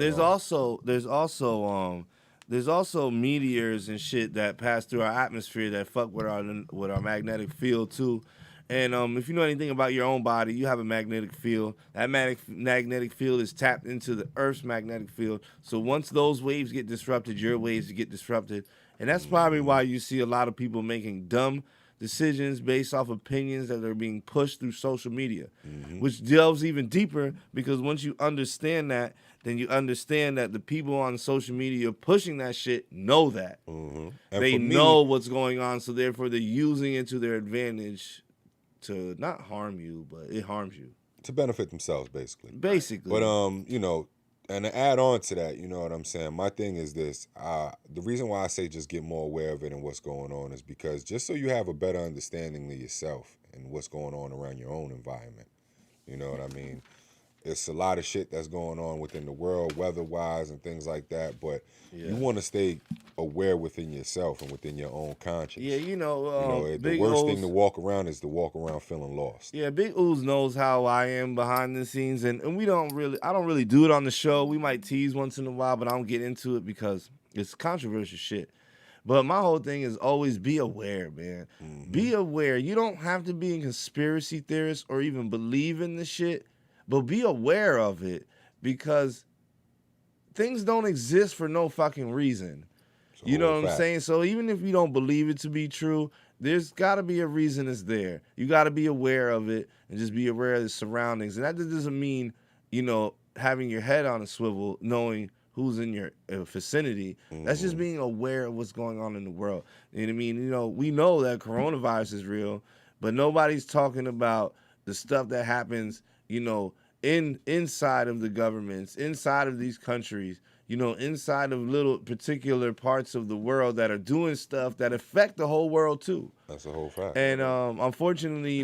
Speaker 3: There's also meteors and shit that pass through our atmosphere that fuck with our magnetic field too. And if you know anything about your own body, you have a magnetic field. That magnetic field is tapped into the Earth's magnetic field. So once those waves get disrupted, your waves get disrupted. And that's probably why you see a lot of people making dumb decisions based off opinions that are being pushed through social media, which delves even deeper, because once you understand that, then you understand that the people on social media pushing that shit know that. They know what's going on, so therefore they're using it to their advantage to not harm you, but it harms you.
Speaker 4: To benefit themselves, basically.
Speaker 3: Basically.
Speaker 4: But, you know, and to add on to that, you know what I'm saying? My thing is this. The reason why I say just get more aware of it and what's going on is because just so you have a better understanding of yourself and what's going on around your own environment. You know what I mean? It's a lot of shit that's going on within the world, weather-wise and things like that, but you want to stay aware within yourself and within your own conscience.
Speaker 3: Yeah,
Speaker 4: the worst thing to walk around is to walk around feeling lost.
Speaker 3: Yeah, Big Ooze knows how I am behind the scenes, and I don't really do it on the show. We might tease once in a while, but I don't get into it because it's controversial shit. But my whole thing is always be aware, man. Be aware. You don't have to be a conspiracy theorist or even believe in this shit, but be aware of it, because things don't exist for no fucking reason. You know what I'm saying? So even if you don't believe it to be true, there's got to be a reason it's there. You got to be aware of it and just be aware of the surroundings. And that doesn't mean, having your head on a swivel, knowing who's in your vicinity. That's just being aware of what's going on in the world. You know what I mean? We know that coronavirus is real, but nobody's talking about the stuff that happens, inside of the governments, inside of these countries, inside of little particular parts of the world that are doing stuff that affect the whole world too.
Speaker 4: That's a whole fact.
Speaker 3: And unfortunately,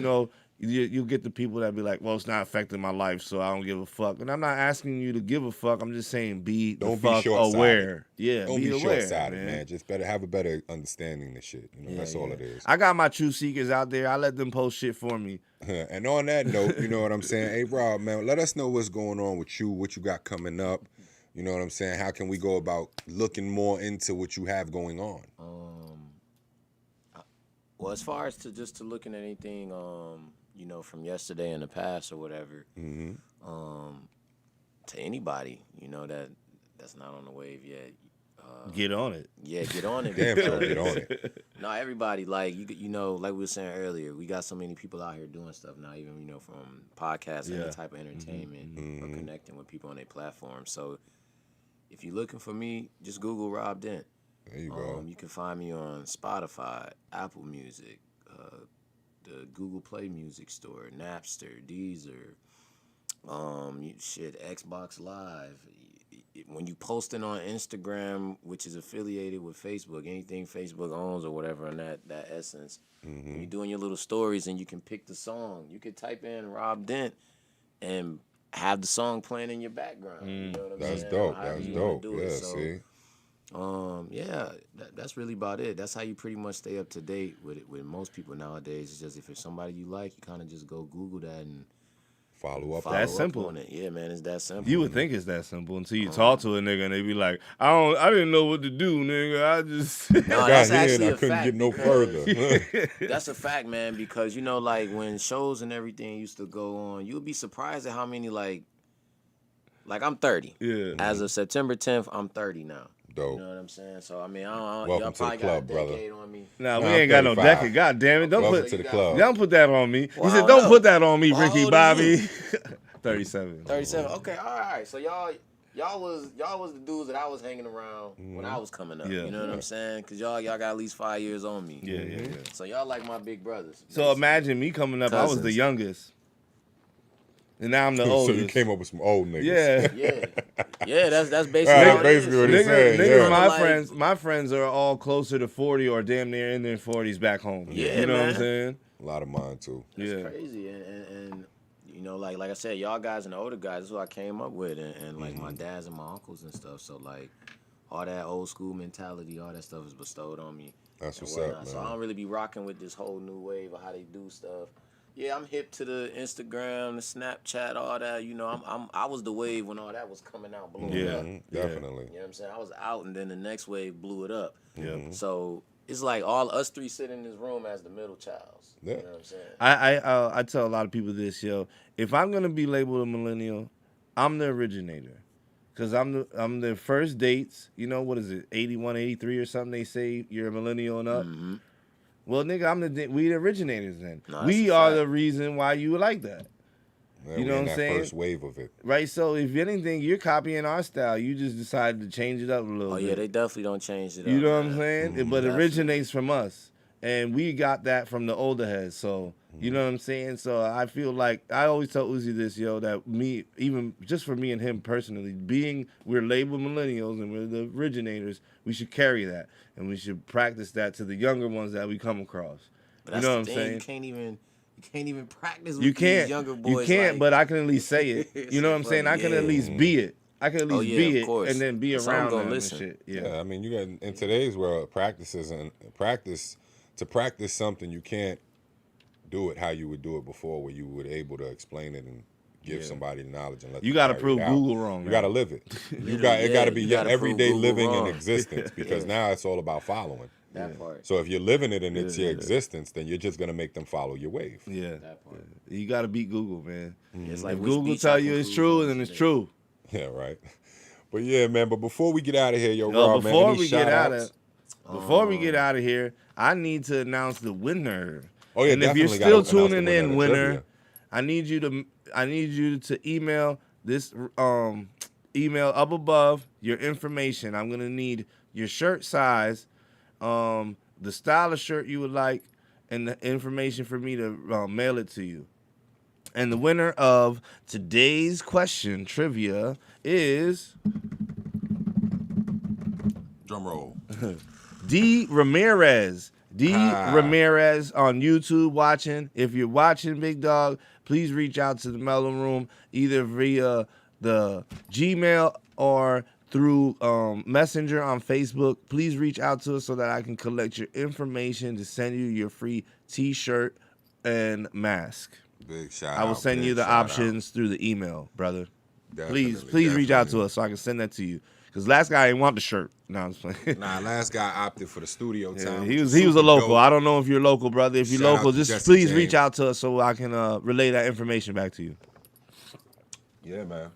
Speaker 3: you'll get the people that be like, well, it's not affecting my life, so I don't give a fuck. And I'm not asking you to give a fuck. I'm just saying
Speaker 4: don't be short-sighted.
Speaker 3: Aware. Yeah,
Speaker 4: don't be
Speaker 3: aware,
Speaker 4: short-sighted, man. Just have a better understanding of this shit. That's all it is.
Speaker 3: I got my truth seekers out there. I let them post shit for me.
Speaker 4: And on that note, you know what I'm saying? Hey, Rob, man, let us know what's going on with you, what you got coming up. You know what I'm saying? How can we go about looking more into what you have going on?
Speaker 5: Well, as far as to looking at anything, from yesterday in the past or whatever, to anybody, that's not on the wave yet.
Speaker 3: Get on it.
Speaker 5: Yeah, get on it.
Speaker 4: Damn sure, get on it.
Speaker 5: No, everybody, like like we were saying earlier, we got so many people out here doing stuff now, even from podcasts, any type of entertainment, or connecting with people on their platform. So if you're looking for me, just Google Rob Dent.
Speaker 4: There you go.
Speaker 5: You can find me on Spotify, Apple Music, the Google Play Music Store, Napster, Deezer, Xbox Live. When you posting on Instagram, which is affiliated with Facebook, anything Facebook owns or whatever in that essence, when you're doing your little stories and you can pick the song, you can type in Rob Dent and have the song playing in your background. You know what I'm
Speaker 4: That's
Speaker 5: saying?
Speaker 4: dope. That's dope. Yeah, see.
Speaker 5: That's really about it. That's how you pretty much stay up to date with it. With most people nowadays, it's just if it's somebody you like, you kind of just go Google that and
Speaker 4: follow up.
Speaker 3: That's simple.
Speaker 5: On it. Yeah, man, it's that simple.
Speaker 3: You would think it's that simple until you talk to a nigga and they be like, I didn't know what to do, nigga. I just
Speaker 5: no, that's actually
Speaker 4: I couldn't get no further.
Speaker 5: That's a fact, man, because like when shows and everything used to go on, you'd be surprised at how many like I'm 30.
Speaker 3: Yeah.
Speaker 5: As of September 10th, I'm 30 now.
Speaker 4: Dope.
Speaker 5: You know what I'm saying? So I mean, I don't
Speaker 4: Welcome
Speaker 5: y'all
Speaker 4: to
Speaker 5: probably
Speaker 4: the club,
Speaker 5: got a decade
Speaker 4: brother.
Speaker 5: on me.
Speaker 3: Nah, we ain't got no decade. God damn it.
Speaker 4: Welcome to the club.
Speaker 3: Don't put that on me.
Speaker 5: Well,
Speaker 3: he said, don't put that on me,
Speaker 5: How
Speaker 3: Ricky
Speaker 5: old is
Speaker 3: Bobby.
Speaker 5: you?
Speaker 3: 37.
Speaker 5: 37. Okay, all right. So y'all was the dudes that I was hanging around when I was coming up.
Speaker 3: Yeah.
Speaker 5: You know what I'm saying? Cause y'all got at least 5 years on me.
Speaker 3: Yeah.
Speaker 5: So y'all like my big brothers.
Speaker 3: So imagine me coming up. I was the youngest. And now I'm the
Speaker 4: So
Speaker 3: oldest.
Speaker 4: you came up with some old niggas.
Speaker 5: Yeah. That's basically
Speaker 4: that's basically what he said.
Speaker 3: Niggas, my friends are all closer to 40 or damn near in their 40s back home.
Speaker 5: Yeah,
Speaker 3: you know
Speaker 5: man.
Speaker 3: what I'm saying?
Speaker 4: A lot of mine too.
Speaker 5: That's crazy. And like I said, y'all guys and the older guys, that's who I came up with, and like my dads and my uncles and stuff. So like all that old school mentality, all that stuff is bestowed on me.
Speaker 4: That's what's
Speaker 5: whatnot.
Speaker 4: up,
Speaker 5: So
Speaker 4: man.
Speaker 5: I don't really be rocking with this whole new wave of how they do stuff. Yeah, I'm hip to the Instagram, the Snapchat, all that. You know, I was the wave when all that was coming out, blowing up.
Speaker 4: Definitely.
Speaker 5: You know what I'm saying? I was out, and then the next wave blew it up.
Speaker 3: Yeah.
Speaker 5: So it's like all us three sitting in this room as the middle childs.
Speaker 4: Yeah.
Speaker 5: You know what I'm saying?
Speaker 3: I tell a lot of people this, yo. If I'm gonna be labeled a millennial, I'm the originator. Cause I'm the first dates. You know, what is it, 81, 83 or something? They say you're a millennial and up.
Speaker 5: Mm-hmm.
Speaker 3: Well, nigga, we the originators then.
Speaker 5: No,
Speaker 3: we
Speaker 5: that's a
Speaker 3: are
Speaker 5: fact.
Speaker 3: the reason why you like that.
Speaker 4: Yeah,
Speaker 3: You know
Speaker 4: we in
Speaker 3: what I'm
Speaker 4: that
Speaker 3: saying?
Speaker 4: First wave of it.
Speaker 3: Right. So if anything, you're copying our style. You just decided to change it up a little
Speaker 5: Oh
Speaker 3: bit.
Speaker 5: yeah, they definitely don't change it.
Speaker 3: You
Speaker 5: up,
Speaker 3: know what
Speaker 5: man.
Speaker 3: I'm saying? But it
Speaker 5: Definitely.
Speaker 3: originates from us. And we got that from the older heads. So, you know what I'm saying? So I feel like, I always tell Uzi this, yo, that me, even just for me and him personally, we're labeled millennials and we're the originators, we should carry that. And we should practice that to the younger ones that we come across.
Speaker 5: But
Speaker 3: You
Speaker 5: that's
Speaker 3: know
Speaker 5: the
Speaker 3: what I'm
Speaker 5: thing.
Speaker 3: saying?
Speaker 5: You can't even practice with
Speaker 3: You
Speaker 5: these
Speaker 3: can't.
Speaker 5: younger boys.
Speaker 3: You can't,
Speaker 5: like,
Speaker 3: but I can at least say it.
Speaker 5: It's
Speaker 3: You know
Speaker 5: so
Speaker 3: what I'm saying?
Speaker 5: funny,
Speaker 3: I can
Speaker 5: yeah.
Speaker 3: at least be it. I can at least
Speaker 5: yeah,
Speaker 3: be
Speaker 5: of
Speaker 3: it
Speaker 5: course.
Speaker 3: and then be
Speaker 5: So I'm
Speaker 3: around
Speaker 5: gonna
Speaker 3: them
Speaker 5: listen.
Speaker 3: and shit.
Speaker 4: Yeah, I mean, you got in today's world, to practice something, you can't do it how you would do it before, where you were able to explain it and give somebody the knowledge and let
Speaker 3: You
Speaker 4: them
Speaker 3: gotta
Speaker 4: carry
Speaker 3: prove
Speaker 4: it out.
Speaker 3: Google wrong.
Speaker 4: You
Speaker 3: now.
Speaker 4: got to live it. It got to be your everyday living in existence, because now it's all about following.
Speaker 5: That part.
Speaker 4: So if you're living it and it's your existence, then you're just gonna make them follow your wave.
Speaker 3: Yeah.
Speaker 5: That part.
Speaker 3: You got to beat Google, man.
Speaker 5: It's like
Speaker 3: If
Speaker 5: which
Speaker 3: Google
Speaker 5: beats
Speaker 3: tell
Speaker 5: I
Speaker 3: you
Speaker 5: can
Speaker 3: it's
Speaker 5: cruise
Speaker 3: true,
Speaker 5: on
Speaker 3: then it's
Speaker 5: today.
Speaker 3: true.
Speaker 4: Yeah, right. But yeah, man. But before we get out of here, yo,
Speaker 3: Yo,
Speaker 4: Rob, man,
Speaker 3: before
Speaker 4: any
Speaker 3: we get out
Speaker 4: shout-outs?
Speaker 3: of before we get out of here, I need to announce the winner.
Speaker 4: Oh, yeah,
Speaker 3: and if you're
Speaker 4: definitely
Speaker 3: still
Speaker 4: gotta announce the
Speaker 3: tuning
Speaker 4: winner
Speaker 3: in,
Speaker 4: of the
Speaker 3: winner,
Speaker 4: trivia.
Speaker 3: I need you to email this email up above your information. I'm gonna need your shirt size, the style of shirt you would like, and the information for me to mail it to you. And the winner of today's question trivia is
Speaker 4: Drum roll.
Speaker 3: D. Ramirez. Ramirez on YouTube watching. If you're watching, big dog, please reach out to the MELLO-ROOM either via the Gmail or through Messenger on Facebook. Please reach out to us so that I can collect your information to send you your free T-shirt and mask.
Speaker 4: Big shout out.
Speaker 3: I will send
Speaker 4: big
Speaker 3: you the
Speaker 4: shout out.
Speaker 3: options through the email, brother.
Speaker 4: Definitely,
Speaker 3: Please reach out to
Speaker 4: definitely.
Speaker 3: us so I can send that to you. Because last guy didn't want the shirt. No, I'm just playing.
Speaker 4: Nah, last guy opted for the studio
Speaker 3: Yeah,
Speaker 4: time.
Speaker 3: he was
Speaker 4: Super
Speaker 3: a local.
Speaker 4: dope.
Speaker 3: I don't know if you're local, brother. If you're
Speaker 4: Shout out
Speaker 3: local,
Speaker 4: to
Speaker 3: just
Speaker 4: Jesse
Speaker 3: please
Speaker 4: James.
Speaker 3: reach out to us so I can relay that information back to you.
Speaker 4: Yeah, man.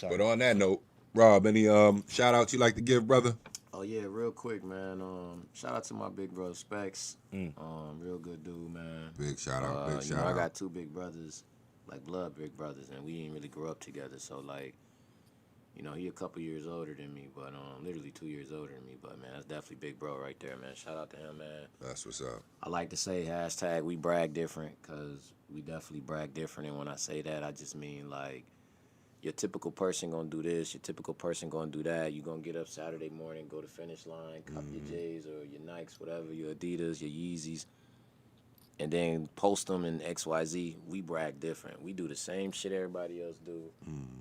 Speaker 4: But on that note, Rob, any shout outs you like to give, brother?
Speaker 5: Oh yeah, real quick, man. Shout out to my big brother Specs. Real good dude, man.
Speaker 4: Big shout out, big
Speaker 5: You
Speaker 4: shout
Speaker 5: know, I
Speaker 4: out.
Speaker 5: got two big brothers, like blood big brothers, and we didn't really grow up together. So like, you know, he a couple years older than me, but literally 2 years older than me. But man, that's definitely big bro right there, man. Shout out to him, man.
Speaker 4: That's what's up.
Speaker 5: I like to say hashtag we brag different, because we definitely brag different. And when I say that, I just mean like, your typical person gonna do this, your typical person gonna do that. You gonna get up Saturday morning, go to finish line, cop your J's or your Nikes, whatever, your Adidas, your Yeezys, and then post them in XYZ. We brag different. We do the same shit everybody else do.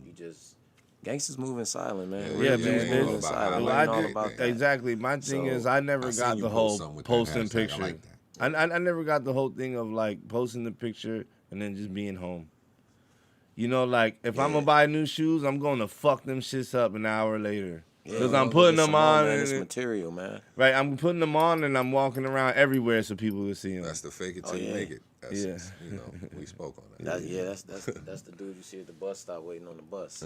Speaker 5: You just gangsters moving silent, man.
Speaker 3: Yeah,
Speaker 5: Really
Speaker 3: man.
Speaker 5: moving silent.
Speaker 3: Well,
Speaker 5: We ain't all about that.
Speaker 3: exactly. My thing
Speaker 5: So,
Speaker 3: is, I never
Speaker 4: I seen
Speaker 3: got
Speaker 4: you
Speaker 3: the
Speaker 4: post
Speaker 3: whole
Speaker 4: something with that
Speaker 3: posting
Speaker 4: hashtag. I
Speaker 3: picture.
Speaker 4: like that.
Speaker 3: I never got the whole thing of like posting the picture and then just being home. You know, like if I'm gonna buy new shoes, I'm gonna fuck them shits up an hour later. Because I'm putting them on.
Speaker 5: Man,
Speaker 3: and
Speaker 5: it's material, man.
Speaker 3: right, I'm putting them on and I'm walking around everywhere so people can see them.
Speaker 4: That's the fake it till you
Speaker 5: yeah.
Speaker 4: make it. That's,
Speaker 3: Yeah.
Speaker 4: You know, we spoke on that.
Speaker 5: That's the dude you see at the bus stop waiting on the bus.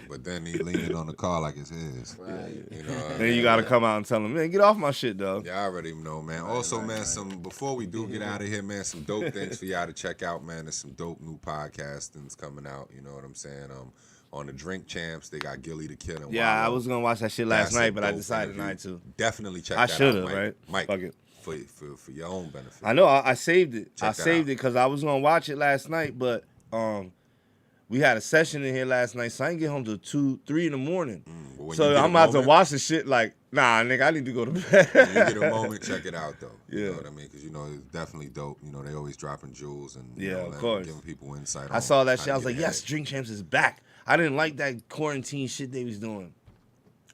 Speaker 4: But then he leaning on the car like it's his.
Speaker 5: Right.
Speaker 4: You know what I
Speaker 3: Then
Speaker 4: mean?
Speaker 3: you gotta come out and tell them, man, get off my shit, dog.
Speaker 4: Yeah, I already know, man. Also, man, some before we do get out of here, man, some dope things for y'all to check out, man. There's some dope new podcastings coming out. You know what I'm saying? On the Drink Champs, they got Gilly the Kid and
Speaker 3: Yeah, I
Speaker 4: Wallow.
Speaker 3: was gonna watch that shit last
Speaker 4: That's a
Speaker 3: night, but I
Speaker 4: dope
Speaker 3: decided
Speaker 4: interview.
Speaker 3: not to.
Speaker 4: Definitely check
Speaker 3: I
Speaker 4: that
Speaker 3: should've,
Speaker 4: out, Mike.
Speaker 3: right?
Speaker 4: Mike,
Speaker 3: Fuck it.
Speaker 4: For your own benefit.
Speaker 3: I know. I saved it.
Speaker 4: Check
Speaker 3: I
Speaker 4: that
Speaker 3: saved
Speaker 4: out.
Speaker 3: it because I was gonna watch it last night, but we had a session in here last night, so I didn't get home till 2, 3 in the morning.
Speaker 4: But when
Speaker 3: So
Speaker 4: you get a
Speaker 3: I'm about to
Speaker 4: moment-
Speaker 3: watch the shit like, nah, nigga, I need to go to bed.
Speaker 4: When you get a moment, check it out, though. You
Speaker 3: Yeah.
Speaker 4: know what I mean? Because, you know, it's definitely dope. You know, they always dropping jewels and, you
Speaker 3: Yeah,
Speaker 4: know,
Speaker 3: of
Speaker 4: letting-
Speaker 3: course.
Speaker 4: giving people insight
Speaker 3: I
Speaker 4: on
Speaker 3: saw that
Speaker 4: how
Speaker 3: shit. I
Speaker 4: to
Speaker 3: was like,
Speaker 4: get
Speaker 3: yes,
Speaker 4: ahead.
Speaker 3: Drink Champs is back. I didn't like that quarantine shit they was doing.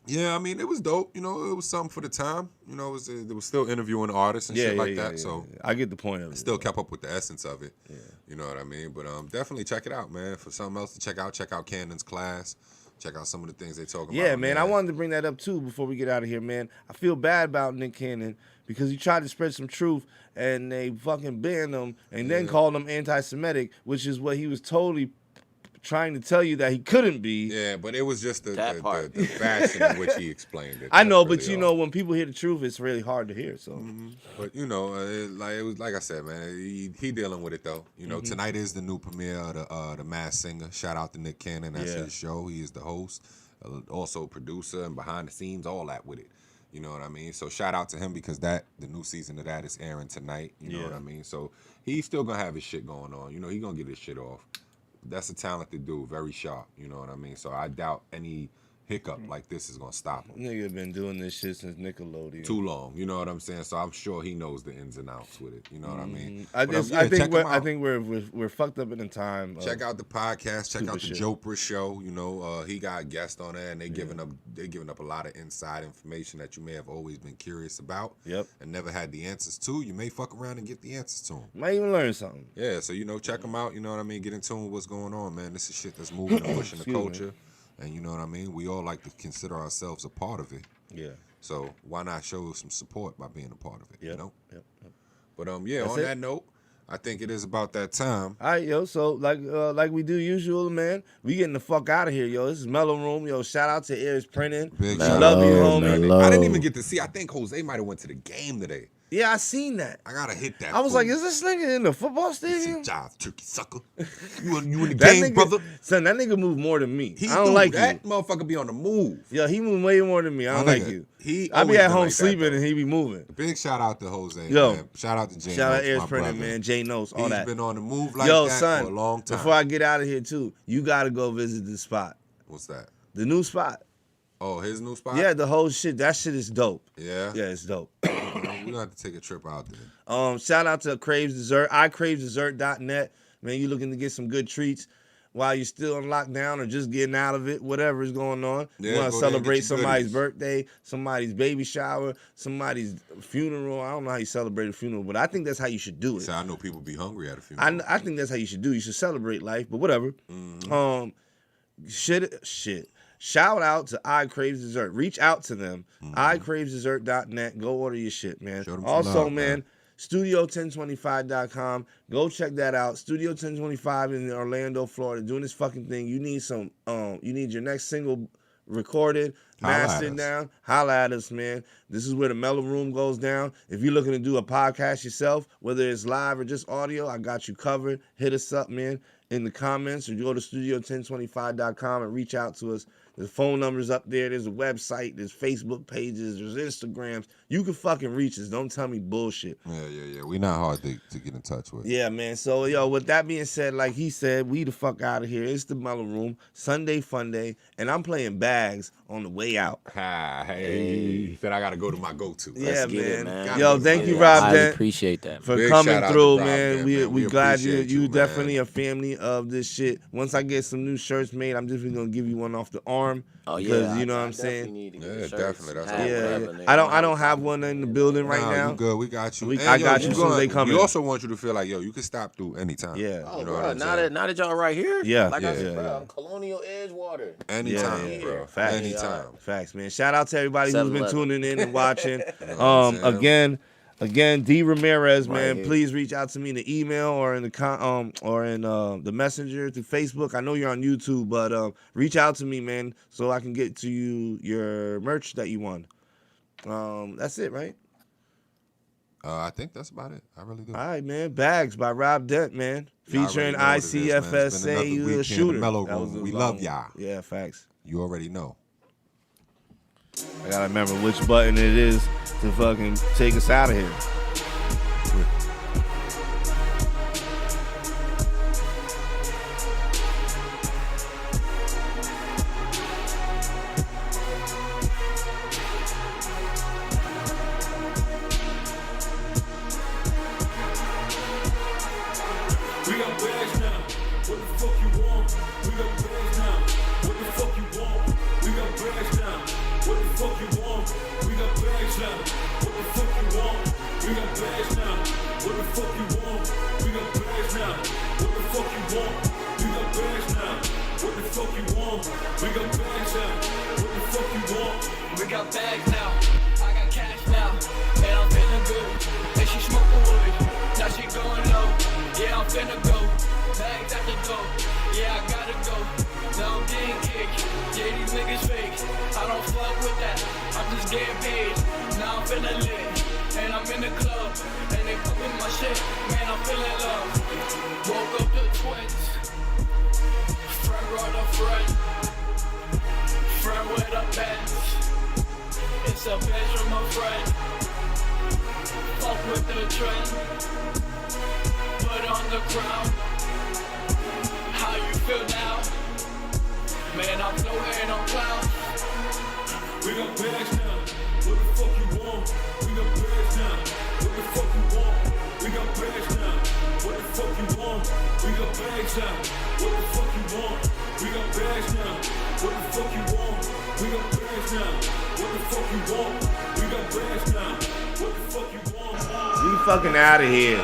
Speaker 4: Yeah, I mean, it was dope. You know, it was something for the time. You know, it was still interviewing artists and shit like that. So
Speaker 3: I get the point of it.
Speaker 4: Still kept up with the essence of it. Yeah. You know what I mean? But definitely check it out, man. For something else to check out Cannon's class. Check out some of the things they talk about.
Speaker 3: Yeah, man. I wanted to bring that up too before we get out of here, man. I feel bad about Nick Cannon because he tried to spread some truth and they fucking banned him and then called him anti-Semitic, which is what he was totally trying to tell you that he couldn't be.
Speaker 4: Yeah, but it was just the fashion in which he explained it.
Speaker 3: I know, but you know, when people hear the truth, it's really hard to hear. So,
Speaker 4: but you know, it was like I said, man. He dealing with it though. You know, tonight is the new premiere of the Masked Singer. Shout out to Nick Cannon. That's his show. He is the host, also producer, and behind the scenes, all that with it. You know what I mean? So shout out to him because the new season of that is airing tonight. You know what I mean? So he's still gonna have his shit going on. You know, he gonna get his shit off. That's a talented dude, very sharp. You know what I mean? So I doubt any hiccup like this is gonna stop him.
Speaker 3: Nigga been doing this shit since Nickelodeon.
Speaker 4: Too long, you know what I'm saying? So I'm sure he knows the ins and outs with it. You know what I mean?
Speaker 3: I think we're fucked up in the time.
Speaker 4: Check out the podcast. Check out the Jopra show. You know, he got a guest on there, and they giving up a lot of inside information that you may have always been curious about.
Speaker 3: Yep.
Speaker 4: And never had the answers to. You may fuck around and get the answers to them.
Speaker 3: Might even learn something.
Speaker 4: Yeah. So you know, check them out. You know what I mean? Get in tune with what's going on, man. This is shit that's moving and pushing the culture. And you know what I mean? We all like to consider ourselves a part of it.
Speaker 3: Yeah.
Speaker 4: So why not show some support by being a part of it?
Speaker 3: Yep.
Speaker 4: You know?
Speaker 3: Yep.
Speaker 4: But that note, I think it is about that time.
Speaker 3: All right, yo. So like we do usual, man. We getting the fuck out of here, yo. This is MELLO-ROOM, yo. Shout out to Ears Printing.
Speaker 4: Big
Speaker 3: love you, homie.
Speaker 4: I didn't even get to see. I think Jose might have went to the game today.
Speaker 3: Yeah, I seen that.
Speaker 4: I gotta hit that.
Speaker 3: I was like, is this nigga in the football stadium?
Speaker 4: Jive, turkey sucker. You in the game,
Speaker 3: nigga,
Speaker 4: brother?
Speaker 3: Son, that nigga move more than me. I don't like
Speaker 4: that
Speaker 3: you.
Speaker 4: Motherfucker be on the move.
Speaker 3: Yeah, he move way more than me. I don't like you. I be at home sleeping and he be moving.
Speaker 4: Big shout out to Jose,
Speaker 3: yo,
Speaker 4: man. Shout out to Jay.
Speaker 3: Shout out
Speaker 4: Notes,
Speaker 3: Ears Printing, man. Jay Notes, all that.
Speaker 4: He's been on the move like that
Speaker 3: son,
Speaker 4: for a long time.
Speaker 3: Before I get out of here, too, you got to go visit the spot.
Speaker 4: What's that?
Speaker 3: The new spot.
Speaker 4: Oh, his new spot?
Speaker 3: Yeah, the whole shit. That shit is dope.
Speaker 4: Yeah?
Speaker 3: Yeah, it's dope.
Speaker 4: We're going to have to take a trip out there.
Speaker 3: Shout out to Craves Dessert. iCravesDessert.net. Man, you looking to get some good treats while you're still in lockdown or just getting out of it, whatever is going on.
Speaker 4: Yeah,
Speaker 3: you want to celebrate somebody's
Speaker 4: goodies.
Speaker 3: birthday, somebody's baby shower, somebody's funeral. I don't know how you celebrate a funeral, but I think that's how you should do it.
Speaker 4: So I know people be hungry at a funeral.
Speaker 3: I think that's how you should do it. You should celebrate life, but whatever. Shit. Shout out to iCraves Dessert. Reach out to them. iCravesDessert.net. Go order your shit, man. Also, man, Studio1025.com. Go check that out. Studio 1025 in Orlando, Florida, doing this fucking thing. You need some. You need your next single recorded, mastered down. Holla at us, man. This is where the MELLO-ROOM goes down. If you're looking to do a podcast yourself, whether it's live or just audio, I got you covered. Hit us up, man, in the comments, or go to Studio1025.com and reach out to us. There's phone numbers up there. There's a website. There's Facebook pages. There's Instagrams. You can fucking reach us. Don't tell me bullshit.
Speaker 4: Yeah. We not hard to get in touch with.
Speaker 3: Yeah, man. So, yo, with that being said, like he said, we the fuck out of here. It's the MELLO-ROOM. Sunday fun day. And I'm playing bags on the way out.
Speaker 4: Hey. He said I got to go to my go-to.
Speaker 3: Yeah,
Speaker 5: man.
Speaker 3: Yo, thank you, Rob
Speaker 5: I
Speaker 3: Dent.
Speaker 5: appreciate that.
Speaker 3: For
Speaker 4: Big
Speaker 3: coming
Speaker 4: shout out
Speaker 3: through,
Speaker 4: to Rob
Speaker 3: man.
Speaker 4: Dent,
Speaker 3: We glad
Speaker 4: appreciate
Speaker 3: you
Speaker 4: man.
Speaker 3: definitely a family of this shit. Once I get some new shirts made, I'm just gonna give you one off the arm.
Speaker 5: Oh yeah,
Speaker 3: because you know what I'm saying.
Speaker 4: Yeah, definitely. That's
Speaker 3: Yeah. I don't have one in the building right now.
Speaker 4: You good? We got you.
Speaker 3: I got you as soon as they come in.
Speaker 4: We also want you to feel like, yo, you can stop through anytime.
Speaker 3: Yeah.
Speaker 5: Oh,
Speaker 4: you know
Speaker 5: bro,
Speaker 4: what I'm
Speaker 5: now
Speaker 4: saying?
Speaker 5: that y'all right here.
Speaker 3: Yeah.
Speaker 5: Like I said,
Speaker 3: Yeah.
Speaker 5: bro, I'm Colonial Edgewater.
Speaker 4: Anytime, bro.
Speaker 3: Facts.
Speaker 4: Anytime.
Speaker 3: Facts, man. Shout out to everybody who's been
Speaker 5: 7-11.
Speaker 3: tuning in and watching.
Speaker 4: saying?
Speaker 3: Again, D Ramirez, man.
Speaker 5: here.
Speaker 3: Please reach out to me in the email or in the the messenger through Facebook. I know you're on YouTube, but reach out to me, man, so I can get to you your merch that you want. That's it, right?
Speaker 4: I think that's about it. I really do.
Speaker 3: All right, man. Bags by Rob Dent, man.
Speaker 4: Y'all
Speaker 3: Featuring
Speaker 4: already know what it is, man. It's been
Speaker 3: ICFSA,
Speaker 4: another
Speaker 3: you
Speaker 4: weekend
Speaker 3: a
Speaker 4: in
Speaker 3: shooter.
Speaker 4: MELLO-ROOM.
Speaker 3: That was a
Speaker 4: We
Speaker 3: long
Speaker 4: love
Speaker 3: one.
Speaker 4: y'all.
Speaker 3: Yeah, facts.
Speaker 4: You already know.
Speaker 3: I gotta remember which button it is to fucking take us out of here.
Speaker 9: We got bags now. What the fuck you want? We got bags now. What the fuck you want? We got bags now. What
Speaker 13: bags now. What the fuck you want? We got bags now. What the fuck you want? We got bags now. What the fuck you want? We got bags now. What the fuck you want?
Speaker 14: We got bags now. I got cash now. And I'm feeling good. And she smoking wood. Now she going low. Yeah, I'm finna go. Bags at the door. Yeah, I gotta go. Now I'm getting kicked. Yeah, these niggas fake. I don't fuck with that. I'm just getting paid. Now I'm feeling lit. And I'm in the club. And they fucking my shit. Man, I'm feeling love. Woke up the twins. Friend brought a friend. Friend with a Benz. It's a bitch from a friend. Fuck with the trend. Put on the crown. How you feel now? Man, I'm floating on clouds.
Speaker 13: We got bags now. What the fuck you want? We got bags now. What the fuck you want? We got bags now. What the fuck you want? We got bags now. What the fuck you want? We got bags now. What the fuck you want? We got bags now. What the fuck you want? We got bags now. What the fuck you want?
Speaker 3: We fucking out of here.